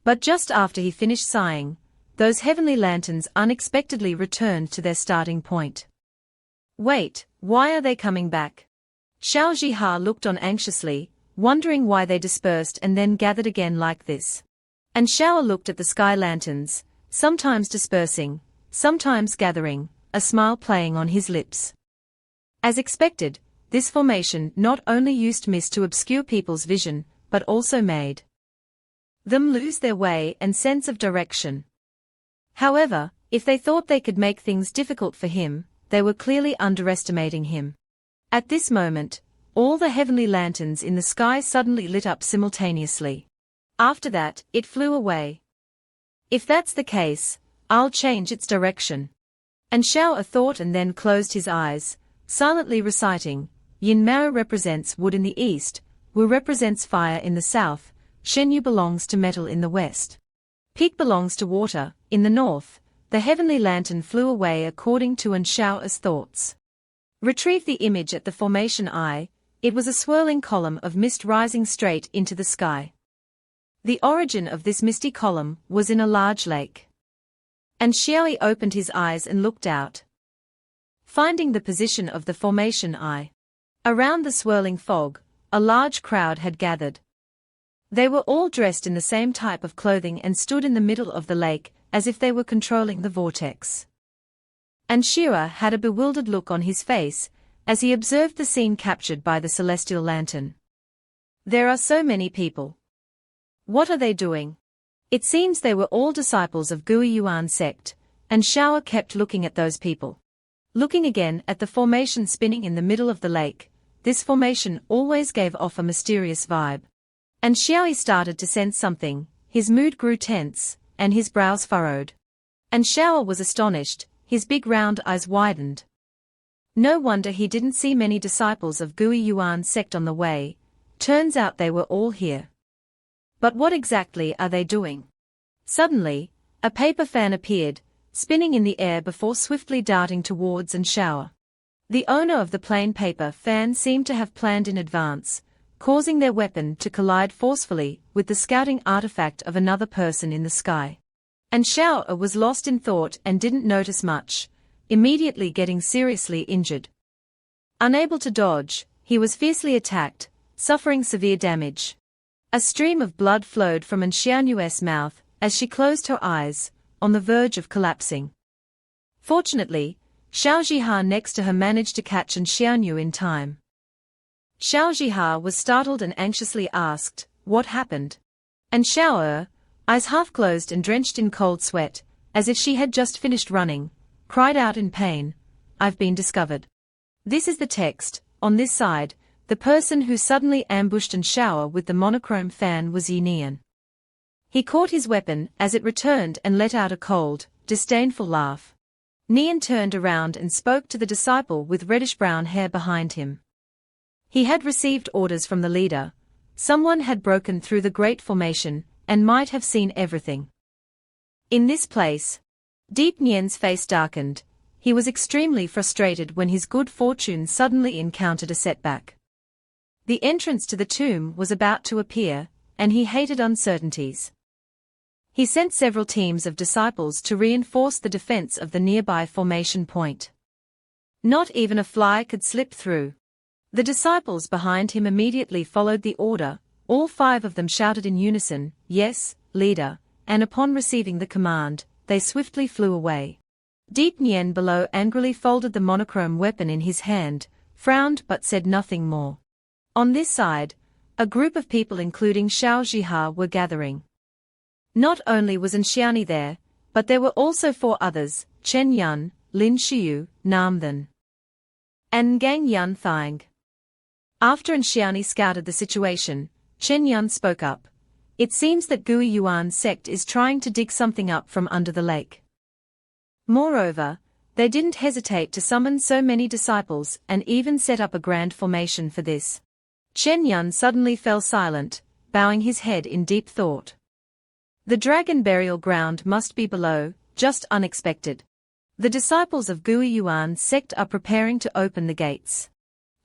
But just after he finished sighing, those heavenly lanterns unexpectedly returned to their starting point. Wait, why are they coming back? Xiao Zhiha looked on anxiously, wondering why they dispersed and then gathered again like this. And Xiao looked at the sky lanterns, sometimes dispersing, sometimes gathering, a smile playing on his lips. As expected, this formation not only used mist to obscure people's vision, but also made them lose their way and sense of direction. However, if they thought they could make things difficult for him, they were clearly underestimating him. At this moment, all the heavenly lanterns in the sky suddenly lit up simultaneously. After that, it flew away. If that's the case, I'll change its direction. And Xiao thought and then closed his eyes, silently reciting, Yin Mao represents wood in the east, Wu represents fire in the south, Shenyu belongs to metal in the west. Peak belongs to water, in the north. The heavenly lantern flew away according to An Xiao's thoughts. Retrieve the image at the formation eye. It was a swirling column of mist rising straight into the sky. The origin of this misty column was in a large lake. And Xiaoyi opened his eyes and looked out, finding the position of the formation eye. Around the swirling fog, a large crowd had gathered. They were all dressed in the same type of clothing and stood in the middle of the lake, as if they were controlling the vortex. And Shira had a bewildered look on his face, as he observed the scene captured by the celestial lantern. There are so many people. What are they doing? It seems they were all disciples of Gui Yuan sect, and Xiao kept looking at those people. Looking again at the formation spinning in the middle of the lake, this formation always gave off a mysterious vibe. And Xiaoyi started to sense something. his mood grew tense, and his brows furrowed. And Xiao was astonished, his big round eyes widened. No wonder he didn't see many disciples of Gui Yuan's sect on the way, turns out they were all here. But what exactly are they doing? Suddenly, a paper fan appeared, spinning in the air before swiftly darting towards and Xiao. The owner of the plain paper fan seemed to have planned in advance, causing their weapon to collide forcefully with the scouting artifact of another person in the sky. And Xiao was lost in thought and didn't notice much, immediately getting seriously injured. Unable to dodge, he was fiercely attacked, suffering severe damage. A stream of blood flowed from Xianyu's mouth as she closed her eyes, on the verge of collapsing. Fortunately, Xiao Zhiha next to her managed to catch Xianyu in time. Xiao Zhiha was startled and anxiously asked, "What happened?" And Xiao, eyes half closed and drenched in cold sweat, as if she had just finished running, cried out in pain, "I've been discovered." This is the text. On this side, the person who suddenly ambushed Xiao with the monochrome fan was Yi Nian. He caught his weapon as it returned and let out a cold, disdainful laugh. Nian turned around and spoke to the disciple with reddish-brown hair behind him. He had received orders from the leader. Someone had broken through the Great Formation, and might have seen everything. In this place, Deep Nian's face darkened. He was extremely frustrated when his good fortune suddenly encountered a setback. The entrance to the tomb was about to appear, and he hated uncertainties. He sent several teams of disciples to reinforce the defense of the nearby formation point. Not even a fly could slip through. The disciples behind him immediately followed the order. All 5 of them shouted in unison, "Yes, leader," and upon receiving the command, they swiftly flew away. Deep Nian below angrily folded the monochrome weapon in his hand, frowned but said nothing more. On this side, a group of people including Xiao Zhiha were gathering. Not only was Xiani there, but there were also 4 others, Chen Yun, Lin Xiu, Nam Then, and Ngang Yun Thang. After Xiani scouted the situation, Chen Yun spoke up. "It seems that Gui Yuan's sect is trying to dig something up from under the lake. Moreover, they didn't hesitate to summon so many disciples and even set up a grand formation for this." Chen Yun suddenly fell silent, bowing his head in deep thought. The dragon burial ground must be below, just unexpected. The disciples of Gui Yuan's sect are preparing to open the gates.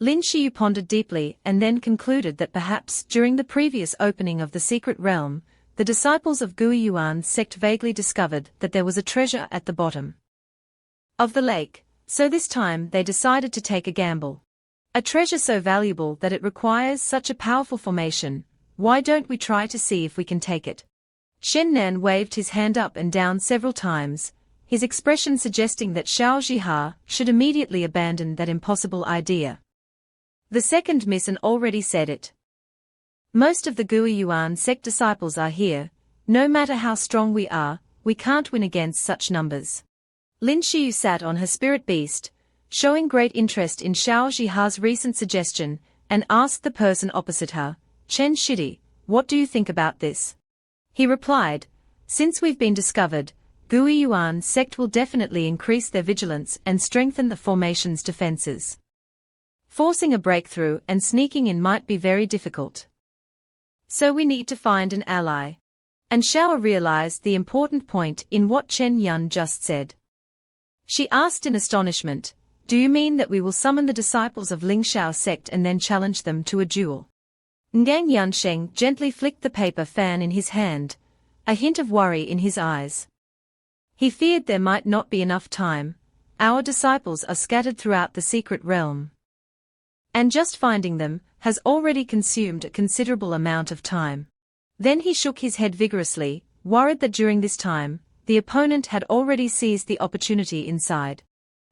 Lin Xiu pondered deeply and then concluded that perhaps during the previous opening of the secret realm, the disciples of Gui Yuan's sect vaguely discovered that there was a treasure at the bottom of the lake, so this time they decided to take a gamble. A treasure so valuable that it requires such a powerful formation, why don't we try to see if we can take it? Shen Nan waved his hand up and down several times, his expression suggesting that Xiao Zhiha should immediately abandon that impossible idea. The second mission already said it. Most of the Gui Yuan sect disciples are here. No matter how strong we are, we can't win against such numbers. Lin Xiu sat on her spirit beast, showing great interest in Xiao Zhiha's recent suggestion, and asked the person opposite her, "Chen Shidi, what do you think about this?" He replied, "Since we've been discovered, Gui Yuan sect will definitely increase their vigilance and strengthen the formation's defenses. Forcing a breakthrough and sneaking in might be very difficult. So we need to find an ally." And Xiao realized the important point in what Chen Yun just said. She asked in astonishment, "Do you mean that we will summon the disciples of Ling Xiao sect and then challenge them to a duel?" Ngang Yansheng gently flicked the paper fan in his hand, a hint of worry in his eyes. He feared there might not be enough time. Our disciples are scattered throughout the secret realm, and just finding them has already consumed a considerable amount of time. Then he shook his head vigorously, worried that during this time, the opponent had already seized the opportunity inside.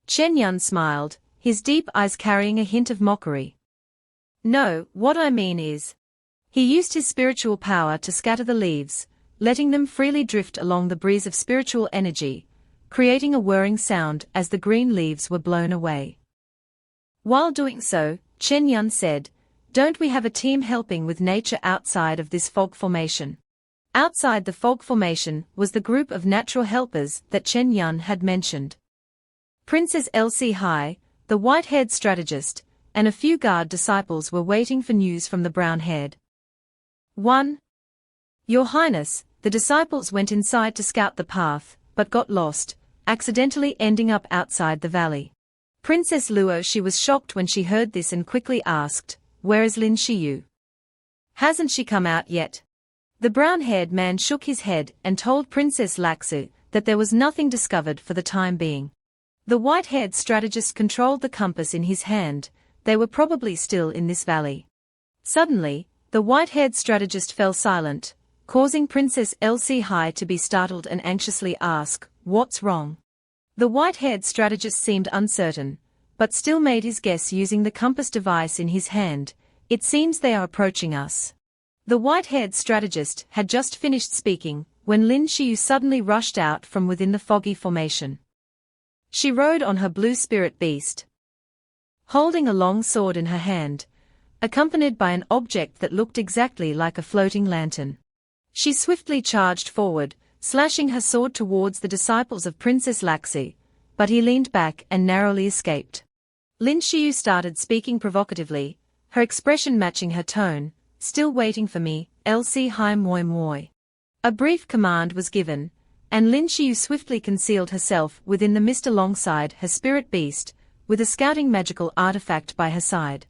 Chen Yun smiled, his deep eyes carrying a hint of mockery. "No, what I mean is, he used his spiritual power to scatter the leaves, letting them freely drift along the breeze of spiritual energy, creating a whirring sound as the green leaves were blown away. While doing so, Chen Yun said, "Don't we have a team helping with nature outside of this fog formation? Outside the fog formation was the group of natural helpers that Chen Yun had mentioned. Princess Elsie Hai, the white-haired strategist, and a few guard disciples were waiting for news from the brown-haired. 1. Your Highness, the disciples went inside to scout the path, but got lost, accidentally ending up outside the valley. Princess Luo. She was shocked when she heard this and quickly asked, "Where is Lin Xiyu? Hasn't she come out yet?" The brown-haired man shook his head and told Princess Laxu that there was nothing discovered for the time being. The white-haired strategist controlled the compass in his hand. They were probably still in this valley. Suddenly, the white-haired strategist fell silent, causing Princess Elsie Hai to be startled and anxiously ask, "What's wrong?" The white-haired strategist seemed uncertain, but still made his guess using the compass device in his hand. "It seems they are approaching us." The white-haired strategist had just finished speaking when Lin Xiyu suddenly rushed out from within the foggy formation. She rode on her blue spirit beast, holding a long sword in her hand, accompanied by an object that looked exactly like a floating lantern. She swiftly charged forward, slashing her sword towards the disciples of Princess Laxi, but he leaned back and narrowly escaped. Lin Xiyu started speaking provocatively, her expression matching her tone. "Still waiting for me, Elsie Hai moi moi." A brief command was given, and Lin Xiyu swiftly concealed herself within the mist alongside her spirit beast, with a scouting magical artifact by her side.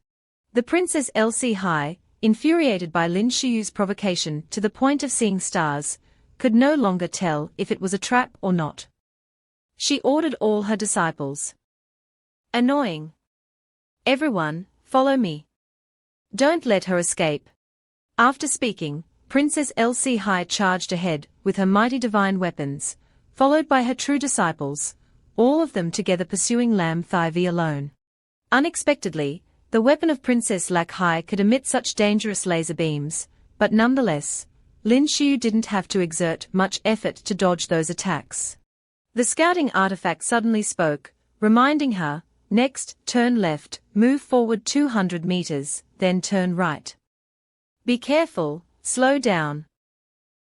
The Princess Elsie Hai, infuriated by Lin Xiyu's provocation to the point of seeing stars, could no longer tell if it was a trap or not. She ordered all her disciples. "Annoying. Everyone, follow me. Don't let her escape." After speaking, Princess Elsie Hai charged ahead with her mighty divine weapons, followed by her true disciples, all of them together pursuing Lam Thai Vi alone. Unexpectedly, the weapon of Princess Lac Hai could emit such dangerous laser beams, but nonetheless, Lin Xiyu didn't have to exert much effort to dodge those attacks. The scouting artifact suddenly spoke, reminding her, "Next, turn left, move forward 200 meters, then turn right. Be careful, slow down.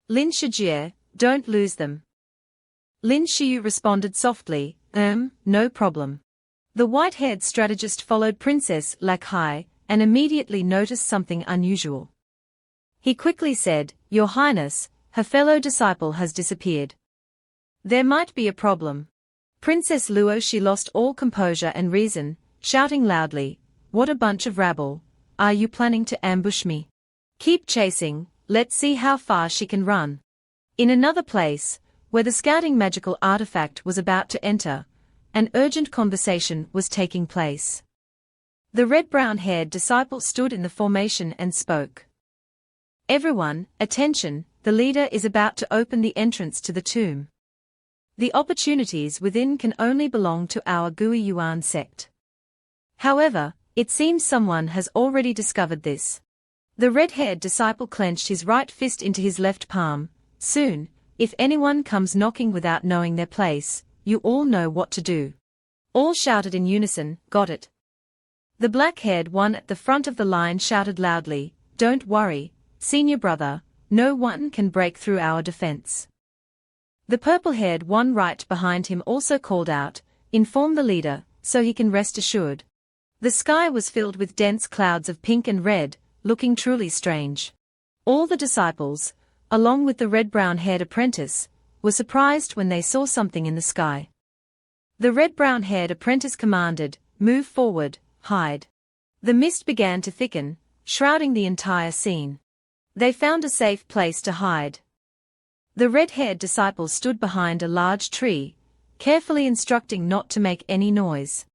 Lin Shijie, don't lose them." Lin Xiyu responded softly, no problem." The white-haired strategist followed Princess Lac Hai and immediately noticed something unusual. He quickly said, "Your Highness, her fellow disciple has disappeared. There might be a problem." Princess Luo. She lost all composure and reason, shouting loudly, "What a bunch of rabble. Are you planning to ambush me? Keep chasing, let's see how far she can run." In another place, where the scouting magical artifact was about to enter, an urgent conversation was taking place. The red-brown-haired disciple stood in the formation and spoke. "Everyone, attention, the leader is about to open the entrance to the tomb. The opportunities within can only belong to our Gui Yuan sect. However, it seems someone has already discovered this." The red-haired disciple clenched his right fist into his left palm. "Soon, if anyone comes knocking without knowing their place, you all know what to do." All shouted in unison, "Got it." The black-haired one at the front of the line shouted loudly, "Don't worry, senior brother, no one can break through our defense." The purple-haired one right behind him also called out, "Inform the leader, so he can rest assured." The sky was filled with dense clouds of pink and red, looking truly strange. All the disciples, along with the red-brown-haired apprentice, were surprised when they saw something in the sky. The red-brown-haired apprentice commanded, "Move forward, hide." The mist began to thicken, shrouding the entire scene. They found a safe place to hide. The red-haired disciple stood behind a large tree, carefully instructing not to make any noise.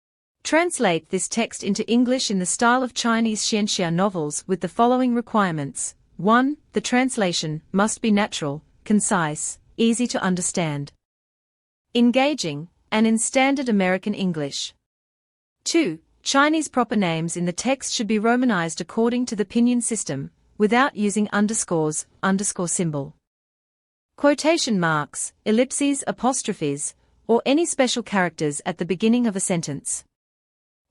Translate this text into English in the style of Chinese xianxia novels with the following requirements. 1. The translation must be natural, concise, easy to understand, engaging, and in standard American English. 2. Chinese proper names in the text should be romanized according to the pinyin system, without using underscores, underscore symbol, quotation marks, ellipses, apostrophes, or any special characters at the beginning of a sentence.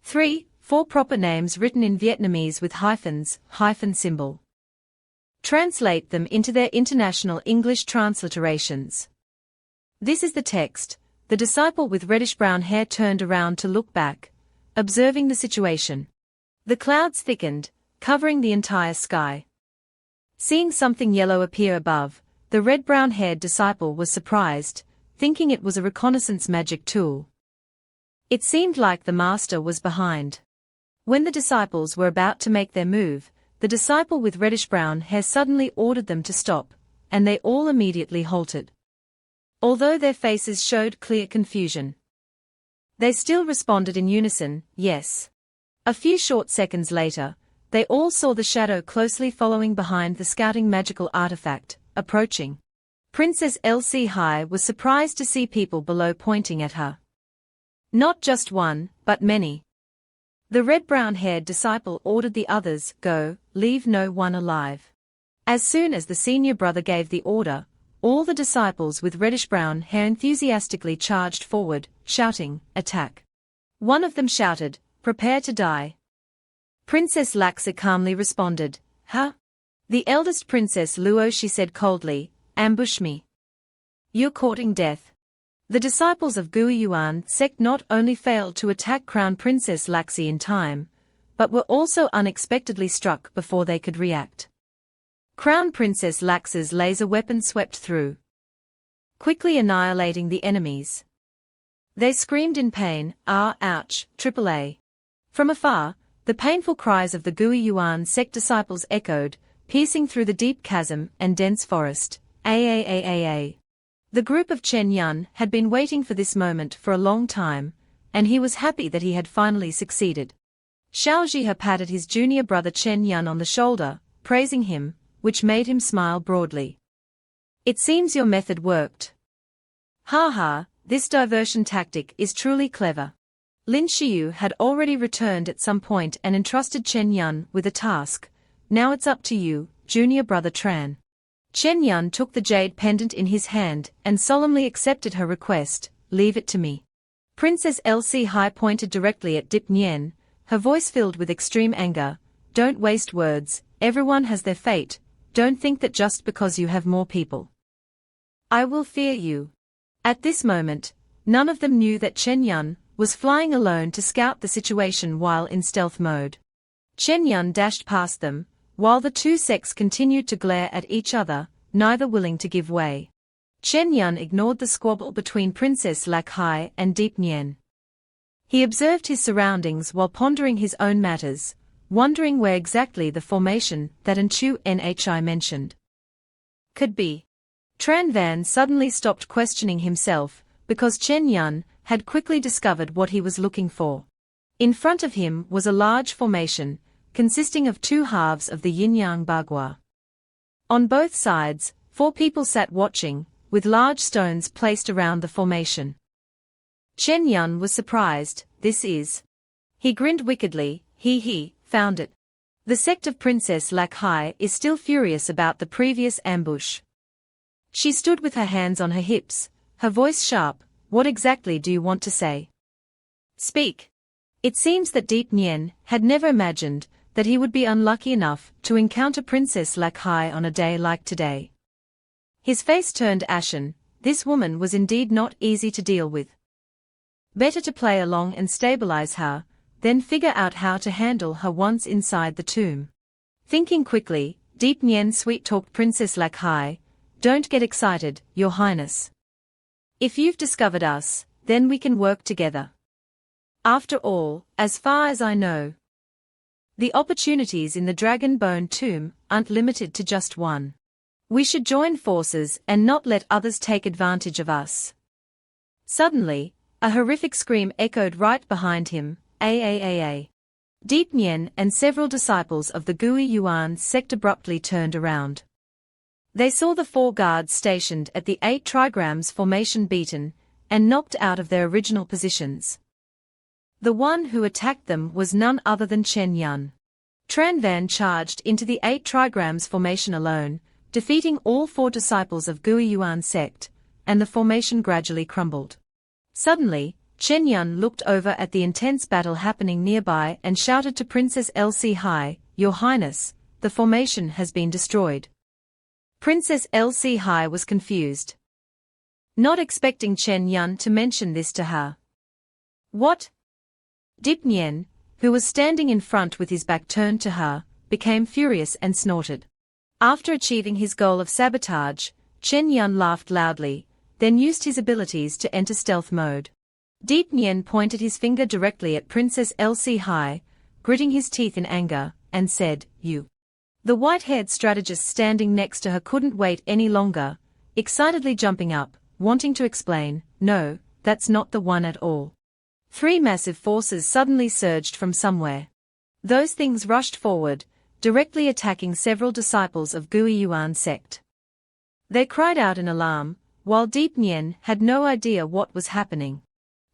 3. 4 proper names written in Vietnamese with hyphens, hyphen symbol. Translate them into their international English transliterations. This is the text. The disciple with reddish-brown hair turned around to look back, observing the situation. The clouds thickened, covering the entire sky. Seeing something yellow appear above, the red-brown-haired disciple was surprised, thinking it was a reconnaissance magic tool. It seemed like the master was behind. When the disciples were about to make their move, the disciple with reddish-brown hair suddenly ordered them to stop, and they all immediately halted. Although their faces showed clear confusion, they still responded in unison, yes. A few short seconds later, they all saw the shadow closely following behind the scouting magical artifact, approaching. Princess Elsie Hai was surprised to see people below pointing at her. Not just one, but many. The red-brown-haired disciple ordered the others, "Go, leave no one alive." As soon as the senior brother gave the order, all the disciples with reddish-brown hair enthusiastically charged forward, shouting, "Attack!" One of them shouted, "Prepare to die." Princess Laxa calmly responded, "Huh?" The eldest princess Luo, she said coldly, "Ambush me. You're courting death." The disciples of Guiyuan sect not only failed to attack Crown Princess Laxi in time, but were also unexpectedly struck before they could react. Crown Princess Laxi's laser weapon swept through, quickly annihilating the enemies. They screamed in pain, "Ah, ouch, AAA." From afar, the painful cries of the Guiyuan sect disciples echoed, piercing through the deep chasm and dense forest. A. The group of Chen Yun had been waiting for this moment for a long time, and he was happy that he had finally succeeded. Xiao Zhihe patted his junior brother Chen Yun on the shoulder, praising him, which made him smile broadly. "It seems your method worked. Ha ha, this diversion tactic is truly clever." Lin Xiu had already returned at some point and entrusted Chen Yun with a task. "Now it's up to you, junior brother Tran." Chen Yun took the jade pendant in his hand and solemnly accepted her request, "Leave it to me." Princess Elsie Hai pointed directly at Dip Nien, her voice filled with extreme anger. "Don't waste words, everyone has their fate, don't think that just because you have more people, I will fear you." At this moment, none of them knew that Chen Yun was flying alone to scout the situation while in stealth mode. Chen Yun dashed past them, while the two sects continued to glare at each other, neither willing to give way. Chen Yun ignored the squabble between Princess Lakhai and Deep Nien. He observed his surroundings while pondering his own matters, wondering where exactly the formation that Anchu Nhi mentioned could be. Tran Van suddenly stopped questioning himself, because Chen Yun had quickly discovered what he was looking for. In front of him was a large formation, consisting of two halves of the Yin-Yang Bagua. On both sides, 4 people sat watching, with large stones placed around the formation. Chen Yun was surprised. "This is..." He grinned wickedly. He found it. The sect of Princess Lakhai is still furious about the previous ambush. She stood with her hands on her hips, her voice sharp. "What exactly do you want to say? Speak." It seems that Deep Nien had never imagined that he would be unlucky enough to encounter Princess Lakhai on a day like today. His face turned ashen. This woman was indeed not easy to deal with. Better to play along and stabilize her, then figure out how to handle her once inside the tomb. Thinking quickly, Deep Nien sweet-talked Princess Lakhai. "Don't get excited, Your Highness. If you've discovered us, then we can work together. After all, as far as I know, the opportunities in the Dragon Bone Tomb aren't limited to just one. We should join forces and not let others take advantage of us." Suddenly, a horrific scream echoed right behind him. A. Deep Nien and several disciples of the Guiyuan sect abruptly turned around. They saw the 4 guards stationed at the 8 trigrams formation beaten and knocked out of their original positions. The one who attacked them was none other than Chen Yun. Tran Van charged into the 8 trigrams formation alone, defeating all 4 disciples of Guiyuan sect, and the formation gradually crumbled. Suddenly, Chen Yun looked over at the intense battle happening nearby and shouted to Princess Elsie Hai, "Your Highness, the formation has been destroyed." Princess LC Hai was confused, not expecting Chen Yun to mention this to her. What? Dip Nien, who was standing in front with his back turned to her, became furious and snorted. After achieving his goal of sabotage, Chen Yun laughed loudly, then used his abilities to enter stealth mode. Deep Nien pointed his finger directly at Princess LC Hai, gritting his teeth in anger, and said, "You." The white-haired strategist standing next to her couldn't wait any longer, excitedly jumping up, wanting to explain, "No, that's not the one at all." Three massive forces suddenly surged from somewhere. Those things rushed forward, directly attacking several disciples of Gui Yuan sect. They cried out in alarm, while Deep Nien had no idea what was happening.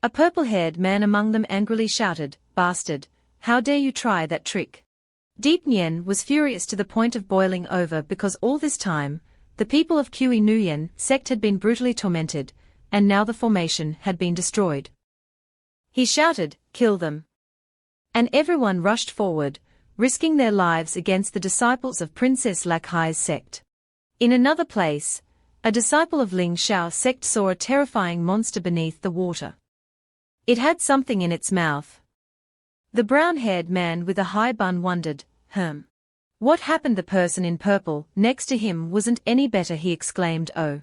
A purple-haired man among them angrily shouted, "Bastard, how dare you try that trick?" Deep Nien was furious to the point of boiling over because all this time, the people of Kui Nuyen sect had been brutally tormented, and now the formation had been destroyed. He shouted, "Kill them!" And everyone rushed forward, risking their lives against the disciples of Princess Lakhai's sect. In another place, a disciple of Ling Xiao's sect saw a terrifying monster beneath the water. It had something in its mouth. The brown-haired man with a high bun wondered, What happened? The person in purple next to him wasn't any better, he exclaimed, "Oh."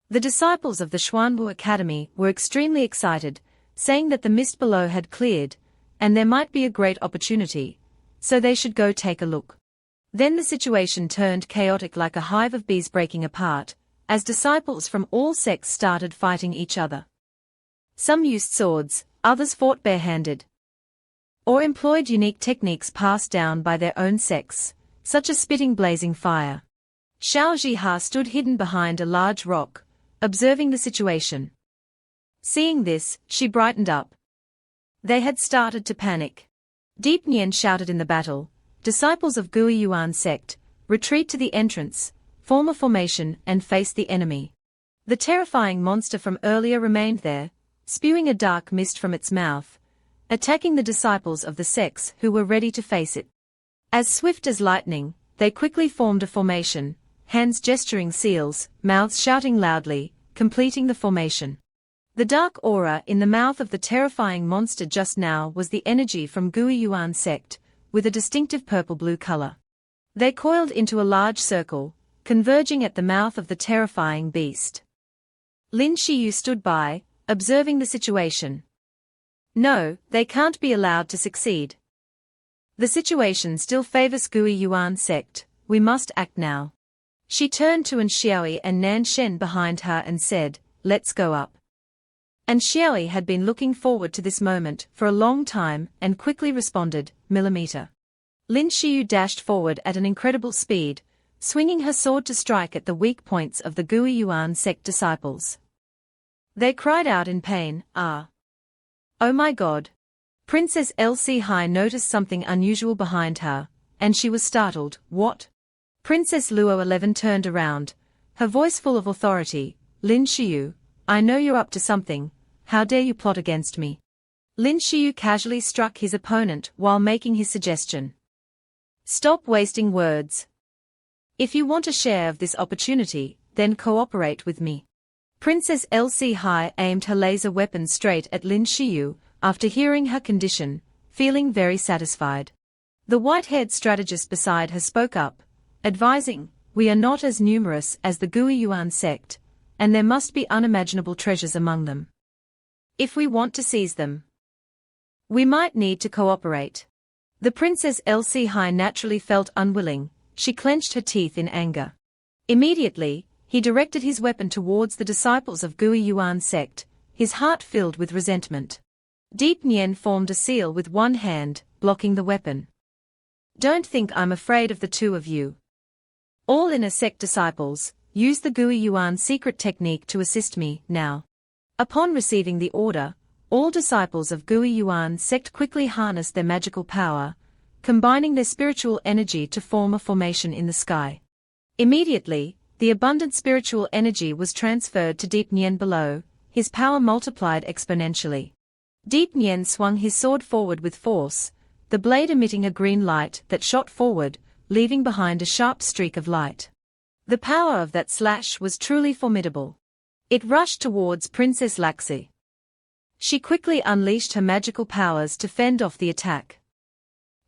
The disciples of the Xuanwu Academy were extremely excited, saying that the mist below had cleared, and there might be a great opportunity, so they should go take a look. Then the situation turned chaotic like a hive of bees breaking apart, as disciples from all sects started fighting each other. Some used swords, others fought barehanded, or employed unique techniques passed down by their own sects, such as spitting blazing fire. Xiao Jiha stood hidden behind a large rock, observing the situation. Seeing this, she brightened up. They had started to panic. Deep Nien shouted in the battle, "Disciples of Gui Yuan sect, retreat to the entrance, form a formation and face the enemy." The terrifying monster from earlier remained there, spewing a dark mist from its mouth, attacking the disciples of the sects who were ready to face it. As swift as lightning, they quickly formed a formation, hands gesturing seals, mouths shouting loudly, completing the formation. The dark aura in the mouth of the terrifying monster just now was the energy from Gui Yuan sect, with a distinctive purple-blue color. They coiled into a large circle, converging at the mouth of the terrifying beast. Lin Xiyu stood by, observing the situation. "No, they can't be allowed to succeed. The situation still favors Gui Yuan sect, we must act now." She turned to An Xiaoyi and Nan Shen behind her and said, "Let's go up." And Xiaoyi had been looking forward to this moment for a long time and quickly responded, "Millimeter." Lin Xiyu dashed forward at an incredible speed, swinging her sword to strike at the weak points of the Gui Yuan sect disciples. They cried out in pain, "Ah! Oh my God!" Princess LC Hai noticed something unusual behind her, and she was startled. "What?" Princess Luo 11 turned around, her voice full of authority, "Lin Xiyu, I know you're up to something, how dare you plot against me?" Lin Xiyu casually struck his opponent while making his suggestion. "Stop wasting words. If you want a share of this opportunity, then cooperate with me." Princess LC Hai aimed her laser weapon straight at Lin Xiyu, after hearing her condition, feeling very satisfied. The white-haired strategist beside her spoke up, advising, "We are not as numerous as the Gui Yuan sect, and there must be unimaginable treasures among them. If we want to seize them, we might need to cooperate." The Princess LC Hai naturally felt unwilling, she clenched her teeth in anger. Immediately, he directed his weapon towards the disciples of Gui Yuan sect, his heart filled with resentment. Deep Nien formed a seal with one hand, blocking the weapon. "Don't think I'm afraid of the two of you. All Inter-Sect disciples, use the Gui Yuan secret technique to assist me, now." Upon receiving the order, all disciples of Gui Yuan sect quickly harnessed their magical power, combining their spiritual energy to form a formation in the sky. Immediately, the abundant spiritual energy was transferred to Deep Nien below, his power multiplied exponentially. Deep Nien swung his sword forward with force, the blade emitting a green light that shot forward, leaving behind a sharp streak of light. The power of that slash was truly formidable. It rushed towards Princess Laxi. She quickly unleashed her magical powers to fend off the attack.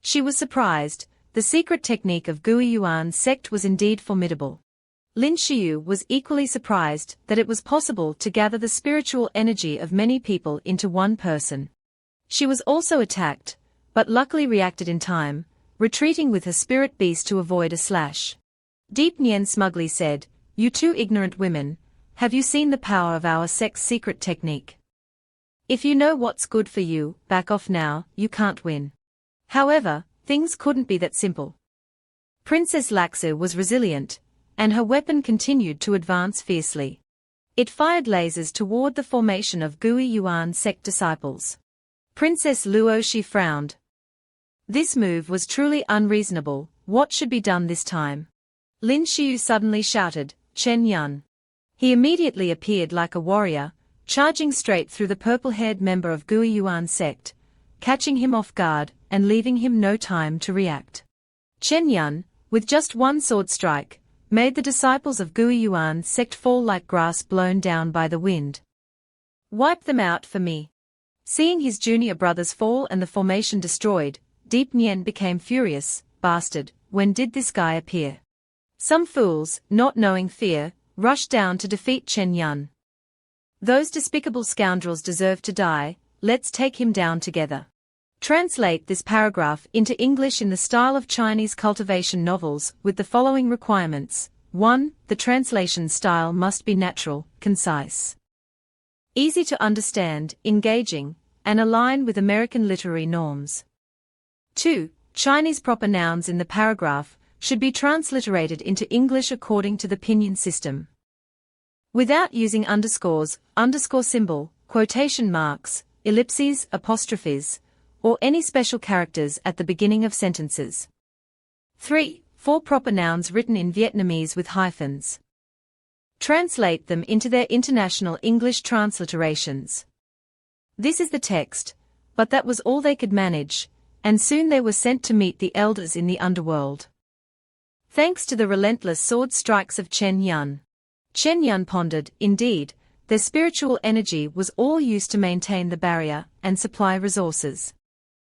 She was surprised. The secret technique of Gui Yuan's sect was indeed formidable. Lin Xiu was equally surprised that it was possible to gather the spiritual energy of many people into one person. She was also attacked, but luckily reacted in time, retreating with her spirit beast to avoid a slash. Deep Nian smugly said, "You two ignorant women, have you seen the power of our sect's secret technique? If you know what's good for you, back off now, you can't win." However, things couldn't be that simple. Princess Laxi was resilient, and her weapon continued to advance fiercely. It fired lasers toward the formation of Gui Yuan's sect disciples. Princess Luoxi frowned. This move was truly unreasonable. What should be done this time? Lin Xiu suddenly shouted, "Chen Yun." He immediately appeared like a warrior, charging straight through the purple-haired member of Gui Yuan's sect, catching him off guard and leaving him no time to react. Chen Yun, with just one sword strike, made the disciples of Gui Yuan's sect fall like grass blown down by the wind. "Wipe them out for me." Seeing his junior brothers fall and the formation destroyed, Deep Nian became furious. "Bastard, when did this guy appear?" Some fools, not knowing fear, rushed down to defeat Chen Yun. "Those despicable scoundrels deserve to die, let's take him down together." Translate this paragraph into English in the style of Chinese cultivation novels with the following requirements. 1. The translation style must be natural, concise, easy to understand, engaging, and align with American literary norms. 2. Chinese proper nouns in the paragraph should be transliterated into English according to the pinyin system, without using underscores, underscore symbol, quotation marks, ellipses, apostrophes, or any special characters at the beginning of sentences. 3. 4 proper nouns written in Vietnamese with hyphens. Translate them into their international English transliterations. This is the text, but that was all they could manage, and soon they were sent to meet the elders in the underworld. Thanks to the relentless sword strikes of Chen Yun. Chen Yun pondered, indeed, their spiritual energy was all used to maintain the barrier and supply resources.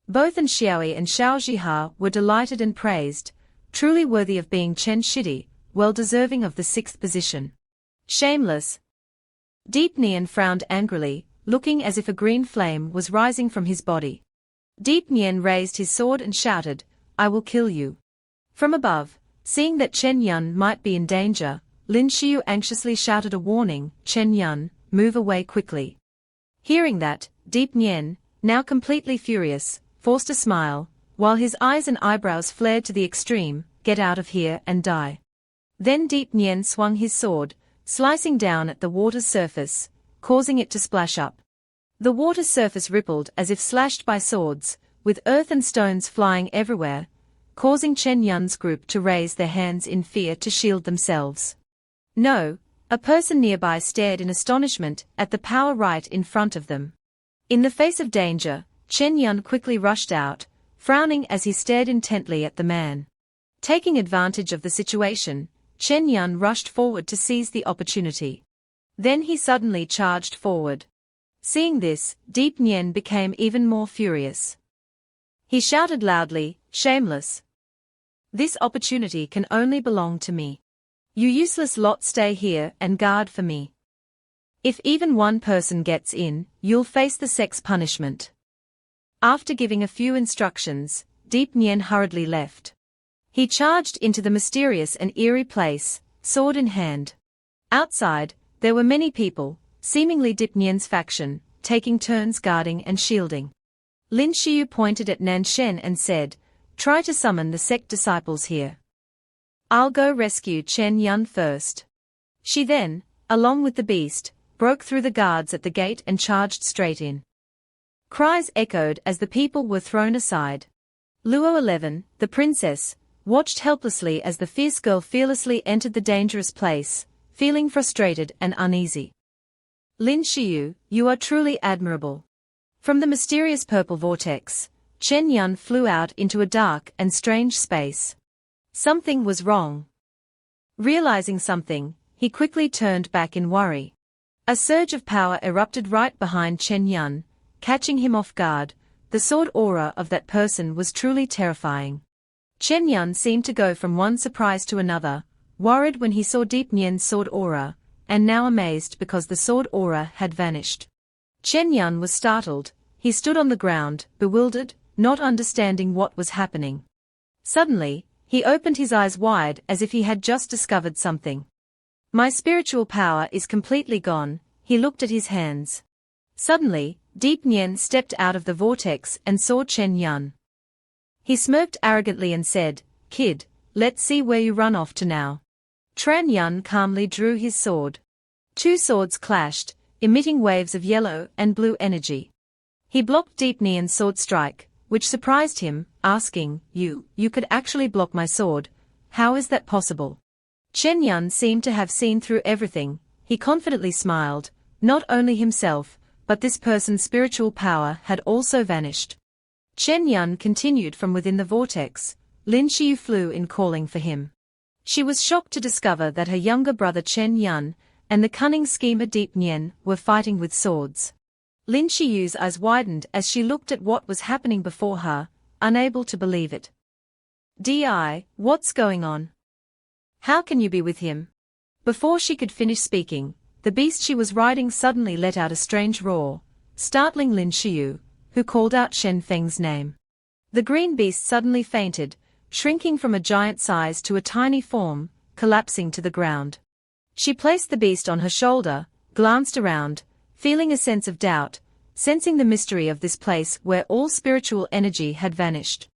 Both An Xiaoyi and Xiao Zhiha were delighted and praised, truly worthy of being Chen Shidi, well deserving of the 6th position. Shameless. Deep Nian frowned angrily, looking as if a green flame was rising from his body. Deep Nian raised his sword and shouted, "I will kill you." From above, seeing that Chen Yun might be in danger, Lin Xiu anxiously shouted a warning, "Chen Yun, move away quickly." Hearing that, Deep Nian, now completely furious, forced a smile, while his eyes and eyebrows flared to the extreme, "Get out of here and die." Then Deep Nian swung his sword, slicing down at the water's surface, causing it to splash up. The water's surface rippled as if slashed by swords, with earth and stones flying everywhere, causing Chen Yun's group to raise their hands in fear to shield themselves. No, a person nearby stared in astonishment at the power right in front of them. In the face of danger, Chen Yun quickly rushed out, frowning as he stared intently at the man. Taking advantage of the situation, Chen Yun rushed forward to seize the opportunity. Then he suddenly charged forward. Seeing this, Deep Nian became even more furious. He shouted loudly, "Shameless! This opportunity can only belong to me. You useless lot, stay here and guard for me. If even one person gets in, you'll face the sect's punishment." After giving a few instructions, Deep Nian hurriedly left. He charged into the mysterious and eerie place, sword in hand. Outside, there were many people, seemingly Deep Nian's faction, taking turns guarding and shielding. Lin Xiu pointed at Nanshen and said, "Try to summon the sect disciples here. I'll go rescue Chen Yun first." She then, along with the beast, broke through the guards at the gate and charged straight in. Cries echoed as the people were thrown aside. Luo 11, the princess, watched helplessly as the fierce girl fearlessly entered the dangerous place, feeling frustrated and uneasy. "Lin Xiu, you are truly admirable." From the mysterious purple vortex, Chen Yun flew out into a dark and strange space. Something was wrong. Realizing something, he quickly turned back in worry. A surge of power erupted right behind Chen Yun, catching him off guard. The sword aura of that person was truly terrifying. Chen Yun seemed to go from one surprise to another, worried when he saw Deep Nian's sword aura, and now amazed because the sword aura had vanished. Chen Yun was startled. He stood on the ground, bewildered, not understanding what was happening. Suddenly, he opened his eyes wide as if he had just discovered something. My spiritual power is completely gone. He looked at his hands. Suddenly, Deep Nian stepped out of the vortex and saw Chen Yun. He smirked arrogantly and said, "Kid, let's see where you run off to now." Chen Yun calmly drew his sword. Two swords clashed, emitting waves of yellow and blue energy. He blocked Deep Nian's sword strike, which surprised him, asking, You could actually block my sword. How is that possible?" Chen Yun seemed to have seen through everything. He confidently smiled. Not only himself, but this person's spiritual power had also vanished. Chen Yun continued from within the vortex. Lin Xiu flew in calling for him. She was shocked to discover that her younger brother Chen Yun and the cunning schemer Deep Nian were fighting with swords. Lin Xiu's eyes widened as she looked at what was happening before her, unable to believe it. What's going on? How can you be with him?" Before she could finish speaking, the beast she was riding suddenly let out a strange roar, startling Lin Xiu, who called out Shen Feng's name. The green beast suddenly fainted, shrinking from a giant size to a tiny form, collapsing to the ground. She placed the beast on her shoulder, glanced around, feeling a sense of doubt, sensing the mystery of this place where all spiritual energy had vanished.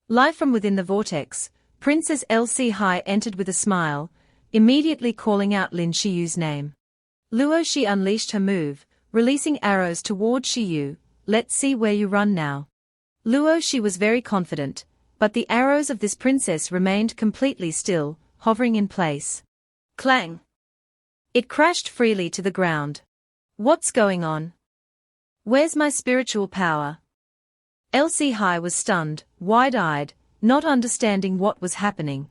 Live from within the vortex, Princess Lc Hai entered with a smile, immediately calling out Lin Xiu's name. Luo Shi unleashed her move, releasing arrows toward Xiu. "Let's see where you run now." Luo Shi was very confident, but the arrows of this princess remained completely still, hovering in place. Clang! It crashed freely to the ground. What's going on? Where's my spiritual power? Lc Hai was stunned, wide-eyed, not understanding what was happening.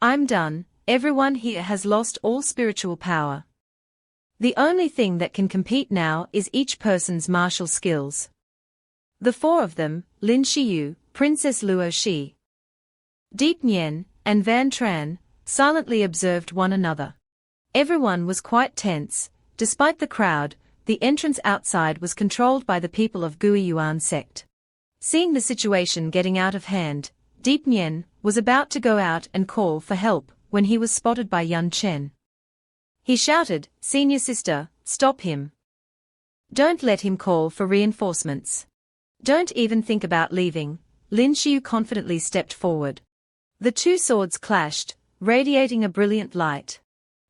I'm done. Everyone here has lost all spiritual power. The only thing that can compete now is each person's martial skills. The four of them, Lin Xiu, Princess Luo Shi, Deep Nian, and Van Tran, silently observed one another. Everyone was quite tense. Despite the crowd, the entrance outside was controlled by the people of Gui Yuan sect. Seeing the situation getting out of hand, Deep Nian was about to go out and call for help when he was spotted by Yun Chen. He shouted, "Senior sister, stop him. Don't let him call for reinforcements. Don't even think about leaving." Lin Xiu confidently stepped forward. The two swords clashed, radiating a brilliant light.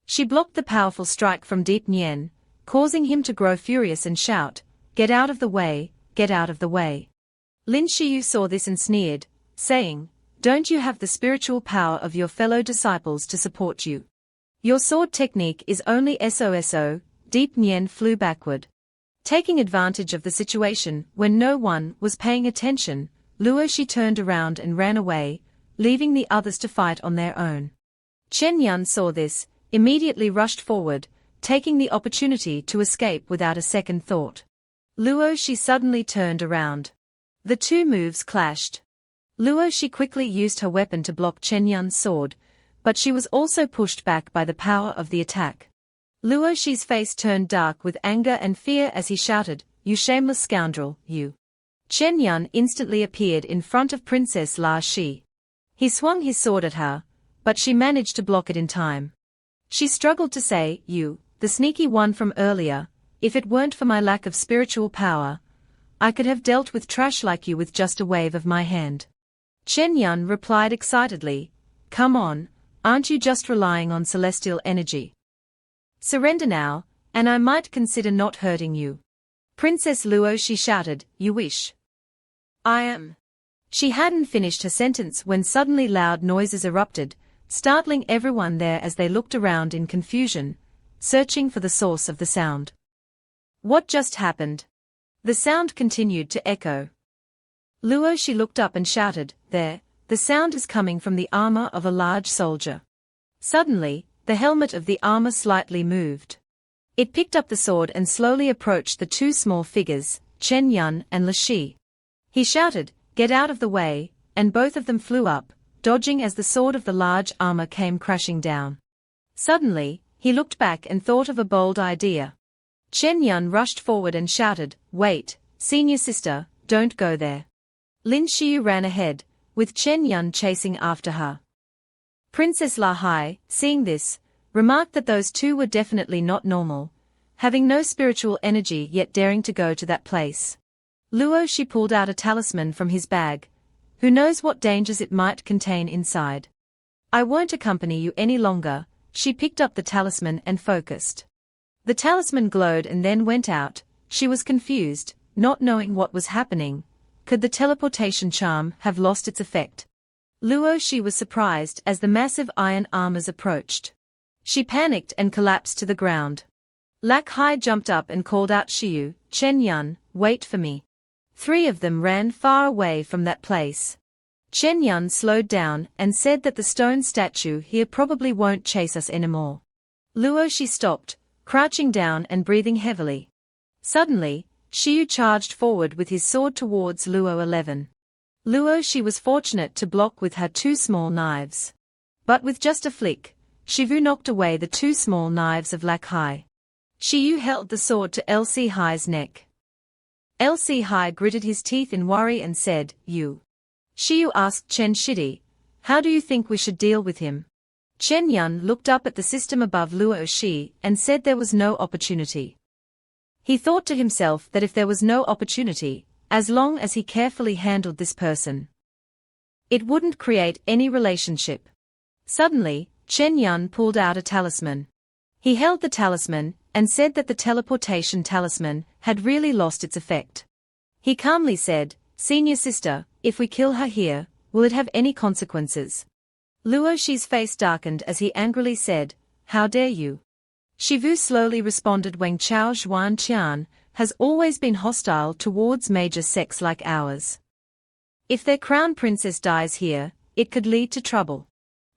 She blocked the powerful strike from Deep Nian, causing him to grow furious and shout, "Get out of the way, get out of the way." Lin Xiu saw this and sneered, saying, "Don't you have the spiritual power of your fellow disciples to support you? Your sword technique is only SOSO." Deep Nian flew backward. Taking advantage of the situation when no one was paying attention, Luo Shi turned around and ran away, leaving the others to fight on their own. Chen Yun saw this, immediately rushed forward, taking the opportunity to escape without a second thought. Luo Shi suddenly turned around. The two moves clashed. Luo Shi quickly used her weapon to block Chen Yun's sword, but she was also pushed back by the power of the attack. Luo Shi's face turned dark with anger and fear as he shouted, "You shameless scoundrel, you!" Chen Yun instantly appeared in front of Princess La Shi. He swung his sword at her, but she managed to block it in time. She struggled to say, "You, the sneaky one from earlier, if it weren't for my lack of spiritual power, I could have dealt with trash like you with just a wave of my hand." Chen Yun replied excitedly, "Come on, aren't you just relying on celestial energy? Surrender now, and I might consider not hurting you." Princess Luo Shi shouted, "You wish? I am." She hadn't finished her sentence when suddenly loud noises erupted, startling everyone there as they looked around in confusion, searching for the source of the sound. What just happened? The sound continued to echo. Luo Shi looked up and shouted, "There, the sound is coming from the armor of a large soldier." Suddenly, the helmet of the armor slightly moved. It picked up the sword and slowly approached the two small figures, Chen Yun and Li Shi. He shouted, "Get out of the way," and both of them flew up, dodging as the sword of the large armor came crashing down. Suddenly, he looked back and thought of a bold idea. Chen Yun rushed forward and shouted, "Wait, senior sister, don't go there." Lin Xiu ran ahead, with Chen Yun chasing after her. Princess La Hai, seeing this, remarked that those two were definitely not normal, having no spiritual energy yet daring to go to that place. Luo Shi pulled out a talisman from his bag. Who knows what dangers it might contain inside? "I won't accompany you any longer." She picked up the talisman and focused. The talisman glowed and then went out. She was confused, not knowing what was happening. Could the teleportation charm have lost its effect? Luo Shi was surprised as the massive iron armors approached. She panicked and collapsed to the ground. Lak Hai jumped up and called out, "Xiu, Chen Yun, wait for me." Three of them ran far away from that place. Chen Yun slowed down and said that the stone statue here probably won't chase us anymore. Luo Shi stopped, crouching down and breathing heavily. Suddenly, Xiu charged forward with his sword towards Luo 11. Luo Shi was fortunate to block with her two small knives. But with just a flick, Shivu knocked away the two small knives of Lak Hai. Xiu held the sword to LC Hai's neck. LC Hai gritted his teeth in worry and said, "You." Xiu asked Chen Shidi, "How do you think we should deal with him?" Chen Yun looked up at the system above Luo Shi and said there was no opportunity. He thought to himself that if there was no opportunity, as long as he carefully handled this person, it wouldn't create any relationship. Suddenly, Chen Yun pulled out a talisman. He held the talisman and said that the teleportation talisman had really lost its effect. He calmly said, "Senior sister, if we kill her here, will it have any consequences?" Luo Shi's face darkened as he angrily said, "How dare you?" Shivu slowly responded, "Wang Chao Zhuan Qian has always been hostile towards major sects like ours. If their crown princess dies here, it could lead to trouble.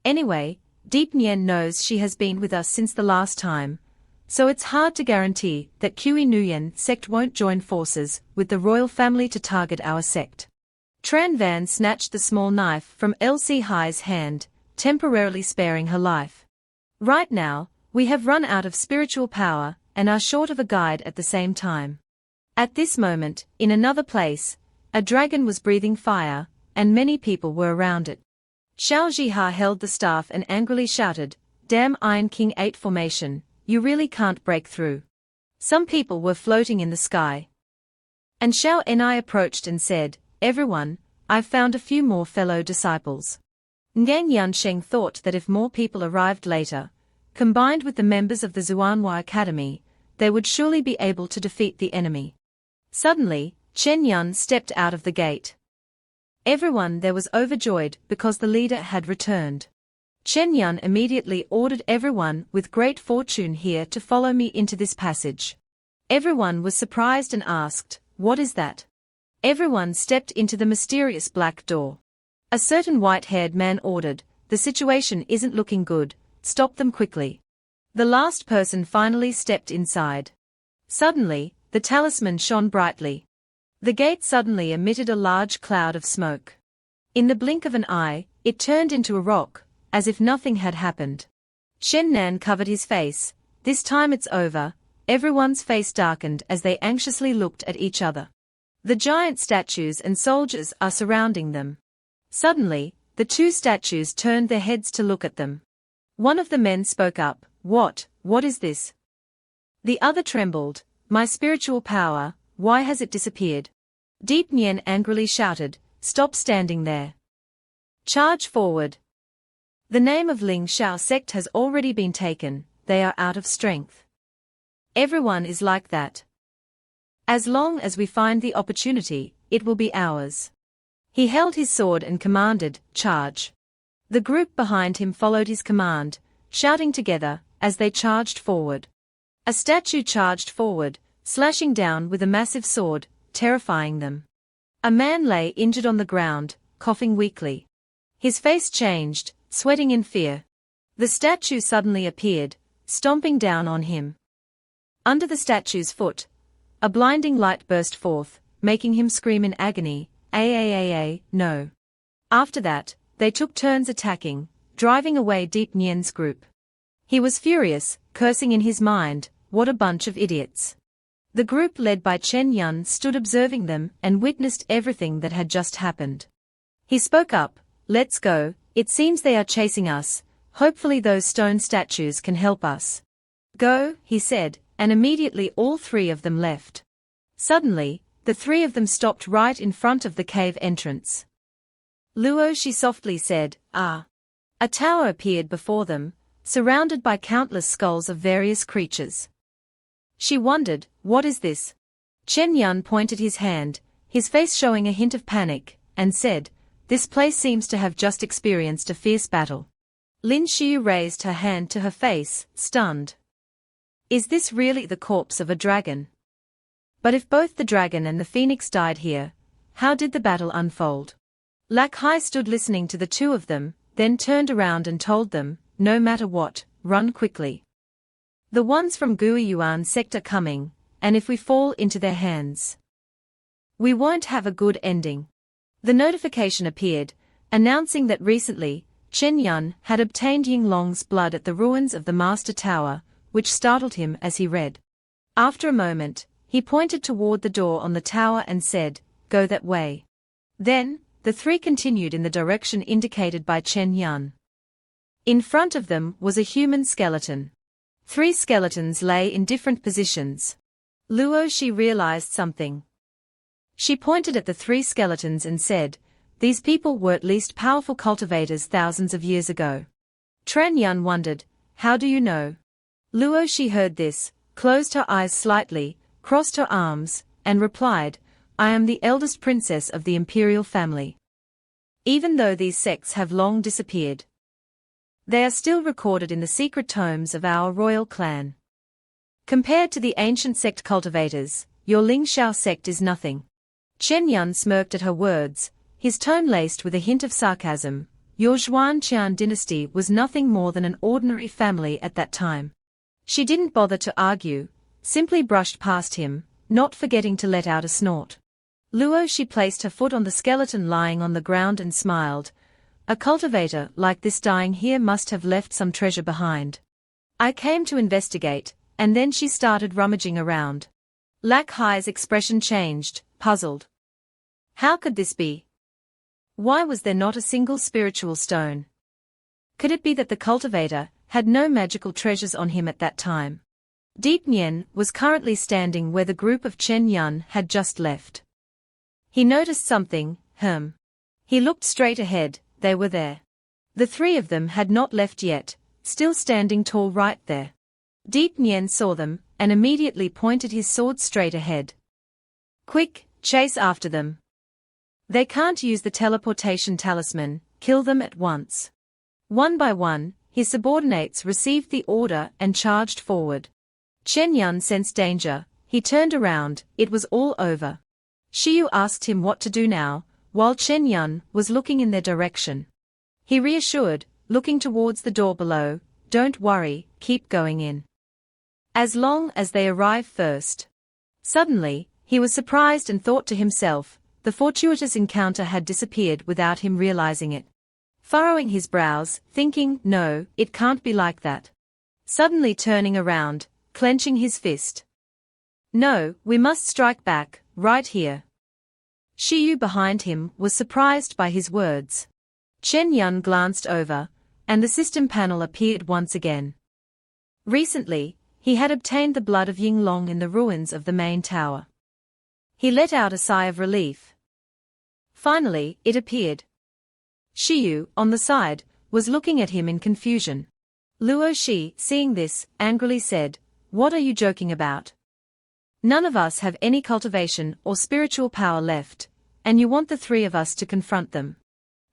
Anyway, Deep Nien knows she has been with us since the last time, so it's hard to guarantee that Kui Nuyen sect won't join forces with the royal family to target our sect." Tran Van snatched the small knife from LC Hai's hand, temporarily sparing her life. "Right now, we have run out of spiritual power and are short of a guide at the same time." At this moment, in another place, a dragon was breathing fire, and many people were around it. Xiao Jiha held the staff and angrily shouted, "Damn Iron King 8 formation, you really can't break through." Some people were floating in the sky. And Xiao Ni approached and said, "Everyone, I've found a few more fellow disciples." Ngang Yansheng thought that if more people arrived later, combined with the members of the Xuanhua Academy, they would surely be able to defeat the enemy. Suddenly, Chen Yun stepped out of the gate. Everyone there was overjoyed because the leader had returned. Chen Yun immediately ordered everyone with great fortune here to follow me into this passage. Everyone was surprised and asked, "What is that?" Everyone stepped into the mysterious black door. A certain white-haired man ordered, "The situation isn't looking good, stop them quickly." The last person finally stepped inside. Suddenly, the talisman shone brightly. The gate suddenly emitted a large cloud of smoke. In the blink of an eye, it turned into a rock, as if nothing had happened. Shen Nan covered his face. "This time it's over." Everyone's face darkened as they anxiously looked at each other. The giant statues and soldiers are surrounding them. Suddenly, the two statues turned their heads to look at them. One of the men spoke up, What is this?" The other trembled, "My spiritual power, why has it disappeared?" Deep Nien angrily shouted, "Stop standing there. Charge forward." The name of Ling Shao sect has already been taken, they are out of strength. Everyone is like that. As long as we find the opportunity, it will be ours. He held his sword and commanded, "Charge." The group behind him followed his command, shouting together, as they charged forward. A statue charged forward, slashing down with a massive sword, terrifying them. A man lay injured on the ground, coughing weakly. His face changed, sweating in fear. The statue suddenly appeared, stomping down on him. Under the statue's foot, a blinding light burst forth, making him scream in agony, no. After that, they took turns attacking, driving away Deep Nyen's group. He was furious, cursing in his mind, what a bunch of idiots. The group led by Chen Yun stood observing them and witnessed everything that had just happened. He spoke up, let's go, it seems they are chasing us, hopefully those stone statues can help us. Go, he said, and immediately all three of them left. Suddenly, the three of them stopped right in front of the cave entrance. Luo, she softly said, ah. A tower appeared before them, surrounded by countless skulls of various creatures. She wondered, what is this? Chen Yun pointed his hand, his face showing a hint of panic, and said, this place seems to have just experienced a fierce battle. Lin Xiu raised her hand to her face, stunned. Is this really the corpse of a dragon? But if both the dragon and the phoenix died here, how did the battle unfold? Lak Hai stood listening to the two of them, then turned around and told them, no matter what, run quickly. The ones from Guiyuan sect are coming, and if we fall into their hands, we won't have a good ending. The notification appeared, announcing that recently, Chen Yun had obtained Yinglong's blood at the ruins of the Master Tower, which startled him as he read. After a moment, he pointed toward the door on the tower and said, go that way. Then, the three continued in the direction indicated by Chen Yun. In front of them was a human skeleton. 3 skeletons lay in different positions. Luo, she realized something. She pointed at the 3 skeletons and said, these people were at least powerful cultivators thousands of years ago. Tran Yun wondered, how do you know? Luo, she heard this, closed her eyes slightly, crossed her arms, and replied, I am the eldest princess of the imperial family. Even though these sects have long disappeared, they are still recorded in the secret tomes of our royal clan. Compared to the ancient sect cultivators, your Ling Xiao sect is nothing. Chen Yun smirked at her words, his tone laced with a hint of sarcasm. Your Zhuanqian dynasty was nothing more than an ordinary family at that time. She didn't bother to argue, simply brushed past him, not forgetting to let out a snort. Luo, she placed her foot on the skeleton lying on the ground and smiled. A cultivator like this dying here must have left some treasure behind. I came to investigate, and then she started rummaging around. Lak Hai's expression changed, puzzled. How could this be? Why was there not a single spiritual stone? Could it be that the cultivator had no magical treasures on him at that time? Deep Nyen was currently standing where the group of Chen Yun had just left. He noticed something, He looked straight ahead, they were there. The 3 of them had not left yet, still standing tall right there. Deep Nyen saw them, and immediately pointed his sword straight ahead. Quick, chase after them. They can't use the teleportation talisman, kill them at once. One by one, his subordinates received the order and charged forward. Chen Yun sensed danger, he turned around, it was all over. Shiyu asked him what to do now, while Chen Yun was looking in their direction. He reassured, looking towards the door below, don't worry, keep going in. As long as they arrive first. Suddenly, he was surprised and thought to himself, the fortuitous encounter had disappeared without him realizing it. Furrowing his brows, thinking, no, it can't be like that. Suddenly turning around, clenching his fist. No, we must strike back, right here. Shiyu behind him was surprised by his words. Chen Yun glanced over, and the system panel appeared once again. Recently, he had obtained the blood of Yinglong in the ruins of the main tower. He let out a sigh of relief. Finally, it appeared. Shiyu, on the side, was looking at him in confusion. Luo Shi, seeing this, angrily said, what are you joking about? None of us have any cultivation or spiritual power left, and you want the 3 of us to confront them.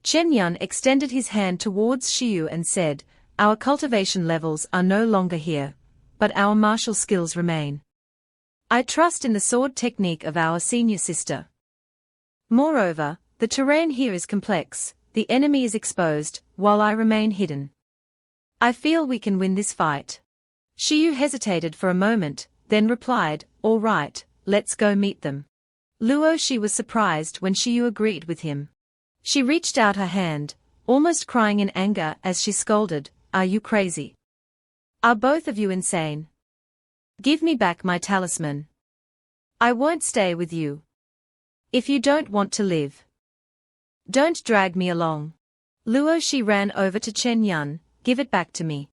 Chen Yun extended his hand towards Shiyu and said, our cultivation levels are no longer here, but our martial skills remain. I trust in the sword technique of our senior sister. Moreover, the terrain here is complex, the enemy is exposed, while I remain hidden. I feel we can win this fight. Shiyu hesitated for a moment, then replied, all right, let's go meet them. Luoshi was surprised when Shiyu agreed with him. She reached out her hand, almost crying in anger as she scolded, are you crazy? Are both of you insane? Give me back my talisman. I won't stay with you. If you don't want to live, don't drag me along. Luoshi ran over to Chen Yun, give it back to me.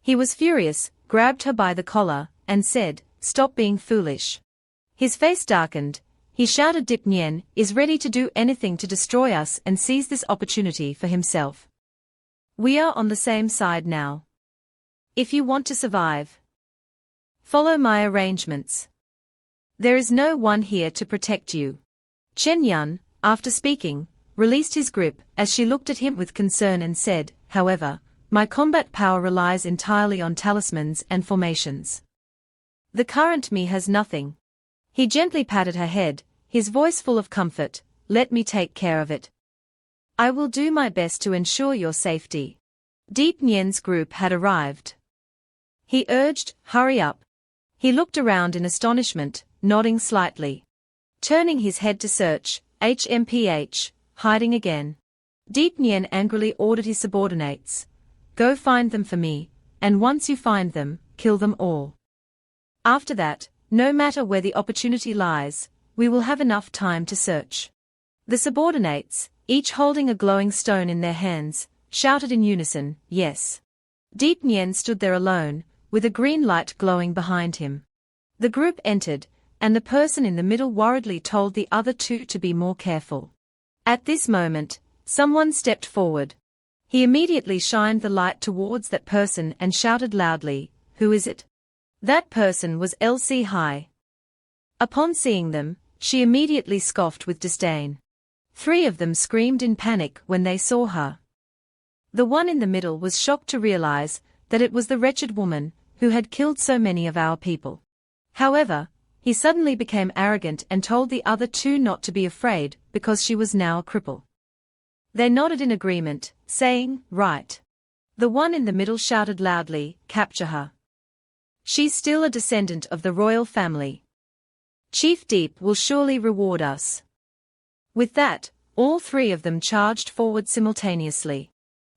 He was furious, grabbed her by the collar, and said, stop being foolish. His face darkened. He shouted Dip Nien is ready to do anything to destroy us and seize this opportunity for himself. We are on the same side now. If you want to survive, follow my arrangements. There is no one here to protect you. Chen Yun, after speaking, released his grip as she looked at him with concern and said, however, my combat power relies entirely on talismans and formations. The current me has nothing. He gently patted her head, his voice full of comfort, let me take care of it. I will do my best to ensure your safety. Deep Nien's group had arrived. He urged, hurry up. He looked around in astonishment, nodding slightly. Turning his head to search, HMPH, hiding again. Deep Nien angrily ordered his subordinates. Go find them for me, and once you find them, kill them all. After that, no matter where the opportunity lies, we will have enough time to search. The subordinates, each holding a glowing stone in their hands, shouted in unison, yes. Deep Nien stood there alone, with a green light glowing behind him. The group entered, and the person in the middle worriedly told the other two to be more careful. At this moment, someone stepped forward. He immediately shined the light towards that person and shouted loudly, who is it? That person was LC Hai. Upon seeing them, she immediately scoffed with disdain. 3 of them screamed in panic when they saw her. The one in the middle was shocked to realize that it was the wretched woman who had killed so many of our people. However, he suddenly became arrogant and told the other 2 not to be afraid because she was now a cripple. They nodded in agreement, saying, right. The one in the middle shouted loudly, capture her. She's still a descendant of the royal family. Chief Deep will surely reward us. With that, all 3 of them charged forward simultaneously.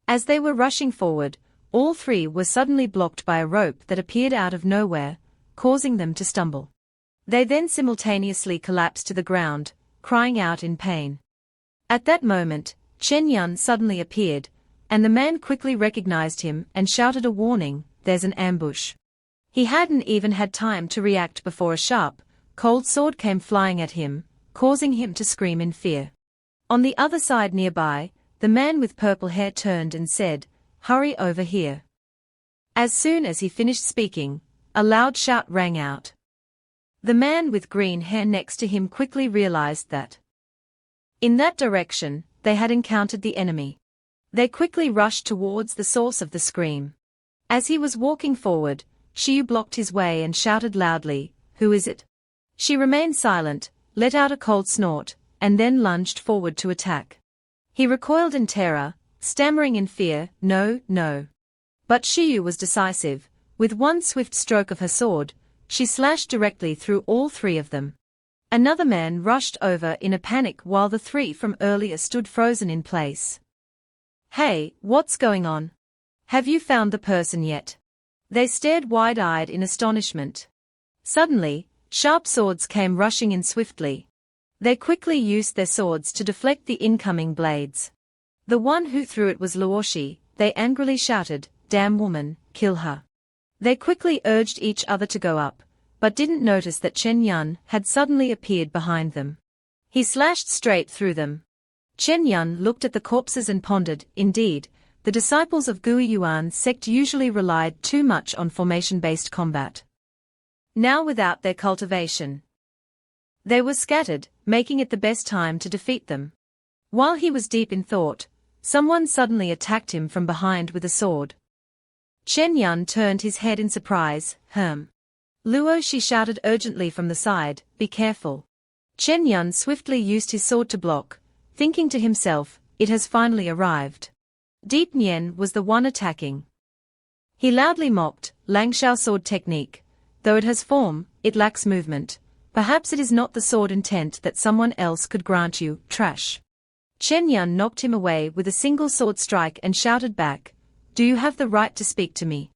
As they were rushing forward, all 3 were suddenly blocked by a rope that appeared out of nowhere, causing them to stumble. They then simultaneously collapsed to the ground, crying out in pain. At that moment, Chen Yun suddenly appeared, and the man quickly recognized him and shouted a warning, there's an ambush. He hadn't even had time to react before a sharp, cold sword came flying at him, causing him to scream in fear. On the other side nearby, the man with purple hair turned and said, hurry over here. As soon as he finished speaking, a loud shout rang out. The man with green hair next to him quickly realized that in that direction, they had encountered the enemy. They quickly rushed towards the source of the scream. As he was walking forward, Shiyu blocked his way and shouted loudly, who is it? She remained silent, let out a cold snort, and then lunged forward to attack. He recoiled in terror, stammering in fear, no, no. But Shiyu was decisive. With one swift stroke of her sword, she slashed directly through all 3 of them. Another man rushed over in a panic while the 3 from earlier stood frozen in place. Hey, what's going on? Have you found the person yet? They stared wide-eyed in astonishment. Suddenly, sharp swords came rushing in swiftly. They quickly used their swords to deflect the incoming blades. The one who threw it was Luoshi. They angrily shouted, damn woman, kill her. They quickly urged each other to go up, but didn't notice that Chen Yun had suddenly appeared behind them. He slashed straight through them. Chen Yun looked at the corpses and pondered, indeed, the disciples of Gui Yuan's sect usually relied too much on formation-based combat. Now without their cultivation, they were scattered, making it the best time to defeat them. While he was deep in thought, someone suddenly attacked him from behind with a sword. Chen Yun turned his head in surprise, Luoshi shouted urgently from the side, be careful. Chen Yun swiftly used his sword to block, thinking to himself, it has finally arrived. Deep Nien was the one attacking. He loudly mocked, Langshao sword technique. Though it has form, it lacks movement. Perhaps it is not the sword intent that someone else could grant you, trash. Chen Yun knocked him away with a single sword strike and shouted back, do you have the right to speak to me?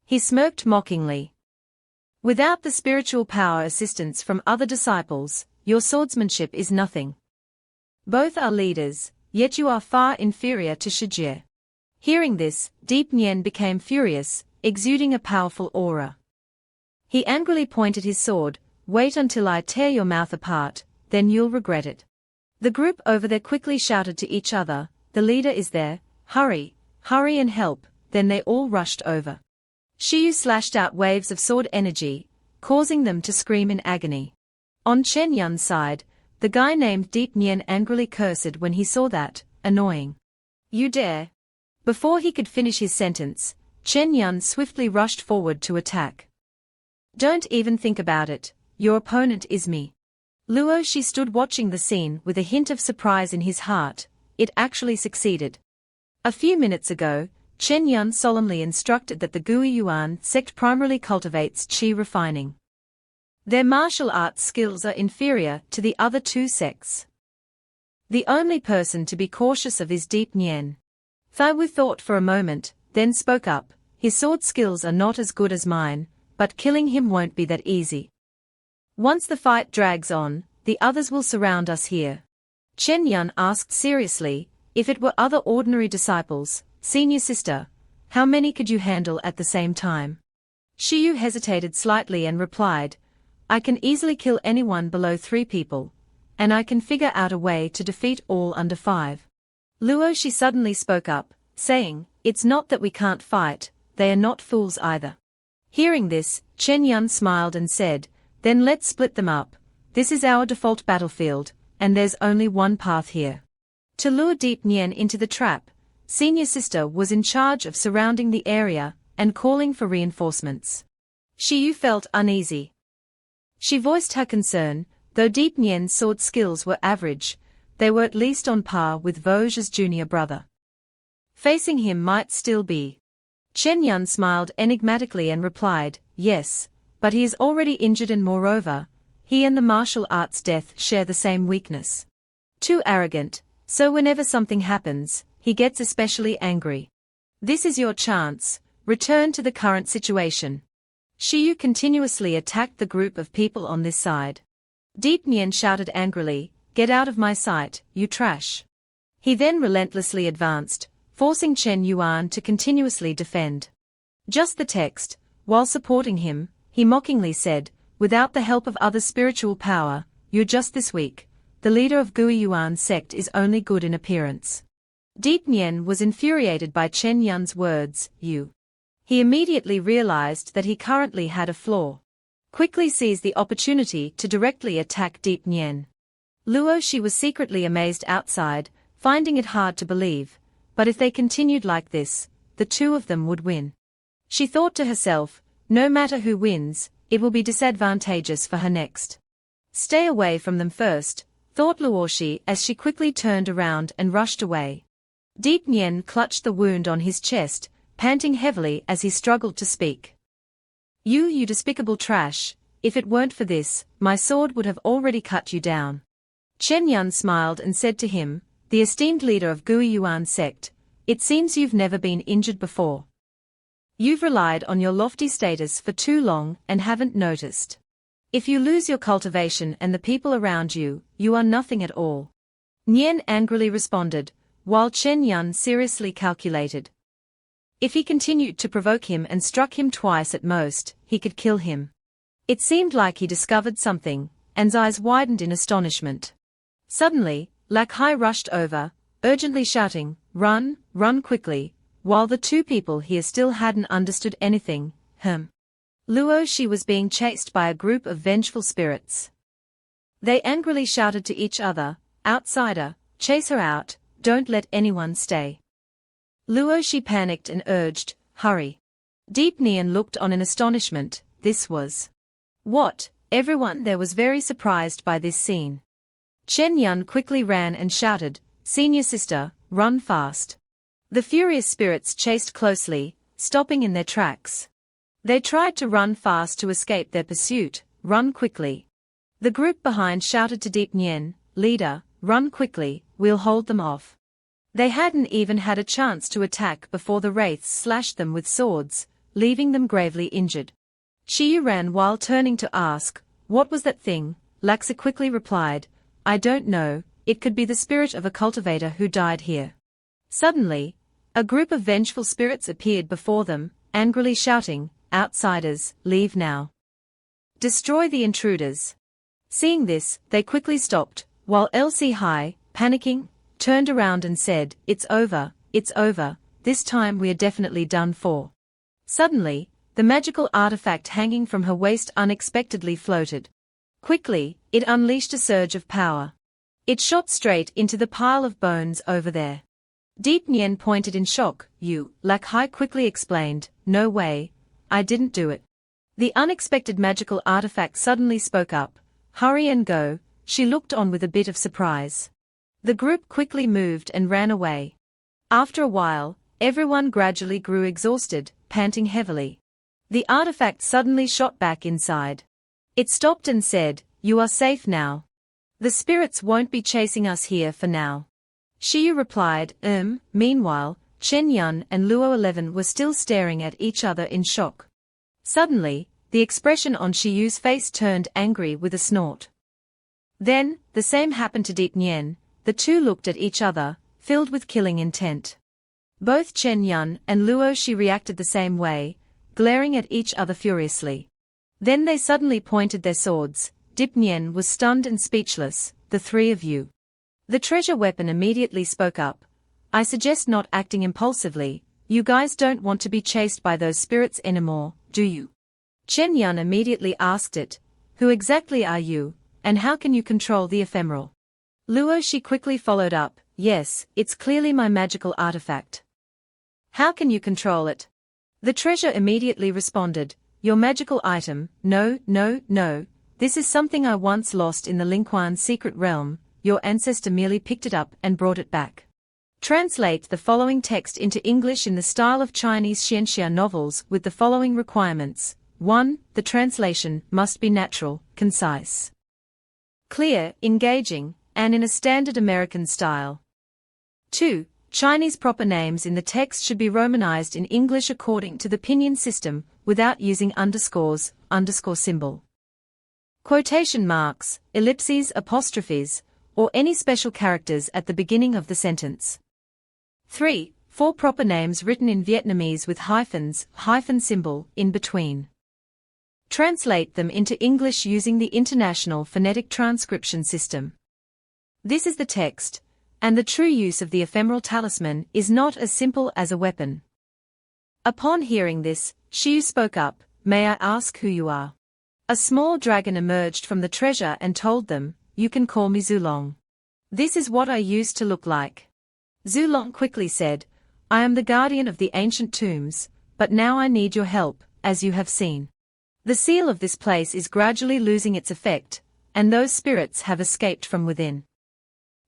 He smirked mockingly. Without the spiritual power assistance from other disciples, your swordsmanship is nothing. Both are leaders, yet you are far inferior to Shijie. Hearing this, Deep Nien became furious, exuding a powerful aura. He angrily pointed his sword, wait until I tear your mouth apart, then you'll regret it. The group over there quickly shouted to each other, the leader is there, hurry, hurry and help, then they all rushed over. Shiyu slashed out waves of sword energy, causing them to scream in agony. On Chen Yun's side, the guy named Deep Nien angrily cursed when he saw that, annoying. You dare. Before he could finish his sentence, Chen Yun swiftly rushed forward to attack. Don't even think about it, your opponent is me. Luo Shi stood watching the scene with a hint of surprise in his heart, it actually succeeded. A few minutes ago, Chen Yun solemnly instructed that the Gui Yuan sect primarily cultivates qi refining. Their martial arts skills are inferior to the other two sects. The only person to be cautious of is Deep Nien. Thaiwu thought for a moment, then spoke up, his sword skills are not as good as mine, but killing him won't be that easy. Once the fight drags on, the others will surround us here. Chen Yun asked seriously, if it were other ordinary disciples, senior sister, how many could you handle at the same time? Shiyu hesitated slightly and replied, I can easily kill anyone below 3 people, and I can figure out a way to defeat all under 5. Luo Shi suddenly spoke up, saying, it's not that we can't fight, they are not fools either. Hearing this, Chen Yun smiled and said, then let's split them up, this is our default battlefield, and there's only one path here. To lure Deep Nien into the trap, senior sister was in charge of surrounding the area and calling for reinforcements. Shiyu felt uneasy. She voiced her concern, though Deep Nien's sword skills were average, they were at least on par with Vosge's junior brother. Facing him might still be. Chen Yun smiled enigmatically and replied, yes, but he is already injured and moreover, he and the martial arts death share the same weakness. Too arrogant, so whenever something happens, he gets especially angry. This is your chance, return to the current situation. Shiyu continuously attacked the group of people on this side. Deep Nien shouted angrily, get out of my sight, you trash. He then relentlessly advanced, forcing Chen Yuan to continuously defend. Just the text, while supporting him, he mockingly said, without the help of other spiritual power, you're just this weak. The leader of Gui Yuan sect is only good in appearance. Deep Nien was infuriated by Chen Yun's words, you. He immediately realized that he currently had a flaw. Quickly seized the opportunity to directly attack Deep Nien. Luo Shi was secretly amazed outside, finding it hard to believe, but if they continued like this, the two of them would win. She thought to herself, no matter who wins, it will be disadvantageous for her next. Stay away from them first, thought Luo Shi as she quickly turned around and rushed away. Deep Nien clutched the wound on his chest, panting heavily as he struggled to speak. You despicable trash, if it weren't for this, my sword would have already cut you down. Chen Yun smiled and said to him, the esteemed leader of Gui Yuan sect, it seems you've never been injured before. You've relied on your lofty status for too long and haven't noticed. If you lose your cultivation and the people around you, you are nothing at all. Nien angrily responded, while Chen Yun seriously calculated. If he continued to provoke him and struck him twice at most, he could kill him. It seemed like he discovered something, and his eyes widened in astonishment. Suddenly, Lakai rushed over, urgently shouting, run, run quickly, while the two people here still hadn't understood anything, Luo Shi was being chased by a group of vengeful spirits. They angrily shouted to each other, outsider, chase her out, don't let anyone stay. Luo Shi panicked and urged, hurry. Deep Nien looked on in astonishment, this was. What? Everyone there was very surprised by this scene. Chen Yun quickly ran and shouted, senior sister, run fast. The furious spirits chased closely, stopping in their tracks. They tried to run fast to escape their pursuit. Run quickly. The group behind shouted to Deep Nyen, leader, run quickly, we'll hold them off. They hadn't even had a chance to attack before the wraiths slashed them with swords, leaving them gravely injured. Shiyu ran while turning to ask, what was that thing? Laxa quickly replied, I don't know, it could be the spirit of a cultivator who died here. Suddenly, a group of vengeful spirits appeared before them, angrily shouting, outsiders, leave now. Destroy the intruders. Seeing this, they quickly stopped, while LC Hai, panicking, turned around and said, it's over, this time we are definitely done for. Suddenly, the magical artifact hanging from her waist unexpectedly floated. Quickly, it unleashed a surge of power. It shot straight into the pile of bones over there. Deep Nyen pointed in shock, Lak Hai quickly explained, no way, I didn't do it. The unexpected magical artifact suddenly spoke up, hurry and go, she looked on with a bit of surprise. The group quickly moved and ran away. After a while, everyone gradually grew exhausted, panting heavily. The artifact suddenly shot back inside. It stopped and said, you are safe now. The spirits won't be chasing us here for now. Shiyu replied, Meanwhile, Chen Yun and Luo 11 were still staring at each other in shock. Suddenly, the expression on Shiyu's face turned angry with a snort. Then, the same happened to Deep Nyen. The two looked at each other, filled with killing intent. Both Chen Yun and Luo Shi reacted the same way, glaring at each other furiously. Then they suddenly pointed their swords. Deep Nyen was stunned and speechless, the three of you. The treasure weapon immediately spoke up. I suggest not acting impulsively, you guys don't want to be chased by those spirits anymore, do you? Chen Yun immediately asked it, who exactly are you, and how can you control the ephemeral? Luo Shi quickly followed up, yes, it's clearly my magical artifact. How can you control it? The treasure immediately responded, your magical item, no, this is something I once lost in the Lingquan secret realm, your ancestor merely picked it up and brought it back. Translate the following text into English in the style of Chinese xianxia novels with the following requirements. 1. The translation must be natural, concise, clear, engaging, and in a standard American style. 2. Chinese proper names in the text should be romanized in English according to the pinyin system, without using underscores, underscore symbol, quotation marks, ellipses, apostrophes, or any special characters at the beginning of the sentence. 3. 4 proper names written in Vietnamese with hyphens, hyphen symbol, in between. Translate them into English using the International Phonetic Transcription System. This is the text, and the true use of the ephemeral talisman is not as simple as a weapon. Upon hearing this, Shiyu spoke up, may I ask who you are? A small dragon emerged from the treasure and told them, you can call me Zulong. This is what I used to look like. Zulong quickly said, I am the guardian of the ancient tombs, but now I need your help, as you have seen. The seal of this place is gradually losing its effect, and those spirits have escaped from within.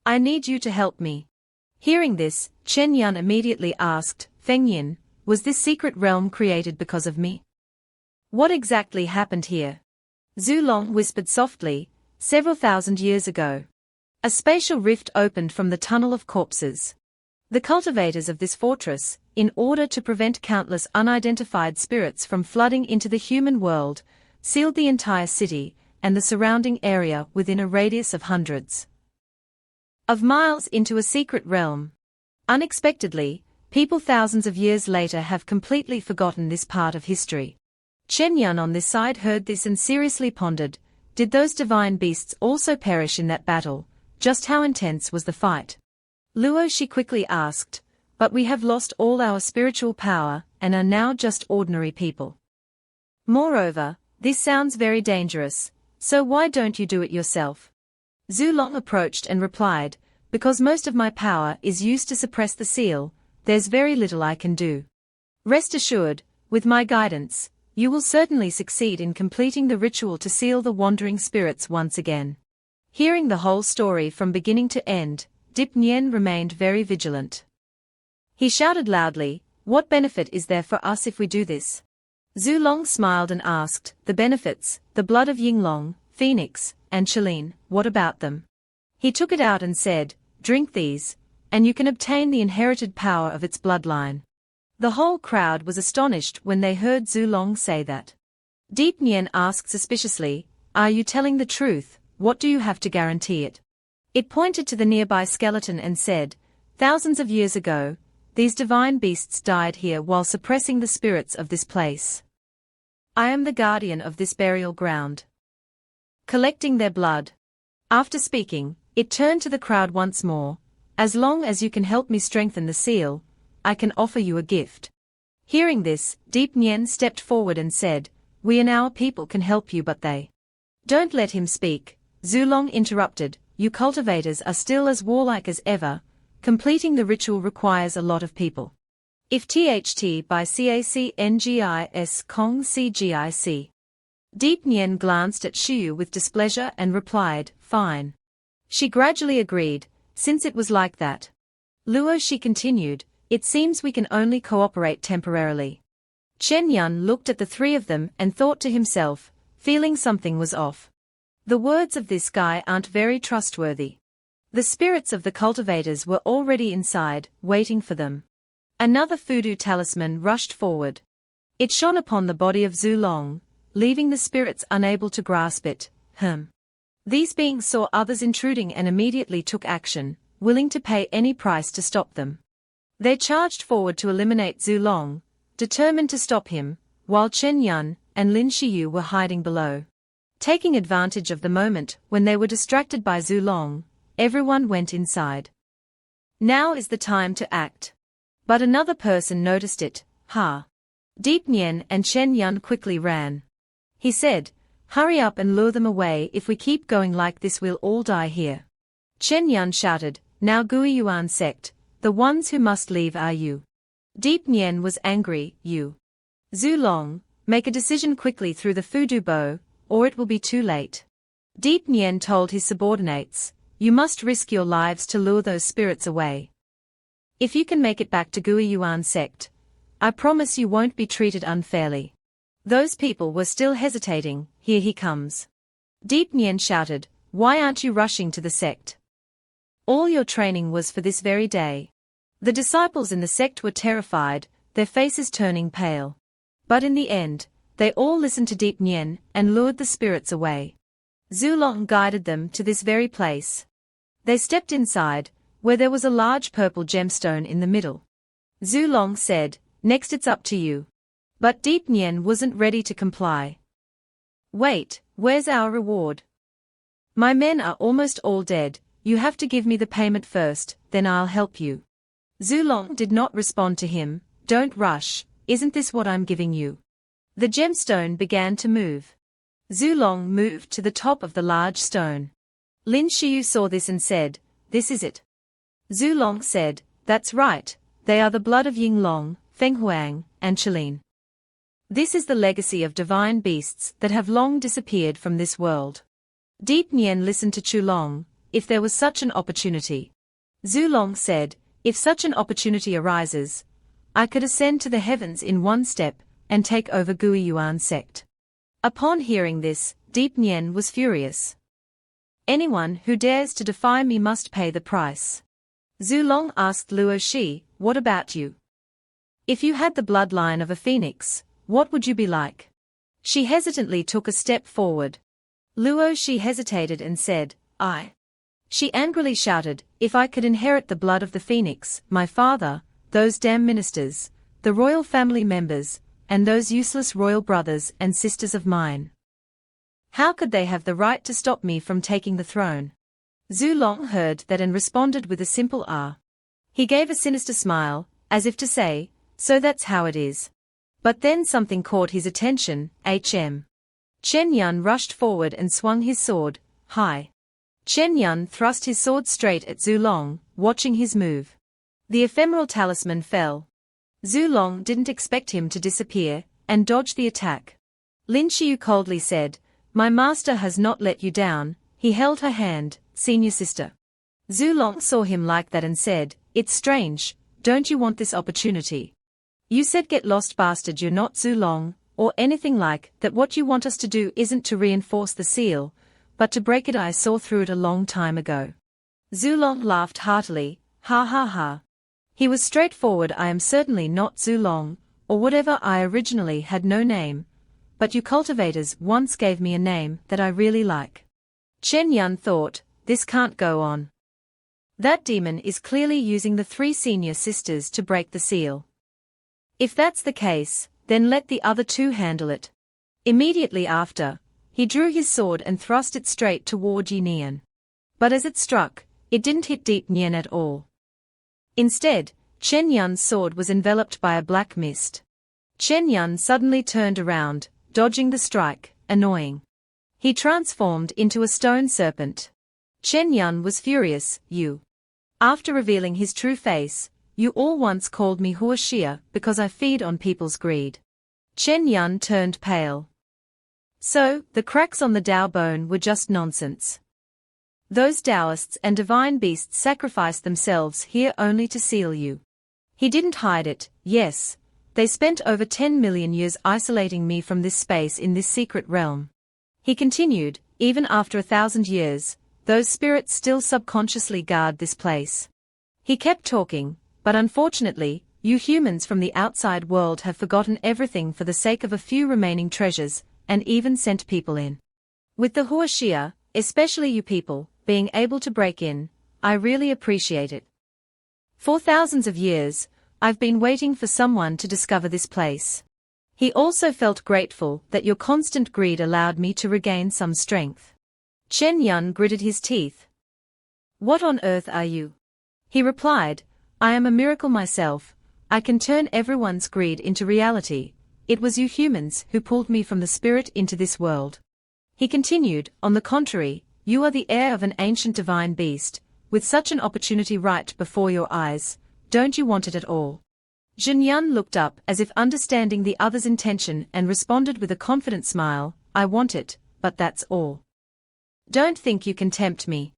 I need you to help me. Hearing this, Chen Yun immediately asked, Feng Yin, was this secret realm created because of me? What exactly happened here? Zulong whispered softly, several thousand years ago. A spatial rift opened from the tunnel of corpses. The cultivators of this fortress, in order to prevent countless unidentified spirits from flooding into the human world, sealed the entire city and the surrounding area within a radius of hundreds of miles into a secret realm. Unexpectedly, people thousands of years later have completely forgotten this part of history. Chen Yun on this side heard this and seriously pondered, did those divine beasts also perish in that battle? Just how intense was the fight? Luo Shi quickly asked, but we have lost all our spiritual power and are now just ordinary people. Moreover, this sounds very dangerous, so why don't you do it yourself? Zulong approached and replied, because most of my power is used to suppress the seal, there's very little I can do. Rest assured, with my guidance, you will certainly succeed in completing the ritual to seal the wandering spirits once again. Hearing the whole story from beginning to end, Deep Nyen remained very vigilant. He shouted loudly, What benefit is there for us if we do this? Zulong smiled and asked, the benefits, the blood of Yinglong, Phoenix, and Chelin, what about them? He took it out and said, drink these, and you can obtain the inherited power of its bloodline. The whole crowd was astonished when they heard Zulong say that. Deep Nien asked suspiciously, are you telling the truth? What do you have to guarantee it? It pointed to the nearby skeleton and said, thousands of years ago, these divine beasts died here while suppressing the spirits of this place. I am the guardian of this burial ground. Collecting their blood. After speaking, it turned to the crowd once more, as long as you can help me strengthen the seal, I can offer you a gift. Hearing this, Deep Nien stepped forward and said, we and our people can help you but they. Don't let him speak, Zulong interrupted, you cultivators are still as warlike as ever, completing the ritual requires a lot of people. If THT by CACNGIS Kong CGIC. Deep Nien glanced at Shiyu with displeasure and replied, fine. She gradually agreed, since it was like that. Luo Shi continued, it seems we can only cooperate temporarily. Chen Yun looked at the three of them and thought to himself, feeling something was off. The words of this guy aren't very trustworthy. The spirits of the cultivators were already inside, waiting for them. Another voodoo talisman rushed forward. It shone upon the body of Zulong, leaving the spirits unable to grasp it. These beings saw others intruding and immediately took action, willing to pay any price to stop them. They charged forward to eliminate Zulong, determined to stop him, while Chen Yun and Lin Shiyu were hiding below. Taking advantage of the moment when they were distracted by Zulong, everyone went inside. Now is the time to act. But another person noticed it, Deep Nien and Chen Yun quickly ran. He said, hurry up and lure them away, if we keep going like this we'll all die here. Chen Yun shouted, now Gui Yuan sect, the ones who must leave are you. Deep Nien was angry, you. Zulong, make a decision quickly through the voodoo bow, or it will be too late. Deep Nien told his subordinates, you must risk your lives to lure those spirits away. If you can make it back to Gui Yuan sect, I promise you won't be treated unfairly. Those people were still hesitating, here he comes. Deep Nien shouted, why aren't you rushing to the sect? All your training was for this very day. The disciples in the sect were terrified, their faces turning pale. But in the end, they all listened to Deep Nien and lured the spirits away. Zulong guided them to this very place. They stepped inside, where there was a large purple gemstone in the middle. Zulong said, next it's up to you. But Deep Nien wasn't ready to comply. Wait, where's our reward? My men are almost all dead, you have to give me the payment first, then I'll help you. Zulong did not respond to him, don't rush, isn't this what I'm giving you? The gemstone began to move. Zulong moved to the top of the large stone. Lin Shiyu saw this and said, this is it. Zulong said, that's right, they are the blood of Yinglong, Fenghuang, and Chelin. This is the legacy of divine beasts that have long disappeared from this world. Deep Nien listened to Chulong, if there was such an opportunity. Zulong said, if such an opportunity arises, I could ascend to the heavens in one step, and take over Gui Yuan sect. Upon hearing this, Deep Nien was furious. Anyone who dares to defy me must pay the price. Zulong asked Luo Shi, what about you? If you had the bloodline of a phoenix, what would you be like? She hesitantly took a step forward. Luo Shi hesitated and said, I. She angrily shouted, if I could inherit the blood of the phoenix, my father, those damn ministers, the royal family members, and those useless royal brothers and sisters of mine. How could they have the right to stop me from taking the throne? Zulong heard that and responded with a simple ah. He gave a sinister smile, as if to say, so that's how it is. But then something caught his attention, Chen Yun rushed forward and swung his sword, high. Chen Yun thrust his sword straight at Zulong, watching his move. The ephemeral talisman fell. Zulong didn't expect him to disappear, and dodged the attack. Lin Shiyu coldly said, my master has not let you down, he held her hand, senior sister. Zulong saw him like that and said, it's strange, don't you want this opportunity? You said get lost bastard, you're not Zulong, or anything like that. What you want us to do isn't to reinforce the seal, but to break it. I saw through it a long time ago. Zulong laughed heartily, ha ha ha. He was straightforward. I am certainly not Zulong, or whatever. I originally had no name, but you cultivators once gave me a name that I really like. Chen Yun thought, this can't go on. That demon is clearly using the 3 senior sisters to break the seal. If that's the case, then let the other 2 handle it. Immediately after, he drew his sword and thrust it straight toward Yi Nian. But as it struck, it didn't hit Deep Nian at all. Instead, Chen Yun's sword was enveloped by a black mist. Chen Yun suddenly turned around, dodging the strike, annoying. He transformed into a stone serpent. Chen Yun was furious. You. After revealing his true face, you all once called me Hua Xia because I feed on people's greed. Chen Yun turned pale. So, the cracks on the Dao bone were just nonsense. Those Taoists and divine beasts sacrificed themselves here only to seal you. He didn't hide it. Yes, they spent over 10 million years isolating me from this space in this secret realm. He continued, even after 1,000 years, those spirits still subconsciously guard this place. He kept talking, but unfortunately, you humans from the outside world have forgotten everything for the sake of a few remaining treasures, and even sent people in. With the Hua Xia, especially you people, being able to break in, I really appreciate it. For thousands of years, I've been waiting for someone to discover this place. He also felt grateful that your constant greed allowed me to regain some strength. Chen Yun gritted his teeth. What on earth are you? He replied, I am a miracle myself. I can turn everyone's greed into reality. It was you humans who pulled me from the spirit into this world. He continued, on the contrary, you are the heir of an ancient divine beast, with such an opportunity right before your eyes. Don't you want it at all? Jin Yun looked up as if understanding the other's intention and responded with a confident smile, I want it, but that's all. Don't think you can tempt me.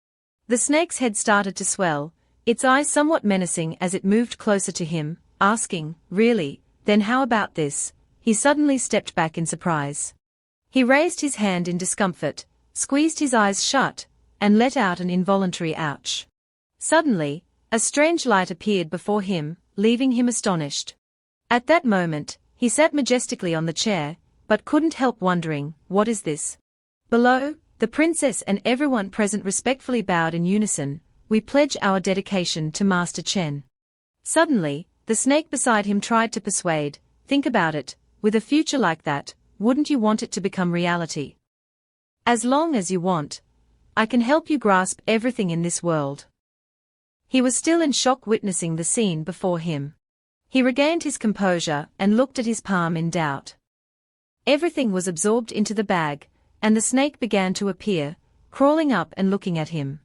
The snake's head started to swell, its eyes somewhat menacing as it moved closer to him, asking, really, then how about this? He suddenly stepped back in surprise. He raised his hand in discomfort, squeezed his eyes shut, and let out an involuntary ouch. Suddenly, a strange light appeared before him, leaving him astonished. At that moment, he sat majestically on the chair, but couldn't help wondering, what is this? Below, the princess and everyone present respectfully bowed in unison, we pledge our dedication to Master Chen. Suddenly, the snake beside him tried to persuade, think about it, with a future like that, wouldn't you want it to become reality? As long as you want, I can help you grasp everything in this world. He was still in shock witnessing the scene before him. He regained his composure and looked at his palm in doubt. Everything was absorbed into the bag, and the snake began to appear, crawling up and looking at him.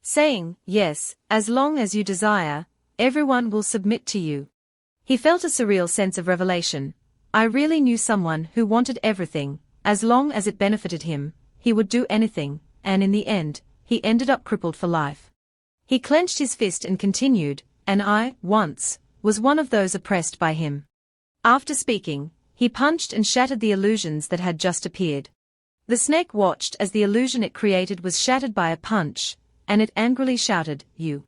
Saying, yes, as long as you desire, everyone will submit to you. He felt a surreal sense of revelation. I really knew someone who wanted everything, as long as it benefited him, he would do anything, and in the end, he ended up crippled for life. He clenched his fist and continued, and I, once, was one of those oppressed by him. After speaking, he punched and shattered the illusions that had just appeared. The snake watched as the illusion it created was shattered by a punch, and it angrily shouted, you.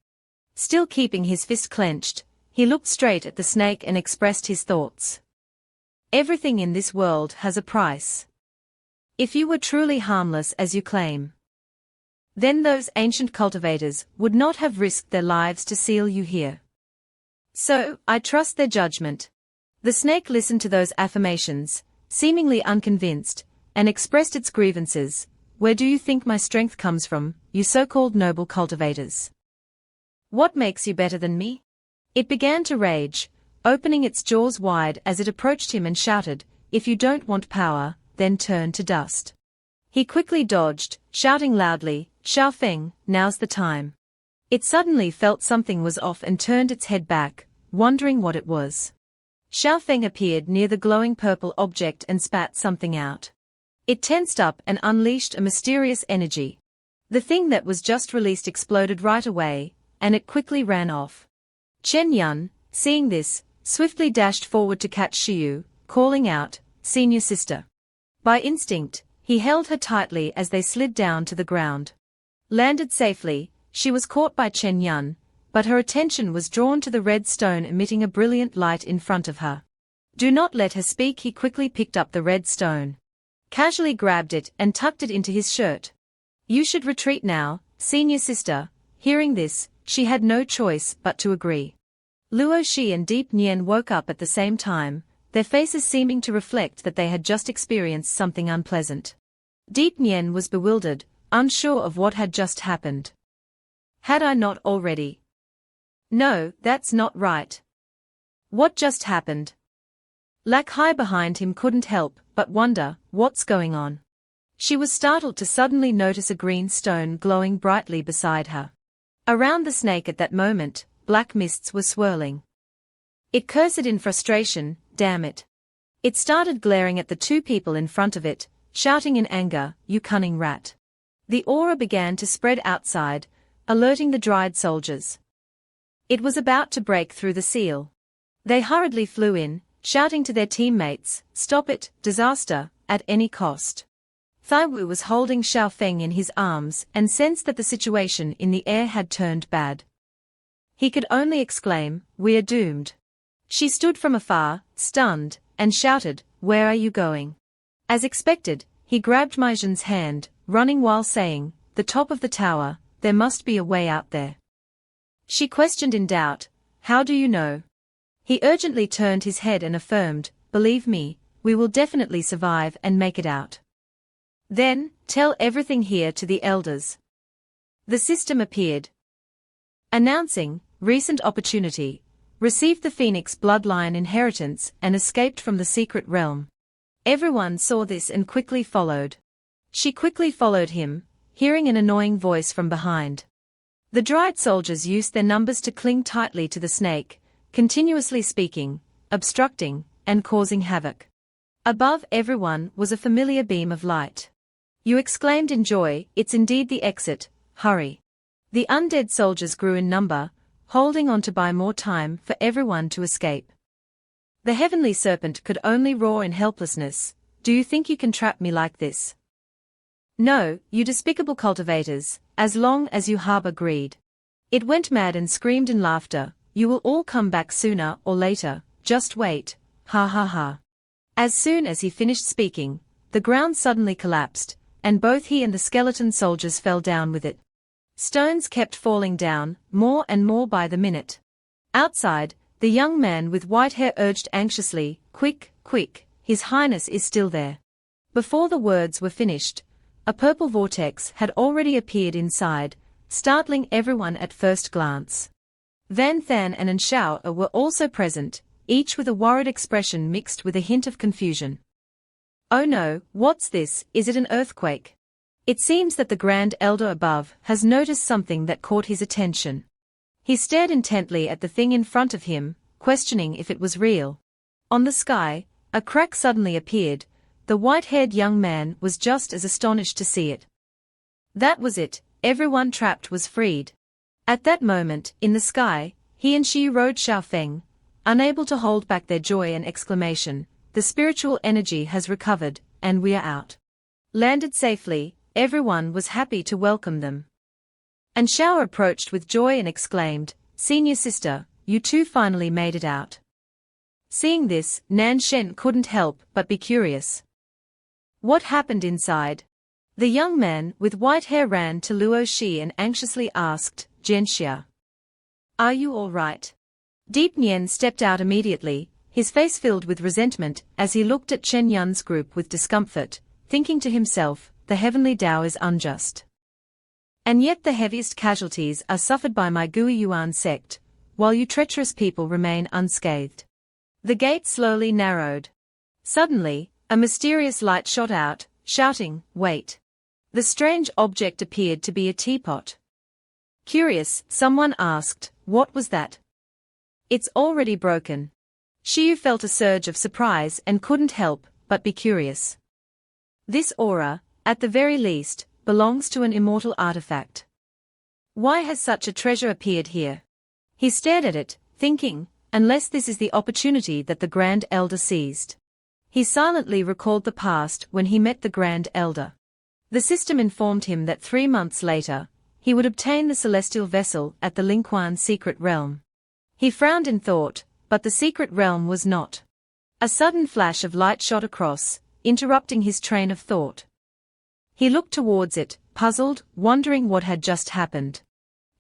Still keeping his fist clenched, he looked straight at the snake and expressed his thoughts. Everything in this world has a price. If you were truly harmless as you claim, then those ancient cultivators would not have risked their lives to seal you here. So, I trust their judgment. The snake listened to those affirmations, seemingly unconvinced, and expressed its grievances. Where do you think my strength comes from, you so-called noble cultivators? What makes you better than me? It began to rage, opening its jaws wide as it approached him and shouted, if you don't want power, then turn to dust. He quickly dodged, shouting loudly, Xiao Feng, now's the time. It suddenly felt something was off and turned its head back, wondering what it was. Xiao Feng appeared near the glowing purple object and spat something out. It tensed up and unleashed a mysterious energy. The thing that was just released exploded right away, and it quickly ran off. Chen Yun, seeing this, swiftly dashed forward to catch Shiyu, calling out, "Senior sister." By instinct, he held her tightly as they slid down to the ground. Landed safely, she was caught by Chen Yun, but her attention was drawn to the red stone emitting a brilliant light in front of her. Do not let her speak. He quickly picked up the red stone, casually grabbed it and tucked it into his shirt. "You should retreat now, senior sister." Hearing this, she had no choice but to agree. Luo Shi and Deep Nien woke up at the same time, their faces seeming to reflect that they had just experienced something unpleasant. Deep Nien was bewildered, unsure of what had just happened. "Had I not already?" "No, that's not right." "What just happened?" Lak Hai behind him couldn't help but wonder, what's going on? She was startled to suddenly notice a green stone glowing brightly beside her. Around the snake at that moment, black mists were swirling. It cursed in frustration, "Damn it." It started glaring at the two people in front of it, shouting in anger, "You cunning rat." The aura began to spread outside, alerting the dried soldiers. It was about to break through the seal. They hurriedly flew in, shouting to their teammates, "Stop it, disaster, at any cost." Thaiwu was holding Xiao Feng in his arms and sensed that the situation in the air had turned bad. He could only exclaim, "We are doomed." She stood from afar, stunned, and shouted, "Where are you going?" As expected, he grabbed Maijin's hand, running while saying, "The top of the tower, there must be a way out there." She questioned in doubt, "How do you know?" He urgently turned his head and affirmed, "Believe me, we will definitely survive and make it out. Then, tell everything here to the elders." The system appeared, announcing, "Recent opportunity. Received the Phoenix bloodline inheritance and escaped from the secret realm." Everyone saw this and quickly followed. She quickly followed him, hearing an annoying voice from behind. The dried soldiers used their numbers to cling tightly to the snake, continuously speaking, obstructing, and causing havoc. Above everyone was a familiar beam of light. "You!" exclaimed in joy, "It's indeed the exit, hurry." The undead soldiers grew in number, holding on to buy more time for everyone to escape. The heavenly serpent could only roar in helplessness, "Do you think you can trap me like this? No, you despicable cultivators, as long as you harbor greed." It went mad and screamed in laughter, "You will all come back sooner or later, just wait, ha ha ha." As soon as he finished speaking, the ground suddenly collapsed, and both he and the skeleton soldiers fell down with it. Stones kept falling down, more and more by the minute. Outside, the young man with white hair urged anxiously, "Quick, quick, His Highness is still there." Before the words were finished, a purple vortex had already appeared inside, startling everyone at first glance. Van Than and Anshao were also present, each with a worried expression mixed with a hint of confusion. "Oh no, what's this? Is it an earthquake?" It seems that the Grand Elder above has noticed something that caught his attention. He stared intently at the thing in front of him, questioning if it was real. On the sky, a crack suddenly appeared. The white-haired young man was just as astonished to see it. That was it, everyone trapped was freed. At that moment, in the sky, he and she rode Xiao Feng, unable to hold back their joy and exclamation, "The spiritual energy has recovered, and we are out." Landed safely, everyone was happy to welcome them. And Xiao approached with joy and exclaimed, "Senior sister, you two finally made it out." Seeing this, Nan Shen couldn't help but be curious. What happened inside? The young man with white hair ran to Luo Shi and anxiously asked, "Jianxia, are you all right?" Deep Nien stepped out immediately, his face filled with resentment as he looked at Chen Yun's group with discomfort, thinking to himself, "The heavenly Tao is unjust. And yet the heaviest casualties are suffered by my Gui Yuan sect, while you treacherous people remain unscathed." The gate slowly narrowed. Suddenly, a mysterious light shot out, shouting, "Wait." The strange object appeared to be a teapot. Curious, someone asked, "What was that?" "It's already broken." Shiyu felt a surge of surprise and couldn't help but be curious. This aura, at the very least, belongs to an immortal artifact. Why has such a treasure appeared here? He stared at it, thinking, unless this is the opportunity that the Grand Elder seized. He silently recalled the past when he met the Grand Elder. The system informed him that 3 months later, he would obtain the celestial vessel at the Lingquan secret realm. He frowned in thought, but the secret realm was not. A sudden flash of light shot across, interrupting his train of thought. He looked towards it, puzzled, wondering what had just happened.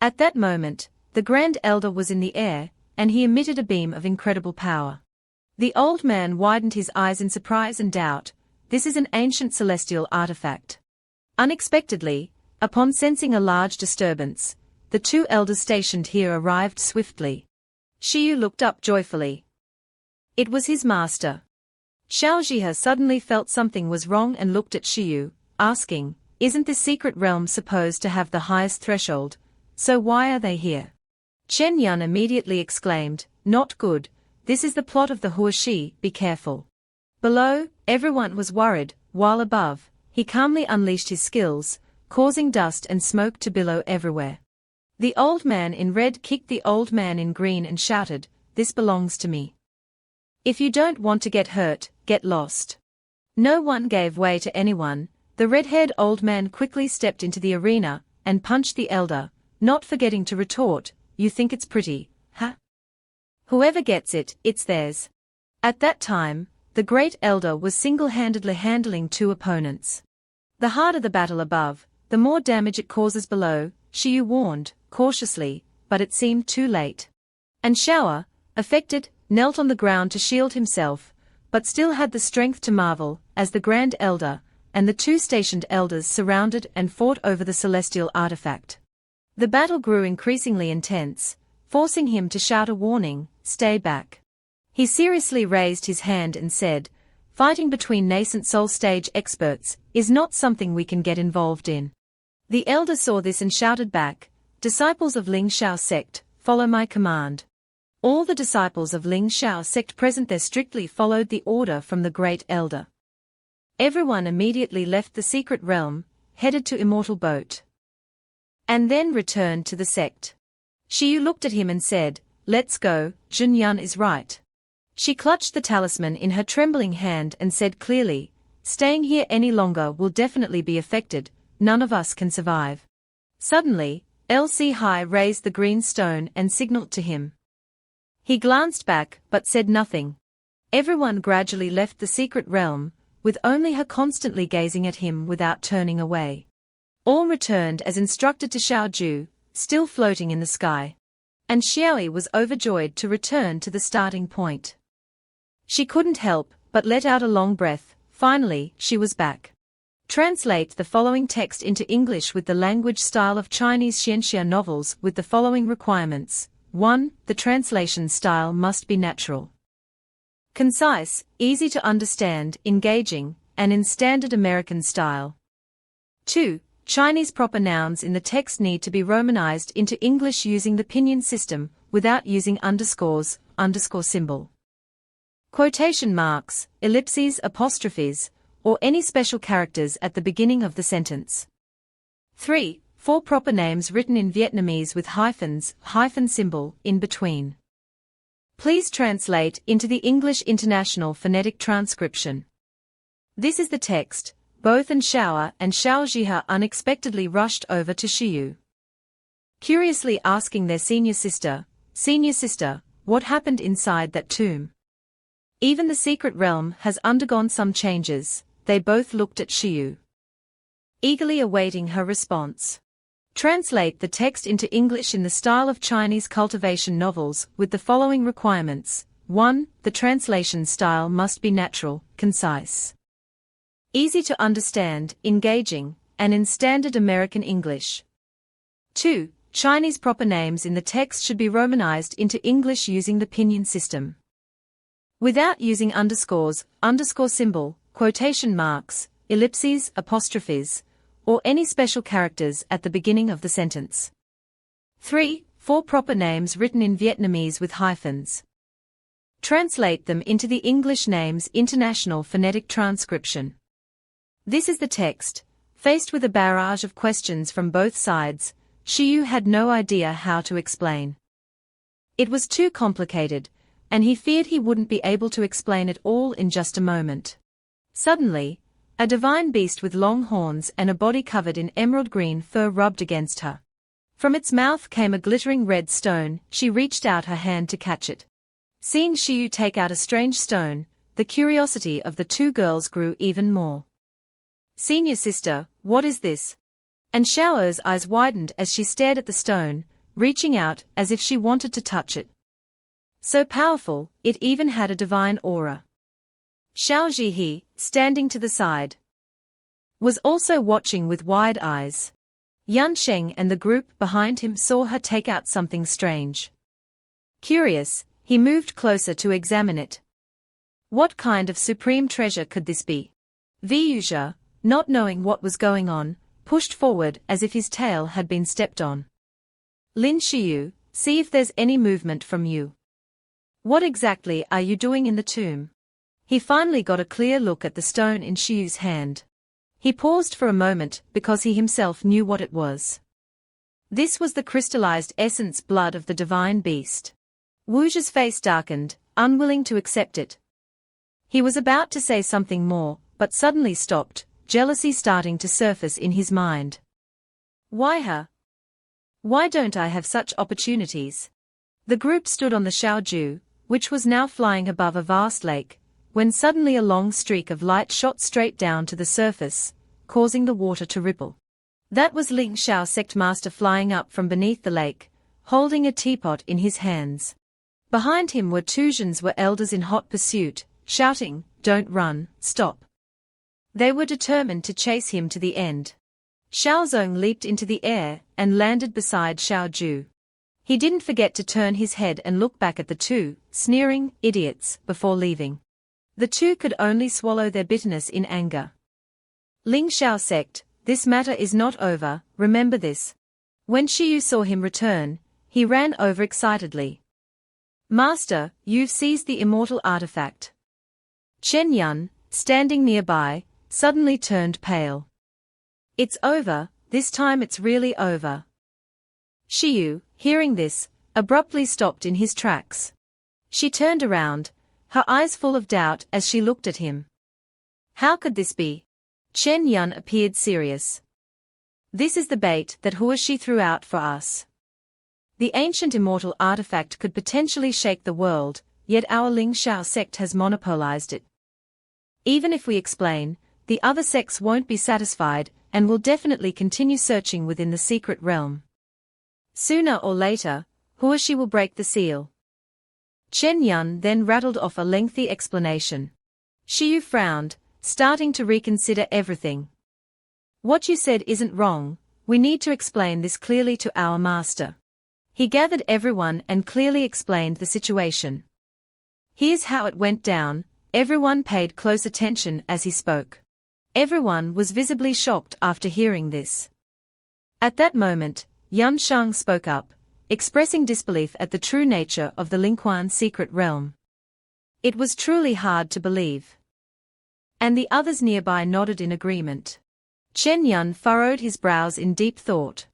At that moment, the Grand Elder was in the air, and he emitted a beam of incredible power. The old man widened his eyes in surprise and doubt. This is an ancient celestial artifact. Unexpectedly, upon sensing a large disturbance, the 2 elders stationed here arrived swiftly. Shiyu looked up joyfully. It was his master. Xiao Zhihe suddenly felt something was wrong and looked at Shiyu, asking, "Isn't this secret realm supposed to have the highest threshold? So why are they here?" Chen Yun immediately exclaimed, "Not good. This is the plot of the Huashi, be careful." Below, everyone was worried, while above, he calmly unleashed his skills, causing dust and smoke to billow everywhere. The old man in red kicked the old man in green and shouted, "This belongs to me. If you don't want to get hurt, get lost." No one gave way to anyone. The red-haired old man quickly stepped into the arena and punched the elder, not forgetting to retort, "You think it's pretty, huh? Whoever gets it, it's theirs." At that time, the great elder was single-handedly handling 2 opponents. The harder the battle above, the more damage it causes below, Shiyu warned, cautiously, but it seemed too late. And Xiao, affected, knelt on the ground to shield himself, but still had the strength to marvel, as the Grand Elder and the 2 stationed elders surrounded and fought over the celestial artifact. The battle grew increasingly intense, forcing him to shout a warning, "Stay back." He seriously raised his hand and said, "Fighting between nascent soul stage experts is not something we can get involved in." The elder saw this and shouted back, "Disciples of Ling Shao sect, follow my command." All the disciples of Ling Shao sect present there strictly followed the order from the great elder. Everyone immediately left the secret realm, headed to Immortal Boat, and then returned to the sect. Shiyu looked at him and said, "Let's go, Junyun is right." She clutched the talisman in her trembling hand and said clearly, "Staying here any longer will definitely be affected, none of us can survive." Suddenly, LC Hai raised the green stone and signaled to him. He glanced back but said nothing. Everyone gradually left the secret realm, with only her constantly gazing at him without turning away. All returned as instructed to Xiaoju, still floating in the sky. And Xiaoyi was overjoyed to return to the starting point. She couldn't help but let out a long breath. Finally, she was back. Translate the following text into English with the language style of Chinese xianxia novels with the following requirements. 1. The translation style must be natural, concise, easy to understand, engaging, and in standard American style. 2. Chinese proper nouns in the text need to be romanized into English using the pinyin system, without using underscores, underscore symbol, quotation marks, ellipses, apostrophes, or any special characters at the beginning of the sentence. 3. 4 proper names written in Vietnamese with hyphens, hyphen symbol, in between. Please translate into the English International Phonetic Transcription. This is the text. Both An Xiao and Xiao Zhihe unexpectedly rushed over to Shiyu, curiously asking their senior sister, what happened inside that tomb? Even the secret realm has undergone some changes. They both looked at Shiyu, eagerly awaiting her response. Translate the text into English in the style of Chinese cultivation novels with the following requirements. 1. The translation style must be natural, concise, easy to understand, engaging, and in standard American English. 2. Chinese proper names in the text should be romanized into English using the pinyin system, without using underscores, underscore symbol, quotation marks, ellipses, apostrophes, or any special characters at the beginning of the sentence. 3. 4 proper names written in Vietnamese with hyphens. Translate them into the English names International Phonetic Transcription. This is the text. Faced with a barrage of questions from both sides, Shiyu had no idea how to explain. It was too complicated, and he feared he wouldn't be able to explain it all in just a moment. Suddenly, a divine beast with long horns and a body covered in emerald green fur rubbed against her. From its mouth came a glittering red stone. She reached out her hand to catch it. Seeing Xiu take out a strange stone, the curiosity of the two girls grew even more. "Senior sister, what is this?" And Xiao's eyes widened as she stared at the stone, reaching out as if she wanted to touch it. So powerful, it even had a divine aura. Xiao Zhihe, standing to the side, was also watching with wide eyes. Yan Sheng and the group behind him saw her take out something strange. Curious, he moved closer to examine it. What kind of supreme treasure could this be? Vyuja, not knowing what was going on, pushed forward as if his tail had been stepped on. "Lin Xiu, see if there's any movement from you. What exactly are you doing in the tomb?" He finally got a clear look at the stone in Xiu's hand. He paused for a moment because he himself knew what it was. This was the crystallized essence blood of the divine beast. Wu's face darkened, unwilling to accept it. He was about to say something more, but suddenly stopped, jealousy starting to surface in his mind. Why her? Why don't I have such opportunities? The group stood on the Xiaoju, which was now flying above a vast lake, when suddenly a long streak of light shot straight down to the surface, causing the water to ripple. That was Ling Xiao, sect master, flying up from beneath the lake, holding a teapot in his hands. Behind him were Tuzhans, were elders in hot pursuit, shouting, "Don't run, stop." They were determined to chase him to the end. Xiaozong leaped into the air and landed beside Xiaoju. He didn't forget to turn his head and look back at the two, sneering, "Idiots," before leaving. The two could only swallow their bitterness in anger. "Ling Xiao sect, this matter is not over, remember this." When Xiu saw him return, he ran over excitedly. "Master, you've seized the immortal artifact." Chen Yun, standing nearby, suddenly turned pale. "It's over, this time it's really over." Xiu, hearing this, abruptly stopped in his tracks. She turned around, her eyes full of doubt as she looked at him. "How could this be?" Chen Yun appeared serious. "This is the bait that Huashi threw out for us. The ancient immortal artifact could potentially shake the world, yet our Ling Xiao sect has monopolized it. Even if we explain, the other sects won't be satisfied and will definitely continue searching within the secret realm. Sooner or later, Huashi will break the seal." Chen Yun then rattled off a lengthy explanation. Xiu frowned, starting to reconsider everything. "What you said isn't wrong, we need to explain this clearly to our master." He gathered everyone and clearly explained the situation. "Here's how it went down." Everyone paid close attention as he spoke. Everyone was visibly shocked after hearing this. At that moment, Yan Shang spoke up, expressing disbelief at the true nature of the Lingquan secret realm. It was truly hard to believe. And the others nearby nodded in agreement. Chen Yun furrowed his brows in deep thought.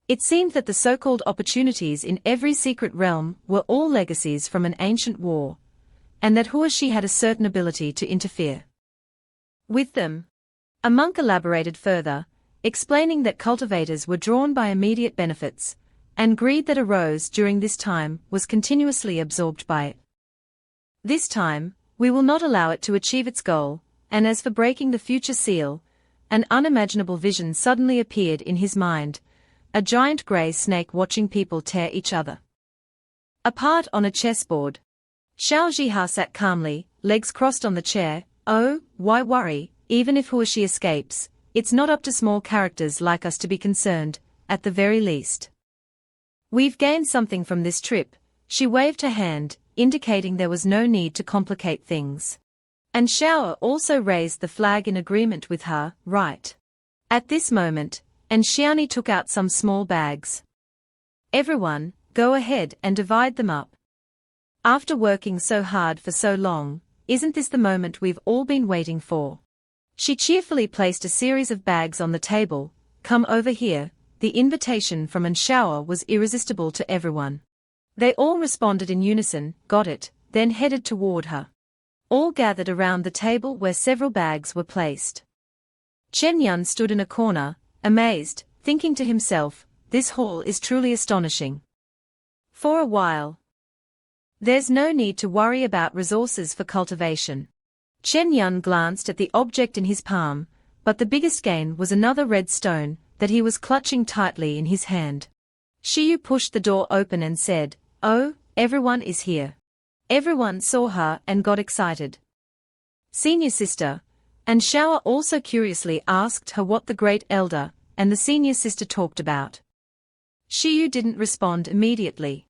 It seemed that the so-called opportunities in every secret realm were all legacies from an ancient war, and that Huashi had a certain ability to interfere with them. A monk elaborated further, explaining that cultivators were drawn by immediate benefits, and greed that arose during this time was continuously absorbed by it. This time, we will not allow it to achieve its goal, and as for breaking the future seal, an unimaginable vision suddenly appeared in his mind, a giant grey snake watching people tear each other apart on a chessboard. Xiao Zhiha sat calmly, legs crossed on the chair. "Oh, why worry, even if Huashi escapes, it's not up to small characters like us to be concerned, at the very least. We've gained something from this trip." She waved her hand, indicating there was no need to complicate things. And Xiao also raised the flag in agreement with her, right. At this moment, and Xiani took out some small bags. "Everyone, go ahead and divide them up. After working so hard for so long, isn't this the moment we've all been waiting for?" She cheerfully placed a series of bags on the table. "Come over here." The invitation from Anshawa was irresistible to everyone. They all responded in unison, got it, then headed toward her. All gathered around the table where several bags were placed. Chen Yun stood in a corner, amazed, thinking to himself, this hall is truly astonishing. For a while, there's no need to worry about resources for cultivation. Chen Yun glanced at the object in his palm, but the biggest gain was another red stone that he was clutching tightly in his hand. Shiyu pushed the door open and said, "Oh, everyone is here." Everyone saw her and got excited. Senior sister, and Shower also curiously asked her what the great elder and the senior sister talked about. Shiyu didn't respond immediately.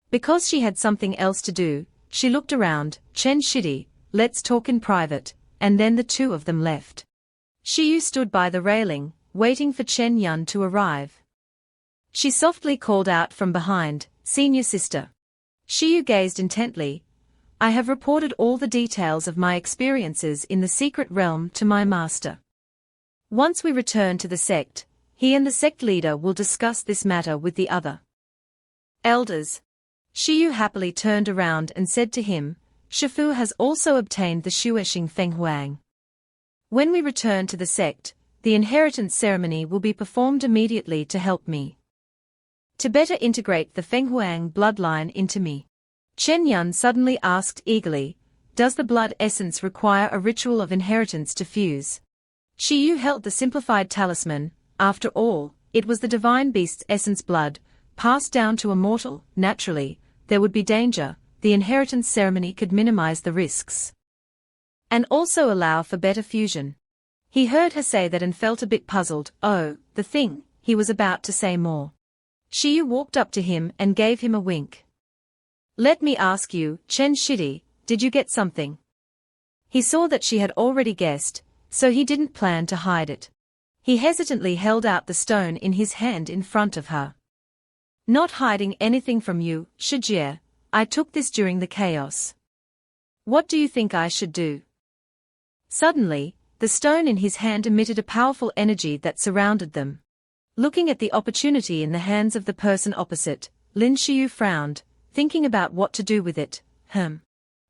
Because she had something else to do, she looked around, Chen Shidi, let's talk in private, and then the two of them left. Shiyu stood by the railing, waiting for Chen Yun to arrive. She softly called out from behind, "Senior sister." Shiyu gazed intently. "I have reported all the details of my experiences in the secret realm to my master. Once we return to the sect, he and the sect leader will discuss this matter with the other elders." Shiyu happily turned around and said to him, "Shifu has also obtained the Shueshing Fenghuang. When we return to the sect, the inheritance ceremony will be performed immediately to help me to better integrate the Fenghuang bloodline into me." Chen Yun suddenly asked eagerly, "Does the blood essence require a ritual of inheritance to fuse?" Shiyu held the simplified talisman. After all, it was the divine beast's essence blood, passed down to a mortal. Naturally, there would be danger. The inheritance ceremony could minimize the risks and also allow for better fusion. He heard her say that and felt a bit puzzled. Oh, the thing, he was about to say more. Shiyu walked up to him and gave him a wink. "Let me ask you, Chen Shidi, did you get something?" He saw that she had already guessed, so he didn't plan to hide it. He hesitantly held out the stone in his hand in front of her. "Not hiding anything from you, Shijie. I took this during the chaos. What do you think I should do?" Suddenly, the stone in his hand emitted a powerful energy that surrounded them. Looking at the opportunity in the hands of the person opposite, Lin Xiu frowned, thinking about what to do with it.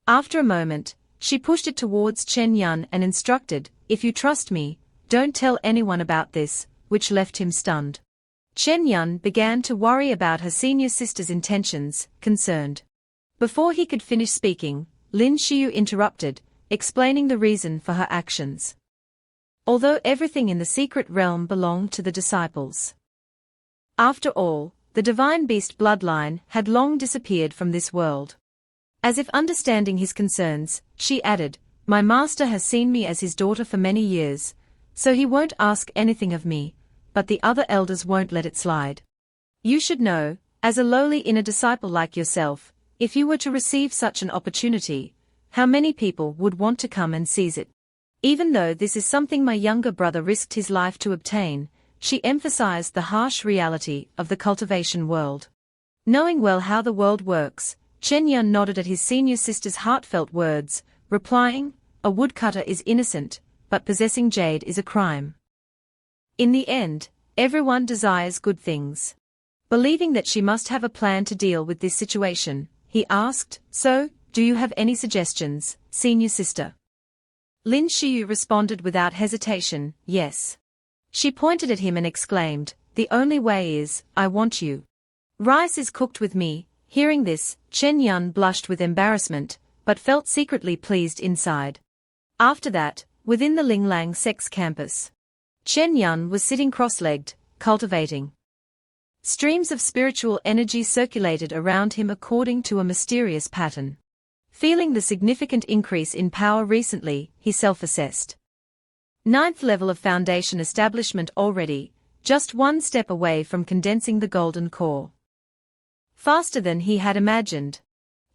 After a moment, she pushed it towards Chen Yun and instructed, "If you trust me, don't tell anyone about this," which left him stunned. Chen Yun began to worry about her senior sister's intentions, concerned. Before he could finish speaking, Lin Xiu interrupted, explaining the reason for her actions. Although everything in the secret realm belonged to the disciples, after all, the divine beast bloodline had long disappeared from this world. As if understanding his concerns, she added, "My master has seen me as his daughter for many years, so he won't ask anything of me, but the other elders won't let it slide. You should know, as a lowly inner disciple like yourself, if you were to receive such an opportunity, how many people would want to come and seize it. Even though this is something my younger brother risked his life to obtain," she emphasized the harsh reality of the cultivation world. Knowing well how the world works, Chen Yun nodded at his senior sister's heartfelt words, replying, "A woodcutter is innocent, but possessing jade is a crime." In the end, everyone desires good things. Believing that she must have a plan to deal with this situation, he asked, "So, do you have any suggestions, senior sister?" Lin Xiu responded without hesitation, "Yes." She pointed at him and exclaimed, "The only way is, I want you. Rice is cooked with me." Hearing this, Chen Yun blushed with embarrassment, but felt secretly pleased inside. After that, within the Linglang Sect's campus, Chen Yun was sitting cross-legged, cultivating. Streams of spiritual energy circulated around him according to a mysterious pattern. Feeling the significant increase in power recently, he self-assessed. 9th level of foundation establishment already, just one step away from condensing the golden core. Faster than he had imagined.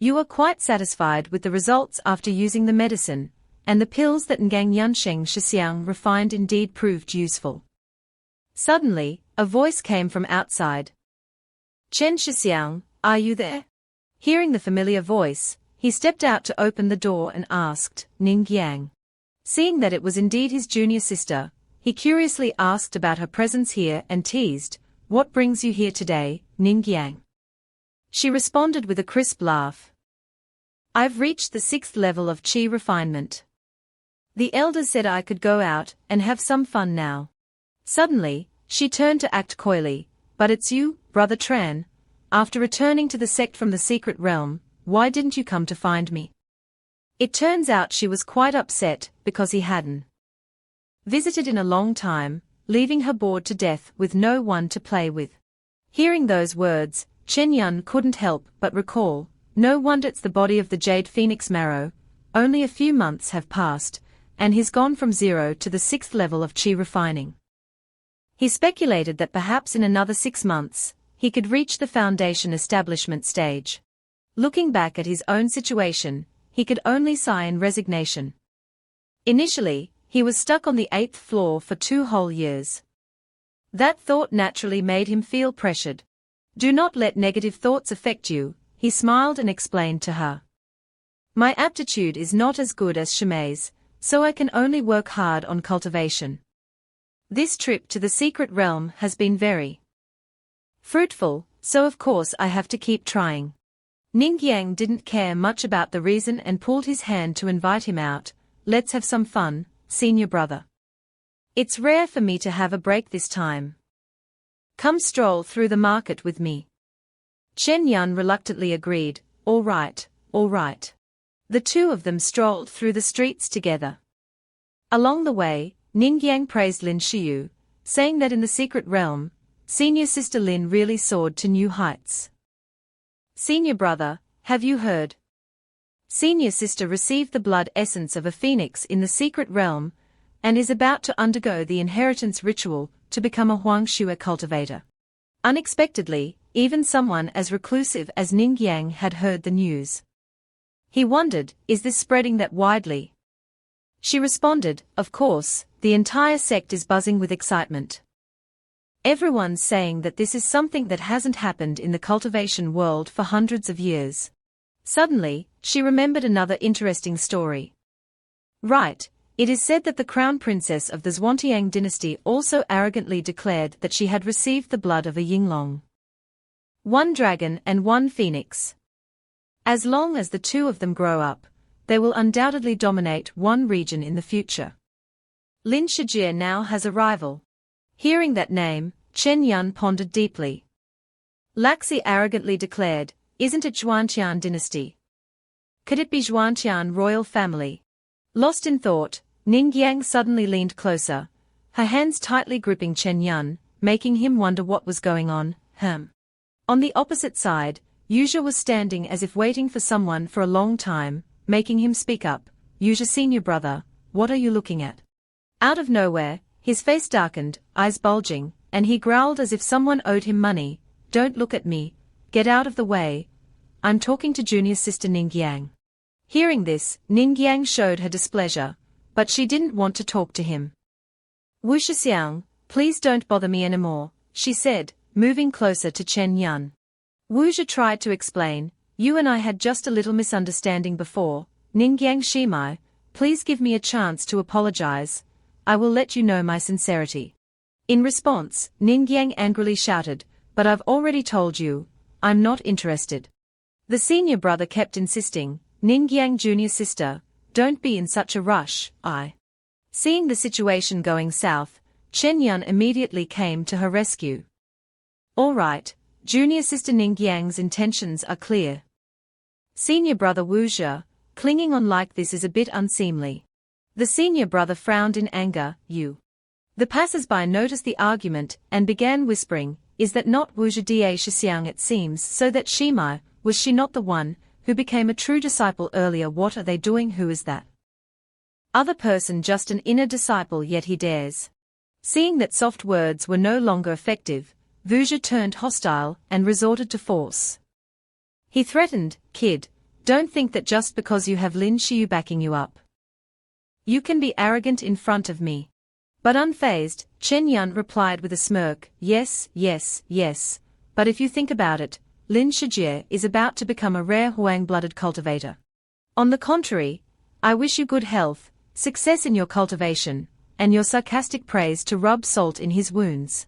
You are quite satisfied with the results after using the medicine, and the pills that Ngang Yunsheng Shixiang refined indeed proved useful. Suddenly, a voice came from outside. "Chen Shixiang, are you there?" Hearing the familiar voice, he stepped out to open the door and asked, "Ningyang?" Seeing that it was indeed his junior sister, he curiously asked about her presence here and teased, "What brings you here today, Ningyang?" She responded with a crisp laugh. I've reached the 6th level of chi refinement. The elders said I could go out and have some fun now. Suddenly, she turned to act coyly. But it's you, Brother Tran. After returning to the sect from the secret realm, why didn't you come to find me? It turns out she was quite upset because he hadn't visited in a long time, leaving her bored to death with no one to play with. Hearing those words, Chen Yun couldn't help but recall, no wonder it's the body of the Jade Phoenix Marrow. Only a few months have passed, and he's gone from 0 to the 6th level of chi refining. He speculated that perhaps in another 6 months, he could reach the foundation establishment stage. Looking back at his own situation, he could only sigh in resignation. Initially, he was stuck on the 8th floor for 2 whole years. That thought naturally made him feel pressured. Do not let negative thoughts affect you, he smiled and explained to her. My aptitude is not as good as Shimei's, so I can only work hard on cultivation. This trip to the secret realm has been very fruitful, so of course I have to keep trying. Ningyang didn't care much about the reason and pulled his hand to invite him out. Let's have some fun, senior brother. It's rare for me to have a break this time. Come stroll through the market with me. Chen Yun reluctantly agreed. All right, all right. The two of them strolled through the streets together. Along the way, Ningyang praised Lin Shiyu, saying that in the secret realm, senior sister Lin really soared to new heights. Senior brother, have you heard? Senior sister received the blood essence of a phoenix in the secret realm, and is about to undergo the inheritance ritual to become a Huangshui cultivator. Unexpectedly, even someone as reclusive as Ningyang had heard the news. He wondered, is this spreading that widely? She responded, of course, the entire sect is buzzing with excitement. Everyone's saying that this is something that hasn't happened in the cultivation world for hundreds of years. Suddenly, she remembered another interesting story. Right, it is said that the crown princess of the Zhuangtiang dynasty also arrogantly declared that she had received the blood of a Yinglong. 1 dragon and 1 phoenix. As long as the two of them grow up, they will undoubtedly dominate one region in the future. Lin Shijie now has a rival. Hearing that name, Chen Yun pondered deeply. Laxi arrogantly declared, isn't it Zhuangtian dynasty? Could it be Zhuangtian royal family? Lost in thought, Ningyang suddenly leaned closer, her hands tightly gripping Chen Yun, making him wonder what was going on. On the opposite side, Yuzha was standing as if waiting for someone for a long time, making him speak up. Yuzha senior brother, what are you looking at? Out of nowhere, his face darkened, eyes bulging, and he growled as if someone owed him money. Don't look at me, get out of the way. I'm talking to junior sister Ningyang. Hearing this, Ningyang showed her displeasure, but she didn't want to talk to him. Wu Shixiang, please don't bother me anymore, she said, moving closer to Chen Yun. Wu Zhi tried to explain, you and I had just a little misunderstanding before. Ningyang Shimai, please give me a chance to apologize. I will let you know my sincerity. In response, Ningyang angrily shouted, but I've already told you, I'm not interested. The senior brother kept insisting, Ningyang junior sister, don't be in such a rush. Seeing the situation going south, Chen Yun immediately came to her rescue. All right, junior sister Ningyang's intentions are clear. Senior brother Wu Zhi, clinging on like this is a bit unseemly. The senior brother frowned in anger. You. The passers-by noticed the argument and began whispering, is that not Wu Zhi Da Shixiang? It seems so that Shimai, was she not the one who became a true disciple earlier? What are they doing? Who is that other person? Just an inner disciple, yet he dares. Seeing that soft words were no longer effective, Wu Zhi turned hostile and resorted to force. He threatened, kid, don't think that just because you have Lin Shiyu backing you up, you can be arrogant in front of me. But unfazed, Chen Yun replied with a smirk, yes, yes, yes, but if you think about it, Lin Shijie is about to become a rare Huang-blooded cultivator. On the contrary, I wish you good health, success in your cultivation, and your sarcastic praise to rub salt in his wounds.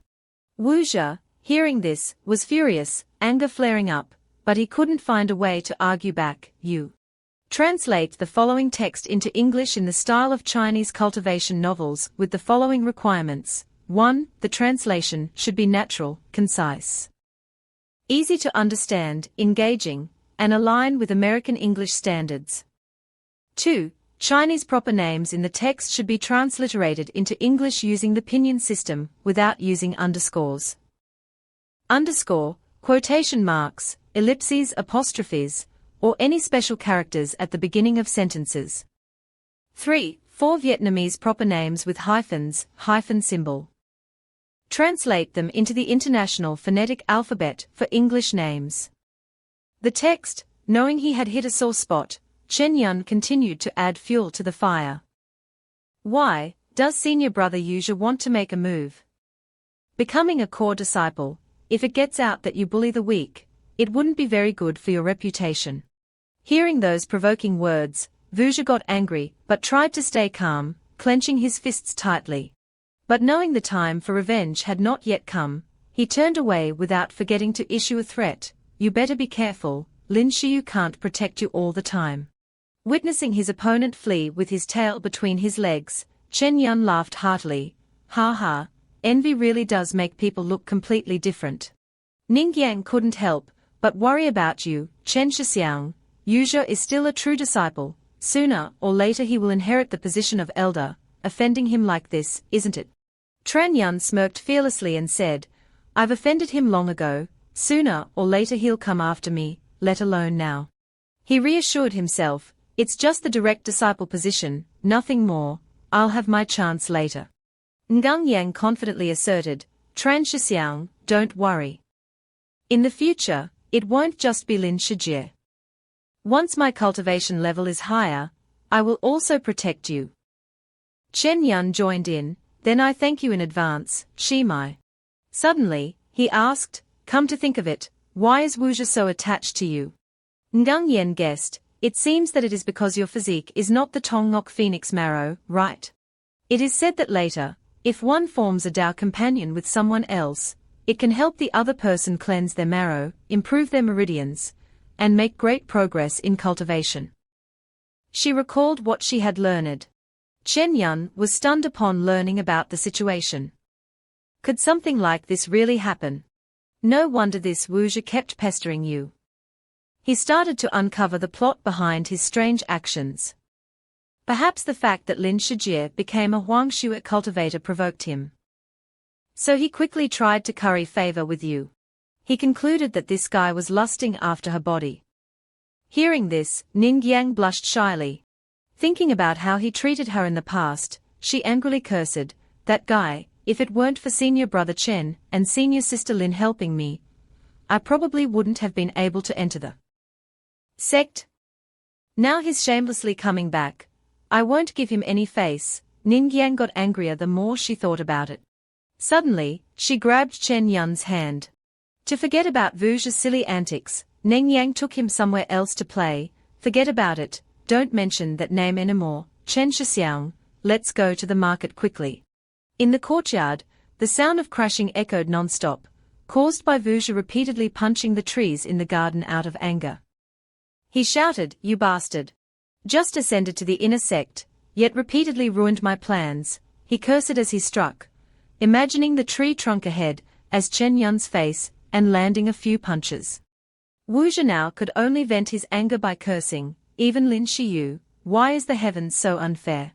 Wu Zhi, hearing this, was furious, anger flaring up, but he couldn't find a way to argue back. You translate the following text into English in the style of Chinese cultivation novels with the following requirements. 1. The translation should be natural, concise, easy to understand, engaging, and align with American English standards. 2. Chinese proper names in the text should be transliterated into English using the pinyin system, without using underscores, quotation marks, ellipses, apostrophes, or any special characters at the beginning of sentences. 3. 4 Vietnamese proper names with hyphens, hyphen symbol. Translate them into the International Phonetic Alphabet for English names. The text, knowing he had hit a sore spot, Chen Yun continued to add fuel to the fire. Why does senior brother Yuzha want to make a move? Becoming a core disciple, if it gets out that you bully the weak, it wouldn't be very good for your reputation. Hearing those provoking words, Yuzha got angry but tried to stay calm, clenching his fists tightly. But knowing the time for revenge had not yet come, he turned away without forgetting to issue a threat. You better be careful, Lin Shiyu can't protect you all the time. Witnessing his opponent flee with his tail between his legs, Chen Yun laughed heartily. Ha ha, envy really does make people look completely different. Ningyang couldn't help but worry about you, Chen Shixiang. Yuzha is still a true disciple. Sooner or later he will inherit the position of elder. Offending him like this, isn't it? Tran Yun smirked fearlessly and said, I've offended him long ago. Sooner or later he'll come after me, let alone now. He reassured himself, it's just the direct disciple position, nothing more. I'll have my chance later. Ngang Yang confidently asserted, Tran Shixiang, don't worry. In the future, it won't just be Lin Shijie. Once my cultivation level is higher, I will also protect you. Chen Yun joined in, then I thank you in advance, Shimai. Suddenly, he asked, come to think of it, why is Wuzha so attached to you? Ngang Yen guessed, it seems that it is because your physique is not the Tong Ngok Phoenix marrow, right? It is said that later, if one forms a Dao companion with someone else, it can help the other person cleanse their marrow, improve their meridians, and make great progress in cultivation. She recalled what she had learned. Chen Yun was stunned upon learning about the situation. Could something like this really happen? No wonder this Wuzha kept pestering you. He started to uncover the plot behind his strange actions. Perhaps the fact that Lin Shijie became a Huangshui cultivator provoked him. So he quickly tried to curry favor with you. He concluded that this guy was lusting after her body. Hearing this, Ningyang blushed shyly. Thinking about how he treated her in the past, she angrily cursed, that guy, if it weren't for senior brother Chen and senior sister Lin helping me, I probably wouldn't have been able to enter the sect. Now he's shamelessly coming back. I won't give him any face. Ningyang got angrier the more she thought about it. Suddenly, she grabbed Chen Yun's hand. To forget about Wuzha's silly antics, Ningyang took him somewhere else to play. Forget about it. Don't mention that name anymore, Chen Shixiang, let's go to the market quickly. In the courtyard, the sound of crashing echoed non-stop, caused by Wuzha repeatedly punching the trees in the garden out of anger. He shouted, you bastard. Just ascended to the inner sect, yet repeatedly ruined my plans, he cursed as he struck, imagining the tree trunk ahead, as Chen Yun's face, and landing a few punches. Wuzha now could only vent his anger by cursing, even Lin Shiyu, why is the heavens so unfair?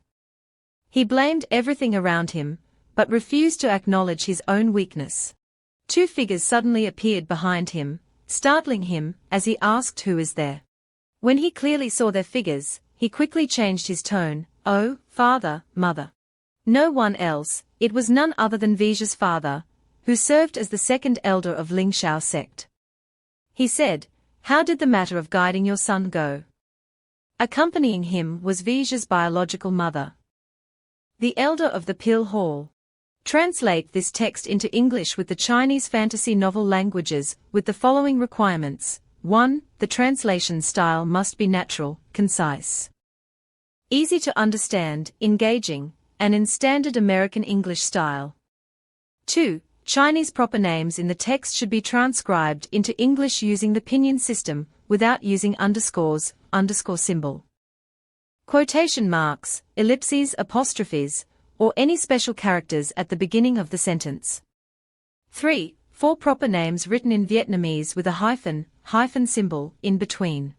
He blamed everything around him, but refused to acknowledge his own weakness. Two figures suddenly appeared behind him, startling him, as he asked who is there. When he clearly saw their figures, he quickly changed his tone, oh, father, mother. No one else, it was none other than Vizha's father, who served as the second elder of Lingshao sect. He said, how did the matter of guiding your son go? Accompanying him was Vizha's biological mother, the elder of the Pill Hall. Translate this text into English with the Chinese fantasy novel languages with the following requirements. 1. The translation style must be natural, concise, easy to understand, engaging, and in standard American English style. 2. Chinese proper names in the text should be transcribed into English using the pinyin system, without using underscores, underscore symbol, quotation marks, ellipses, apostrophes, or any special characters at the beginning of the sentence. 3. 4 proper names written in Vietnamese with a hyphen symbol in between.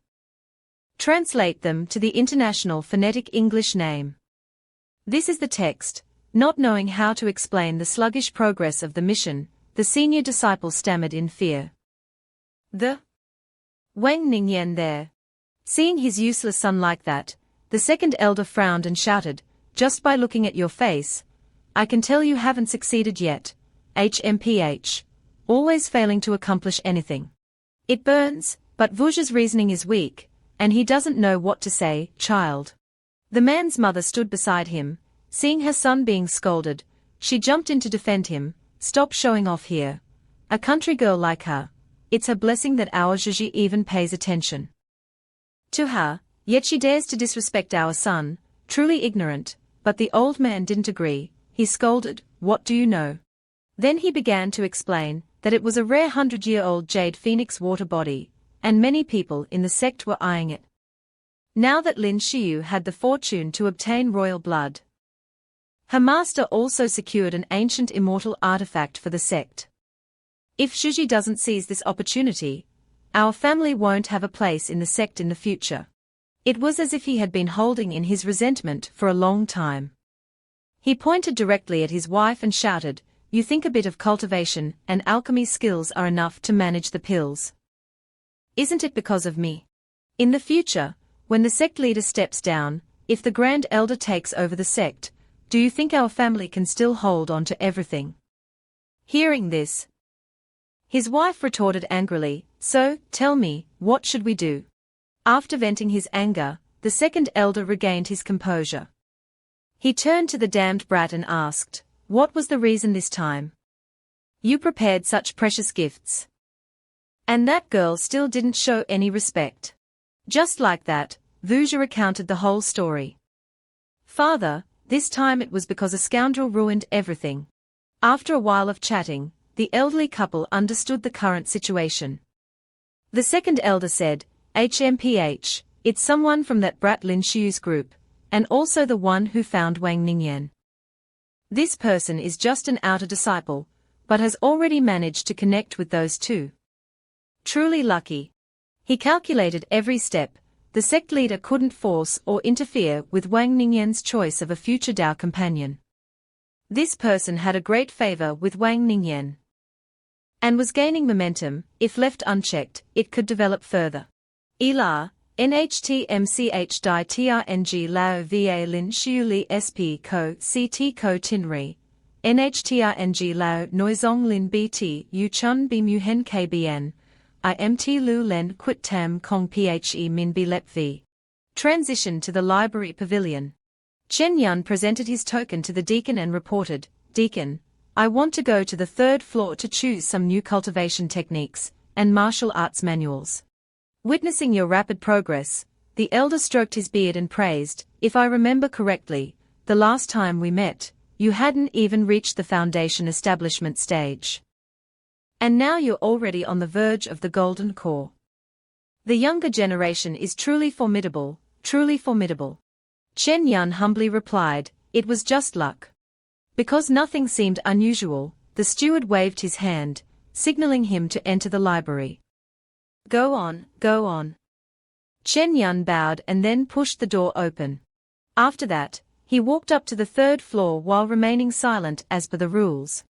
Translate them to the International Phonetic English name. This is the text. Not knowing how to explain the sluggish progress of the mission, the senior disciple stammered in fear. The Wang Ningyang there. Seeing his useless son like that, the second elder frowned and shouted, just by looking at your face, I can tell you haven't succeeded yet. HMPH. Always failing to accomplish anything. It burns, but Vuja's reasoning is weak, and he doesn't know what to say, child. The man's mother stood beside him. Seeing her son being scolded, she jumped in to defend him. Stop showing off here. A country girl like her. It's her blessing that our Zhuzhi even pays attention to her, yet she dares to disrespect our son, truly ignorant. But the old man didn't agree. He scolded, what do you know? Then he began to explain that it was a rare 100-year-old jade phoenix water body, and many people in the sect were eyeing it. Now that Lin Xiu had the fortune to obtain royal blood, her master also secured an ancient immortal artifact for the sect. If Zhuzhi doesn't seize this opportunity, our family won't have a place in the sect in the future. It was as if he had been holding in his resentment for a long time. He pointed directly at his wife and shouted, you think a bit of cultivation and alchemy skills are enough to manage the pills? Isn't it because of me? In the future, when the sect leader steps down, if the Grand Elder takes over the sect, do you think our family can still hold on to everything? Hearing this, his wife retorted angrily, so, tell me, what should we do? After venting his anger, the second elder regained his composure. He turned to the damned brat and asked, what was the reason this time? You prepared such precious gifts. And that girl still didn't show any respect. Just like that, Vuja recounted the whole story. Father, this time it was because a scoundrel ruined everything. After a while of chatting, the elderly couple understood the current situation. The second elder said, HMPH, it's someone from that brat Lin Xiu's group, and also the one who found Wang Ningyang. This person is just an outer disciple, but has already managed to connect with those two. Truly lucky. He calculated every step. The sect leader couldn't force or interfere with Wang Ningyang's choice of a future Dao companion. This person had a great favor with Wang Ningyang, and was gaining momentum. If left unchecked, it could develop further. Elar, NHTMCH Di TRNG Lao VA Lin Xiu Li SP Co CT Co Tinri, NHTRNG Lao Noizong Lin BT Yu Chun B Muhen KBN. IMT Lu Len Quit Tam Kong Phe Min Bi Lep V. Transition to the library pavilion. Chen Yun presented his token to the deacon and reported, Deacon, I want to go to the 3rd floor to choose some new cultivation techniques and martial arts manuals. Witnessing your rapid progress, the elder stroked his beard and praised, if I remember correctly, the last time we met, you hadn't even reached the foundation establishment stage. And now you're already on the verge of the golden core. The younger generation is truly formidable, truly formidable. Chen Yun humbly replied, it was just luck. Because nothing seemed unusual, the steward waved his hand, signaling him to enter the library. Go on, go on. Chen Yun bowed and then pushed the door open. After that, he walked up to the 3rd floor while remaining silent as per the rules.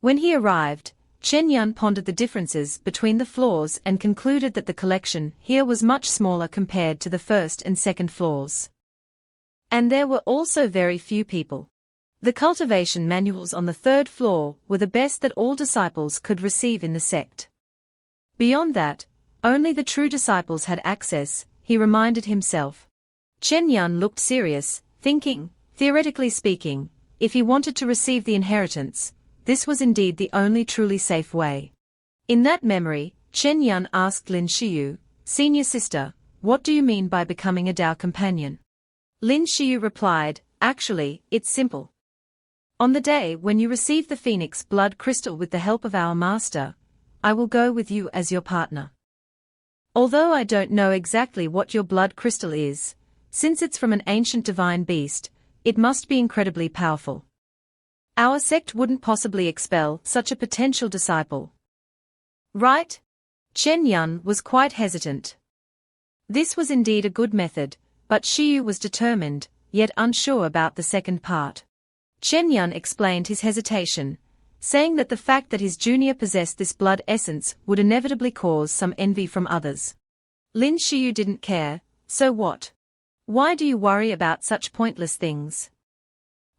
When he arrived, Chen Yun pondered the differences between the floors and concluded that the collection here was much smaller compared to the 1st and 2nd floors. And there were also very few people. The cultivation manuals on the 3rd floor were the best that all disciples could receive in the sect. Beyond that, only the true disciples had access, he reminded himself. Chen Yun looked serious, thinking, theoretically speaking, if he wanted to receive the inheritance, this was indeed the only truly safe way. In that memory, Chen Yun asked Lin Xiu, senior sister, what do you mean by becoming a Dao companion? Lin Xiu replied, actually, it's simple. On the day when you receive the Phoenix blood crystal with the help of our master, I will go with you as your partner. Although I don't know exactly what your blood crystal is, since it's from an ancient divine beast, it must be incredibly powerful. Our sect wouldn't possibly expel such a potential disciple. Right? Chen Yun was quite hesitant. This was indeed a good method, but Shiyu was determined, yet unsure about the second part. Chen Yun explained his hesitation, saying that the fact that his junior possessed this blood essence would inevitably cause some envy from others. Lin Shiyu didn't care, so what? Why do you worry about such pointless things?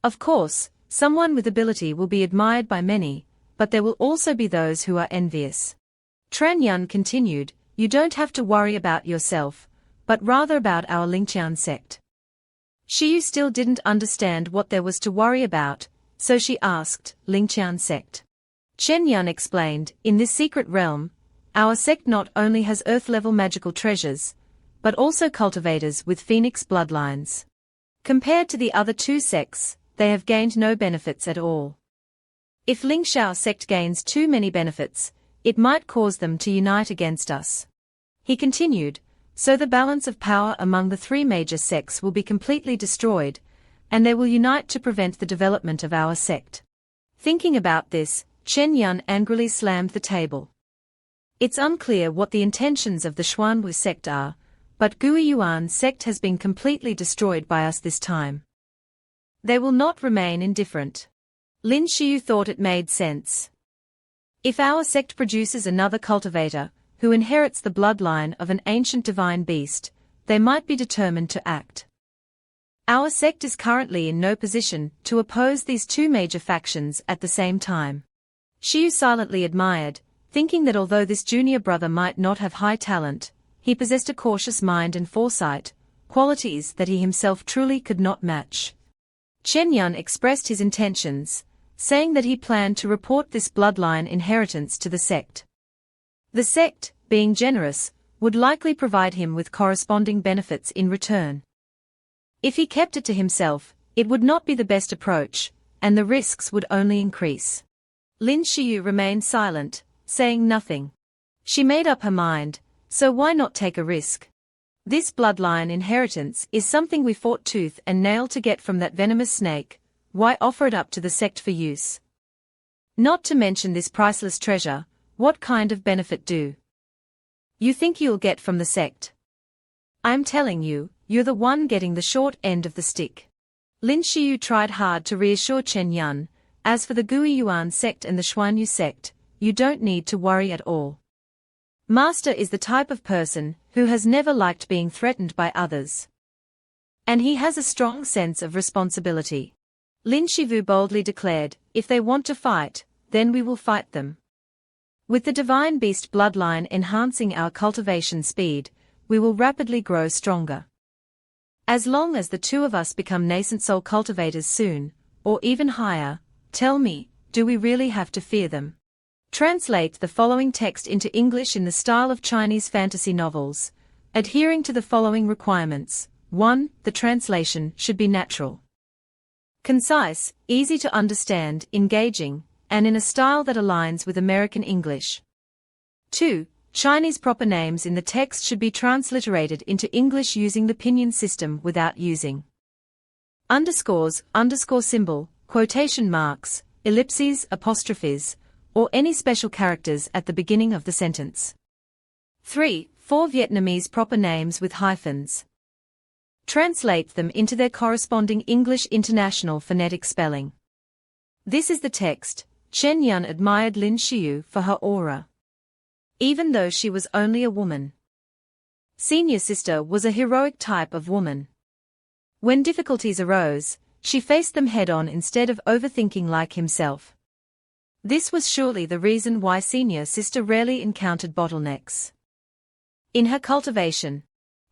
Of course, someone with ability will be admired by many, but there will also be those who are envious. Tran Yun continued, you don't have to worry about yourself, but rather about our Lingqian sect. Shiyu still didn't understand what there was to worry about, so she asked, Lingqian sect. Chen Yun explained, in this secret realm, our sect not only has earth-level magical treasures, but also cultivators with phoenix bloodlines. Compared to the other two sects, they have gained no benefits at all. If Lingxiao sect gains too many benefits, it might cause them to unite against us. He continued, so the balance of power among the three major sects will be completely destroyed, and they will unite to prevent the development of our sect. Thinking about this, Chen Yun angrily slammed the table. It's unclear what the intentions of the Xuanwu sect are, but Guiyuan sect has been completely destroyed by us this time. They will not remain indifferent. Lin Shiyu thought it made sense. If our sect produces another cultivator, who inherits the bloodline of an ancient divine beast, they might be determined to act. Our sect is currently in no position to oppose these two major factions at the same time. Shiyu silently admired, thinking that although this junior brother might not have high talent, he possessed a cautious mind and foresight, qualities that he himself truly could not match. Chen Yun expressed his intentions, saying that he planned to report this bloodline inheritance to the sect. The sect, being generous, would likely provide him with corresponding benefits in return. If he kept it to himself, it would not be the best approach, and the risks would only increase. Lin Shiyu remained silent, saying nothing. She made up her mind, so why not take a risk? This bloodline inheritance is something we fought tooth and nail to get from that venomous snake, why offer it up to the sect for use? Not to mention this priceless treasure, what kind of benefit do you think you'll get from the sect? I'm telling you, you're the one getting the short end of the stick. Lin Shiyu tried hard to reassure Chen Yun, as for the Guiyuan sect and the Xuanwu sect, you don't need to worry at all. Master is the type of person who has never liked being threatened by others. And he has a strong sense of responsibility. Lin Shivu boldly declared, if they want to fight, then we will fight them. With the divine beast bloodline enhancing our cultivation speed, we will rapidly grow stronger. As long as the two of us become nascent soul cultivators soon, or even higher, tell me, do we really have to fear them? Translate the following text into English in the style of Chinese fantasy novels, adhering to the following requirements. 1. The translation should be natural, concise, easy to understand, engaging, and in a style that aligns with American English. 2. Chinese proper names in the text should be transliterated into English using the pinyin system without using underscores, underscore symbol, quotation marks, ellipses, apostrophes, or any special characters at the beginning of the sentence. 3. 4 Vietnamese proper names with hyphens. Translate them into their corresponding English International phonetic spelling. This is the text. Chen Yun admired Lin Shiyu for her aura. Even though she was only a woman, senior sister was a heroic type of woman. When difficulties arose, she faced them head-on instead of overthinking like himself. This was surely the reason why senior sister rarely encountered bottlenecks in her cultivation.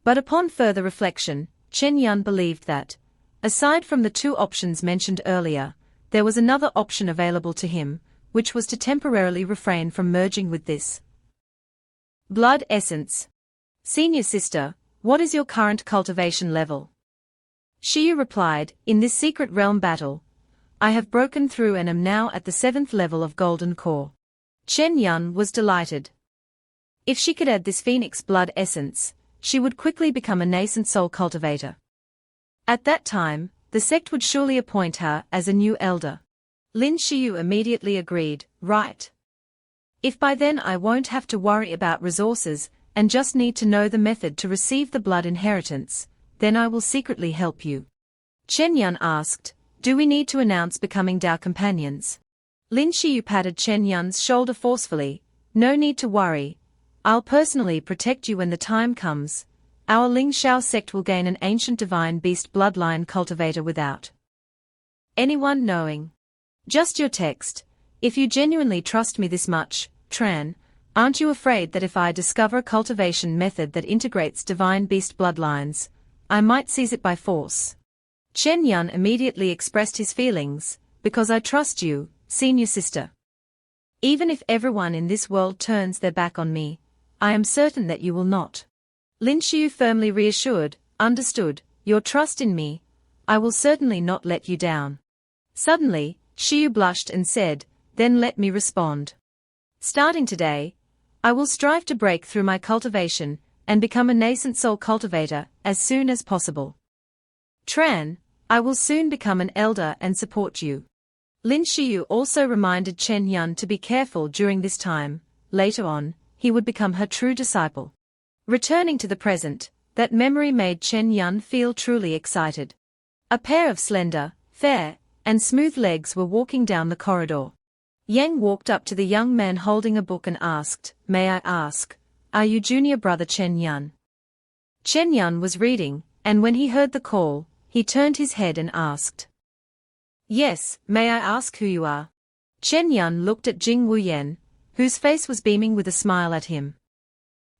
But upon further reflection, Chen Yun believed that, aside from the two options mentioned earlier, there was another option available to him, which was to temporarily refrain from merging with this blood essence. Senior sister, what is your current cultivation level? Shiyu replied, in this secret realm battle, I have broken through and am now at the 7th level of Golden Core. Chen Yun was delighted. If she could add this phoenix blood essence, she would quickly become a nascent soul cultivator. At that time, the sect would surely appoint her as a new elder. Lin Xiu immediately agreed, right. If by then I won't have to worry about resources, and just need to know the method to receive the blood inheritance, then I will secretly help you. Chen Yun asked, do we need to announce becoming Dao companions? Lin Xiu patted Chen Yun's shoulder forcefully, no need to worry. I'll personally protect you when the time comes. Our Ling Shao sect will gain an ancient divine beast bloodline cultivator without anyone knowing. Just your text. If you genuinely trust me this much, Tran, aren't you afraid that if I discover a cultivation method that integrates divine beast bloodlines, I might seize it by force? Chen Yun immediately expressed his feelings, because I trust you, senior sister. Even if everyone in this world turns their back on me, I am certain that you will not. Lin Xiu firmly reassured, understood, your trust in me, I will certainly not let you down. Suddenly, Xiu blushed and said, then let me respond. Starting today, I will strive to break through my cultivation, and become a nascent soul cultivator as soon as possible. Tran, I will soon become an elder and support you. Lin Xiu also reminded Chen Yun to be careful during this time. Later on, he would become her true disciple. Returning to the present, that memory made Chen Yun feel truly excited. A pair of slender, fair, and smooth legs were walking down the corridor. Yang walked up to the young man holding a book and asked, may I ask, are you junior brother Chen Yun? Chen Yun was reading, and when he heard the call, he turned his head and asked. Yes, may I ask who you are? Chen Yun looked at Jing Wuyan, whose face was beaming with a smile at him.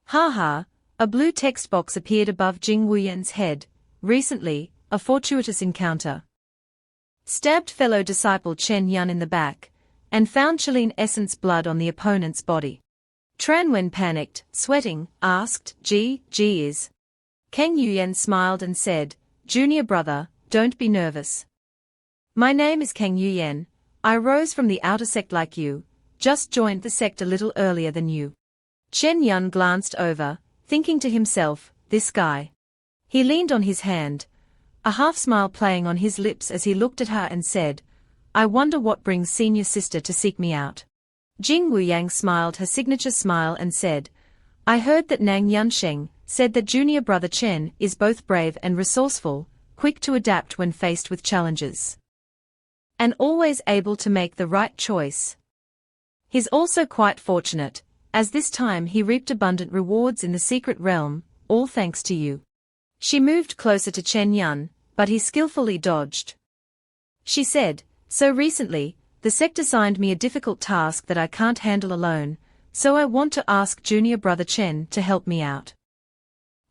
Ha ha, a blue text box appeared above Jing Wuyan's head. Recently, a fortuitous encounter. Stabbed fellow disciple Chen Yun in the back, and found Chilean essence blood on the opponent's body. Tran Wen panicked, sweating, asked, G is. Kang Yuyan smiled and said, junior brother, don't be nervous. My name is Kang Yuyan, I rose from the outer sect like you, just joined the sect a little earlier than you. Chen Yun glanced over, thinking to himself, this guy. He leaned on his hand, a half-smile playing on his lips as he looked at her and said, I wonder what brings senior sister to seek me out. Jing Wuyang smiled her signature smile and said, I heard that Nang Yansheng said that junior brother Chen is both brave and resourceful, quick to adapt when faced with challenges, and always able to make the right choice. He's also quite fortunate, as this time he reaped abundant rewards in the secret realm, all thanks to you. She moved closer to Chen Yun, but he skillfully dodged. She said, so recently, the sect assigned me a difficult task that I can't handle alone, so I want to ask junior brother Chen to help me out.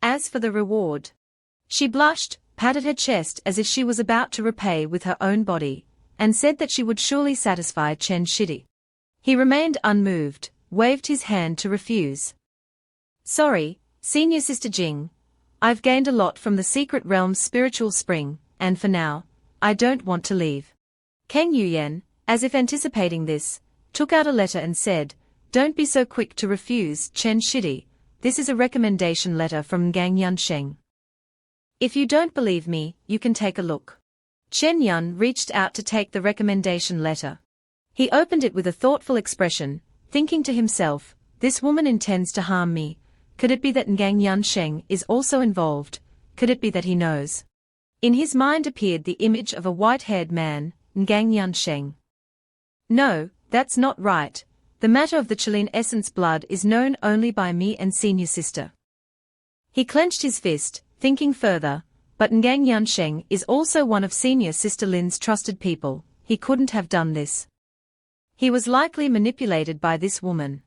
As for the reward, she blushed, patted her chest as if she was about to repay with her own body, and said that she would surely satisfy Chen Shidi. He remained unmoved, waved his hand to refuse. Sorry, senior sister Jing. I've gained a lot from the secret realm's spiritual spring, and for now, I don't want to leave. Kang Yuyan, as if anticipating this, took out a letter and said, don't be so quick to refuse, Chen Shidi. This is a recommendation letter from Ngang Yansheng. If you don't believe me, you can take a look. Chen Yun reached out to take the recommendation letter. He opened it with a thoughtful expression, thinking to himself, this woman intends to harm me. Could it be that Ngang Yansheng is also involved? Could it be that he knows? In his mind appeared the image of a white-haired man, Ngang Yansheng. No, that's not right. The matter of the Chilean essence blood is known only by me and senior sister. He clenched his fist, thinking further, but Ngang Yansheng is also one of senior sister Lin's trusted people. He couldn't have done this. He was likely manipulated by this woman.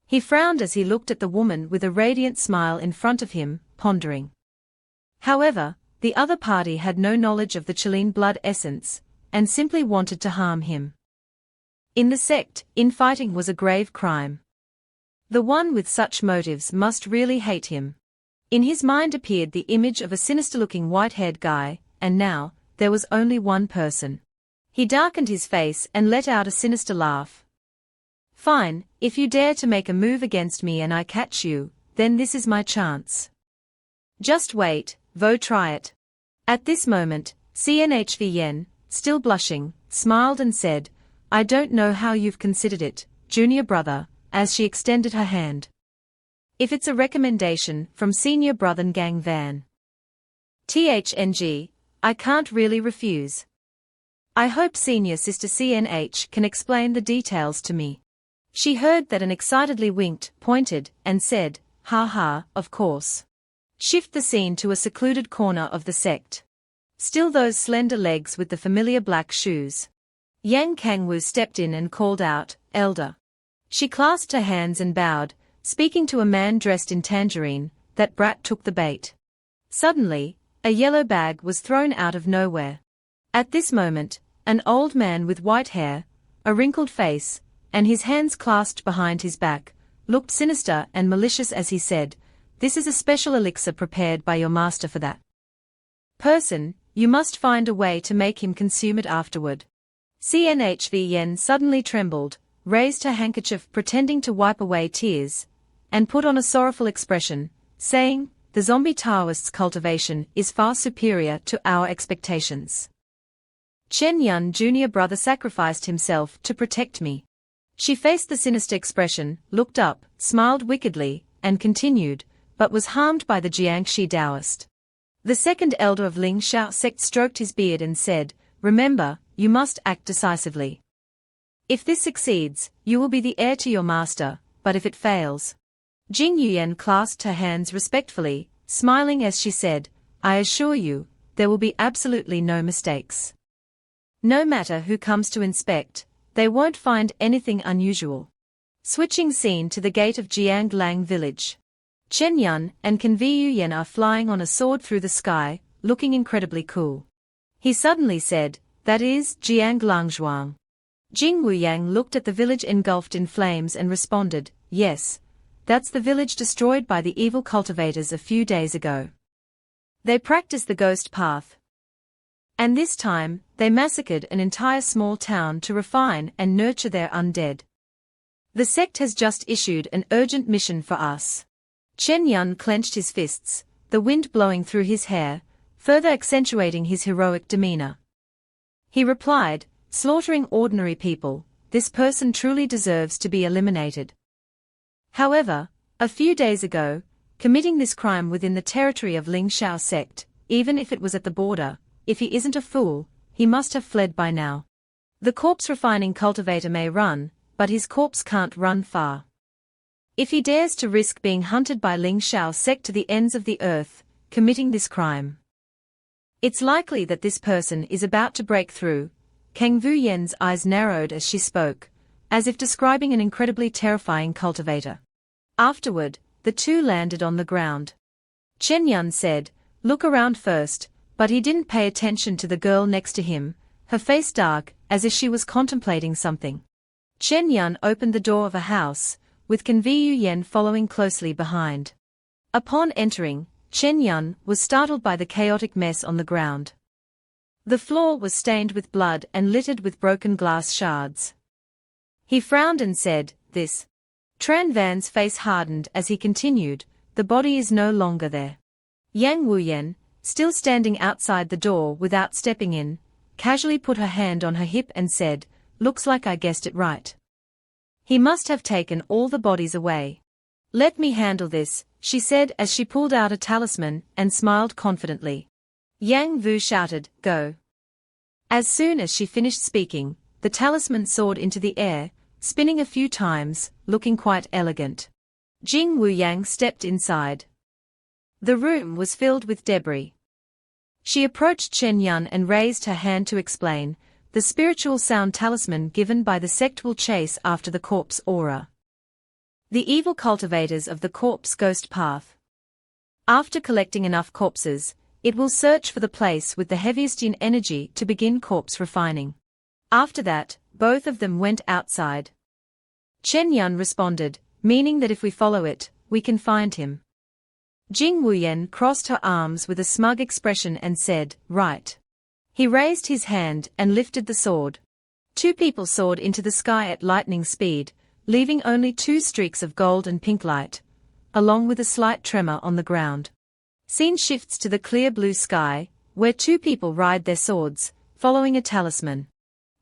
He frowned as he looked at the woman with a radiant smile in front of him, pondering. However, the other party had no knowledge of the Chilean blood essence, and simply wanted to harm him. In the sect, infighting was a grave crime. The one with such motives must really hate him. In his mind appeared the image of a sinister-looking white-haired guy, and now, there was only one person. He darkened his face and let out a sinister laugh. Fine, if you dare to make a move against me and I catch you, then this is my chance. Just wait, Vo try it. At this moment, CNHV Yen, still blushing, smiled and said, I don't know how you've considered it, junior brother, as she extended her hand. If it's a recommendation from senior brother Ningyang Van. THNG, I can't really refuse. I hope senior sister CNH can explain the details to me. She heard that and excitedly winked, pointed, and said, ha ha, of course. Shift the scene to a secluded corner of the sect. Still those slender legs with the familiar black shoes. Yang Kangwu stepped in and called out, Elder. She clasped her hands and bowed, speaking to a man dressed in tangerine. That brat took the bait. Suddenly, a yellow bag was thrown out of nowhere. At this moment, an old man with white hair, a wrinkled face, and his hands clasped behind his back, looked sinister and malicious as he said, This is a special elixir prepared by your master for that person. You must find a way to make him consume it afterward. CNHV Yen suddenly trembled, raised her handkerchief pretending to wipe away tears, and put on a sorrowful expression, saying, The zombie Taoist's cultivation is far superior to our expectations. Chen Yun junior brother sacrificed himself to protect me. She faced the sinister expression, looked up, smiled wickedly, and continued, but was harmed by the Jiangxi Taoist. The second elder of Ling Shao sect stroked his beard and said, Remember, you must act decisively. If this succeeds, you will be the heir to your master, but if it fails. Jing Yuyan clasped her hands respectfully, smiling as she said, I assure you, there will be absolutely no mistakes. No matter who comes to inspect, they won't find anything unusual. Switching scene to the gate of Jianglang village. Chen Yun and Conviu Yen are flying on a sword through the sky, looking incredibly cool. He suddenly said, That is Jianglang Zhuang. Jing Wuyang looked at the village engulfed in flames and responded, Yes, that's the village destroyed by the evil cultivators a few days ago. They practiced the ghost path. And this time, they massacred an entire small town to refine and nurture their undead. The sect has just issued an urgent mission for us. Chen Yun clenched his fists, the wind blowing through his hair, further accentuating his heroic demeanor. He replied, Slaughtering ordinary people, this person truly deserves to be eliminated. However, a few days ago, committing this crime within the territory of Ling Shao sect, even if it was at the border, if he isn't a fool, he must have fled by now. The corpse refining cultivator may run, but his corpse can't run far. If he dares to risk being hunted by Ling Shao sect to the ends of the earth, committing this crime, it's likely that this person is about to break through. Kang Vu Yen's eyes narrowed as she spoke, as if describing an incredibly terrifying cultivator. Afterward, the two landed on the ground. Chen Yun said, Look around first, but he didn't pay attention to the girl next to him, her face dark, as if she was contemplating something. Chen Yun opened the door of a house, with Conviu Yen following closely behind. Upon entering, Chen Yun was startled by the chaotic mess on the ground. The floor was stained with blood and littered with broken glass shards. He frowned and said, This. Tran Van's face hardened as he continued, The body is no longer there. Yang Wuyen, still standing outside the door without stepping in, casually put her hand on her hip and said, Looks like I guessed it right. He must have taken all the bodies away. Let me handle this, she said as she pulled out a talisman and smiled confidently. Yang Vu shouted, Go. As soon as she finished speaking, the talisman soared into the air, spinning a few times, looking quite elegant. Jing Wuyang stepped inside. The room was filled with debris. She approached Chen Yun and raised her hand to explain, The spiritual sound talisman given by the sect will chase after the corpse aura. The evil cultivators of the corpse ghost path. After collecting enough corpses, it will search for the place with the heaviest yin energy to begin corpse refining. After that, both of them went outside. Chen Yun responded, meaning that if we follow it, we can find him. Jing Wuyen crossed her arms with a smug expression and said, Right. He raised his hand and lifted the sword. Two people soared into the sky at lightning speed, leaving only two streaks of gold and pink light, along with a slight tremor on the ground. Scene shifts to the clear blue sky, where two people ride their swords, following a talisman.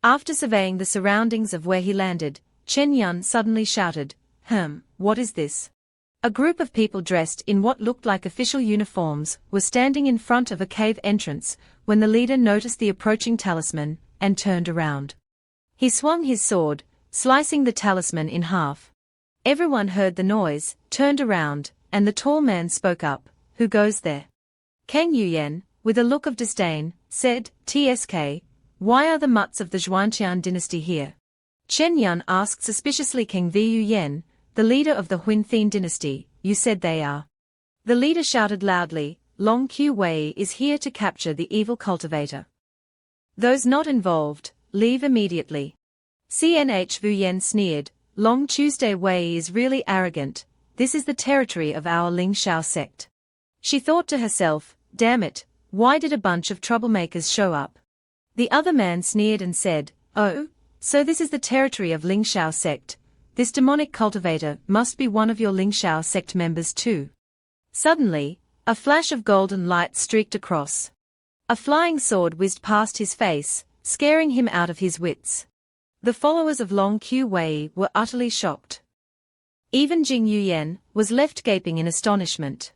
After surveying the surroundings of where he landed, Chen Yun suddenly shouted, what is this? A group of people dressed in what looked like official uniforms were standing in front of a cave entrance when the leader noticed the approaching talisman and turned around. He swung his sword, slicing the talisman in half. Everyone heard the noise, turned around, and the tall man spoke up, "Who goes there?" Kang Yuyen, with a look of disdain, said, "TSK, why are the Mutts of the Zhuanqian dynasty here?" Chen Yun asked suspiciously, "King Vu Yen, the leader of the Huinthin dynasty, you said they are." The leader shouted loudly, "Long Q Wei is here to capture the evil cultivator. Those not involved, leave immediately." CNH Vu Yen sneered, "Long Tuesday Wei is really arrogant, this is the territory of our Ling Shao sect." She thought to herself, "Damn it, why did a bunch of troublemakers show up?" The other man sneered and said, "Oh, so this is the territory of Ling Shao sect. This demonic cultivator must be one of your Ling Shao sect members too." Suddenly, a flash of golden light streaked across. A flying sword whizzed past his face, scaring him out of his wits. The followers of Long Q Wei were utterly shocked. Even Jing Yuyen was left gaping in astonishment.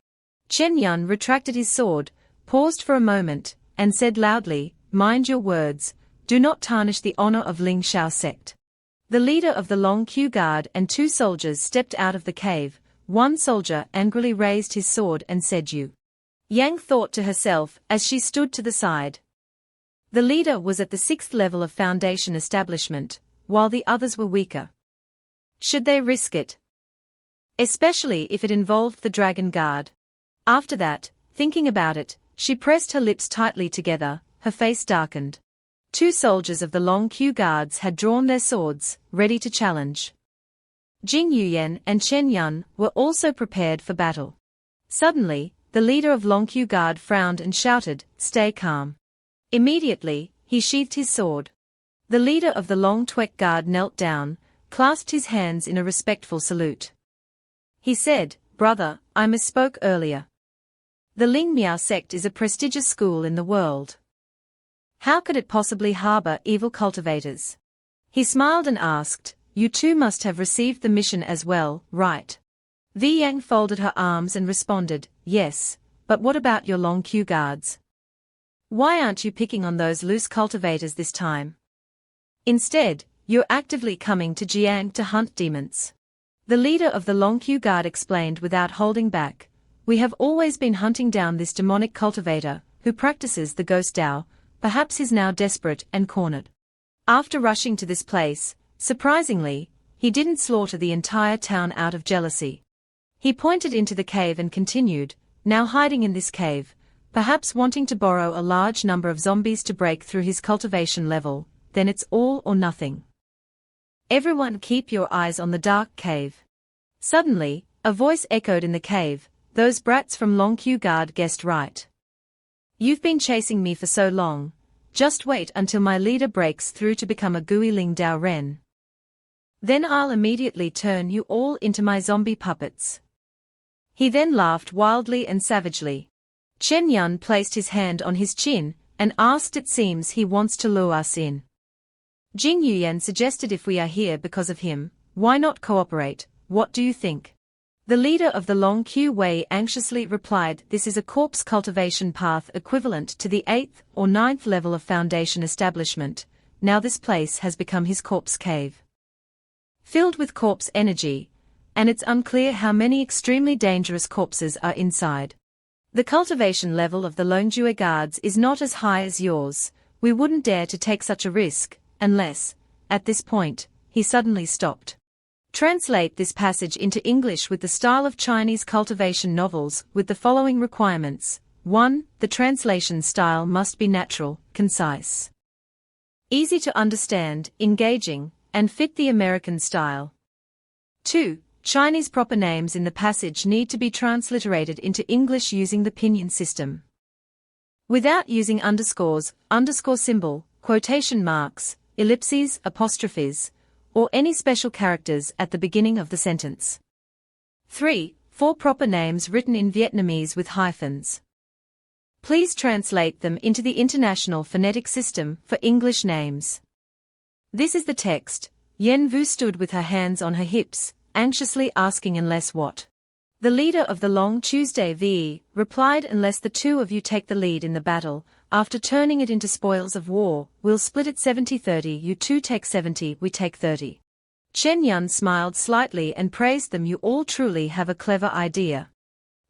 Chen Yun retracted his sword, paused for a moment, and said loudly, "Mind your words, do not tarnish the honor of Ling Shao sect." The leader of the Long Q Guard and two soldiers stepped out of the cave. One soldier angrily raised his sword and said, "You." Yang thought to herself as she stood to the side. The leader was at the 6th level of Foundation establishment, while the others were weaker. Should they risk it? Especially if it involved the Dragon Guard. After that, thinking about it, she pressed her lips tightly together, her face darkened. Two soldiers of the Long Q Guards had drawn their swords, ready to challenge. Jing Yuyen and Chen Yun were also prepared for battle. Suddenly, the leader of Long Q Guard frowned and shouted, "Stay calm." Immediately, he sheathed his sword. The leader of the Long Twek Guard knelt down, clasped his hands in a respectful salute. He said, "Brother, I misspoke earlier. The Ling Miao sect is a prestigious school in the world. How could it possibly harbor evil cultivators?" He smiled and asked, "You too must have received the mission as well, right?" Vi Yang folded her arms and responded, "Yes, but what about your Long Q Guards? Why aren't you picking on those loose cultivators this time? Instead, you're actively coming to Jiang to hunt demons." The leader of the Long Q Guard explained without holding back, "We have always been hunting down this demonic cultivator, who practices the ghost Dao. Perhaps he's now desperate and cornered. After rushing to this place, surprisingly, he didn't slaughter the entire town out of jealousy. He pointed into the cave and continued, now hiding in this cave, perhaps wanting to borrow a large number of zombies to break through his cultivation level, then it's all or nothing. Everyone keep your eyes on the dark cave." Suddenly, a voice echoed in the cave, "Those brats from Long Q Guard guessed right. You've been chasing me for so long, just wait until my leader breaks through to become a Gui Ling Dao Ren. Then I'll immediately turn you all into my zombie puppets." He then laughed wildly and savagely. Chen Yun placed his hand on his chin, and asked, "It seems he wants to lure us in." Jing Yuyen suggested, "If we are here because of him, why not cooperate, what do you think?" The leader of the Long Q Wei anxiously replied, "This is a corpse cultivation path equivalent to the 8th or 9th level of Foundation establishment. Now this place has become his corpse cave. Filled with corpse energy, and it's unclear how many extremely dangerous corpses are inside. The cultivation level of the Longjue Guards is not as high as yours. We wouldn't dare to take such a risk, unless..." At this point, he suddenly stopped. Translate this passage into English with the style of Chinese cultivation novels with the following requirements. 1. The translation style must be natural, concise, easy to understand, engaging, and fit the American style. 2. Chinese proper names in the passage need to be transliterated into English using the pinyin system. Without using underscores, underscore symbol, quotation marks, ellipses, apostrophes, or any special characters at the beginning of the sentence. 3. 4 proper names written in Vietnamese with hyphens. Please translate them into the International Phonetic System for English names. This is the text. Yen Vu stood with her hands on her hips, anxiously asking unless what? The leader of the Long Tuesday VE replied, unless the two of you take the lead in the battle, after turning it into spoils of war, we'll split it 70-30, you two take 70, we take 30. Chen Yun smiled slightly and praised them. You all truly have a clever idea.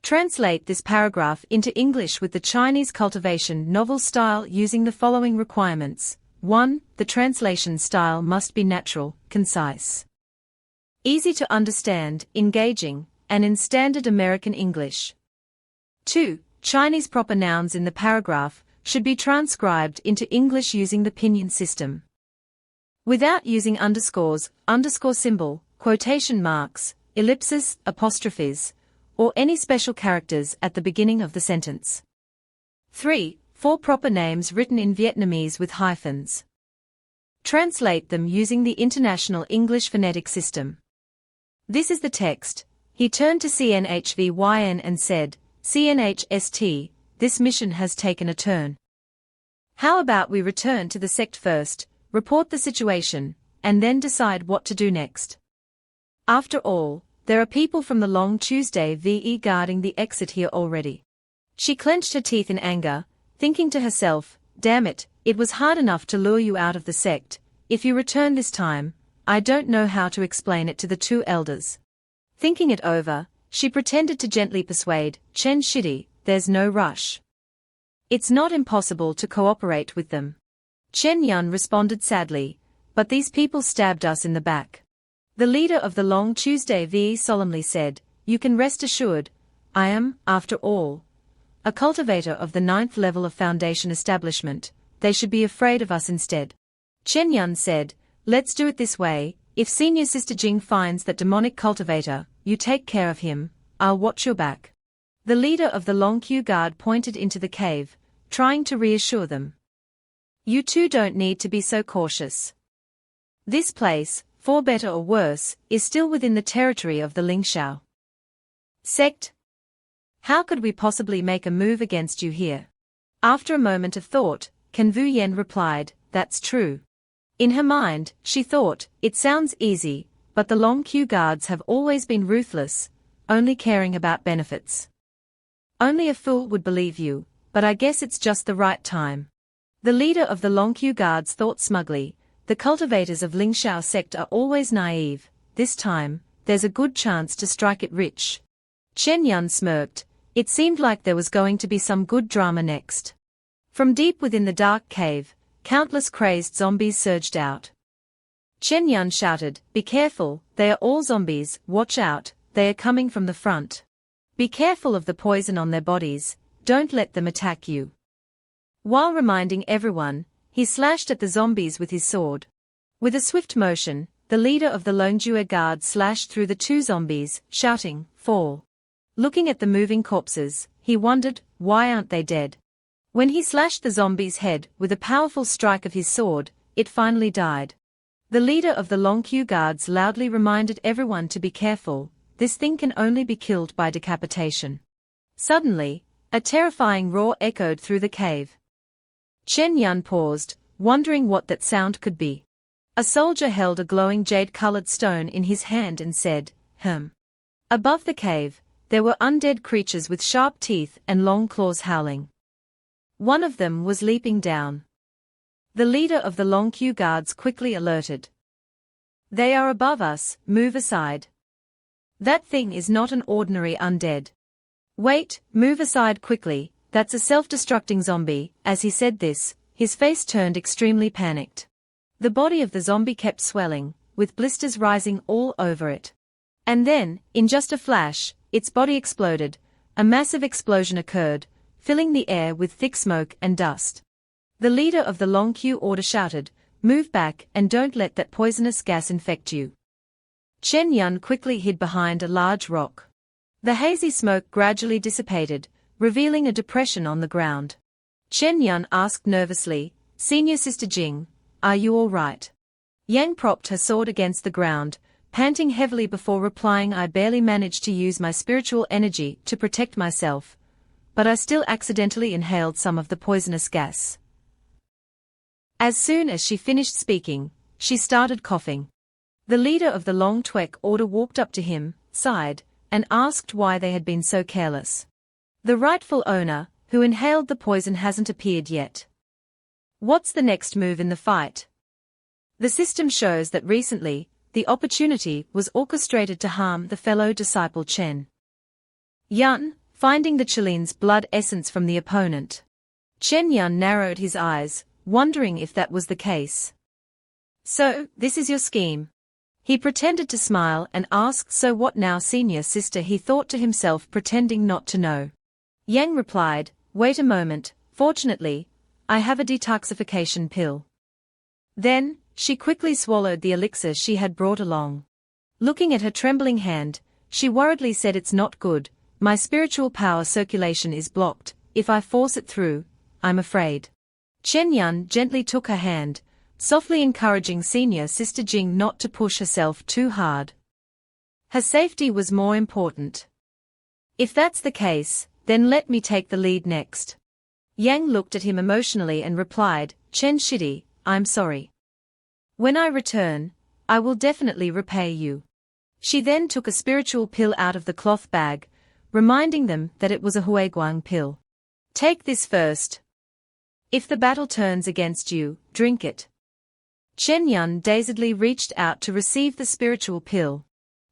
Translate this paragraph into English with the Chinese Cultivation novel style using the following requirements. 1. The translation style must be natural, concise, easy to understand, engaging, and in standard American English. 2. Chinese proper nouns in the paragraph should be transcribed into English using the pinyin system. Without using underscores, underscore symbol, quotation marks, ellipses, apostrophes, or any special characters at the beginning of the sentence. 3. 4 proper names written in Vietnamese with hyphens. Translate them using the International English Phonetic System. This is the text. He turned to CNHVYN and said, CNHST, this mission has taken a turn. How about we return to the sect first, report the situation, and then decide what to do next? After all, there are people from the Long Tuesday VE guarding the exit here already. She clenched her teeth in anger, thinking to herself, damn it, it was hard enough to lure you out of the sect. If you return this time, I don't know how to explain it to the two elders. Thinking it over, she pretended to gently persuade Chen Shidi, there's no rush. It's not impossible to cooperate with them. Chen Yun responded sadly, but these people stabbed us in the back. The leader of the Long Tuesday VE solemnly said, you can rest assured, I am, after all, a cultivator of the 9th level of Foundation establishment. They should be afraid of us instead. Chen Yun said, let's do it this way. If Senior Sister Jing finds that demonic cultivator, you take care of him, I'll watch your back. The leader of the Long Q Guard pointed into the cave, trying to reassure them. You two don't need to be so cautious. This place, for better or worse, is still within the territory of the Lingxiao sect. How could we possibly make a move against you here? After a moment of thought, Can Vu Yen replied, that's true. In her mind, she thought, it sounds easy, but the Long Q Guards have always been ruthless, only caring about benefits. Only a fool would believe you, but I guess it's just the right time. The leader of the Long Q Guards thought smugly, the cultivators of Lingxiao sect are always naive, this time, there's a good chance to strike it rich. Chen Yun smirked, it seemed like there was going to be some good drama next. From deep within the dark cave, countless crazed zombies surged out. Chen Yun shouted, be careful, they are all zombies, watch out, they are coming from the front. Be careful of the poison on their bodies, don't let them attack you. While reminding everyone, he slashed at the zombies with his sword. With a swift motion, the leader of the Longjue Guard slashed through the two zombies, shouting, fall. Looking at the moving corpses, he wondered, why aren't they dead? When he slashed the zombie's head with a powerful strike of his sword, it finally died. The leader of the Long Q Guards loudly reminded everyone to be careful, this thing can only be killed by decapitation. Suddenly, a terrifying roar echoed through the cave. Chen Yun paused, wondering what that sound could be. A soldier held a glowing jade-colored stone in his hand and said, Above the cave, there were undead creatures with sharp teeth and long claws howling. One of them was leaping down. The leader of the Long Q Guards quickly alerted. They are above us, move aside. That thing is not an ordinary undead. Wait, move aside quickly, that's a self-destructing zombie. As he said this, his face turned extremely panicked. The body of the zombie kept swelling, with blisters rising all over it. And then, in just a flash, its body exploded. A massive explosion occurred, filling the air with thick smoke and dust. The leader of the Long Q Order shouted, move back and don't let that poisonous gas infect you. Chen Yun quickly hid behind a large rock. The hazy smoke gradually dissipated, revealing a depression on the ground. Chen Yun asked nervously, "Senior Sister Jing, are you all right?" Yang propped her sword against the ground, panting heavily before replying, "I barely managed to use my spiritual energy to protect myself, but I still accidentally inhaled some of the poisonous gas." As soon as she finished speaking, she started coughing. The leader of the Long Twek Order walked up to him, sighed, and asked why they had been so careless. "The rightful owner, who inhaled the poison, hasn't appeared yet. What's the next move in the fight?" The system shows that recently, the opportunity was orchestrated to harm the fellow disciple Chen Yun, finding the Chilin's blood essence from the opponent. Chen Yun narrowed his eyes, wondering if that was the case. "So, this is your scheme?" He pretended to smile and asked, "So what now, senior sister?" He thought to himself, pretending not to know. Yang replied, "Wait a moment, fortunately, I have a detoxification pill." Then, she quickly swallowed the elixir she had brought along. Looking at her trembling hand, she worriedly said, "It's not good, my spiritual power circulation is blocked, if I force it through, I'm afraid." Chen Yun gently took her hand, softly encouraging senior sister Jing not to push herself too hard. Her safety was more important. "If that's the case, then let me take the lead next." Yang looked at him emotionally and replied, "Chen Shidi, I'm sorry. When I return, I will definitely repay you." She then took a spiritual pill out of the cloth bag, reminding them that it was a Huiguang pill. "Take this first. If the battle turns against you, drink it." Chen Yun dazedly reached out to receive the spiritual pill.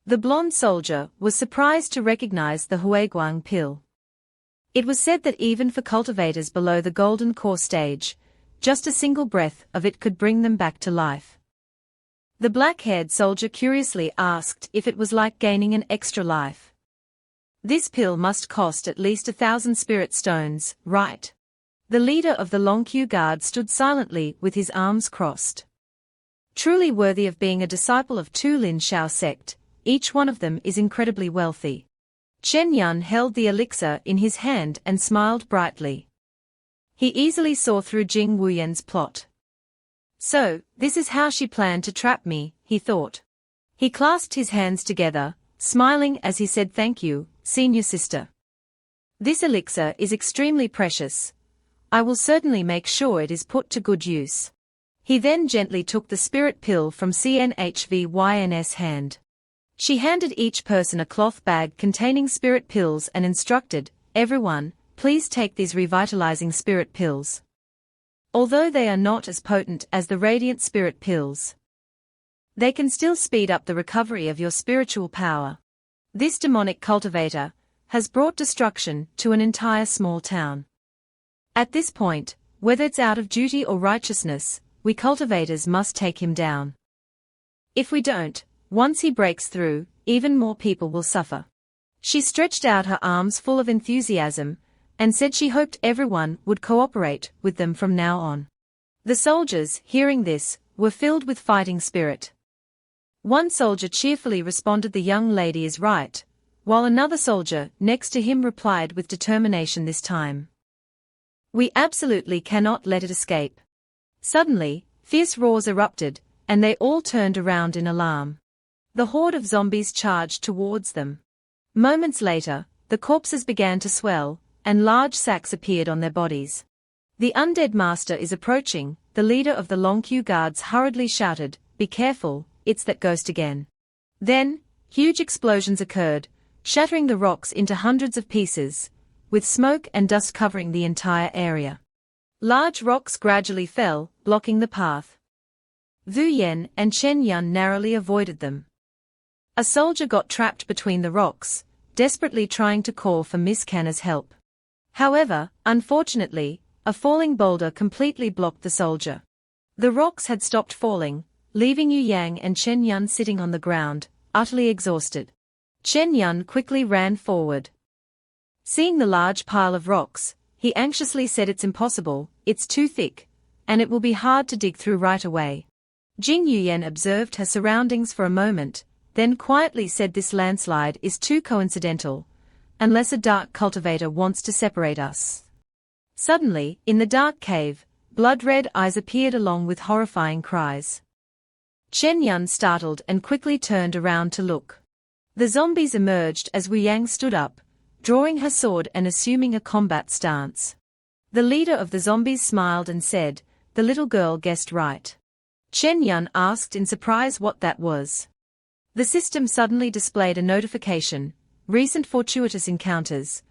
The blonde soldier was surprised to recognize the Huiguang pill. It was said that even for cultivators below the golden core stage, just a single breath of it could bring them back to life. The black-haired soldier curiously asked if it was like gaining an extra life. "This pill must cost at least 1,000 spirit stones, right?" The leader of the Longqiu Guard stood silently with his arms crossed. Truly worthy of being a disciple of Tu Lin Shao sect, each one of them is incredibly wealthy. Chen Yun held the elixir in his hand and smiled brightly. He easily saw through Jing Wuyan's plot. "So, this is how she planned to trap me," he thought. He clasped his hands together, smiling as he said, "Thank you, senior sister. This elixir is extremely precious. I will certainly make sure it is put to good use." He then gently took the spirit pill from CNHVYN's hand. She handed each person a cloth bag containing spirit pills and instructed, "Everyone, please take these revitalizing spirit pills. Although they are not as potent as the radiant spirit pills, they can still speed up the recovery of your spiritual power. This demonic cultivator has brought destruction to an entire small town. At this point, whether it's out of duty or righteousness, we cultivators must take him down. If we don't, once he breaks through, even more people will suffer." She stretched out her arms full of enthusiasm, and said she hoped everyone would cooperate with them from now on. The soldiers, hearing this, were filled with fighting spirit. One soldier cheerfully responded, "The young lady is right," while another soldier next to him replied with determination, "This time we absolutely cannot let it escape." Suddenly, fierce roars erupted, and they all turned around in alarm. The horde of zombies charged towards them. Moments later, the corpses began to swell, and large sacks appeared on their bodies. "The undead master is approaching," the leader of the Longqiu Guards hurriedly shouted, "Be careful, it's that ghost again." Then, huge explosions occurred, shattering the rocks into hundreds of pieces, with smoke and dust covering the entire area. Large rocks gradually fell, blocking the path. Wu Yen and Chen Yun narrowly avoided them. A soldier got trapped between the rocks, desperately trying to call for Miss Kanna's help. However, unfortunately, a falling boulder completely blocked the soldier. The rocks had stopped falling, leaving Yu Yang and Chen Yun sitting on the ground, utterly exhausted. Chen Yun quickly ran forward. Seeing the large pile of rocks, he anxiously said, "It's impossible, it's too thick, and it will be hard to dig through right away." Jing Yuyan observed her surroundings for a moment, then quietly said, "This landslide is too coincidental, unless a dark cultivator wants to separate us." Suddenly, in the dark cave, blood-red eyes appeared along with horrifying cries. Chen Yun startled and quickly turned around to look. The zombies emerged as Wu Yang stood up, drawing her sword and assuming a combat stance. The leader of the zombies smiled and said, "The little girl guessed right." Chen Yun asked in surprise what that was. The system suddenly displayed a notification, "Recent fortuitous encounters,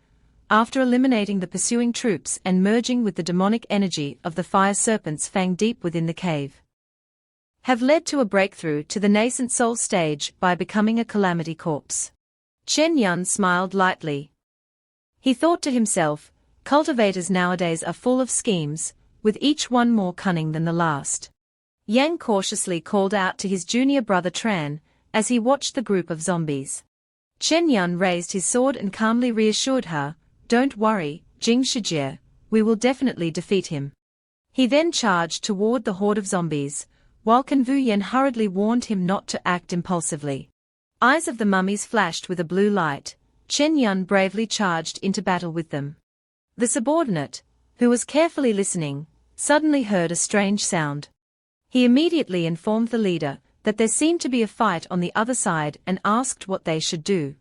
after eliminating the pursuing troops and merging with the demonic energy of the fire serpents fang deep within the cave, have led to a breakthrough to the nascent soul stage by becoming a calamity corpse." Chen Yun smiled lightly. He thought to himself, cultivators nowadays are full of schemes, with each one more cunning than the last. Yang cautiously called out to his junior brother Tran, as he watched the group of zombies. Chen Yun raised his sword and calmly reassured her, "Don't worry, Jing Shijie, we will definitely defeat him." He then charged toward the horde of zombies, while Wu Yan hurriedly warned him not to act impulsively. Eyes of the mummies flashed with a blue light. Chen Yun bravely charged into battle with them. The subordinate, who was carefully listening, suddenly heard a strange sound. He immediately informed the leader that there seemed to be a fight on the other side and asked what they should do.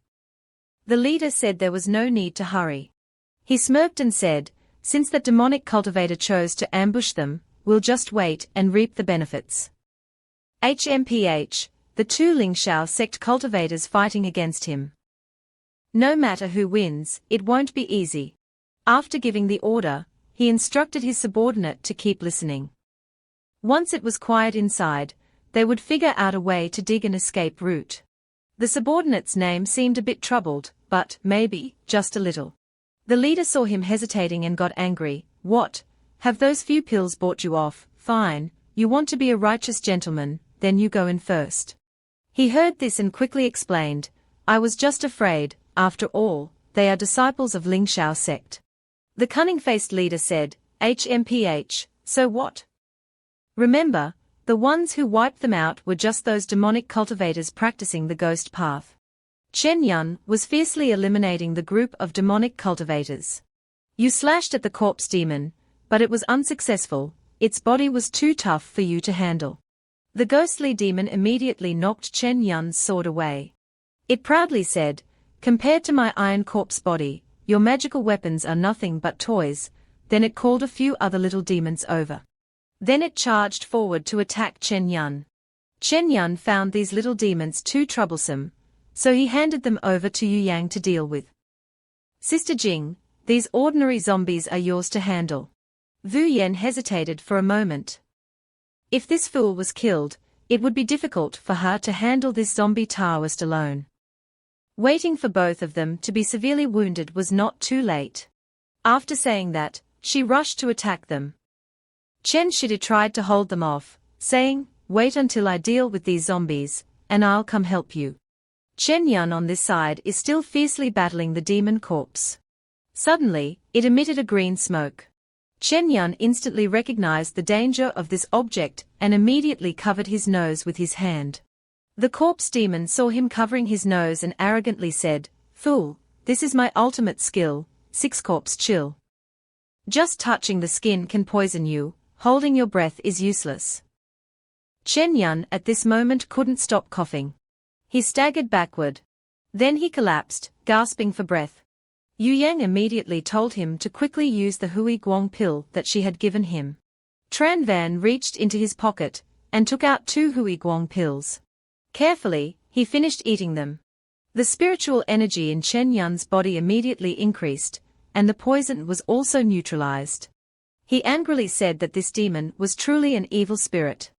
The leader said there was no need to hurry. He smirked and said, "Since that demonic cultivator chose to ambush them, we'll just wait and reap the benefits." HMPH, the two Lingxiao sect cultivators fighting against him. No matter who wins, it won't be easy. After giving the order, he instructed his subordinate to keep listening. Once it was quiet inside, they would figure out a way to dig an escape route. The subordinate's name seemed a bit troubled, but maybe, just a little. The leader saw him hesitating and got angry. "What? Have those few pills bought you off? Fine, you want to be a righteous gentleman, then you go in first." He heard this and quickly explained, "I was just afraid, after all, they are disciples of Lingxiao sect." The cunning-faced leader said, "HMPH, so what? Remember, the ones who wiped them out were just those demonic cultivators practicing the ghost path." Chen Yun was fiercely eliminating the group of demonic cultivators. "You slashed at the corpse demon, but it was unsuccessful, its body was too tough for you to handle." The ghostly demon immediately knocked Chen Yun's sword away. It proudly said, "Compared to my iron corpse body, your magical weapons are nothing but toys." Then it called a few other little demons over. Then it charged forward to attack Chen Yun. Chen Yun found these little demons too troublesome, so he handed them over to Yu Yang to deal with. "Sister Jing, these ordinary zombies are yours to handle." Wu Yan hesitated for a moment. If this fool was killed, it would be difficult for her to handle this zombie Taoist alone. Waiting for both of them to be severely wounded was not too late. After saying that, she rushed to attack them. Chen Shidi tried to hold them off, saying, "Wait until I deal with these zombies, and I'll come help you." Chen Yun on this side is still fiercely battling the demon corpse. Suddenly, it emitted a green smoke. Chen Yun instantly recognized the danger of this object and immediately covered his nose with his hand. The corpse demon saw him covering his nose and arrogantly said, "Fool, this is my ultimate skill, 6 corpse chill. Just touching the skin can poison you, holding your breath is useless." Chen Yun at this moment couldn't stop coughing. He staggered backward. Then he collapsed, gasping for breath. Yu Yang immediately told him to quickly use the Hui Guang pill that she had given him. Tran Van reached into his pocket and took out 2 Hui Guang pills. Carefully, he finished eating them. The spiritual energy in Chen Yun's body immediately increased, and the poison was also neutralized. He angrily said that this demon was truly an evil spirit.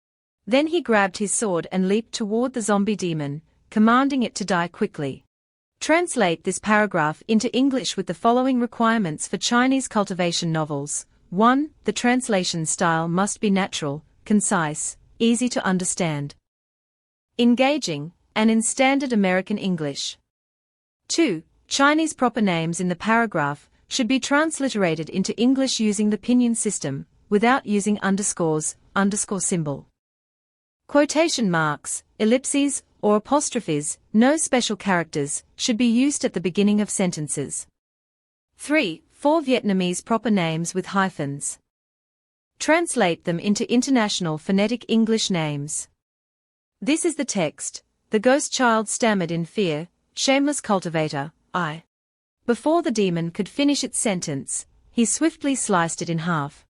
Then he grabbed his sword and leaped toward the zombie demon, commanding it to die quickly. Translate this paragraph into English with the following requirements for Chinese cultivation novels. 1. The translation style must be natural, concise, easy to understand, engaging, and in standard American English. 2. Chinese proper names in the paragraph should be transliterated into English using the pinyin system, without using underscores, underscore symbol, quotation marks, ellipses, or apostrophes. No special characters should be used at the beginning of sentences. 3. 4 Vietnamese proper names with hyphens. Translate them into International Phonetic English names. This is the text. The ghost child stammered in fear, "Shameless cultivator, I." Before the demon could finish its sentence, he swiftly sliced it in half.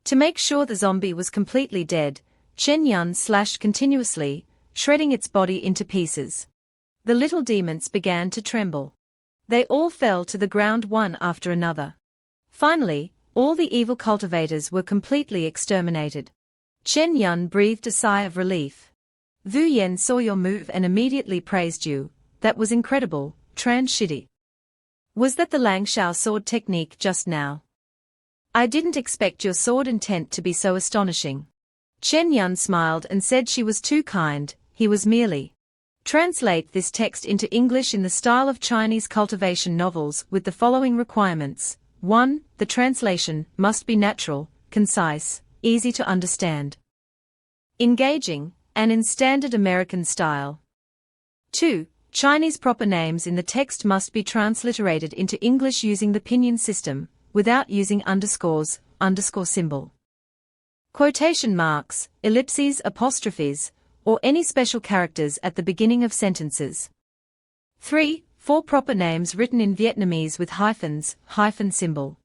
To make sure the zombie was completely dead, Chen Yun slashed continuously, shredding its body into pieces. The little demons began to tremble. They all fell to the ground one after another. Finally, all the evil cultivators were completely exterminated. Chen Yun breathed a sigh of relief. Wu Yen saw your move and immediately praised you. That was incredible, Tran Shidi. Was that the Langshao sword technique just now? I didn't expect your sword intent to be so astonishing. Chen Yun smiled and said she was too kind, he was merely. Translate this text into English in the style of Chinese cultivation novels with the following requirements. 1. The translation must be natural, concise, easy to understand, engaging, and in standard American style. 2. Chinese proper names in the text must be transliterated into English using the pinyin system, without using underscores, underscore symbol, quotation marks, ellipses, apostrophes, or any special characters at the beginning of sentences. 3. 4 proper names written in Vietnamese with hyphens, hyphen symbol.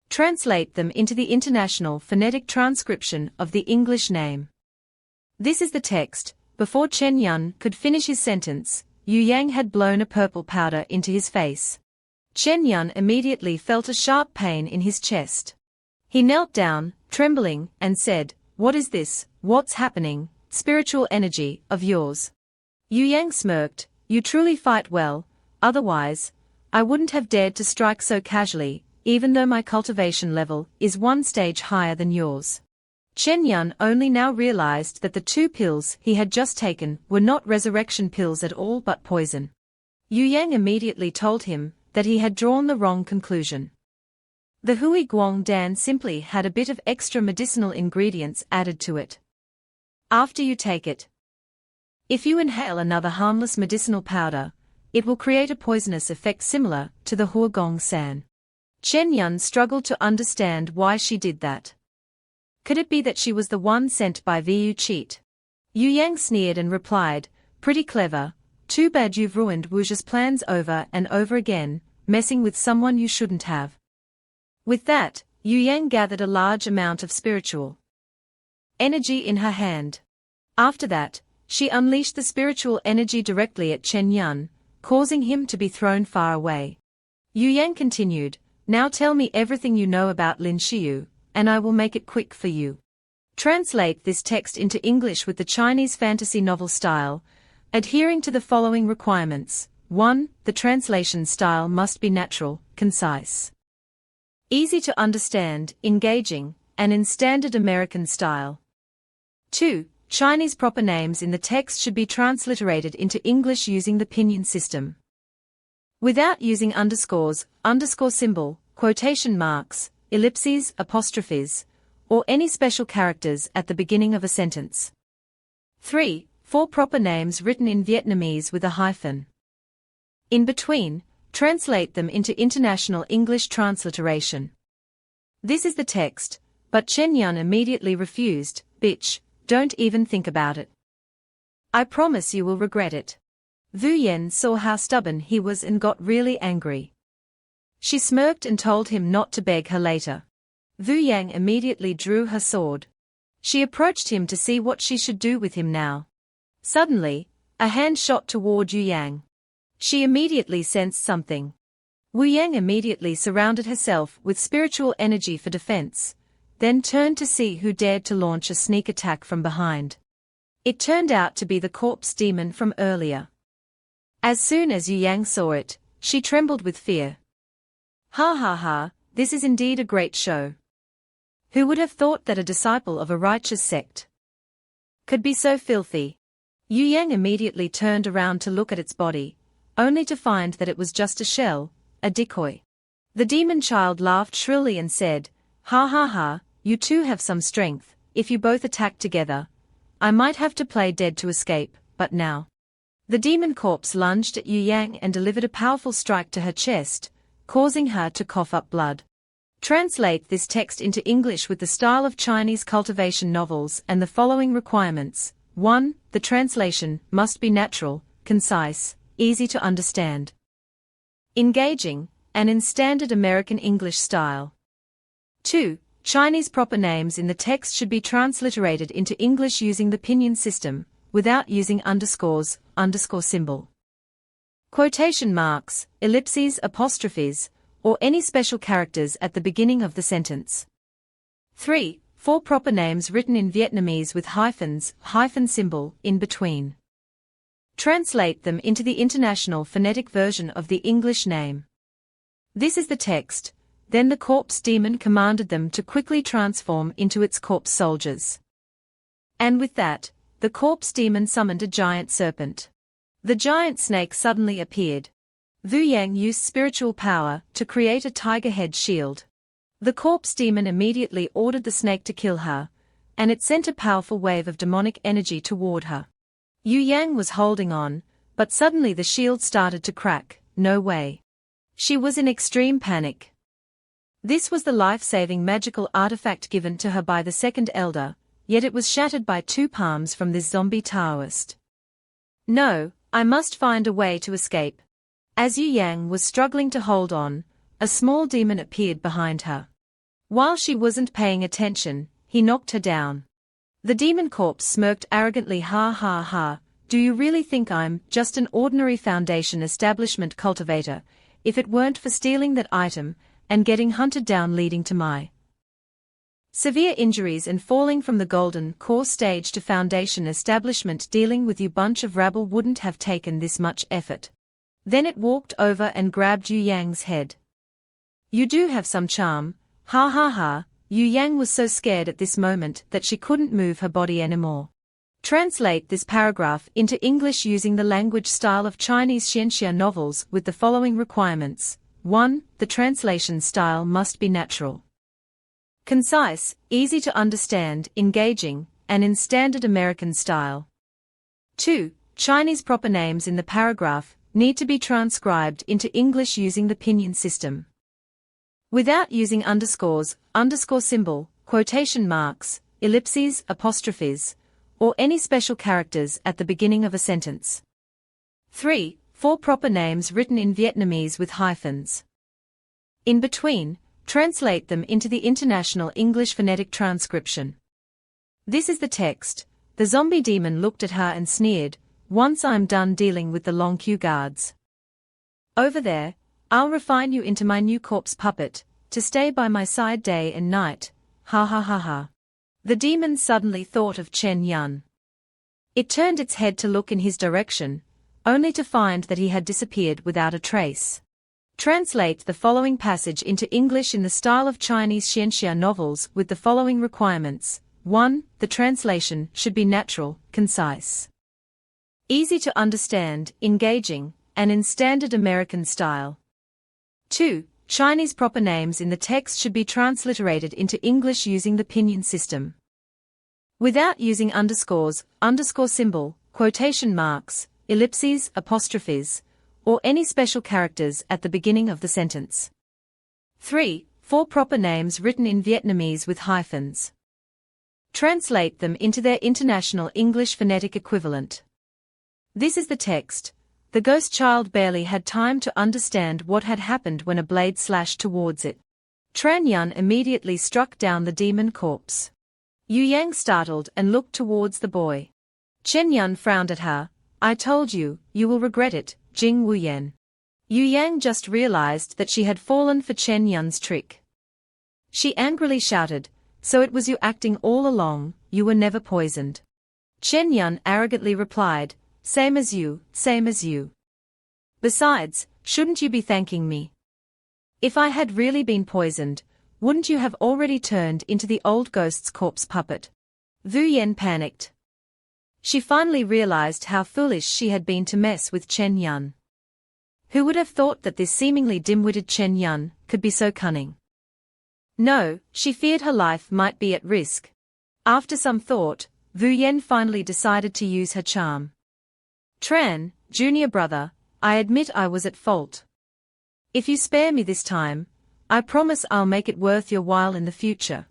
Translate them into the International Phonetic Transcription of the English name. This is the text. Before Chen Yun could finish his sentence, Yu Yang had blown a purple powder into his face. Chen Yun immediately felt a sharp pain in his chest. He knelt down, trembling, and said, "What is this? What's happening? Spiritual energy of yours?" Yu Yang smirked, "You truly fight well, otherwise, I wouldn't have dared to strike so casually, even though my cultivation level is 1 stage higher than yours." Chen Yun only now realized that the 2 pills he had just taken were not resurrection pills at all but poison. Yu Yang immediately told him that he had drawn the wrong conclusion. The Hui Guang Dan simply had a bit of extra medicinal ingredients added to it. After you take it, if you inhale another harmless medicinal powder, it will create a poisonous effect similar to the Hua Gong San. Chen Yun struggled to understand why she did that. Could it be that she was the one sent by Vu Cheat? Yu Yang sneered and replied, "Pretty clever, too bad you've ruined Wu's plans over and over again, messing with someone you shouldn't have." With that, Yu Yang gathered a large amount of spiritual energy in her hand. After that, she unleashed the spiritual energy directly at Chen Yun, causing him to be thrown far away. Yu Yang continued, "Now tell me everything you know about Lin Xiu, and I will make it quick for you. Translate this text into English with the Chinese fantasy novel style, adhering to the following requirements. 1. The translation style must be natural, concise, easy to understand, engaging, and in standard American style. 2. Chinese proper names in the text should be transliterated into English using the pinyin system, without using underscores, underscore symbol, quotation marks, ellipses, apostrophes, or any special characters at the beginning of a sentence. 3. 4 proper names written in Vietnamese with a hyphen in between, translate them into International English transliteration. This is the text, but Chen Yun immediately refused. "Bitch, don't even think about it. I promise you will regret it." Wu Yen saw how stubborn he was and got really angry. She smirked and told him not to beg her later. Wu Yang immediately drew her sword. She approached him to see what she should do with him now. Suddenly, a hand shot toward Yu Yang. She immediately sensed something. Wu Yang immediately surrounded herself with spiritual energy for defense, then turned to see who dared to launch a sneak attack from behind. It turned out to be the corpse demon from earlier. As soon as Yu Yang saw it, she trembled with fear. "Ha ha ha, this is indeed a great show. Who would have thought that a disciple of a righteous sect could be so filthy?" Yu Yang immediately turned around to look at its body, only to find that it was just a shell, a decoy. The demon child laughed shrilly and said, "Ha ha ha, you two have some strength. If you both attack together, I might have to play dead to escape, but now." The demon corpse lunged at Yu Yang and delivered a powerful strike to her chest, causing her to cough up blood. Translate this text into English with the style of Chinese cultivation novels and the following requirements. 1. The translation must be natural, concise, easy to understand, engaging, and in standard American English style. 2. Chinese proper names in the text should be transliterated into English using the pinyin system, without using underscores, underscore symbol, quotation marks, ellipses, apostrophes, or any special characters at the beginning of the sentence. 3. 4 proper names written in Vietnamese with hyphens, hyphen symbol, in between. Translate them into the international phonetic version of the English name. This is the text. Then the corpse demon commanded them to quickly transform into its corpse soldiers. And with that, the corpse demon summoned a giant serpent. The giant snake suddenly appeared. Wu Yang used spiritual power to create a tiger head shield. The corpse demon immediately ordered the snake to kill her, and it sent a powerful wave of demonic energy toward her. Wu Yang was holding on, but suddenly the shield started to crack. No way. She was in extreme panic. This was the life-saving magical artifact given to her by the second elder, yet it was shattered by 2 palms from this zombie Taoist. No, I must find a way to escape. As Wu Yang was struggling to hold on, a small demon appeared behind her. While she wasn't paying attention, he knocked her down. The demon corpse smirked arrogantly. Ha ha ha, do you really think I'm just an ordinary Foundation establishment cultivator, if it weren't for stealing that item, and getting hunted down leading to my severe injuries and falling from the golden core stage to Foundation establishment, dealing with you bunch of rabble wouldn't have taken this much effort. Then it walked over and grabbed Wu Yang's head. You do have some charm, ha ha ha. Wu Yang was so scared at this moment that she couldn't move her body anymore. Translate this paragraph into English using the language style of Chinese xianxia novels with the following requirements. 1. The translation style must be natural, concise, easy to understand, engaging, and in standard American style. 2. Chinese proper names in the paragraph need to be transcribed into English using the pinyin system, without using underscores, underscore symbol, quotation marks, ellipses, apostrophes, or any special characters at the beginning of a sentence. 3. 4 proper names written in Vietnamese with hyphens in between. Translate them into the International English Phonetic Transcription. This is the text. The zombie demon looked at her and sneered. Once I'm done dealing with the long queue guards over there, I'll refine you into my new corpse puppet, to stay by my side day and night. Ha ha ha ha. The demon suddenly thought of Chen Yun. It turned its head to look in his direction, only to find that he had disappeared without a trace. Translate the following passage into English in the style of Chinese xianxia novels with the following requirements. 1. The translation should be natural, concise, easy to understand, engaging, and in standard American style. 2. Chinese proper names in the text should be transliterated into English using the pinyin system, without using underscores, underscore symbol, quotation marks, ellipses, apostrophes, or any special characters at the beginning of the sentence. 3. 4 proper names written in Vietnamese with hyphens. Translate them into their international English phonetic equivalent. This is the text. The ghost child barely had time to understand what had happened when a blade slashed towards it. Tran Yun immediately struck down the demon corpse. Wu Yang startled and looked towards the boy. Chen Yun frowned at her. I told you, you will regret it, Jing Wu Yan. Wu Yang just realized that she had fallen for Chen Yun's trick. She angrily shouted, so it was you acting all along, you were never poisoned. Chen Yun arrogantly replied, same as you, same as you. Besides, shouldn't you be thanking me? If I had really been poisoned, wouldn't you have already turned into the old ghost's corpse puppet? Wu Yan panicked. She finally realized how foolish she had been to mess with Chen Yun. Who would have thought that this seemingly dim-witted Chen Yun could be so cunning? No, she feared her life might be at risk. After some thought, Wu Yan finally decided to use her charm. Tran, junior brother, I admit I was at fault. If you spare me this time, I promise I'll make it worth your while in the future.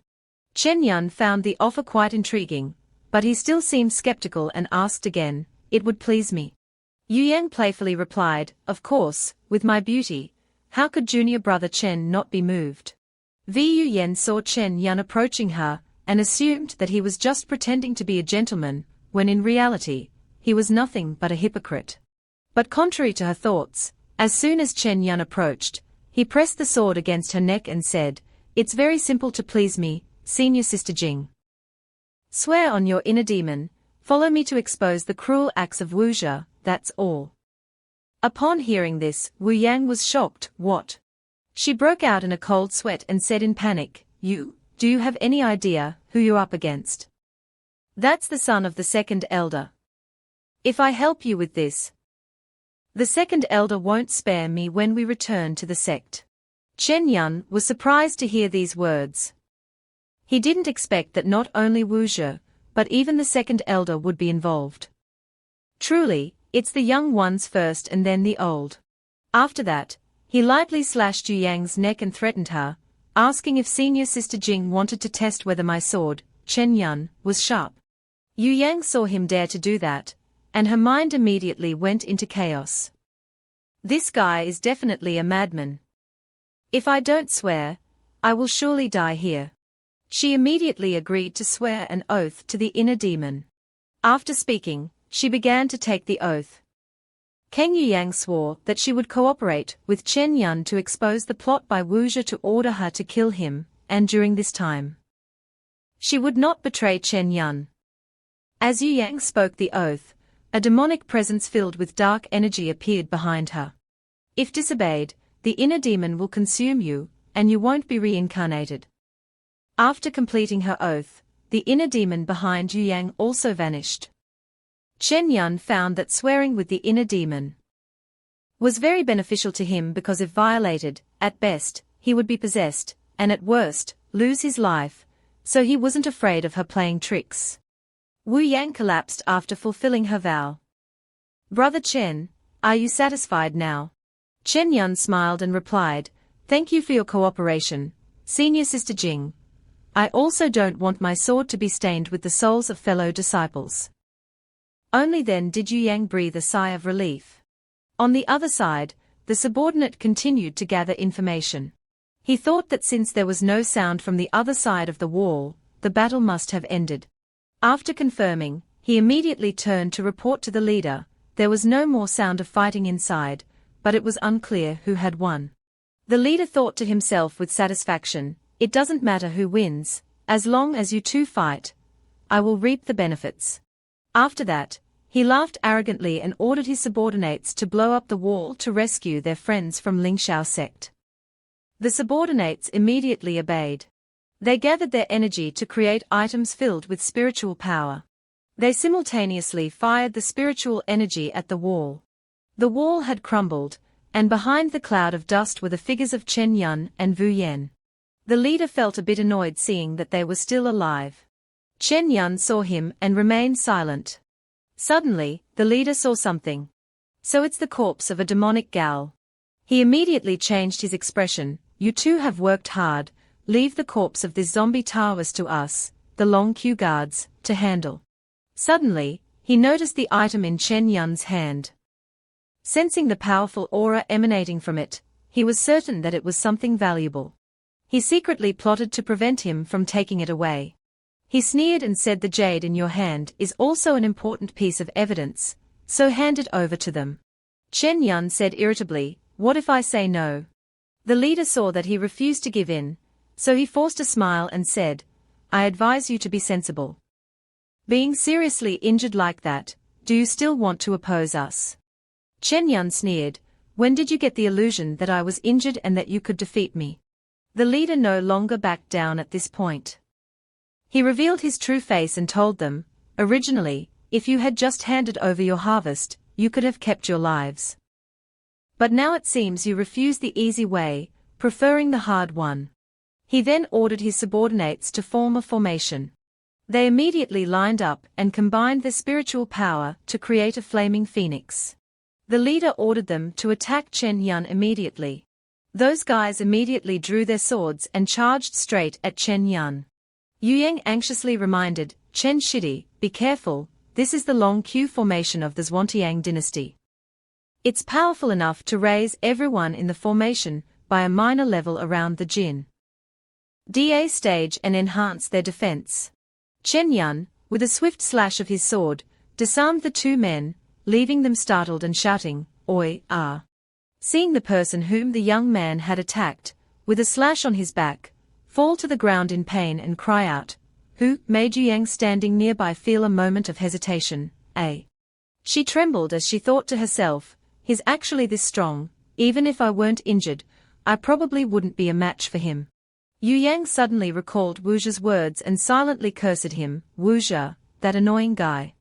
Chen Yun found the offer quite intriguing, but he still seemed skeptical and asked again, "It would please me?" Yu Yang playfully replied, "Of course, with my beauty. How could junior brother Chen not be moved?" Yu Yan saw Chen Yun approaching her, and assumed that he was just pretending to be a gentleman, when in reality, he was nothing but a hypocrite. But contrary to her thoughts, as soon as Chen Yun approached, he pressed the sword against her neck and said, "It's very simple to please me, senior sister Jing. Swear on your inner demon, follow me to expose the cruel acts of Wuxia, that's all." Upon hearing this, Wu Yang was shocked. "What?" She broke out in a cold sweat and said in panic, Do you have any idea who you're up against?" "That's the son of the second elder. If I help you with this, the second elder won't spare me when we return to the sect." Chen Yun was surprised to hear these words. He didn't expect that not only Wuxia, but even the second elder would be involved. Truly, it's the young ones first and then the old. After that, he lightly slashed Yu Yang's neck and threatened her, asking if senior sister Jing wanted to test whether my sword, Chen Yun, was sharp. Yu Yang saw him dare to do that, and her mind immediately went into chaos. This guy is definitely a madman. If I don't swear, I will surely die here. She immediately agreed to swear an oath to the inner demon. After speaking, she began to take the oath. Yu Yang swore that she would cooperate with Chen Yun to expose the plot by Wuxia to order her to kill him, and during this time, she would not betray Chen Yun. As Yu Yang spoke the oath, a demonic presence filled with dark energy appeared behind her. If disobeyed, the inner demon will consume you, and you won't be reincarnated. After completing her oath, the inner demon behind Yu Yang also vanished. Chen Yun found that swearing with the inner demon was very beneficial to him because if violated, at best, he would be possessed, and at worst, lose his life, so he wasn't afraid of her playing tricks. Wu Yang collapsed after fulfilling her vow. "Brother Chen, are you satisfied now?" Chen Yun smiled and replied, "Thank you for your cooperation, senior sister Jing. I also don't want my sword to be stained with the souls of fellow disciples." Only then did Yu Yang breathe a sigh of relief. On the other side, the subordinate continued to gather information. He thought that since there was no sound from the other side of the wall, the battle must have ended. After confirming, he immediately turned to report to the leader. There was no more sound of fighting inside, but it was unclear who had won. The leader thought to himself with satisfaction, "It doesn't matter who wins, as long as you two fight. I will reap the benefits." After that, he laughed arrogantly and ordered his subordinates to blow up the wall to rescue their friends from Lingxiao sect. The subordinates immediately obeyed. They gathered their energy to create items filled with spiritual power. They simultaneously fired the spiritual energy at the wall. The wall had crumbled, and behind the cloud of dust were the figures of Chen Yun and Wu Yan. The leader felt a bit annoyed seeing that they were still alive. Chen Yun saw him and remained silent. Suddenly, the leader saw something. "So it's the corpse of a demonic gal." He immediately changed his expression. "You two have worked hard, leave the corpse of this zombie Taoist to us, the Long Q guards, to handle." Suddenly, he noticed the item in Chen Yun's hand. Sensing the powerful aura emanating from it, he was certain that it was something valuable. He secretly plotted to prevent him from taking it away. He sneered and said, "The jade in your hand is also an important piece of evidence, so hand it over to them." Chen Yun said irritably, "What if I say no?" The leader saw that he refused to give in, so he forced a smile and said, "I advise you to be sensible. Being seriously injured like that, do you still want to oppose us?" Chen Yun sneered, "When did you get the illusion that I was injured and that you could defeat me?" The leader no longer backed down at this point. He revealed his true face and told them, "Originally, if you had just handed over your harvest, you could have kept your lives. But now it seems you refuse the easy way, preferring the hard one." He then ordered his subordinates to form a formation. They immediately lined up and combined their spiritual power to create a flaming phoenix. The leader ordered them to attack Chen Yun immediately. Those guys immediately drew their swords and charged straight at Chen Yun. Yu Yang anxiously reminded, Chen Shidi, be careful, this is the long Q formation of the Zhuantiang dynasty. It's powerful enough to raise everyone in the formation by a minor level around the Jin Da stage and enhance their defense. Chen Yun, with a swift slash of his sword, disarmed the two men, leaving them startled and shouting, Oi, ah. Seeing the person whom the young man had attacked, with a slash on his back, fall to the ground in pain and cry out, who made Yu Yang standing nearby feel a moment of hesitation, She trembled as she thought to herself, he's actually this strong, even if I weren't injured, I probably wouldn't be a match for him. Yu Yang suddenly recalled Wu Zhe's words and silently cursed him, Wu Zhe, that annoying guy.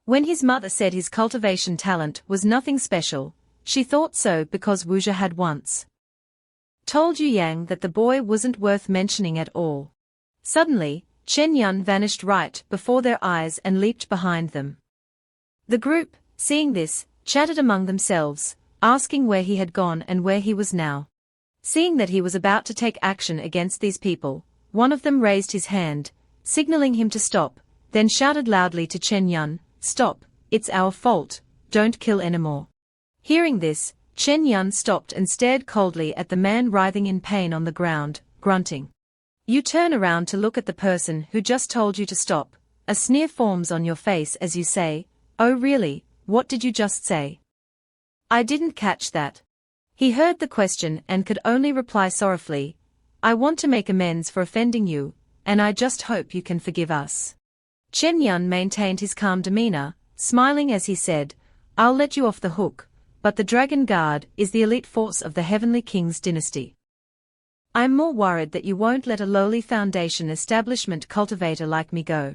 When his mother said his cultivation talent was nothing special, she thought so because Wu Zhe had once told Yu Yang that the boy wasn't worth mentioning at all. Suddenly, Chen Yun vanished right before their eyes and leaped behind them. The group, seeing this, chatted among themselves, asking where he had gone and where he was now. Seeing that he was about to take action against these people, one of them raised his hand, signaling him to stop, then shouted loudly to Chen Yun, Stop, it's our fault, don't kill anymore. Hearing this, Chen Yun stopped and stared coldly at the man writhing in pain on the ground, grunting. You turn around to look at the person who just told you to stop. A sneer forms on your face as you say, Oh really, what did you just say? I didn't catch that. He heard the question and could only reply sorrowfully, I want to make amends for offending you, and I just hope you can forgive us. Chen Yun maintained his calm demeanor, smiling as he said, I'll let you off the hook, but the Dragon Guard is the elite force of the Heavenly King's dynasty. I'm more worried that you won't let a lowly foundation establishment cultivator like me go.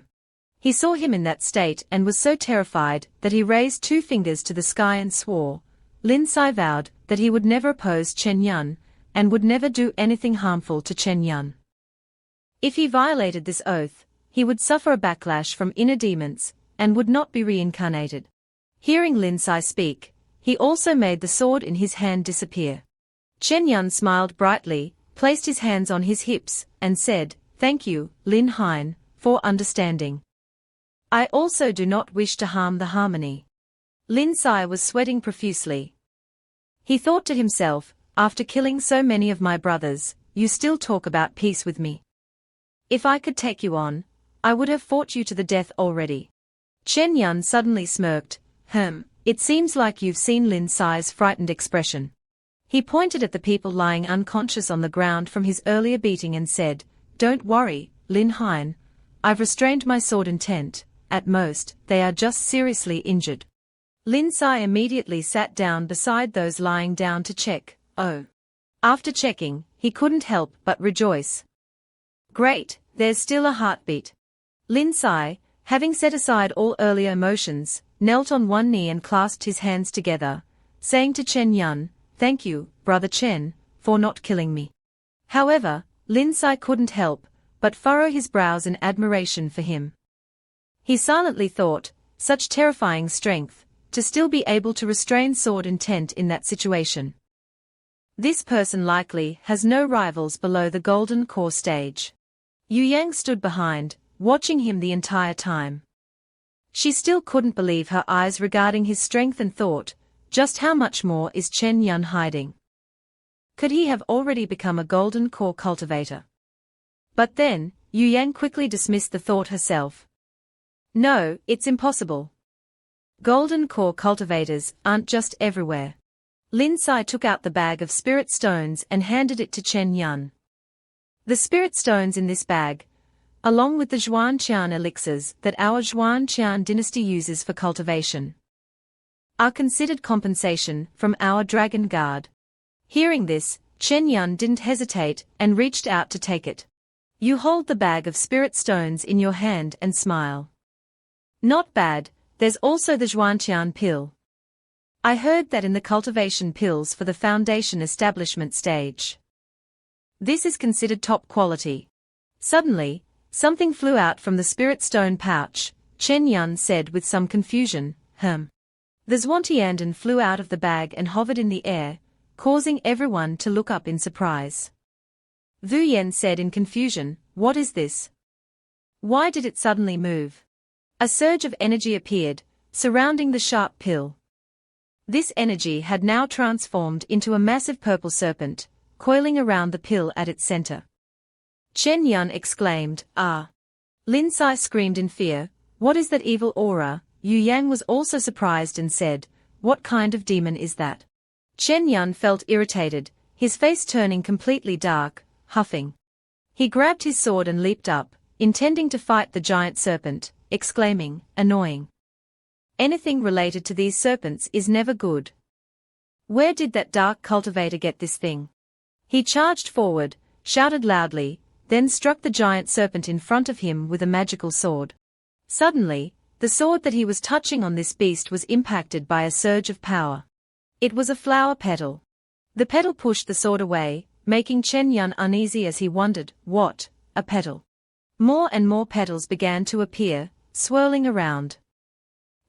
He saw him in that state and was so terrified that he raised two fingers to the sky and swore. Lin Sai vowed that he would never oppose Chen Yun, and would never do anything harmful to Chen Yun. If he violated this oath, he would suffer a backlash from inner demons, and would not be reincarnated. Hearing Lin Sai speak, he also made the sword in his hand disappear. Chen Yun smiled brightly, placed his hands on his hips, and said, Thank you, Lin Hein, for understanding. I also do not wish to harm the harmony. Lin Sai was sweating profusely. He thought to himself, after killing so many of my brothers, you still talk about peace with me. If I could take you on, I would have fought you to the death already. Chen Yun suddenly smirked, it seems like you've seen Lin Sai's frightened expression. He pointed at the people lying unconscious on the ground from his earlier beating and said, Don't worry, Lin Hein, I've restrained my sword intent, at most, they are just seriously injured. Lin Sai immediately sat down beside those lying down to check, After checking, he couldn't help but rejoice. Great, there's still a heartbeat. Lin Sai, having set aside all earlier emotions, knelt on one knee and clasped his hands together, saying to Chen Yun, Thank you, Brother Chen, for not killing me. However, Lin Sai couldn't help but furrow his brows in admiration for him. He silently thought, such terrifying strength, to still be able to restrain sword intent in that situation. This person likely has no rivals below the golden core stage. Yu Yang stood behind, watching him the entire time. She still couldn't believe her eyes regarding his strength and thought, just how much more is Chen Yun hiding? Could he have already become a golden core cultivator? But then, Yu Yang quickly dismissed the thought herself. No, it's impossible. Golden core cultivators aren't just everywhere. Lin Sai took out the bag of spirit stones and handed it to Chen Yun. The spirit stones in this bag, along with the Zhuanqian elixirs that our Zhuanqian dynasty uses for cultivation, are considered compensation from our Dragon Guard. Hearing this, Chen Yun didn't hesitate and reached out to take it. You hold the bag of spirit stones in your hand and smile. Not bad, there's also the Zhuanqian pill. I heard that in the cultivation pills for the foundation establishment stage. This is considered top quality. Suddenly, something flew out from the spirit stone pouch, Chen Yun said with some confusion, The Zhuantiandan flew out of the bag and hovered in the air, causing everyone to look up in surprise. Wu Yan said in confusion, "What is this? Why did it suddenly move?" A surge of energy appeared, surrounding the sharp pill. This energy had now transformed into a massive purple serpent, coiling around the pill at its center. Chen Yun exclaimed, "Ah!" Lin Sai screamed in fear, "What is that evil aura?" Yu Yang was also surprised and said, "What kind of demon is that?" Chen Yun felt irritated, his face turning completely dark, huffing. He grabbed his sword and leaped up, intending to fight the giant serpent, exclaiming, "Annoying. Anything related to these serpents is never good. Where did that dark cultivator get this thing?" He charged forward, shouted loudly, then struck the giant serpent in front of him with a magical sword. Suddenly, the sword that he was touching on this beast was impacted by a surge of power. It was a flower petal. The petal pushed the sword away, making Chen Yun uneasy as he wondered, "What, a petal?" More and more petals began to appear, swirling around.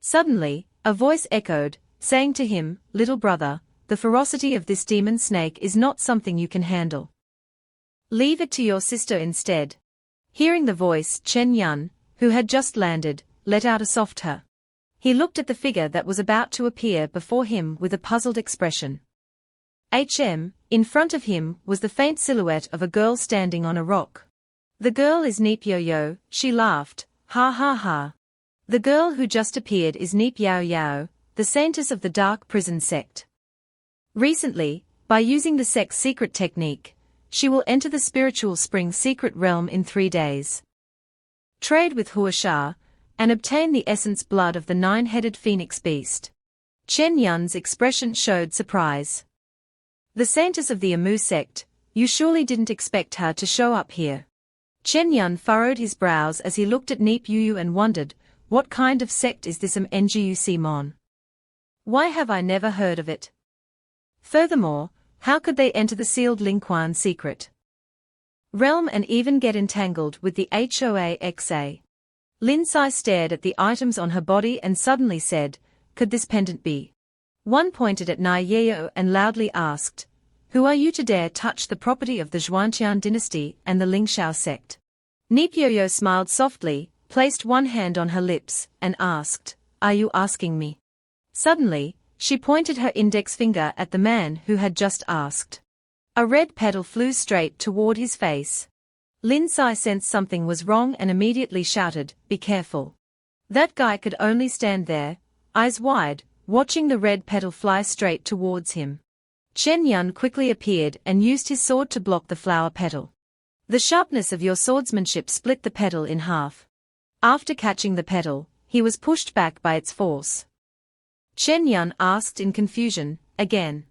Suddenly, a voice echoed, saying to him, "Little brother, the ferocity of this demon snake is not something you can handle. Leave it to your sister instead." Hearing the voice, Chen Yun, who had just landed, let out a soft "huh." He looked at the figure that was about to appear before him with a puzzled expression. In front of him was the faint silhouette of a girl standing on a rock. "The girl is Neep Yo-Yo," she laughed, "Ha ha ha. The girl who just appeared is Neep Yao Yao, the saintess of the Dark Prison Sect. Recently, by using the sect's secret technique, she will enter the spiritual spring secret realm in 3 days. Trade with Huasha, and obtain the essence blood of the 9-headed phoenix beast." Chen Yun's expression showed surprise. "The saintess of the Amu sect, you surely didn't expect her to show up here?" Chen Yun furrowed his brows as he looked at Neep Yu and wondered, what kind of sect is this Nguc Mon? Why have I never heard of it? Furthermore, how could they enter the sealed Lingquan secret realm and even get entangled with the Hoaxa? Lin Sai stared at the items on her body and suddenly said, "Could this pendant be?" One pointed at Nai Yeo and loudly asked, "Who are you to dare touch the property of the Zhuantian dynasty and the Lingxiao sect?" Neep Yo-Yo smiled softly, placed one hand on her lips, and asked, "Are you asking me?" Suddenly, she pointed her index finger at the man who had just asked. A red petal flew straight toward his face. Lin Sai sensed something was wrong and immediately shouted, "Be careful." That guy could only stand there, eyes wide, watching the red petal fly straight towards him. Chen Yun quickly appeared and used his sword to block the flower petal. The sharpness of your swordsmanship split the petal in half. After catching the petal, he was pushed back by its force. Chen Yun asked in confusion, "Again?"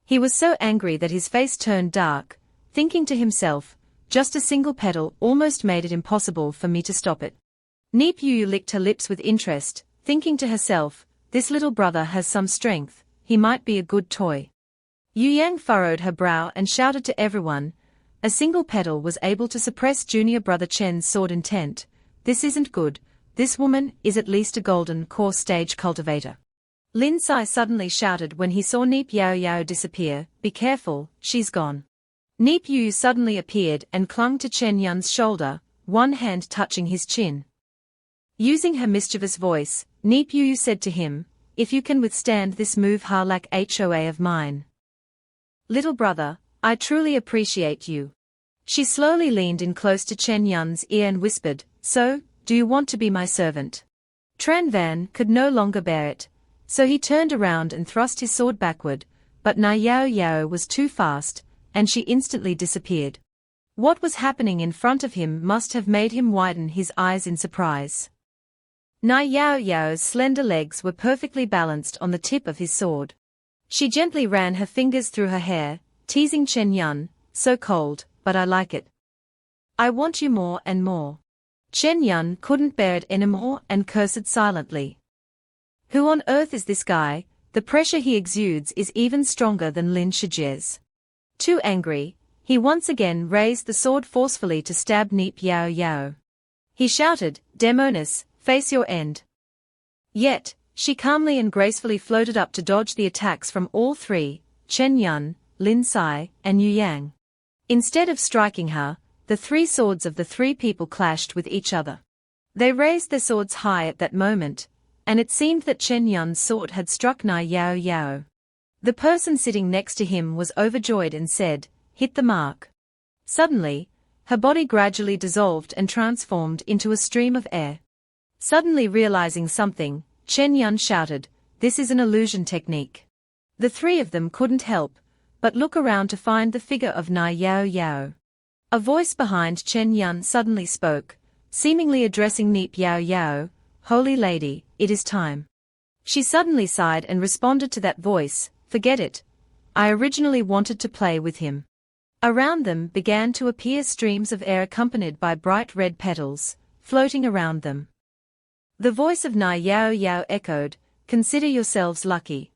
He was so angry that his face turned dark, thinking to himself, "Just a single petal almost made it impossible for me to stop it." Neep Yu licked her lips with interest, thinking to herself, "This little brother has some strength, he might be a good toy." Yu Yang furrowed her brow and shouted to everyone, "A single petal was able to suppress junior brother Chen's sword intent. This isn't good, this woman is at least a golden core stage cultivator." Lin Sai suddenly shouted when he saw Neep Yao Yao disappear, "Be careful, she's gone." Neep Yu suddenly appeared and clung to Chen Yun's shoulder, one hand touching his chin. Using her mischievous voice, Neep Yu said to him, "If you can withstand this move Harlak Hoa of mine, little brother, I truly appreciate you." She slowly leaned in close to Chen Yun's ear and whispered, "So, do you want to be my servant?" Tran Van could no longer bear it, so he turned around and thrust his sword backward, but Na Yao Yao was too fast, and she instantly disappeared. What was happening in front of him must have made him widen his eyes in surprise. Na Yao Yao's slender legs were perfectly balanced on the tip of his sword. She gently ran her fingers through her hair, teasing Chen Yun, "So cold, but I like it. I want you more and more." Chen Yun couldn't bear it anymore and cursed silently. Who on earth is this guy? The pressure he exudes is even stronger than Lin Shijie's. Too angry, he once again raised the sword forcefully to stab Neep Yao Yao. He shouted, "Demonis, face your end." Yet, she calmly and gracefully floated up to dodge the attacks from all three, Chen Yun, Lin Sai, and Yang. Instead of striking her, the three swords of the three people clashed with each other. They raised their swords high at that moment, and it seemed that Chen Yun's sword had struck Nai Yao Yao. The person sitting next to him was overjoyed and said, "Hit the mark." Suddenly, her body gradually dissolved and transformed into a stream of air. Suddenly realizing something, Chen Yun shouted, "This is an illusion technique." The three of them couldn't help but look around to find the figure of Nai Yao Yao. A voice behind Chen Yun suddenly spoke, seemingly addressing Nip Yao Yao, "Holy Lady, it is time." She suddenly sighed and responded to that voice, "Forget it. I originally wanted to play with him." Around them began to appear streams of air accompanied by bright red petals, floating around them. The voice of Nai Yao Yao echoed, "Consider yourselves lucky.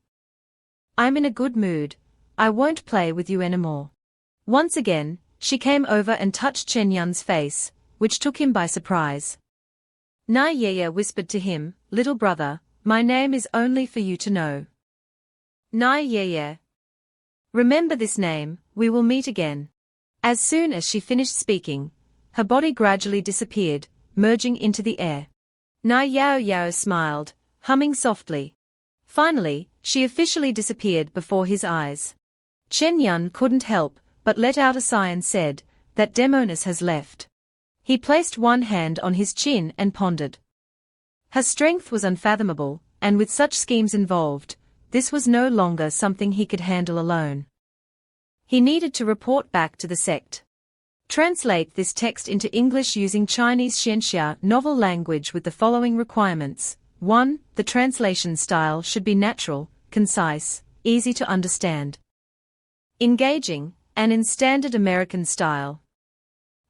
I'm in a good mood, I won't play with you anymore." Once again, she came over and touched Chen Yun's face, which took him by surprise. Nai Yaya whispered to him, "Little brother, my name is only for you to know. Nai Yaya. Remember this name, we will meet again." As soon as she finished speaking, her body gradually disappeared, merging into the air. Nai Yao Yao smiled, humming softly. Finally, she officially disappeared before his eyes. Chen Yun couldn't help but let out a sigh and said, "That Demoness has left." He placed one hand on his chin and pondered. Her strength was unfathomable, and with such schemes involved, this was no longer something he could handle alone. He needed to report back to the sect. Translate this text into English using Chinese Xianxia novel language with the following requirements. 1. The translation style should be natural, concise, easy to understand, engaging, and in standard American style.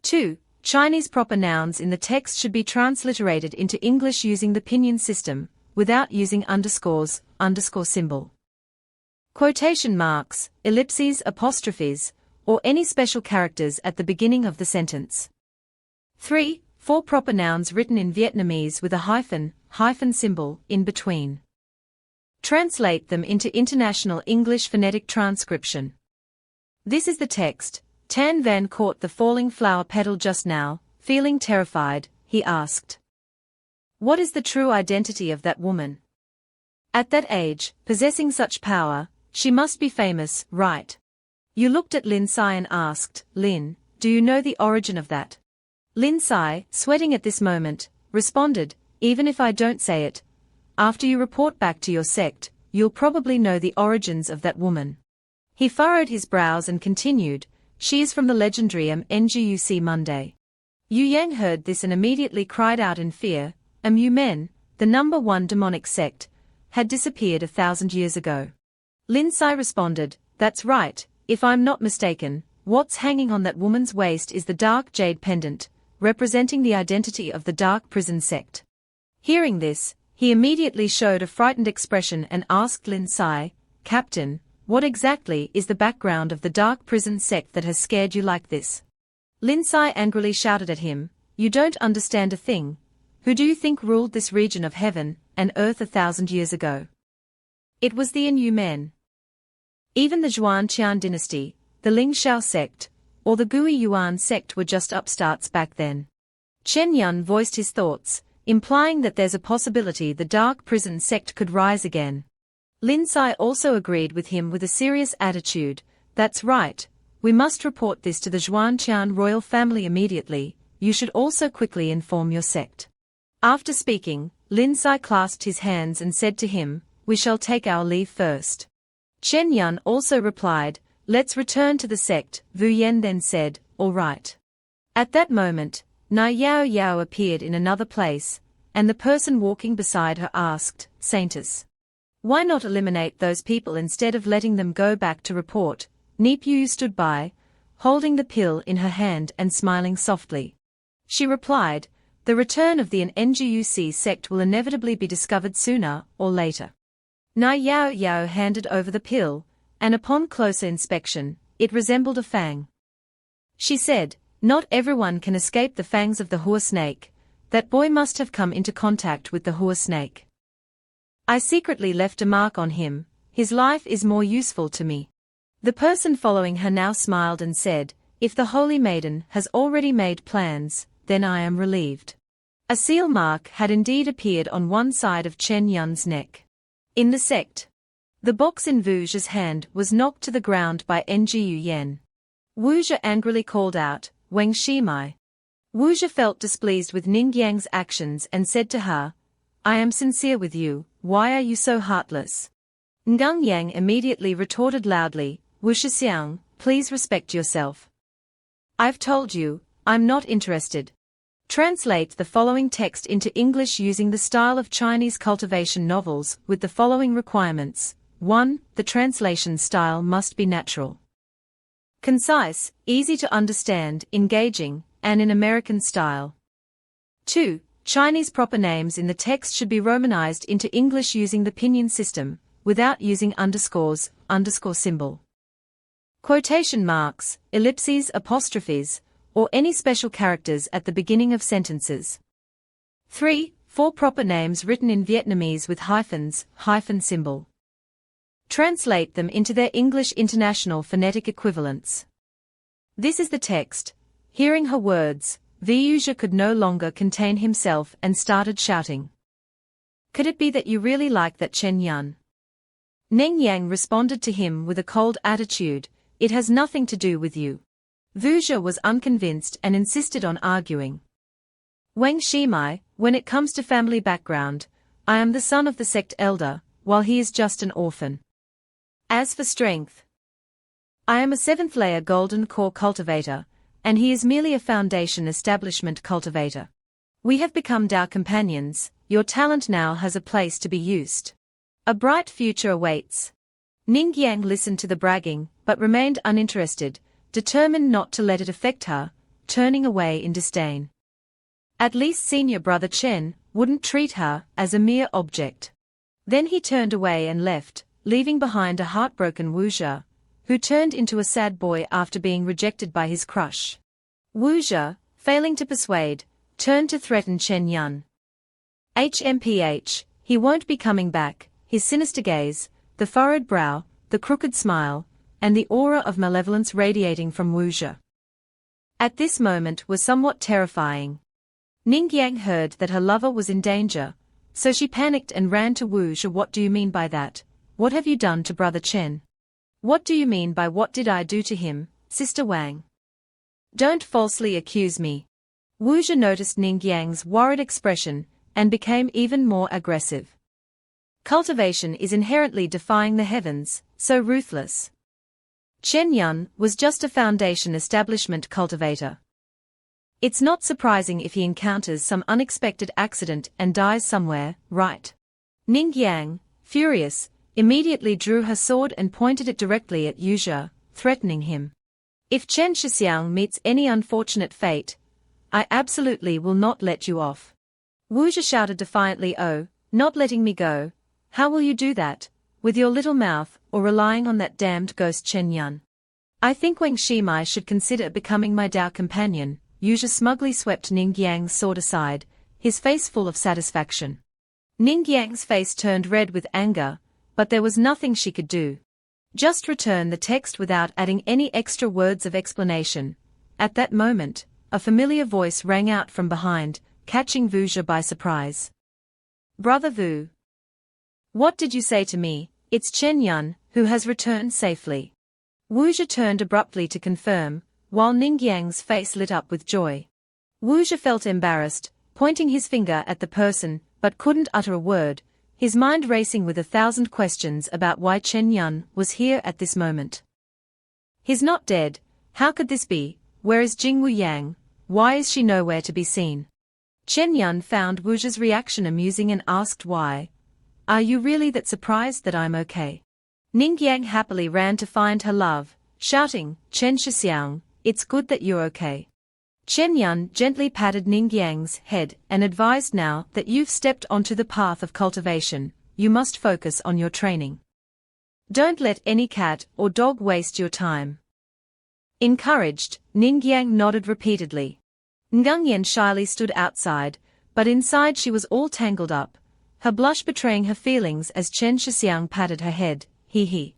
2. Chinese proper nouns in the text should be transliterated into English using the pinyin system, without using underscores, underscore symbol, quotation marks, ellipses, apostrophes, or any special characters at the beginning of the sentence. 3. 4 proper nouns written in Vietnamese with a hyphen symbol in between. Translate them into International English phonetic transcription. This is the text. Tan Van caught the falling flower petal just now, feeling terrified, he asked. What is the true identity of that woman? At that age, possessing such power, she must be famous, right? You looked at Lin Sai and asked, "Lin, do you know the origin of that?" Lin Sai, sweating at this moment, responded, "Even if I don't say it, after you report back to your sect, you'll probably know the origins of that woman." He furrowed his brows and continued, "She is from the legendary Nguc Monday." Yu Yang heard this and immediately cried out in fear. Mu Men, the number one demonic sect, had disappeared 1,000 years ago. Lin Sai responded, "That's right, if I'm not mistaken, what's hanging on that woman's waist is the dark jade pendant, representing the identity of the dark prison sect." Hearing this, he immediately showed a frightened expression and asked Lin Sai, "Captain, what exactly is the background of the dark prison sect that has scared you like this?" Lin Sai angrily shouted at him, "You don't understand a thing. Who do you think ruled this region of heaven and earth 1,000 years ago? It was the Inyu men. Even the Zhuanqian dynasty, the Ling Shao sect, or the Gui Yuan sect were just upstarts back then." Chen Yun voiced his thoughts, implying that there's a possibility the dark prison sect could rise again. Lin Sai also agreed with him with a serious attitude, "That's right, we must report this to the Zhuanqian royal family immediately. You should also quickly inform your sect." After speaking, Lin Sai clasped his hands and said to him, "We shall take our leave first." Chen Yun also replied, "Let's return to the sect." Wu Yen then said, "All right." At that moment, Nai Yao Yao appeared in another place, and the person walking beside her asked, "Saintess, why not eliminate those people instead of letting them go back to report?" Nip Yu stood by, holding the pill in her hand and smiling softly. She replied, "The return of the Nguc sect will inevitably be discovered sooner or later." Nai Yao Yao handed over the pill, and upon closer inspection, it resembled a fang. She said, "Not everyone can escape the fangs of the Hua snake. That boy must have come into contact with the Hua snake. I secretly left a mark on him, his life is more useful to me." The person following her now smiled and said, "If the Holy Maiden has already made plans, then I am relieved." A seal mark had indeed appeared on one side of Chen Yun's neck. In the sect. The box in Wu Zhe's hand was knocked to the ground by Ngu Yen. Wu Zhe angrily called out, "Wang Shimai." Wu Zhe felt displeased with Ningyang's actions and said to her, "I am sincere with you, why are you so heartless?" Ningyang immediately retorted loudly, "Wu Shixiang, please respect yourself. I've told you, I'm not interested." Translate the following text into English using the style of Chinese cultivation novels with the following requirements. 1. The translation style must be natural, concise, easy to understand, engaging, and in American style. 2. Chinese proper names in the text should be romanized into English using the pinyin system, without using underscores, underscore symbol, quotation marks, ellipses, apostrophes, or any special characters at the beginning of sentences. 3. 4 proper names written in Vietnamese with hyphens, hyphen symbol. Translate them into their English International Phonetic equivalents. This is the text. Hearing her words, Wu Zhe could no longer contain himself and started shouting. "Could it be that you really like that Chen Yun?" Ningyang responded to him with a cold attitude, "It has nothing to do with you." Wu Zhe was unconvinced and insisted on arguing. "Wang Shimai, when it comes to family background, I am the son of the sect elder, while he is just an orphan. As for strength, I am a 7th layer golden core cultivator, and he is merely a foundation establishment cultivator. We have become Dao companions, your talent now has a place to be used. A bright future awaits." Ningyang listened to the bragging, but remained uninterested, determined not to let it affect her, turning away in disdain. At least senior brother Chen wouldn't treat her as a mere object. Then he turned away and left, leaving behind a heartbroken Wu Zhe, who turned into a sad boy after being rejected by his crush. Wu Zhe, failing to persuade, turned to threaten Chen Yun. HMPH, he won't be coming back. His sinister gaze, the furrowed brow, the crooked smile, and the aura of malevolence radiating from Wu Zhe at this moment was somewhat terrifying. Ningyang heard that her lover was in danger, so she panicked and ran to Wu Zhe. "What do you mean by that? What have you done to brother Chen? What do you mean by what did I do to him, Sister Wang? Don't falsely accuse me." Wu Zhe noticed Ningyang's worried expression and became even more aggressive. Cultivation is inherently defying the heavens, so ruthless. Chen Yun was just a foundation establishment cultivator. It's not surprising if he encounters some unexpected accident and dies somewhere, right? Ningyang, furious, immediately drew her sword and pointed it directly at Wu Zhe, threatening him. "If Chen Shixiang meets any unfortunate fate, I absolutely will not let you off." Wu Zhe shouted defiantly, "Oh, not letting me go? How will you do that? With your little mouth, or relying on that damned ghost Chen Yun? I think Wang Shimai should consider becoming my Dao companion." Wu Zhe smugly swept Ningyang's sword aside, his face full of satisfaction. Ningyang's face turned red with anger, but there was nothing she could do. Just return the text without adding any extra words of explanation. At that moment, a familiar voice rang out from behind, catching Wu Zhe by surprise. "Brother Wu. What did you say to me? It's Chen Yun, who has returned safely." Wu Zhe turned abruptly to confirm, while Ningyang's face lit up with joy. Wu Zhe felt embarrassed, pointing his finger at the person, but couldn't utter a word, his mind racing with 1,000 questions about why Chen Yun was here at this moment. He's not dead. How could this be? Where is Jing Wu Yang? Why is she nowhere to be seen? Chen Yun found Wu Zhe's reaction amusing and asked why. "Are you really that surprised that I'm okay?" Ningyang happily ran to find her love, shouting, "Chen Shixiang, it's good that you're okay." Chen Yun gently patted Ningyang's head and advised, "Now that you've stepped onto the path of cultivation, you must focus on your training. Don't let any cat or dog waste your time." Encouraged, Ningyang nodded repeatedly. Nganyen shyly stood outside, but inside she was all tangled up, her blush betraying her feelings as Chen Shixiang patted her head. "He.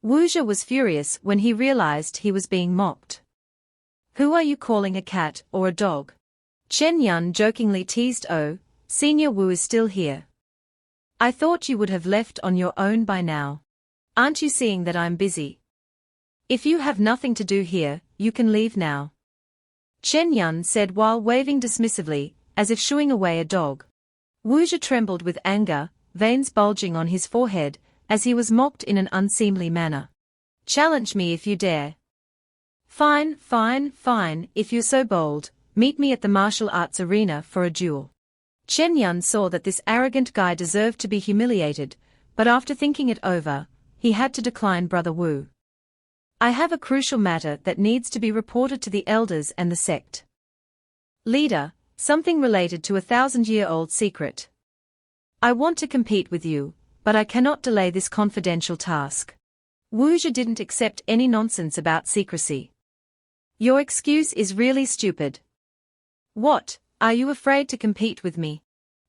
Wu Zhe was furious when he realized he was being mocked. Who are you calling a cat or a dog? Chen Yun jokingly teased. Oh, Senior Wu is still here. I thought you would have left on your own by now. Aren't you seeing that I'm busy? If you have nothing to do here, you can leave now. Chen Yun said while waving dismissively, as if shooing away a dog. Wu Zhe trembled with anger, veins bulging on his forehead, as he was mocked in an unseemly manner. Challenge me if you dare. Fine, fine, fine, if you're so bold, meet me at the martial arts arena for a duel. Chen Yun saw that this arrogant guy deserved to be humiliated, but after thinking it over, he had to decline Brother Wu. I have a crucial matter that needs to be reported to the elders and the sect. Leader, something related to a 1,000-year-old secret. I want to compete with you, but I cannot delay this confidential task. Wu Zhe didn't accept any nonsense about secrecy. Your excuse is really stupid. What, are you afraid to compete with me?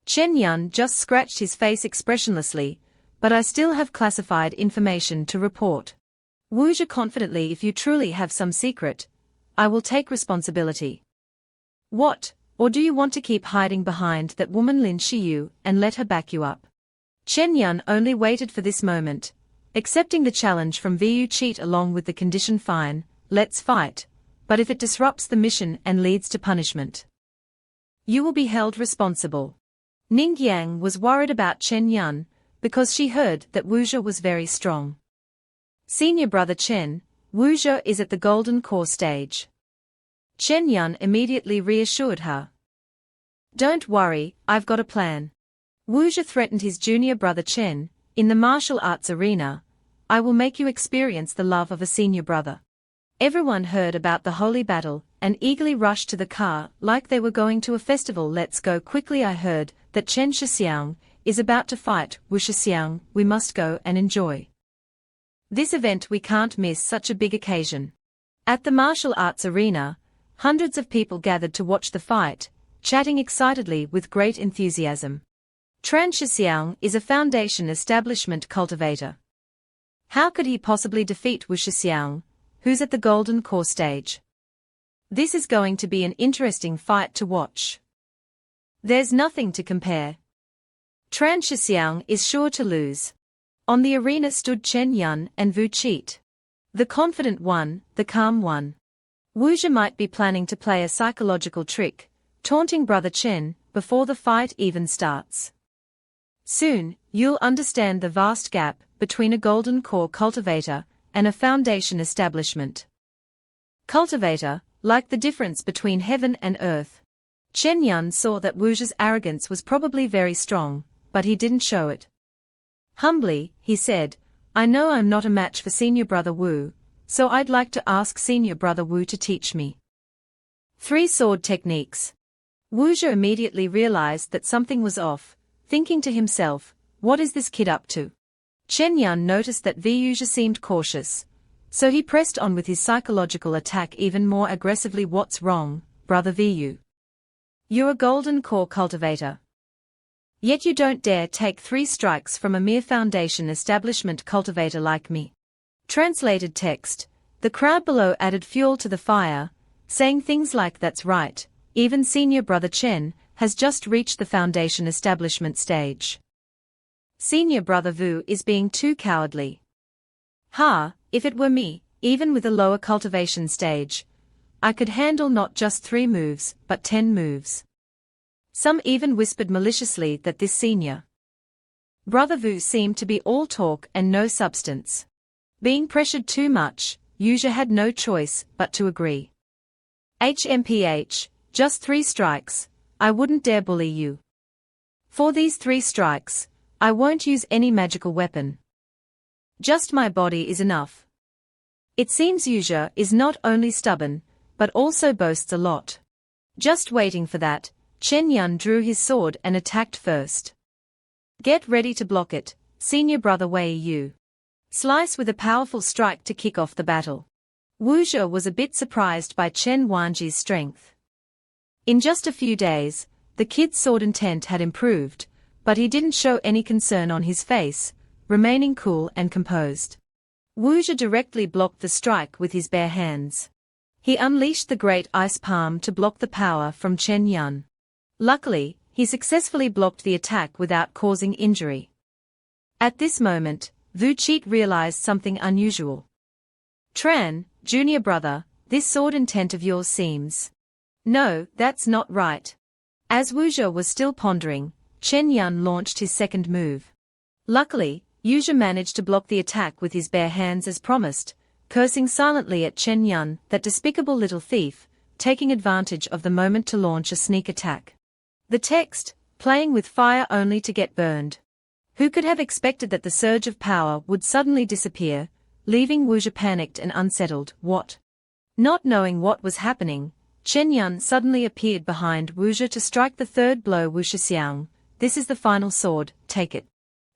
Chen Yun just scratched his face expressionlessly, but I still have classified information to report. Wu Zhe confidently, if you truly have some secret, I will take responsibility. What, or do you want to keep hiding behind that woman Lin Shiyu and let her back you up? Chen Yun only waited for this moment, accepting the challenge from Vu Cheat along with the condition fine, let's fight, but if it disrupts the mission and leads to punishment, you will be held responsible. Ningyang was worried about Chen Yun, because she heard that Wu Zhe was very strong. Senior brother Chen, Wu Zhe is at the golden core stage. Chen Yun immediately reassured her. Don't worry, I've got a plan. Wu Zhe threatened his junior brother Chen, in the martial arts arena, I will make you experience the love of a senior brother. Everyone heard about the holy battle, and eagerly rushed to the car like they were going to a festival. Let's go quickly. I heard that Chen Shixiang is about to fight Wu Shixiang. We must go and enjoy this event. We can't miss such a big occasion. At the martial arts arena, hundreds of people gathered to watch the fight, chatting excitedly with great enthusiasm. Chen Shixiang is a foundation establishment cultivator. How could he possibly defeat Wu Shixiang, who's at the golden core stage? This is going to be an interesting fight to watch. There's nothing to compare. Chen Shixiang is sure to lose. On the arena stood Chen Yun and Vu Cheat. The confident one, the calm one. Wu Zhe might be planning to play a psychological trick, taunting brother Chen, before the fight even starts. Soon, you'll understand the vast gap between a golden core cultivator and a foundation establishment. Cultivator, like the difference between heaven and earth. Chen Yun saw that Wu Zhe's arrogance was probably very strong, but he didn't show it. Humbly, he said, I know I'm not a match for Senior Brother Wu, so I'd like to ask Senior Brother Wu to teach me 3 sword techniques. Wu Zhe immediately realized that something was off, thinking to himself, what is this kid up to? Chen Yun noticed that Vu Zhe seemed cautious, so he pressed on with his psychological attack even more aggressively. What's wrong, Brother Vu? You're a golden core cultivator. Yet you don't dare take 3 strikes from a mere foundation establishment cultivator like me. Translated text, the crowd below added fuel to the fire, saying things like that's right, even Senior Brother Chen has just reached the foundation establishment stage. Senior Brother Vu is being too cowardly. Ha, if it were me, even with a lower cultivation stage, I could handle not just 3 moves, but 10 moves. Some even whispered maliciously that this Senior Brother Vu seemed to be all talk and no substance. Being pressured too much, Wu Zhe had no choice but to agree. HMPH, just 3 strikes, I wouldn't dare bully you. For these 3 strikes, I won't use any magical weapon. Just my body is enough. It seems Wu Zhe is not only stubborn, but also boasts a lot. Just waiting for that, Chen Yun drew his sword and attacked first. Get ready to block it, Senior Brother Wei Yu. Slice with a powerful strike to kick off the battle. Wu Zhe was a bit surprised by Chen Wanji's strength. In just a few days, the kid's sword intent had improved, but he didn't show any concern on his face, remaining cool and composed. Wuxia directly blocked the strike with his bare hands. He unleashed the great ice palm to block the power from Chen Yun. Luckily, he successfully blocked the attack without causing injury. At this moment, Wu Qi realized something unusual. Tran, junior brother, this sword intent of yours seems. No, that's not right. As Wuxia was still pondering, Chen Yun launched his second move. Luckily, Wuxia managed to block the attack with his bare hands as promised, cursing silently at Chen Yun, that despicable little thief, taking advantage of the moment to launch a sneak attack. The text, playing with fire only to get burned. Who could have expected that the surge of power would suddenly disappear, leaving Wuxia panicked and unsettled? What? Not knowing what was happening, Chen Yun suddenly appeared behind Wuxia to strike the third blow. Wuxia Xiang, this is the final sword, take it.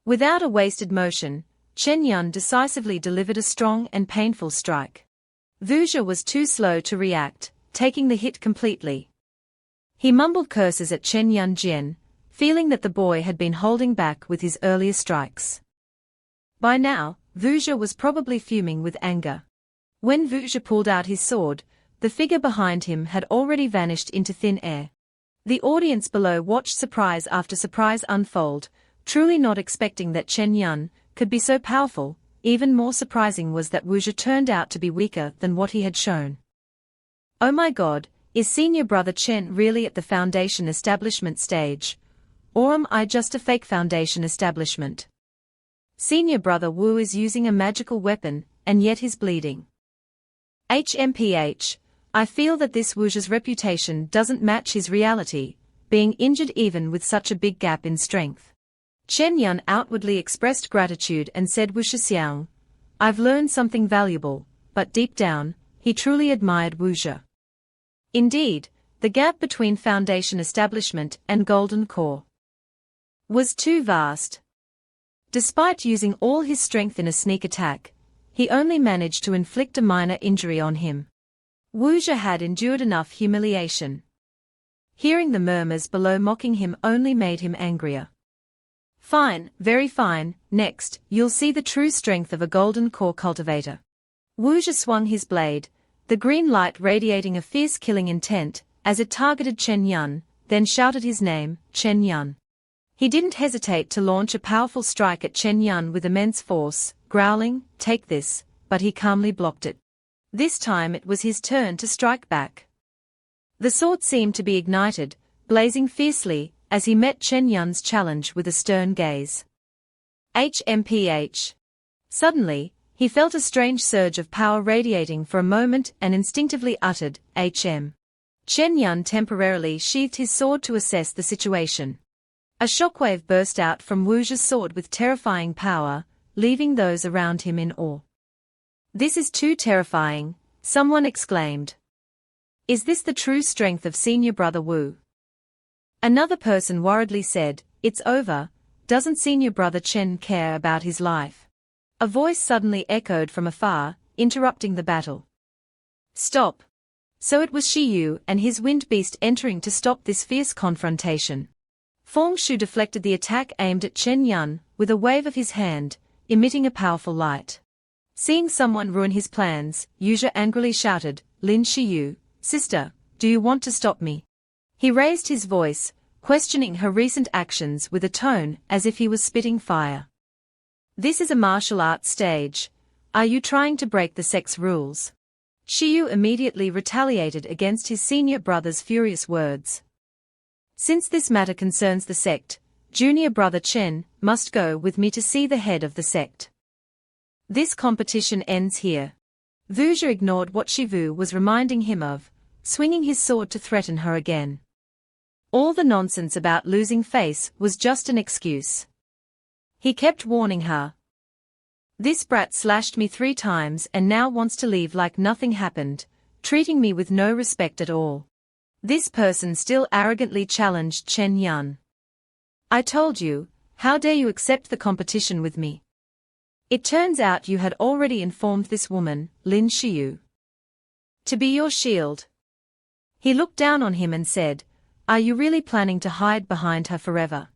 Without a wasted motion, Chen Yun decisively delivered a strong and painful strike. Wuxia was too slow to react, taking the hit completely. He mumbled curses at Chen Yun Jian, feeling that the boy had been holding back with his earlier strikes. By now, Wuxia was probably fuming with anger. When Wuxia pulled out his sword, the figure behind him had already vanished into thin air. The audience below watched surprise after surprise unfold, truly not expecting that Chen Yun could be so powerful. Even more surprising was that Wuxia turned out to be weaker than what he had shown. Oh my god, is senior brother Chen really at the foundation establishment stage? Or am I just a fake foundation establishment? Senior brother Wu is using a magical weapon, and yet he's bleeding. HMPH, I feel that this Wuxia's reputation doesn't match his reality, being injured even with such a big gap in strength. Chen Yun outwardly expressed gratitude and said, Wuxia Xiang, I've learned something valuable, but deep down, he truly admired Wuxia. Indeed, the gap between foundation establishment and golden core was too vast. Despite using all his strength in a sneak attack, he only managed to inflict a minor injury on him. Wuxia had endured enough humiliation. Hearing the murmurs below mocking him only made him angrier. Fine, very fine, next, you'll see the true strength of a golden core cultivator. Wuxia swung his blade, the green light radiating a fierce killing intent, as it targeted Chen Yun, then shouted his name, Chen Yun. He didn't hesitate to launch a powerful strike at Chen Yun with immense force, growling, take this, but he calmly blocked it. This time it was his turn to strike back. The sword seemed to be ignited, blazing fiercely, as he met Chen Yun's challenge with a stern gaze. HMPH. Suddenly, he felt a strange surge of power radiating for a moment and instinctively uttered, HM. Chen Yun temporarily sheathed his sword to assess the situation. A shockwave burst out from Wuxia's sword with terrifying power, leaving those around him in awe. This is too terrifying, someone exclaimed. Is this the true strength of senior brother Wu? Another person worriedly said, it's over, doesn't senior brother Chen care about his life? A voice suddenly echoed from afar, interrupting the battle. Stop! So it was Shiyu and his wind beast entering to stop this fierce confrontation. Feng Shu deflected the attack aimed at Chen Yun, with a wave of his hand, emitting a powerful light. Seeing someone ruin his plans, Wuxia angrily shouted, Lin Shiyu, sister, do you want to stop me? He raised his voice, questioning her recent actions with a tone as if he was spitting fire. This is a martial arts stage. Are you trying to break the sect's rules? Shiyu immediately retaliated against his senior brother's furious words. Since this matter concerns the sect, junior brother Chen must go with me to see the head of the sect. This competition ends here. Wuxia ignored what Shivu was reminding him of, swinging his sword to threaten her again. All the nonsense about losing face was just an excuse. He kept warning her. This brat slashed me 3 times and now wants to leave like nothing happened, treating me with no respect at all. This person still arrogantly challenged Chen Yun. I told you, how dare you accept the competition with me? It turns out you had already informed this woman, Lin Shiyu, to be your shield. He looked down on him and said, are you really planning to hide behind her forever?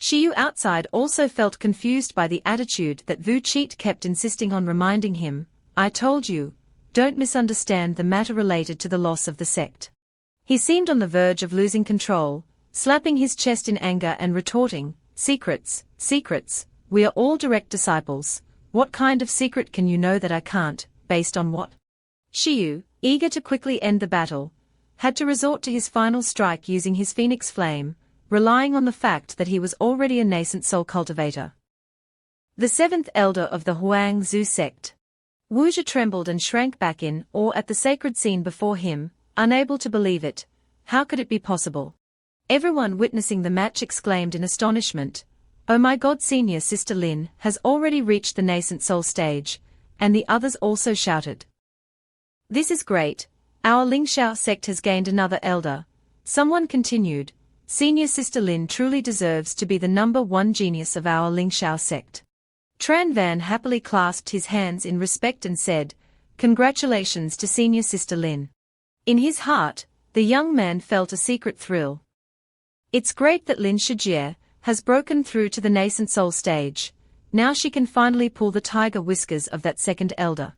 Shiyu outside also felt confused by the attitude that Wu Cheat kept insisting on reminding him, I told you, don't misunderstand the matter related to the loss of the sect. He seemed on the verge of losing control, slapping his chest in anger and retorting, secrets, secrets, we are all direct disciples, what kind of secret can you know that I can't, based on what? Shiyu, eager to quickly end the battle, had to resort to his final strike using his Phoenix Flame, relying on the fact that he was already a nascent soul cultivator. The seventh elder of the Huang Zhu sect. Wuxia trembled and shrank back in awe at the sacred scene before him, unable to believe it. How could it be possible? Everyone witnessing the match exclaimed in astonishment, oh my god, senior sister Lin has already reached the nascent soul stage, and the others also shouted. This is great, our Lingxiao sect has gained another elder. Someone continued, senior sister Lin truly deserves to be the number one genius of our Lingxiao sect. Tran Van happily clasped his hands in respect and said, congratulations to senior sister Lin. In his heart, the young man felt a secret thrill. It's great that Lin Shijie has broken through to the nascent soul stage. Now she can finally pull the tiger whiskers of that second elder.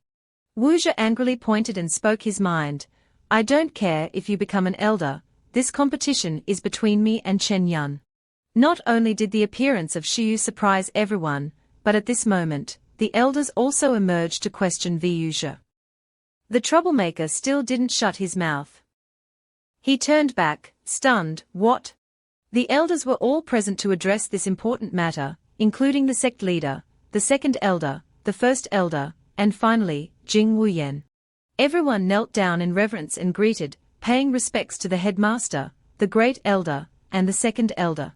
Wuxia angrily pointed and spoke his mind. I don't care if you become an elder, this competition is between me and Chen Yun. Not only did the appearance of Shiyu surprise everyone, but at this moment, the elders also emerged to question Wuxia. The troublemaker still didn't shut his mouth. He turned back, stunned, what? The elders were all present to address this important matter, including the sect leader, the second elder, the first elder, and finally, Jing Wuyan. Everyone knelt down in reverence and greeted, paying respects to the headmaster, the great elder, and the second elder.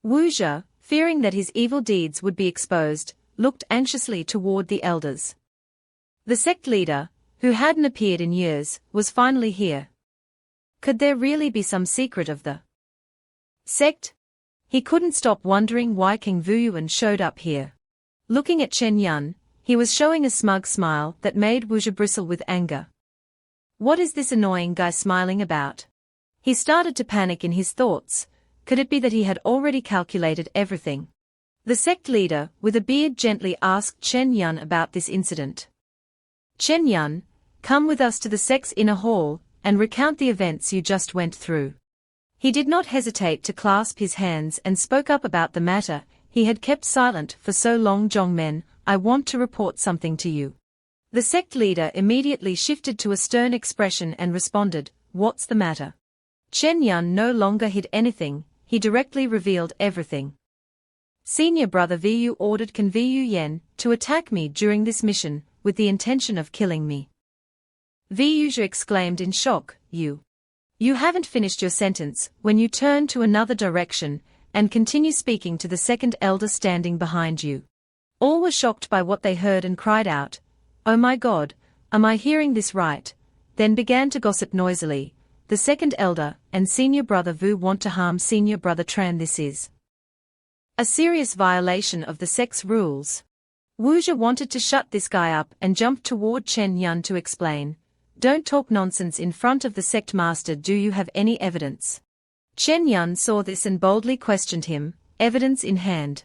Wuxia, fearing that his evil deeds would be exposed, looked anxiously toward the elders. The sect leader, who hadn't appeared in years, was finally here. Could there really be some secret of the sect? He couldn't stop wondering why King Wuyuan showed up here. Looking at Chen Yun, he was showing a smug smile that made Wuxia bristle with anger. What is this annoying guy smiling about? He started to panic in his thoughts. Could it be that he had already calculated everything? The sect leader, with a beard, gently asked Chen Yun about this incident. Chen Yun, come with us to the sect's inner hall, and recount the events you just went through. He did not hesitate to clasp his hands and spoke up about the matter he had kept silent for so long. Zhongmen, I want to report something to you. The sect leader immediately shifted to a stern expression and responded, what's the matter? Chen Yun no longer hid anything, he directly revealed everything. Senior brother Vu ordered Can Vu Yen to attack me during this mission, with the intention of killing me. Vu exclaimed in shock, You haven't finished your sentence when you turn to another direction and continue speaking to the second elder standing behind you. All were shocked by what they heard and cried out, oh my god, am I hearing this right? Then began to gossip noisily. The second elder and senior brother Vu want to harm senior brother Tran. This is a serious violation of the sect's rules. Wuxia wanted to shut this guy up and jumped toward Chen Yun to explain. Don't talk nonsense in front of the sect master. Do you have any evidence? Chen Yun saw this and boldly questioned him, evidence in hand.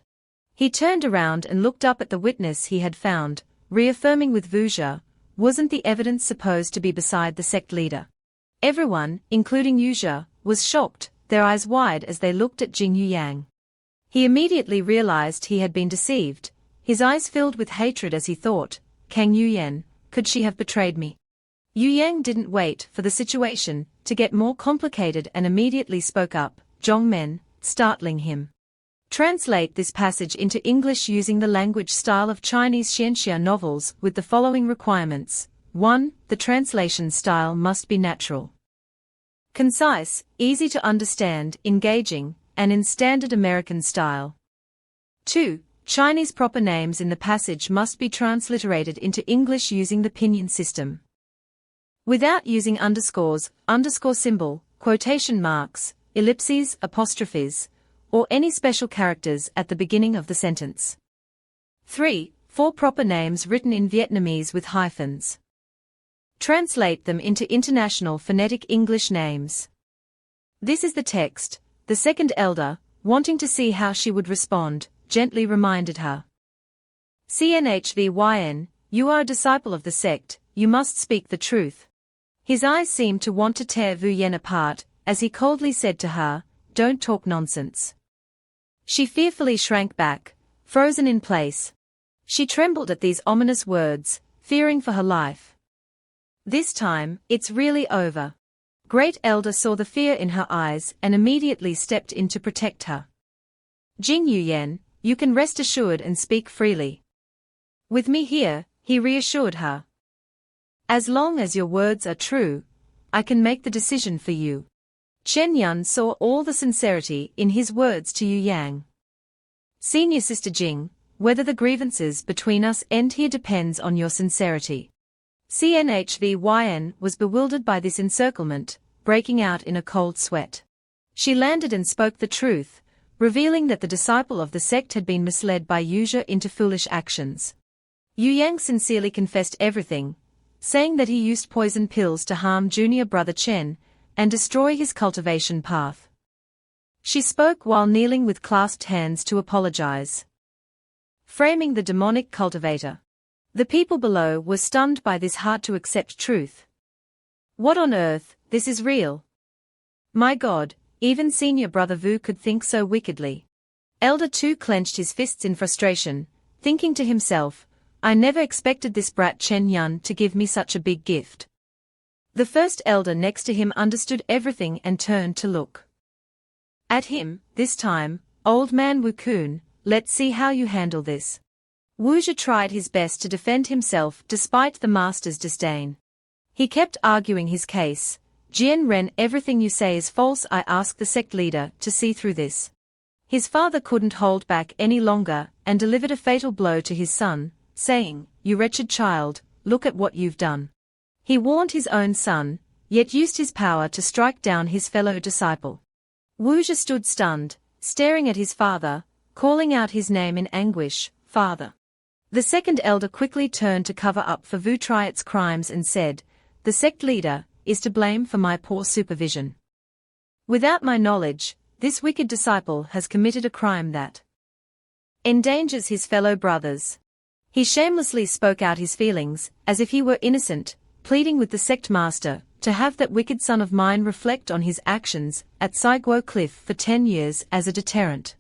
He turned around and looked up at the witness he had found, reaffirming with Wuxia, wasn't the evidence supposed to be beside the sect leader? Everyone, including Wuxia, was shocked, their eyes wide as they looked at Jing Yuyang. He immediately realized he had been deceived, his eyes filled with hatred as he thought, Kang Yuyan, could she have betrayed me? Yuyang didn't wait for the situation to get more complicated and immediately spoke up, Zhongmen, startling him. Translate this passage into English using the language style of Chinese xianxia novels with the following requirements. 1. The translation style must be natural, concise, easy to understand, engaging, and in standard American style. 2. Chinese proper names in the passage must be transliterated into English using the pinyin system, without using underscores, underscore symbol, quotation marks, ellipses, apostrophes, or any special characters at the beginning of the sentence. 3. 4 proper names written in Vietnamese with hyphens. Translate them into international phonetic English names. This is the text. The second elder, wanting to see how she would respond, gently reminded her. "Cnhvyn, you are a disciple of the sect, you must speak the truth." His eyes seemed to want to tear Wu Yen apart, as he coldly said to her, "Don't talk nonsense." She fearfully shrank back, frozen in place. She trembled at these ominous words, fearing for her life. "This time, it's really over." Great Elder saw the fear in her eyes and immediately stepped in to protect her. "Jing Yuyen, you can rest assured and speak freely. With me here," he reassured her. "As long as your words are true, I can make the decision for you." Chen Yun saw all the sincerity in his words to Yu Yang. "Senior Sister Jing, whether the grievances between us end here depends on your sincerity." Cnhvyn was bewildered by this encirclement, breaking out in a cold sweat. She landed and spoke the truth, revealing that the disciple of the sect had been misled by Yuzha into foolish actions. Yu Yang sincerely confessed everything, saying that he used poison pills to harm junior brother Chen and destroy his cultivation path. She spoke while kneeling with clasped hands to apologize. Framing the demonic cultivator. The people below were stunned by this hard-to-accept truth. "What on earth, this is real. My God, even senior brother Wu could think so wickedly." Elder Tu clenched his fists in frustration, thinking to himself, "I never expected this brat Chen Yun to give me such a big gift." The first elder next to him understood everything and turned to look at him. "This time, old man Wu Kun, let's see how you handle this." Wu Zhi tried his best to defend himself despite the master's disdain. He kept arguing his case. "Jian Ren, everything you say is false. I asked the sect leader to see through this." His father couldn't hold back any longer and delivered a fatal blow to his son, saying, "You wretched child, look at what you've done." He warned his own son, yet used his power to strike down his fellow disciple. Wu Zhi stood stunned, staring at his father, calling out his name in anguish, "Father." The second elder quickly turned to cover up for Wu Triot's crimes and said, "The sect leader is to blame for my poor supervision. Without my knowledge, this wicked disciple has committed a crime that endangers his fellow brothers." He shamelessly spoke out his feelings, as if he were innocent, pleading with the sect master to have that wicked son of mine reflect on his actions at Saiguo Cliff for 10 years as a deterrent.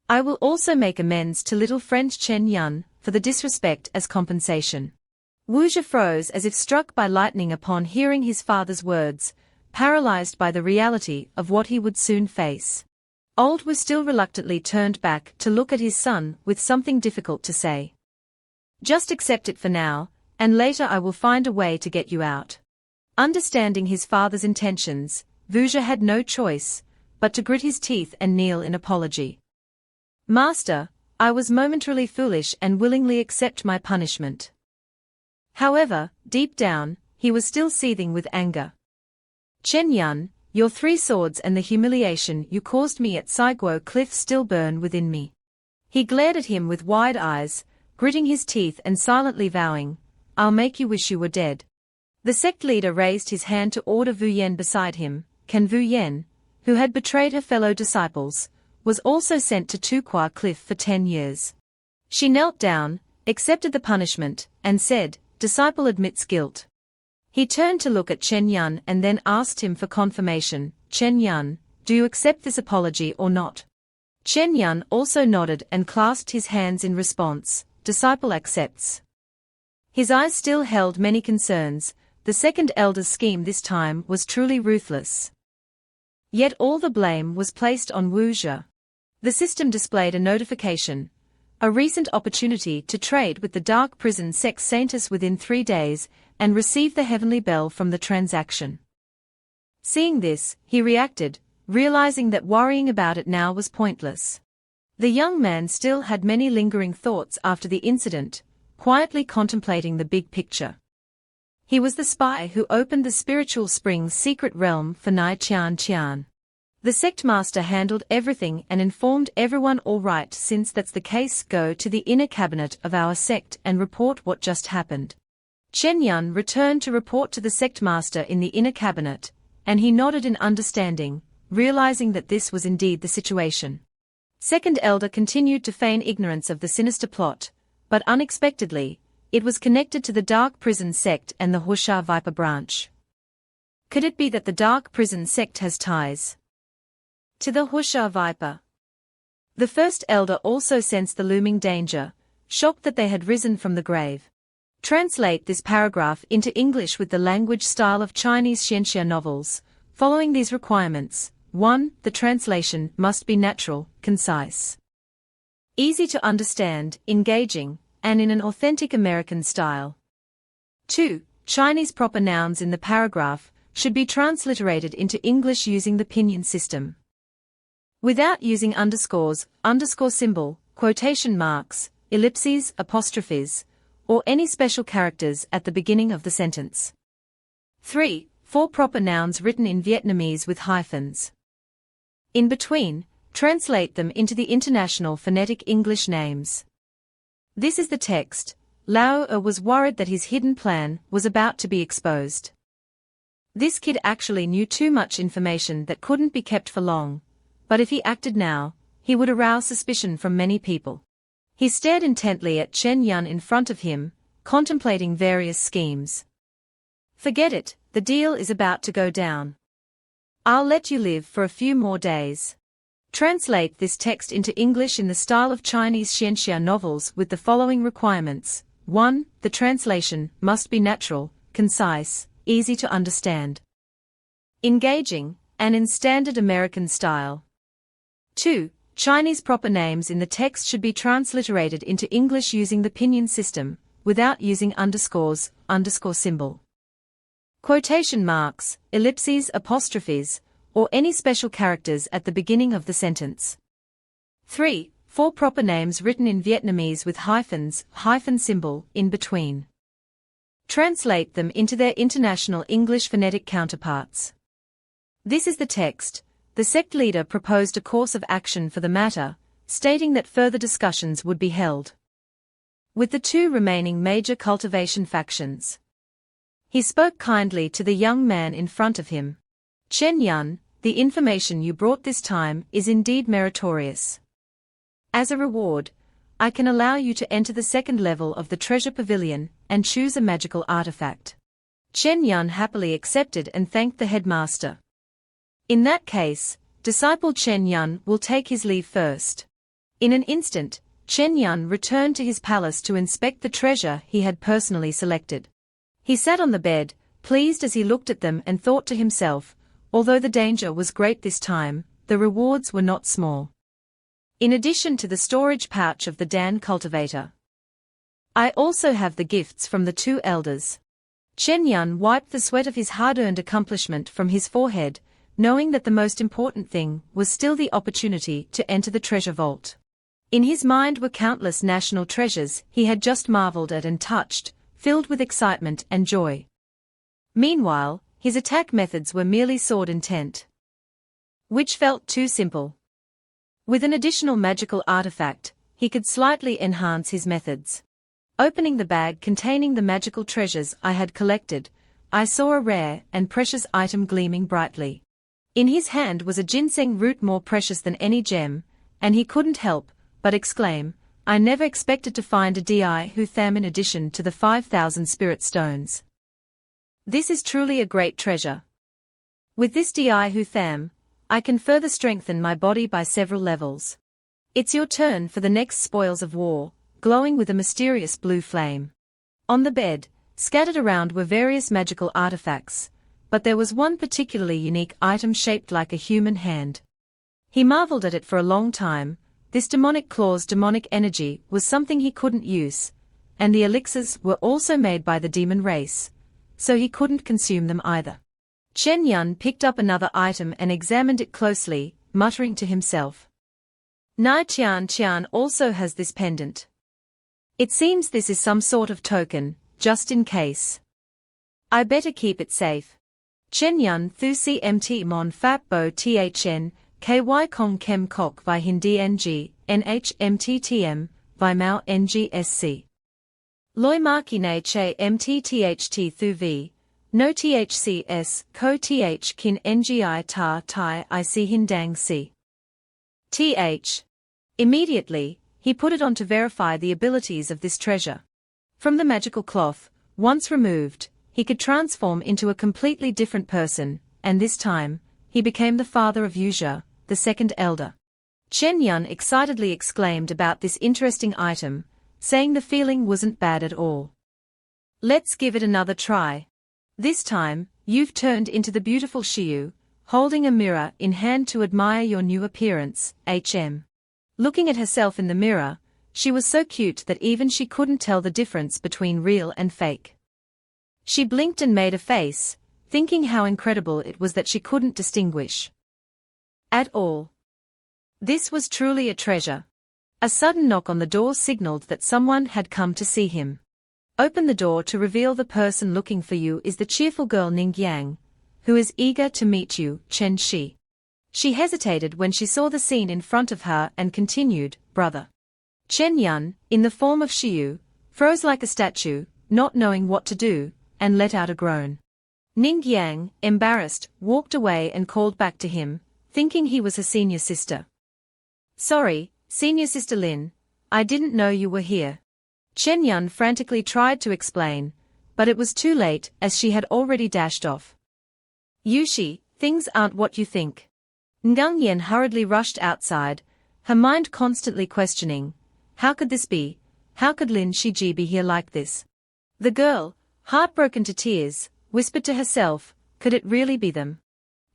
"I will also make amends to little friend Chen Yun for the disrespect as compensation." Wu Zhi froze as if struck by lightning upon hearing his father's words, paralyzed by the reality of what he would soon face. Old Wu still reluctantly turned back to look at his son with something difficult to say. "Just accept it for now, and later I will find a way to get you out." Understanding his father's intentions, Wu Zhi had no choice but to grit his teeth and kneel in apology. "Master, I was momentarily foolish and willingly accept my punishment." However, deep down, he was still seething with anger. "Chen Yun, your 3 swords and the humiliation you caused me at Saiguo Cliff still burn within me." He glared at him with wide eyes, gritting his teeth and silently vowing, "I'll make you wish you were dead." The sect leader raised his hand to order Wu Yen beside him. Can Wu Yen, who had betrayed her fellow disciples, was also sent to Tuqua Cliff for 10 years. She knelt down, accepted the punishment, and said, "Disciple admits guilt." He turned to look at Chen Yun and then asked him for confirmation, "Chen Yun, do you accept this apology or not?" Chen Yun also nodded and clasped his hands in response, "Disciple accepts." His eyes still held many concerns. The second elder's scheme this time was truly ruthless. Yet all the blame was placed on Wu Zhi. The system displayed a notification, a recent opportunity to trade with the dark prison Sect Saintus within 3 days, and receive the heavenly bell from the transaction. Seeing this, he reacted, realizing that worrying about it now was pointless. The young man still had many lingering thoughts after the incident, quietly contemplating the big picture. He was the spy who opened the spiritual spring's secret realm for Nai Qian. The sect master handled everything and informed everyone. "All right, since that's the case, go to the inner cabinet of our sect and report what just happened." Chen Yun returned to report to the sect master in the inner cabinet, and he nodded in understanding, realizing that this was indeed the situation. Second Elder continued to feign ignorance of the sinister plot, but unexpectedly, it was connected to the Dark Prison Sect and the Husha Viper branch. Could it be that the Dark Prison Sect has ties to the Husha Viper? The First Elder also sensed the looming danger, shocked that they had risen from the grave. Translate this paragraph into English with the language style of Chinese xianxia novels, following these requirements. 1. The translation must be natural, concise, easy to understand, engaging, and in an authentic American style. 2. Chinese proper nouns in the paragraph should be transliterated into English using the pinyin system, without using underscores, underscore symbol, quotation marks, ellipses, apostrophes, or any special characters at the beginning of the sentence. 3. 4 proper nouns written in Vietnamese with hyphens in between, translate them into the International Phonetic English names. This is the text. Lao was worried that his hidden plan was about to be exposed. This kid actually knew too much information that couldn't be kept for long, but if he acted now, he would arouse suspicion from many people. He stared intently at Chen Yun in front of him, contemplating various schemes. Forget it, the deal is about to go down. I'll let you live for a few more days. Translate this text into English in the style of Chinese xianxia novels with the following requirements. 1. The translation must be natural, concise, easy to understand, engaging, and in standard American style. 2. Chinese proper names in the text should be transliterated into English using the pinyin system, without using underscores, underscore symbol, quotation marks, ellipses, apostrophes, or any special characters at the beginning of the sentence. 3. 4 proper names written in Vietnamese with hyphens, hyphen symbol, in between. Translate them into their international English phonetic counterparts. This is the text. The sect leader proposed a course of action for the matter, stating that further discussions would be held with the 2 remaining major cultivation factions. He spoke kindly to the young man in front of him. Chen Yun, the information you brought this time is indeed meritorious. As a reward, I can allow you to enter the second level of the treasure pavilion and choose a magical artifact. Chen Yun happily accepted and thanked the headmaster. In that case, disciple Chen Yun will take his leave first. In an instant, Chen Yun returned to his palace to inspect the treasure he had personally selected. He sat on the bed, pleased as he looked at them and thought to himself, although the danger was great this time, the rewards were not small. In addition to the storage pouch of the Dan cultivator, I also have the gifts from the 2 elders. Chen Yun wiped the sweat of his hard-earned accomplishment from his forehead, knowing that the most important thing was still the opportunity to enter the treasure vault. In his mind were countless national treasures he had just marveled at and touched, filled with excitement and joy. Meanwhile, his attack methods were merely sword intent, which felt too simple. With an additional magical artifact, he could slightly enhance his methods. Opening the bag containing the magical treasures I had collected, I saw a rare and precious item gleaming brightly. In his hand was a ginseng root more precious than any gem, and he couldn't help but exclaim, I never expected to find a Di Hu Tham in addition to the 5,000 spirit stones. This is truly a great treasure. With this Di Hu Tham, I can further strengthen my body by several levels. It's your turn for the next spoils of war, glowing with a mysterious blue flame. On the bed, scattered around were various magical artifacts, but there was one particularly unique item shaped like a human hand. He marveled at it for a long time. This demonic claw's demonic energy was something he couldn't use, and the elixirs were also made by the demon race, so he couldn't consume them either. Chen Yun picked up another item and examined it closely, muttering to himself. Nai Tian also has this pendant. It seems this is some sort of token, just in case. I better keep it safe. Chen Yun thu cmt mon fap bo thn, ky kong kem kok vi hindi ng, nhmttm, vi mao ngsc. Loi markine che mttht thu vi, No thcs, ko th kin ngi ta tai I see hindang si. Th. Immediately, he put it on to verify the abilities of this treasure. From the magical cloth, once removed, he could transform into a completely different person, and this time, he became the father of Yuzha, the second elder. Chen Yun excitedly exclaimed about this interesting item, saying the feeling wasn't bad at all. Let's give it another try. This time, you've turned into the beautiful Xiu, holding a mirror in hand to admire your new appearance, HM. Looking at herself in the mirror, she was so cute that even she couldn't tell the difference between real and fake. She blinked and made a face, thinking how incredible it was that she couldn't distinguish at all. This was truly a treasure. A sudden knock on the door signaled that someone had come to see him. Open the door to reveal the person looking for you is the cheerful girl Ningyang, who is eager to meet you, Chen Shi. She hesitated when she saw the scene in front of her and continued, brother. Chen Yun, in the form of Xiu, froze like a statue, not knowing what to do, and let out a groan. Ningyang, embarrassed, walked away and called back to him, thinking he was her senior sister. Sorry, senior sister Lin, I didn't know you were here. Chen Yun frantically tried to explain, but it was too late as she had already dashed off. Yushi, things aren't what you think. Ngang Yen hurriedly rushed outside, her mind constantly questioning, how could this be, how could Lin Shiji be here like this? The girl, heartbroken to tears, whispered to herself, could it really be them?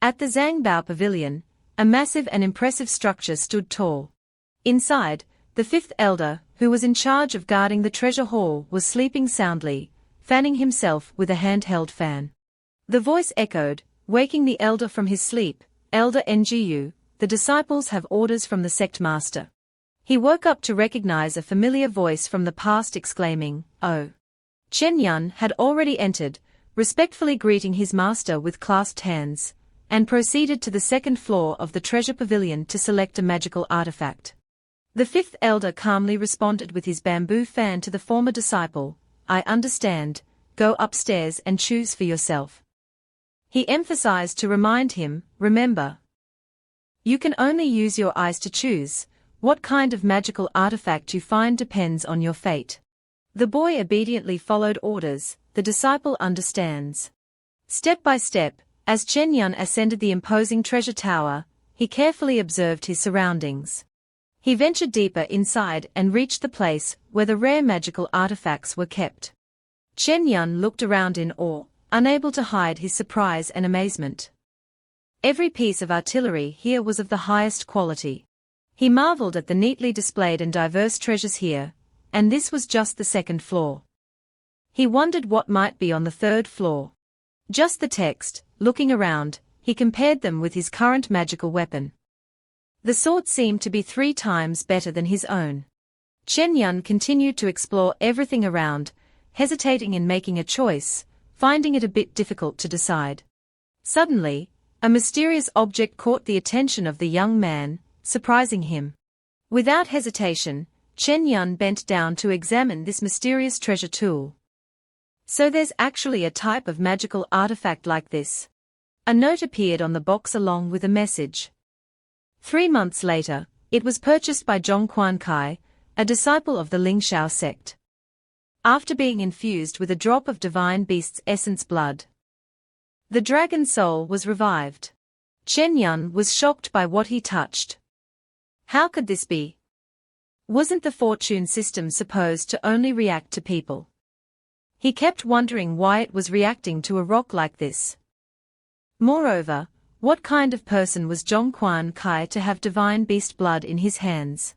At the Zhangbao Pavilion, a massive and impressive structure stood tall. Inside, the fifth elder, who was in charge of guarding the treasure hall, was sleeping soundly, fanning himself with a handheld fan. The voice echoed, waking the elder from his sleep, Elder Ngu, the disciples have orders from the sect master. He woke up to recognize a familiar voice from the past exclaiming, oh. Chen Yun had already entered, respectfully greeting his master with clasped hands, and proceeded to the second floor of the treasure pavilion to select a magical artifact. The fifth elder calmly responded with his bamboo fan to the former disciple, I understand, go upstairs and choose for yourself. He emphasized to remind him, remember. You can only use your eyes to choose, what kind of magical artifact you find depends on your fate. The boy obediently followed orders, the disciple understands. Step by step, as Chen Yun ascended the imposing treasure tower, he carefully observed his surroundings. He ventured deeper inside and reached the place where the rare magical artifacts were kept. Chen Yun looked around in awe, unable to hide his surprise and amazement. Every piece of artillery here was of the highest quality. He marveled at the neatly displayed and diverse treasures here, and this was just the second floor. He wondered what might be on the third floor. Just the text. Looking around, he compared them with his current magical weapon. The sword seemed to be 3 times better than his own. Chen Yun continued to explore everything around, hesitating in making a choice, finding it a bit difficult to decide. Suddenly, a mysterious object caught the attention of the young man, surprising him. Without hesitation, Chen Yun bent down to examine this mysterious treasure tool. So there's actually a type of magical artifact like this. A note appeared on the box along with a message. 3 months later, it was purchased by Zhongquan Kai, a disciple of the Lingxiao sect. After being infused with a drop of divine beast's essence blood, the dragon soul was revived. Chen Yun was shocked by what he touched. How could this be? Wasn't the fortune system supposed to only react to people? He kept wondering why it was reacting to a rock like this. Moreover, what kind of person was Zhongquan Kai to have divine beast blood in his hands?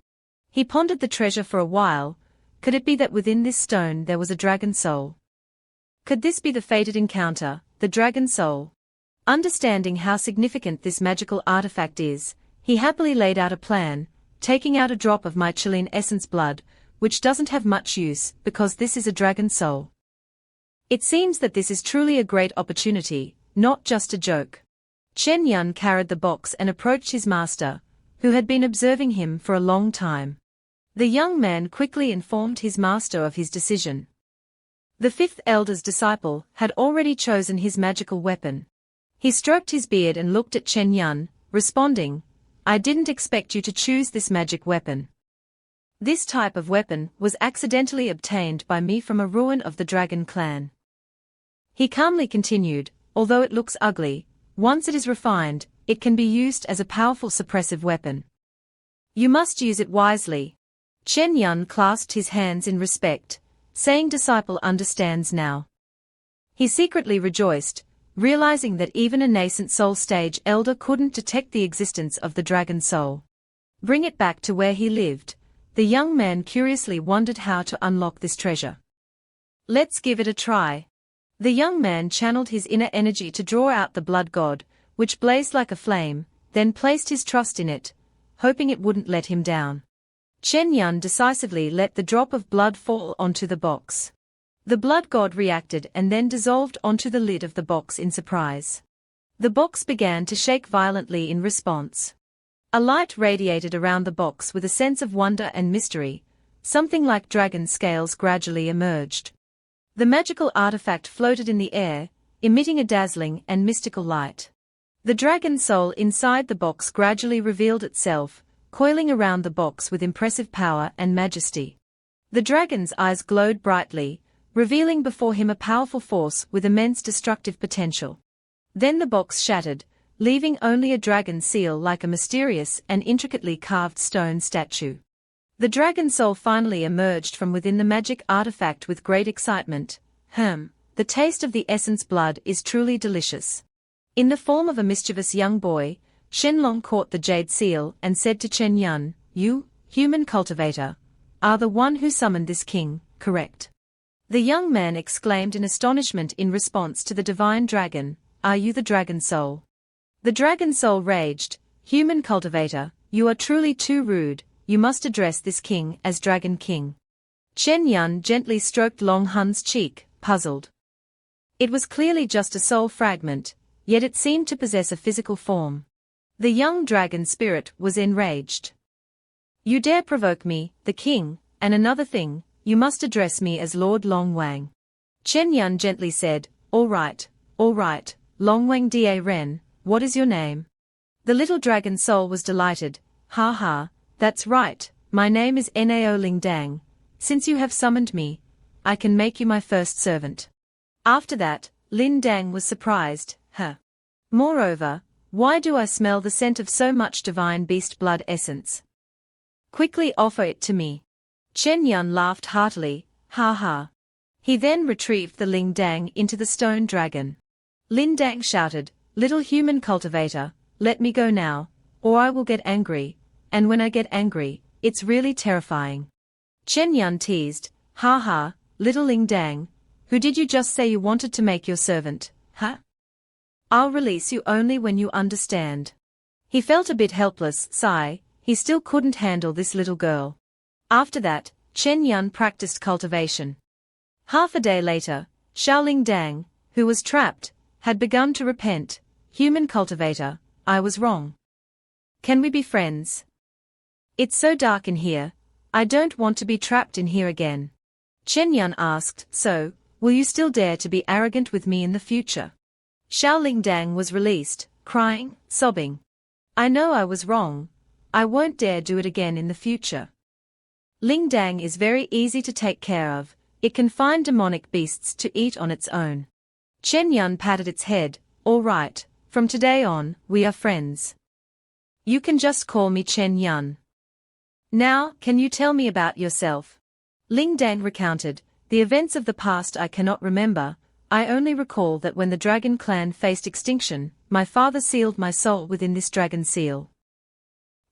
He pondered the treasure for a while. Could it be that within this stone there was a dragon soul? Could this be the fated encounter, the dragon soul? Understanding how significant this magical artifact is, he happily laid out a plan, taking out a drop of my Chilean essence blood, which doesn't have much use because this is a dragon soul. It seems that this is truly a great opportunity, not just a joke. Chen Yun carried the box and approached his master, who had been observing him for a long time. The young man quickly informed his master of his decision. The fifth elder's disciple had already chosen his magical weapon. He stroked his beard and looked at Chen Yun, responding, "I didn't expect you to choose this magic weapon. This type of weapon was accidentally obtained by me from a ruin of the Dragon Clan." He calmly continued, "Although it looks ugly, once it is refined, it can be used as a powerful suppressive weapon. You must use it wisely." Chen Yun clasped his hands in respect, saying disciple understands now. He secretly rejoiced, realizing that even a nascent soul stage elder couldn't detect the existence of the dragon soul. Bring it back to where he lived. The young man curiously wondered how to unlock this treasure. "Let's give it a try." The young man channeled his inner energy to draw out the blood god, which blazed like a flame, then placed his trust in it, hoping it wouldn't let him down. Chen Yun decisively let the drop of blood fall onto the box. The blood god reacted and then dissolved onto the lid of the box in surprise. The box began to shake violently in response. A light radiated around the box with a sense of wonder and mystery. Something like dragon scales gradually emerged. The magical artifact floated in the air, emitting a dazzling and mystical light. The dragon soul inside the box gradually revealed itself, coiling around the box with impressive power and majesty. The dragon's eyes glowed brightly, revealing before him a powerful force with immense destructive potential. Then the box shattered, leaving only a dragon seal like a mysterious and intricately carved stone statue. The dragon soul finally emerged from within the magic artifact with great excitement. The taste of the essence blood is truly delicious." In the form of a mischievous young boy, Shenlong caught the jade seal and said to Chen Yun, "You, human cultivator, are the one who summoned this king, correct?" The young man exclaimed in astonishment in response to the divine dragon, "Are you the dragon soul?" The dragon soul raged, "Human cultivator, you are truly too rude, you must address this king as Dragon King." Chen Yun gently stroked Long Hun's cheek, puzzled. It was clearly just a soul fragment, yet it seemed to possess a physical form. The young dragon spirit was enraged. "You dare provoke me, the king, and another thing, you must address me as Lord Long Wang." Chen Yun gently said, all right, Long Wang Da Ren, what is your name?" The little dragon soul was delighted, "Ha ha, that's right, my name is Nao Ling Dang. Since you have summoned me, I can make you my first servant." After that, Lin Dang was surprised, Moreover, why do I smell the scent of so much divine beast blood essence? Quickly offer it to me." Chen Yun laughed heartily, "Ha ha." He then retrieved the Ling Dang into the stone dragon. Lin Dang shouted, "Little human cultivator, let me go now, or I will get angry, and when I get angry, it's really terrifying." Chen Yun teased, "Ha ha, little Ling Dang, who did you just say you wanted to make your servant, huh? I'll release you only when you understand." He felt a bit helpless, sigh, he still couldn't handle this little girl. After that, Chen Yun practiced cultivation. Half a day later, Xiaoling Dang, who was trapped, had begun to repent. "Human cultivator, I was wrong. Can we be friends? It's so dark in here, I don't want to be trapped in here again." Chen Yun asked, "So, will you still dare to be arrogant with me in the future?" Xiaoling Dang was released, crying, sobbing. "I know I was wrong. I won't dare do it again in the future." Ling Dang is very easy to take care of, it can find demonic beasts to eat on its own. Chen Yun patted its head, "All right, from today on, we are friends. You can just call me Chen Yun. Now, can you tell me about yourself?" Ling Dang recounted, "The events of the past I cannot remember, I only recall that when the Dragon Clan faced extinction, my father sealed my soul within this dragon seal,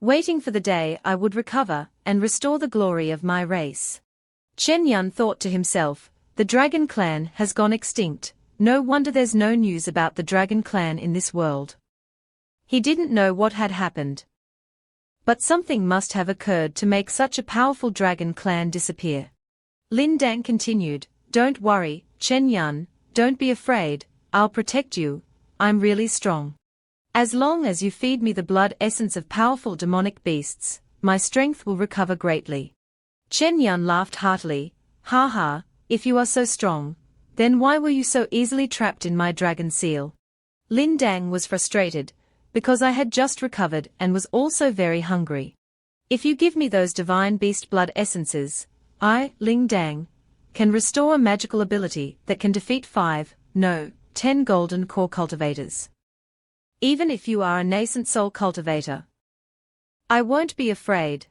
waiting for the day I would recover and restore the glory of my race." Chen Yun thought to himself, the Dragon Clan has gone extinct, no wonder there's no news about the Dragon Clan in this world. He didn't know what had happened. But something must have occurred to make such a powerful Dragon Clan disappear. Lin Dang continued, "Don't worry, Chen Yun, don't be afraid, I'll protect you, I'm really strong. As long as you feed me the blood essence of powerful demonic beasts, my strength will recover greatly." Chen Yun laughed heartily, "Ha ha, if you are so strong, then why were you so easily trapped in my dragon seal? Lin Dang was frustrated, because I had just recovered and was also very hungry. If you give me those divine beast blood essences, I, Ling Dang, can restore a magical ability that can defeat 10 golden core cultivators. Even if you are a nascent soul cultivator, I won't be afraid.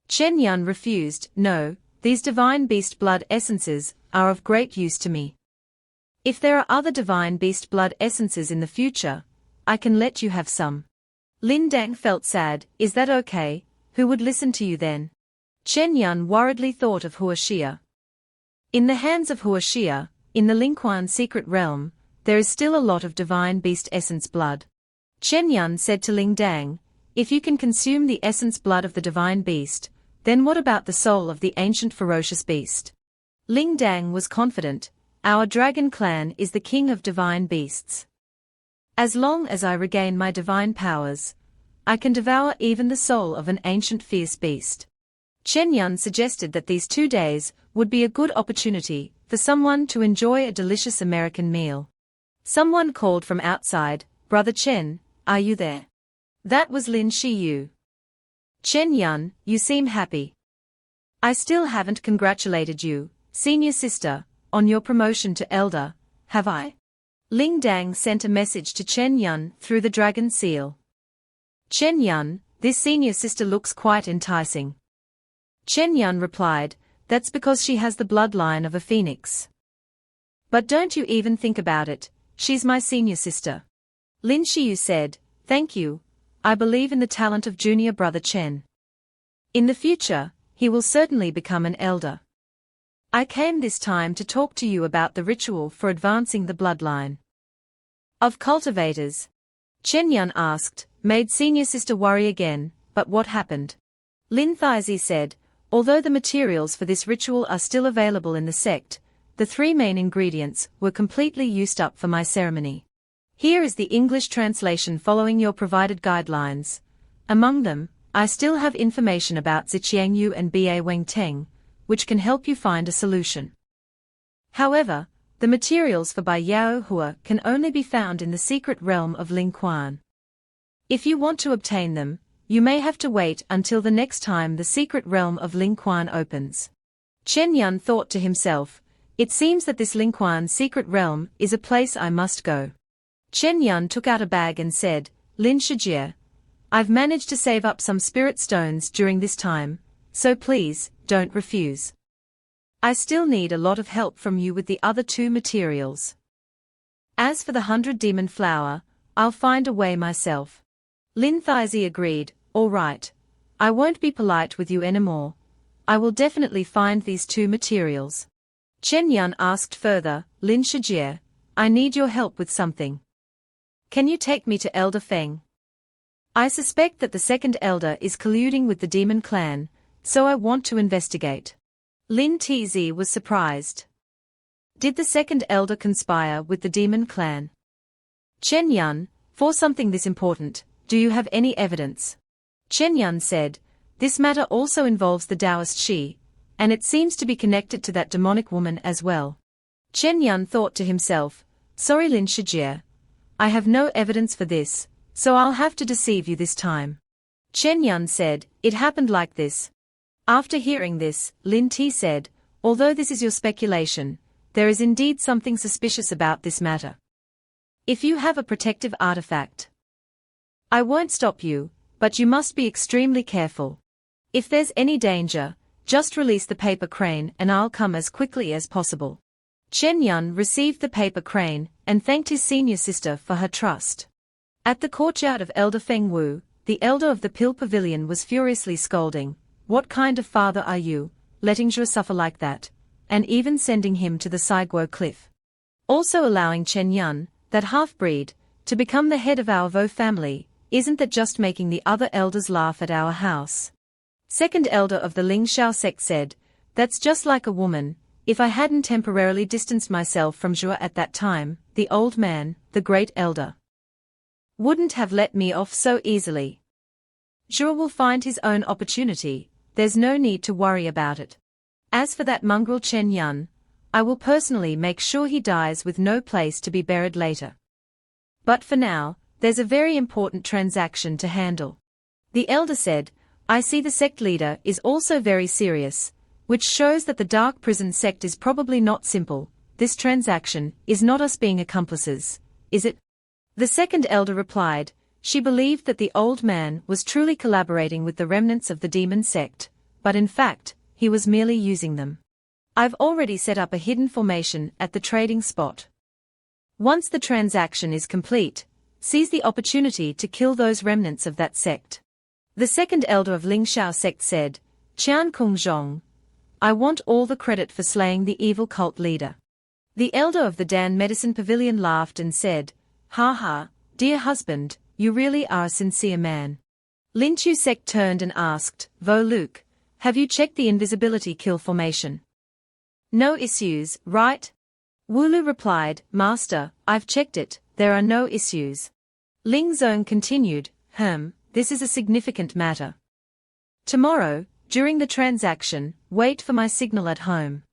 Chen Yun refused. No, these divine beast blood essences are of great use to me. If there are other divine beast blood essences in the future, I can let you have some. Lin Dang felt sad. Is that okay? Who would listen to you then? Chen Yun worriedly thought of Huoxia. In the hands of Huoxia, in the Lingquan secret realm, there is still a lot of divine beast essence blood. Chen Yun said to Ling Dang, if you can consume the essence blood of the divine beast, then what about the soul of the ancient ferocious beast? Ling Dang was confident. Our dragon clan is the king of divine beasts. As long as I regain my divine powers, I can devour even the soul of an ancient fierce beast. Chen Yun suggested that these 2 days would be a good opportunity for someone to enjoy a delicious American meal. Someone called from outside. Brother Chen, are you there? That was Lin Shiyu. Chen Yun, you seem happy. I still haven't congratulated you, senior sister, on your promotion to elder, have I? Ling Dang sent a message to Chen Yun through the dragon seal. Chen Yun, this senior sister looks quite enticing. Chen Yun replied, that's because she has the bloodline of a phoenix. But don't you even think about it, she's my senior sister. Lin Shiyu said, thank you, I believe in the talent of junior brother Chen. In the future, he will certainly become an elder. I came this time to talk to you about the ritual for advancing the bloodline of cultivators. Chen Yun asked, made senior sister worry again, but what happened? Lin Thizi said, although the materials for this ritual are still available in the sect, the 3 main ingredients were completely used up for my ceremony. Here is the English translation following your provided guidelines. Among them, I still have information about Ziqiang Yu and Ba Weng Teng, which can help you find a solution. However, the materials for Bai Yao Hua can only be found in the secret realm of Lingquan. If you want to obtain them, you may have to wait until the next time the secret realm of Lingquan opens. Chen Yun thought to himself, it seems that this Lingquan secret realm is a place I must go. Chen Yun took out a bag and said, Lin Shijie, I've managed to save up some spirit stones during this time, so please, don't refuse. I still need a lot of help from you with the other 2 materials. As for the 100 demon flower, I'll find a way myself. Lin Thizi agreed, all right. I won't be polite with you anymore. I will definitely find these 2 materials. Chen Yun asked further, Lin Shijie, I need your help with something. Can you take me to Elder Feng? I suspect that the second elder is colluding with the demon clan, so I want to investigate. Lin Tz was surprised. Did the second elder conspire with the demon clan? Chen Yun, for something this important, do you have any evidence? Chen Yun said, this matter also involves the Taoist Shi, and it seems to be connected to that demonic woman as well. Chen Yun thought to himself, sorry Lin Shijie, I have no evidence for this, so I'll have to deceive you this time. Chen Yun said, it happened like this. After hearing this, Lin T said, although this is your speculation, there is indeed something suspicious about this matter. If you have a protective artifact, I won't stop you, but you must be extremely careful. If there's any danger, just release the paper crane and I'll come as quickly as possible. Chen Yun received the paper crane and thanked his senior sister for her trust. At the courtyard of Elder Feng Wu, the elder of the Pill Pavilion was furiously scolding, what kind of father are you, letting Zhe suffer like that, and even sending him to the Saiguo cliff. Also allowing Chen Yun, that half-breed, to become the head of our Vo family, isn't that just making the other elders laugh at our house? Second elder of the Ling Shao sect said, that's just like a woman. If I hadn't temporarily distanced myself from Zhe at that time, the old man, the great elder, wouldn't have let me off so easily. Zhe will find his own opportunity, there's no need to worry about it. As for that mongrel Chen Yun, I will personally make sure he dies with no place to be buried later. But for now, there's a very important transaction to handle. The elder said, I see the sect leader is also very serious, which shows that the dark prison sect is probably not simple. This transaction is not us being accomplices, is it? The second elder replied, she believed that the old man was truly collaborating with the remnants of the demon sect, but in fact, he was merely using them. I've already set up a hidden formation at the trading spot. Once the transaction is complete, seize the opportunity to kill those remnants of that sect. The second elder of Lingxiao sect said, Qian Kongzhong, I want all the credit for slaying the evil cult leader. The elder of the Dan Medicine Pavilion laughed and said, ha ha, dear husband, you really are a sincere man. Lin Chu sect turned and asked, Vo Luke, have you checked the invisibility kill formation? No issues, right? Wulu replied, Master, I've checked it, there are no issues. Ling Zong continued, this is a significant matter. Tomorrow, during the transaction, wait for my signal at home.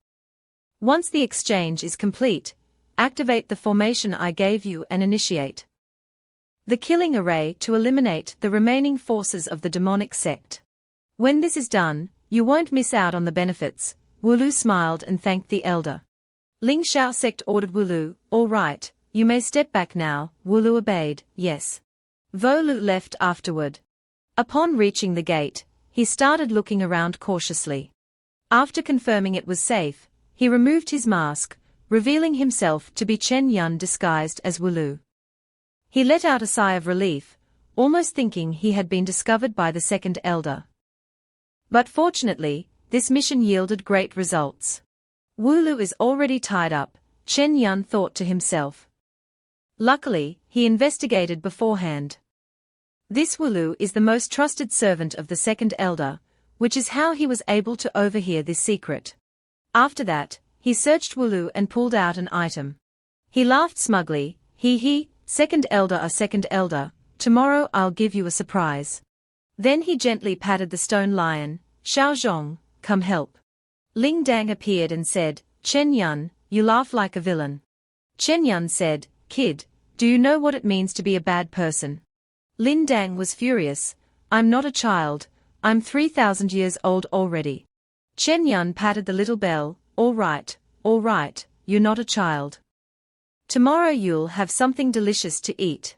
Once the exchange is complete, activate the formation I gave you and initiate the killing array to eliminate the remaining forces of the demonic sect. When this is done, you won't miss out on the benefits. Wulu smiled and thanked the elder. Ling Xiao sect ordered Wulu, all right, you may step back now. Wulu obeyed, yes. Vo Lu left afterward. Upon reaching the gate, he started looking around cautiously. After confirming it was safe, he removed his mask, revealing himself to be Chen Yun disguised as Wulu. He let out a sigh of relief, almost thinking he had been discovered by the second elder. But fortunately, this mission yielded great results. Wulu is already tied up, Chen Yun thought to himself. Luckily, he investigated beforehand. This Wulu is the most trusted servant of the second elder, which is how he was able to overhear this secret. After that, he searched Wulu and pulled out an item. He laughed smugly, hee, second elder, tomorrow I'll give you a surprise. Then he gently patted the stone lion, Xiaozhong, come help. Ling Dang appeared and said, Chen Yun, you laugh like a villain. Chen Yun said, Kid, do you know what it means to be a bad person? Lin Dang was furious, I'm not a child, I'm 3,000 years old already. Chen Yun patted the little bell, all right, you're not a child. Tomorrow you'll have something delicious to eat.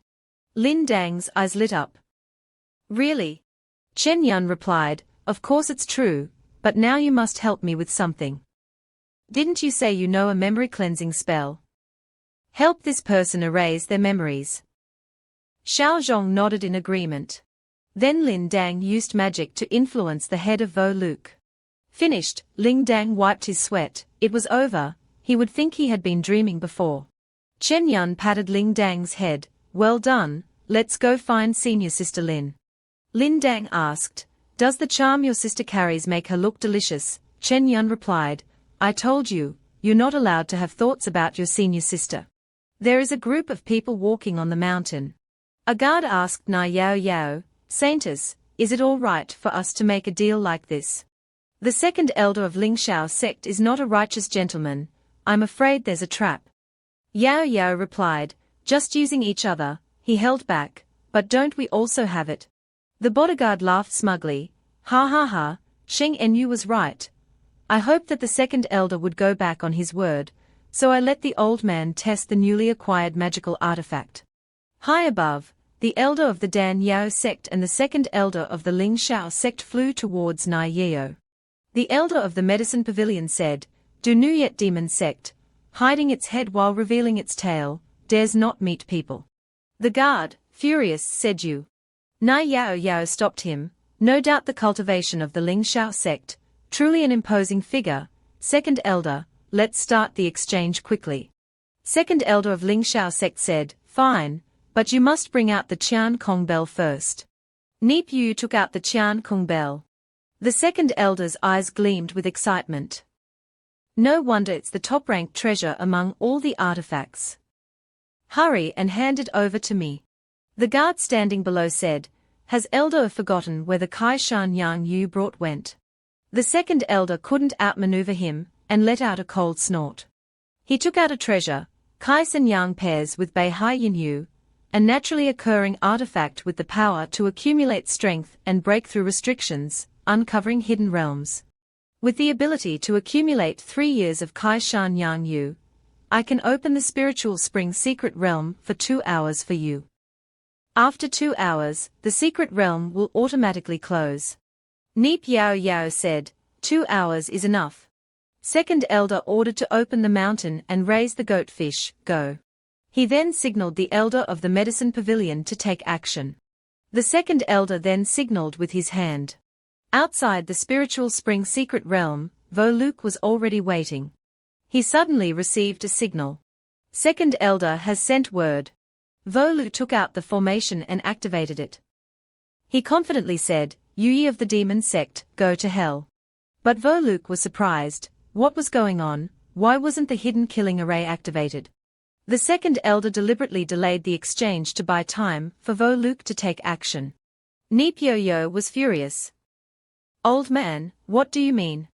Lin Dang's eyes lit up. Really? Chen Yun replied, of course it's true, but now you must help me with something. Didn't you say you know a memory cleansing spell? Help this person erase their memories. Xiaozhong nodded in agreement. Then Lin Dang used magic to influence the head of Vo Luke. Finished, Ling Dang wiped his sweat, it was over, he would think he had been dreaming before. Chen Yun patted Ling Dang's head, well done, let's go find senior sister Lin. Lin Dang asked, does the charm your sister carries make her look delicious? Chen Yun replied, I told you, you're not allowed to have thoughts about your senior sister. There is a group of people walking on the mountain. A guard asked Na Yao Yao, Saintess, is it all right for us to make a deal like this? The second elder of Lingxiao sect is not a righteous gentleman, I'm afraid there's a trap. Yao Yao replied, just using each other, he held back, but don't we also have it? The bodyguard laughed smugly, ha, Sheng Enyu was right. I hoped that the second elder would go back on his word, so I let the old man test the newly acquired magical artifact. High above, the elder of the Dan Yao sect and the second elder of the Ling Shao sect flew towards Nai Yeo. The elder of the Medicine Pavilion said, Do Nuyet Demon Sect, hiding its head while revealing its tail, dares not meet people. The guard, furious, said you. Nai Yao Yao stopped him, no doubt the cultivation of the Ling Shao sect, truly an imposing figure. Second elder, let's start the exchange quickly. Second elder of Ling Shao sect said, fine, but you must bring out the Qian Kong bell first. Neep Yu took out the Qian Kong bell. The second elder's eyes gleamed with excitement. No wonder it's the top-ranked treasure among all the artifacts. Hurry and hand it over to me. The guard standing below said, Has elder forgotten where the Kai Shan Yang Yu brought went? The second elder couldn't outmaneuver him, and let out a cold snort. He took out a treasure, Kai Sen Yang pairs with Bei Hai Yin Yu, a naturally occurring artifact with the power to accumulate strength and break through restrictions, uncovering hidden realms. With the ability to accumulate 3 years of Kai Shan Yang Yu, I can open the spiritual spring secret realm for 2 hours for you. After 2 hours, the secret realm will automatically close. Neep Yao Yao said, 2 hours is enough. Second elder ordered to open the mountain and raise the goatfish, go. He then signaled the elder of the medicine pavilion to take action. The second elder then signaled with his hand. Outside the spiritual spring secret realm, Vo Luke was already waiting. He suddenly received a signal. Second elder has sent word. Vo Luke took out the formation and activated it. He confidently said, Yi of the demon sect, go to hell. But Vo Luke was surprised. What was going on? Why wasn't the hidden killing array activated? The second elder deliberately delayed the exchange to buy time for Vo Luke to take action. Neep Yo Yo was furious. Old man, what do you mean?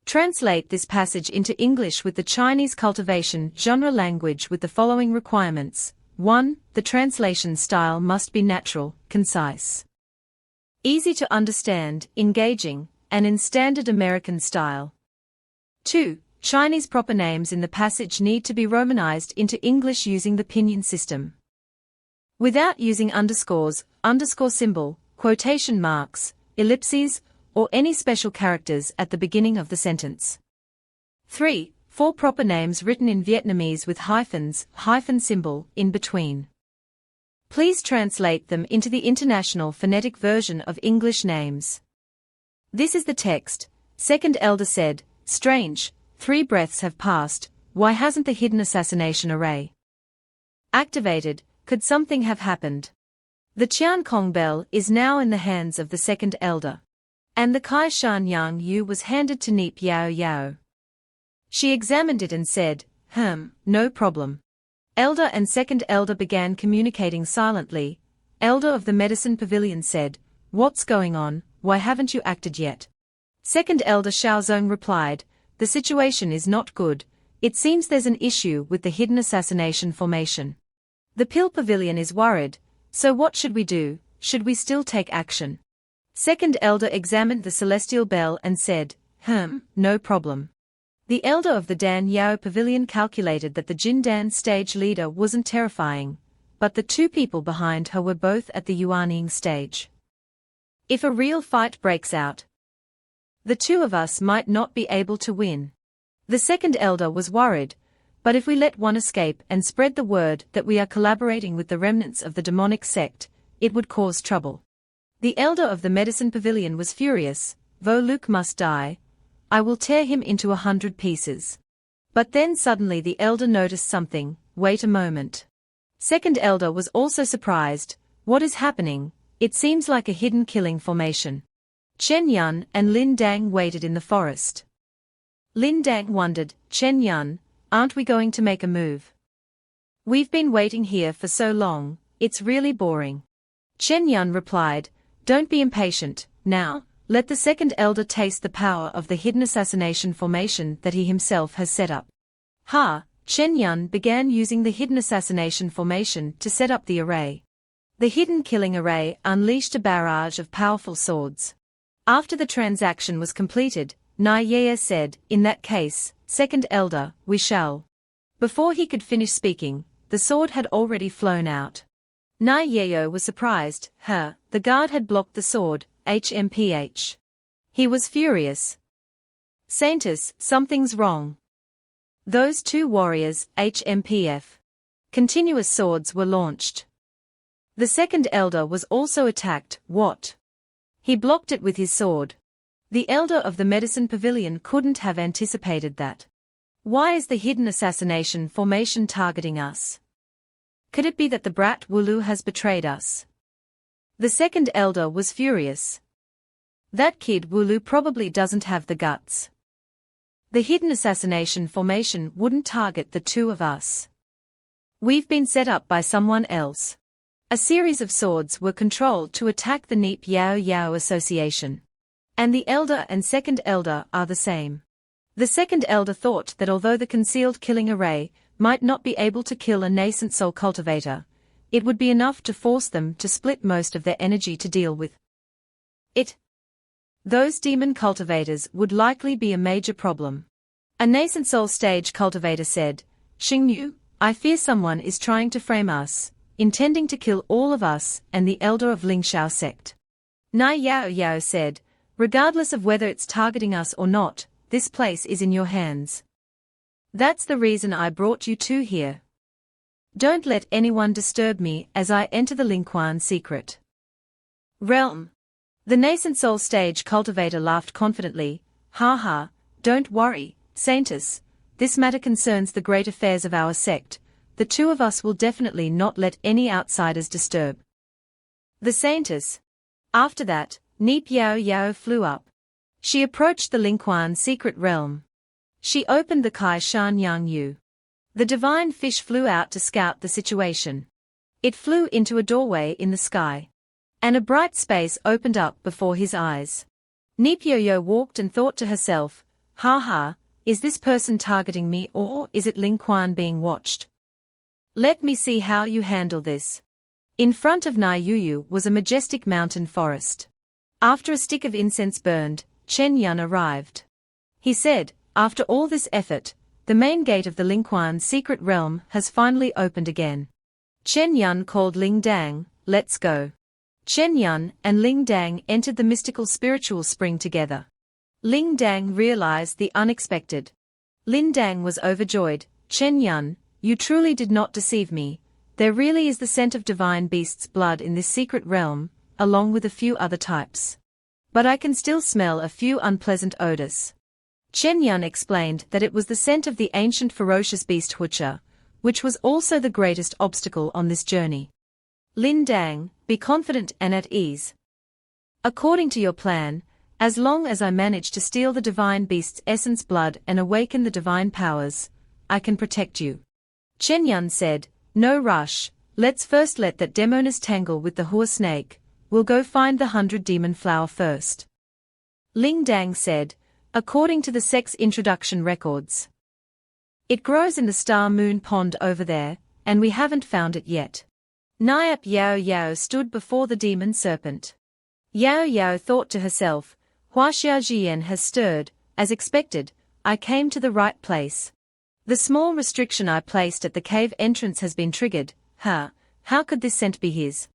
Translate this passage into English with the Chinese cultivation genre language with the following requirements. 1. The translation style must be natural, concise, easy to understand, engaging, and in standard American style. 2. Chinese proper names in the passage need to be romanized into English using the pinyin system. Without using underscores, underscore symbol, quotation marks, ellipses, or any special characters at the beginning of the sentence. 3. 4 proper names written in Vietnamese with hyphens, hyphen symbol, in between. Please translate them into the International Phonetic Version of English names. This is the text. Second elder said, strange, 3 breaths have passed, why hasn't the hidden assassination array activated? Could something have happened? The Qian Kong bell is now in the hands of the second elder. And the Kai Shan Yang Yu was handed to Neep Yao Yao. She examined it and said, no problem. Elder and second elder began communicating silently. Elder of the medicine pavilion said, what's going on, why haven't you acted yet? Second elder Xiaozong replied, the situation is not good, it seems there's an issue with the hidden assassination formation. The pill pavilion is worried, so what should we do, should we still take action? Second elder examined the celestial bell and said, no problem. The elder of the Dan Yao pavilion calculated that the Jin Dan stage leader wasn't terrifying, but the 2 people behind her were both at the Yuanying stage. If a real fight breaks out, the 2 of us might not be able to win. The second elder was worried, but if we let one escape and spread the word that we are collaborating with the remnants of the demonic sect, it would cause trouble. The elder of the medicine pavilion was furious, Vo Luke must die, I will tear him into 100 pieces. But then suddenly the elder noticed something, wait a moment. Second elder was also surprised, what is happening? It seems like a hidden killing formation. Chen Yun and Lin Dang waited in the forest. Lin Dang wondered, Chen Yun, aren't we going to make a move? We've been waiting here for so long, it's really boring. Chen Yun replied, don't be impatient, now, let the second elder taste the power of the hidden assassination formation that he himself has set up. Chen Yun began using the hidden assassination formation to set up the array. The hidden killing array unleashed a barrage of powerful swords. After the transaction was completed, Nai Ye said, in that case, second elder, we shall. Before he could finish speaking, the sword had already flown out. Nai Yeo was surprised, the guard had blocked the sword, HMPH. He was furious. Saintus, something's wrong. Those 2 warriors, HMPF. Continuous swords were launched. The second elder was also attacked, what? He blocked it with his sword. The elder of the medicine pavilion couldn't have anticipated that. Why is the hidden assassination formation targeting us? Could it be that the brat Wulu has betrayed us? The second elder was furious. That kid Wulu probably doesn't have the guts. The hidden assassination formation wouldn't target the 2 of us. We've been set up by someone else. A series of swords were controlled to attack the Neep Yao Yao Association. And the elder and second elder are the same. The second elder thought that although the concealed killing array might not be able to kill a nascent soul cultivator, it would be enough to force them to split most of their energy to deal with it. Those demon cultivators would likely be a major problem. A nascent soul stage cultivator said, Xingyu, I fear someone is trying to frame us, intending to kill all of us and the elder of Lingxiao sect. Nai Yao Yao said, regardless of whether it's targeting us or not, this place is in your hands. That's the reason I brought you two here. Don't let anyone disturb me as I enter the Lingquan secret realm. The nascent soul stage cultivator laughed confidently, ha, don't worry, Saintus, this matter concerns the great affairs of our sect, the two of us will definitely not let any outsiders disturb the Saintus. After that, Neep Yao Yao flew up. She approached the Lingquan secret realm. She opened the Kai Shan Yang Yu. The divine fish flew out to scout the situation. It flew into a doorway in the sky. And a bright space opened up before his eyes. Neep Yo walked and thought to herself, ha, is this person targeting me or is it Lingquan being watched? Let me see how you handle this. In front of Nai Yuyu was a majestic mountain forest. After a stick of incense burned, Chen Yun arrived. He said, after all this effort, the main gate of the Lingquan secret realm has finally opened again. Chen Yun called Ling Dang, let's go. Chen Yun and Ling Dang entered the mystical spiritual spring together. Ling Dang realized the unexpected. Lin Dang was overjoyed, Chen Yun, you truly did not deceive me, there really is the scent of divine beast's blood in this secret realm, along with a few other types. But I can still smell a few unpleasant odors. Chen Yun explained that it was the scent of the ancient ferocious beast Hucha, which was also the greatest obstacle on this journey. Lin Dang, be confident and at ease. According to your plan, as long as I manage to steal the divine beast's essence blood and awaken the divine powers, I can protect you. Chen Yun said, no rush, let's first let that demoness tangle with the Hua snake, we'll go find the 100 demon flower first. Ling Dang said, according to the sect's introduction records. It grows in the star moon pond over there, and we haven't found it yet. Nyap Yao Yao stood before the demon serpent. Yao Yao thought to herself, Hua Xiaojian has stirred, as expected, I came to the right place. The small restriction I placed at the cave entrance has been triggered, how could this scent be his?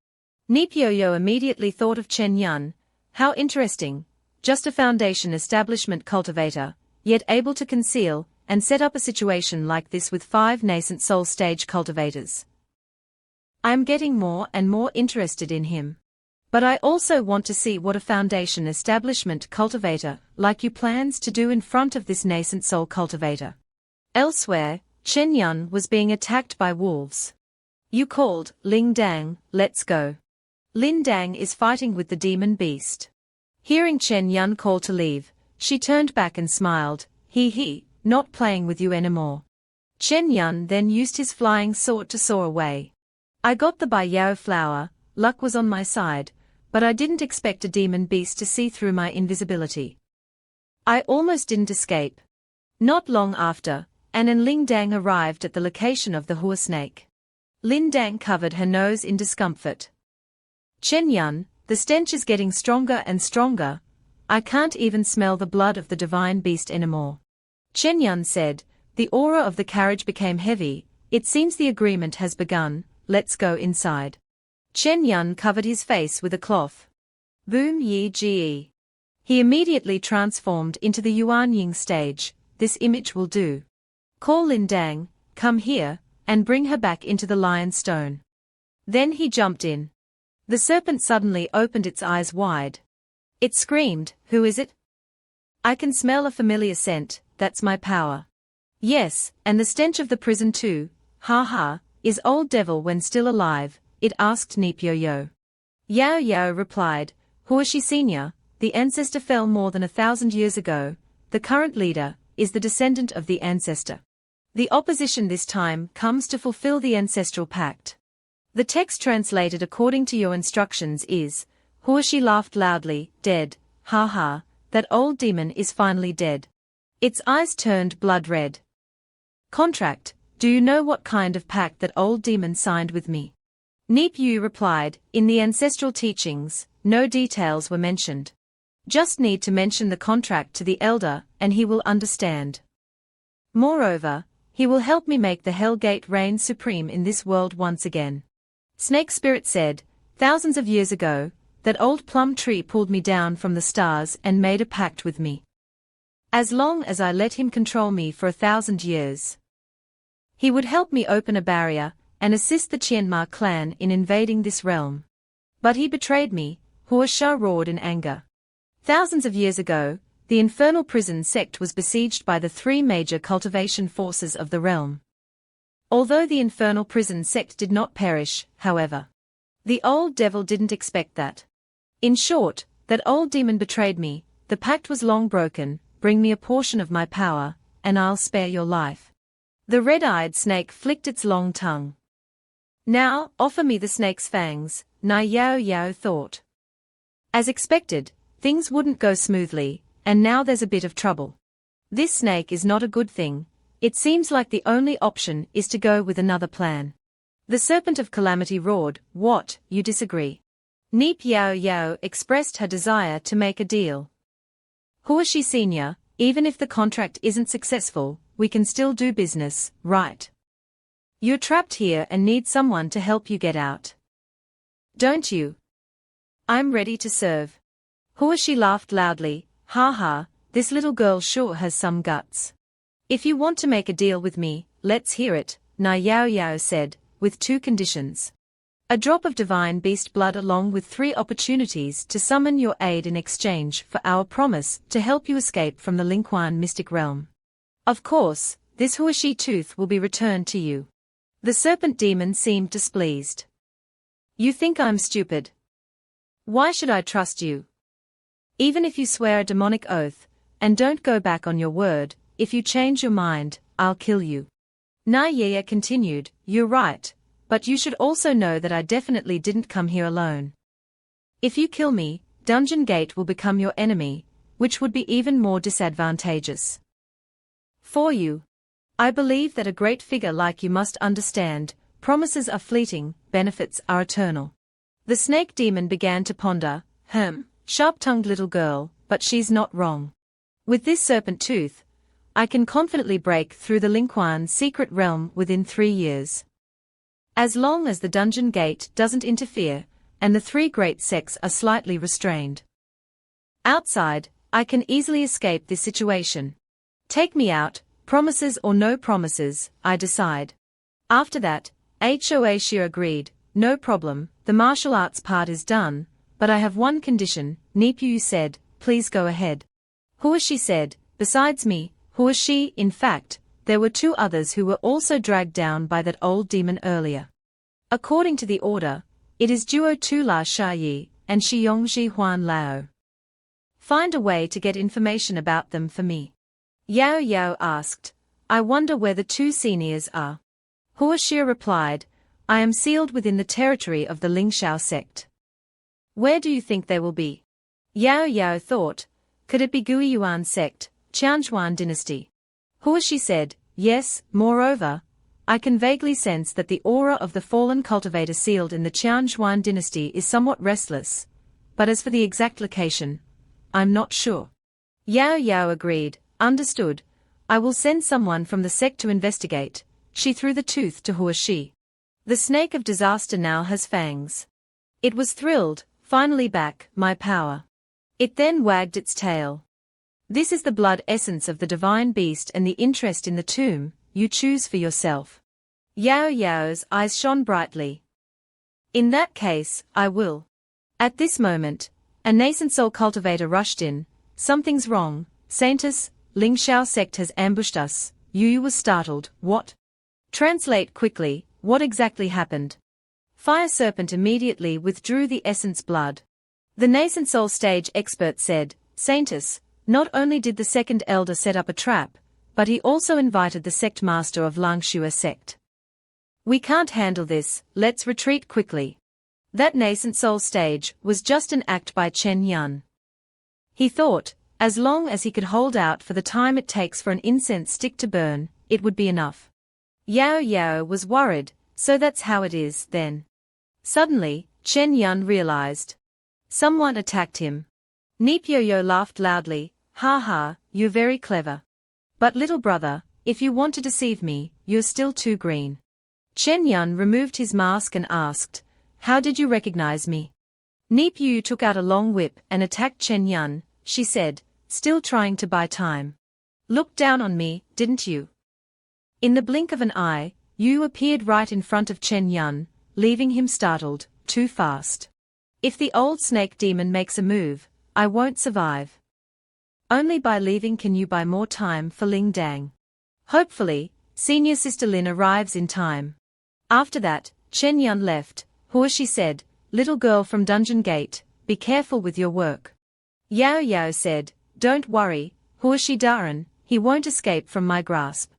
Neep Yo immediately thought of Chen Yun, how interesting, just a foundation establishment cultivator, yet able to conceal and set up a situation like this with 5 nascent soul stage cultivators. I am getting more and more interested in him. But I also want to see what a foundation establishment cultivator like you plans to do in front of this nascent soul cultivator. Elsewhere, Chen Yun was being attacked by wolves. You called, Ling Dang, let's go. Lin Dang is fighting with the demon beast. Hearing Chen Yun call to leave, she turned back and smiled, he, not playing with you anymore. Chen Yun then used his flying sword to soar away. I got the Bai Yao flower, luck was on my side, but I didn't expect a demon beast to see through my invisibility. I almost didn't escape. Not long after, An and Ling Dang arrived at the location of the Hua snake. Lin Dang covered her nose in discomfort. Chen Yun, the stench is getting stronger and stronger. I can't even smell the blood of the divine beast anymore. Chen Yun said, the aura of the carriage became heavy, it seems the agreement has begun, let's go inside. Chen Yun covered his face with a cloth. Boom Yi Ge. He immediately transformed into the Yuan Ying stage, this image will do. Call Lin Dang, come here, and bring her back into the lion stone. Then he jumped in. The serpent suddenly opened its eyes wide. It screamed, who is it? I can smell a familiar scent, that's my power. Yes, and the stench of the prison too, is old devil when still alive, it asked Neep Yo. Yao Yao replied, Huashi Senior, the ancestor fell more than 1,000 years ago, the current leader, is the descendant of the ancestor. The opposition this time comes to fulfill the ancestral pact. The text translated according to your instructions is, Huashi laughed loudly, dead, that old demon is finally dead. Its eyes turned blood red. Contract, do you know what kind of pact that old demon signed with me? Neep Yu replied, in the ancestral teachings, no details were mentioned. Just need to mention the contract to the elder and he will understand. Moreover, he will help me make the Hell Gate reign supreme in this world once again. Snake Spirit said, thousands of years ago, that old plum tree pulled me down from the stars and made a pact with me. As long as I let him control me for 1,000 years, he would help me open a barrier and assist the Qianma clan in invading this realm. But he betrayed me, Hua Sha roared in anger. Thousands of years ago, the infernal prison sect was besieged by the three major cultivation forces of the realm. Although the infernal prison sect did not perish, however, the old devil didn't expect that. In short, that old demon betrayed me, the pact was long broken, bring me a portion of my power, and I'll spare your life. The red-eyed snake flicked its long tongue. Now, offer me the snake's fangs, Nai Yao Yao thought. As expected, things wouldn't go smoothly, and now there's a bit of trouble. This snake is not a good thing, it seems like the only option is to go with another plan. The Serpent of Calamity roared, what, you disagree? Neep Yao Yao expressed her desire to make a deal. Huashi Senior, even if the contract isn't successful, we can still do business, right? You're trapped here and need someone to help you get out. Don't you? I'm ready to serve. Huashi laughed loudly, ha ha, this little girl sure has some guts. If you want to make a deal with me, let's hear it, Nai Yao Yao said, with two conditions. A drop of divine beast blood along with 3 opportunities to summon your aid in exchange for our promise to help you escape from the Lingquan mystic realm. Of course, this Huashi tooth will be returned to you. The serpent demon seemed displeased. You think I'm stupid? Why should I trust you? Even if you swear a demonic oath, and don't go back on your word, if you change your mind, I'll kill you. Nai Yaya continued, you're right, but you should also know that I definitely didn't come here alone. If you kill me, Dungeon Gate will become your enemy, which would be even more disadvantageous for you. I believe that a great figure like you must understand, promises are fleeting, benefits are eternal. The snake demon began to ponder, sharp-tongued little girl, but she's not wrong. With this serpent tooth, I can confidently break through the Lingquan secret realm within 3 years. As long as the Dungeon Gate doesn't interfere, and the 3 great sects are slightly restrained. Outside, I can easily escape this situation. Take me out, promises or no promises, I decide. After that, Hoa Shia agreed, no problem, the martial arts part is done, but I have one condition, Neepu said, please go ahead. Huashi said, besides me, Huashi, in fact, there were 2 others who were also dragged down by that old demon earlier. According to the order, it is Duo Tu La Shayi, and Shiyongji Huan Lao. Find a way to get information about them for me. Yao Yao asked, I wonder where the 2 seniors are. Huaxia replied, I am sealed within the territory of the Lingxiao sect. Where do you think they will be? Yao Yao thought, could it be Guiyuan sect, Qianzhuan dynasty? Huaxi said, yes, moreover, I can vaguely sense that the aura of the fallen cultivator sealed in the Qianzhuan dynasty is somewhat restless, but as for the exact location, I'm not sure. Yao Yao agreed, understood, I will send someone from the sect to investigate. She threw the tooth to Huaxi. The snake of disaster now has fangs. It was thrilled, finally back, my power. It then wagged its tail. This is the blood essence of the divine beast and the interest in the tomb, you choose for yourself. Yao Yao's eyes shone brightly. In that case, I will. At this moment, a nascent soul cultivator rushed in, something's wrong, Saintus, Lingxiao sect has ambushed us. Yu was startled, what? Translate quickly, what exactly happened? Fire Serpent immediately withdrew the essence blood. The nascent soul stage expert said, Saintus, not only did the second elder set up a trap, but he also invited the sect master of Langshua sect. We can't handle this, let's retreat quickly. That nascent soul stage was just an act by Chen Yun. He thought, As long as he could hold out for the time it takes for an incense stick to burn, it would be enough. Yao Yao was worried, so that's how it is, then. Suddenly, Chen Yun realized. Someone attacked him. Nipyo laughed loudly, ha ha, you're very clever. But little brother, if you want to deceive me, you're still too green. Chen Yun removed his mask and asked, how did you recognize me? Nipyo took out a long whip and attacked Chen Yun, she said, still trying to buy time. Looked down on me, didn't you? In the blink of an eye, you appeared right in front of Chen Yun, leaving him startled, too fast. If the old snake demon makes a move, I won't survive. Only by leaving can you buy more time for Ling Dang. Hopefully, senior sister Lin arrives in time. After that, Chen Yun left. Huoshi said, little girl from Dungeon Gate, be careful with your work. Yao Yao said, don't worry, Huoshi Daran, he won't escape from my grasp.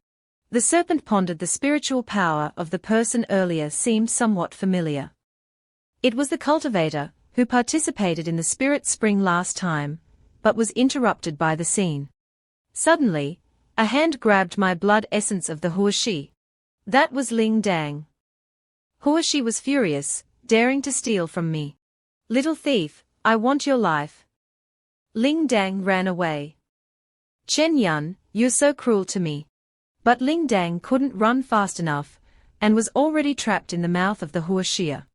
The serpent pondered the spiritual power of the person earlier seemed somewhat familiar. It was the cultivator, who participated in the spirit spring last time, but was interrupted by the scene. Suddenly, a hand grabbed my blood essence of the Huoshi. That was Ling Dang. Huoshi was furious, daring to steal from me. Little thief, I want your life. Ling Dang ran away. Chen Yun, you're so cruel to me. But Ling Dang couldn't run fast enough, and was already trapped in the mouth of the Huoshia.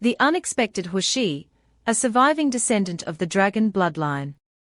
The unexpected Huoshi, a surviving descendant of the dragon bloodline.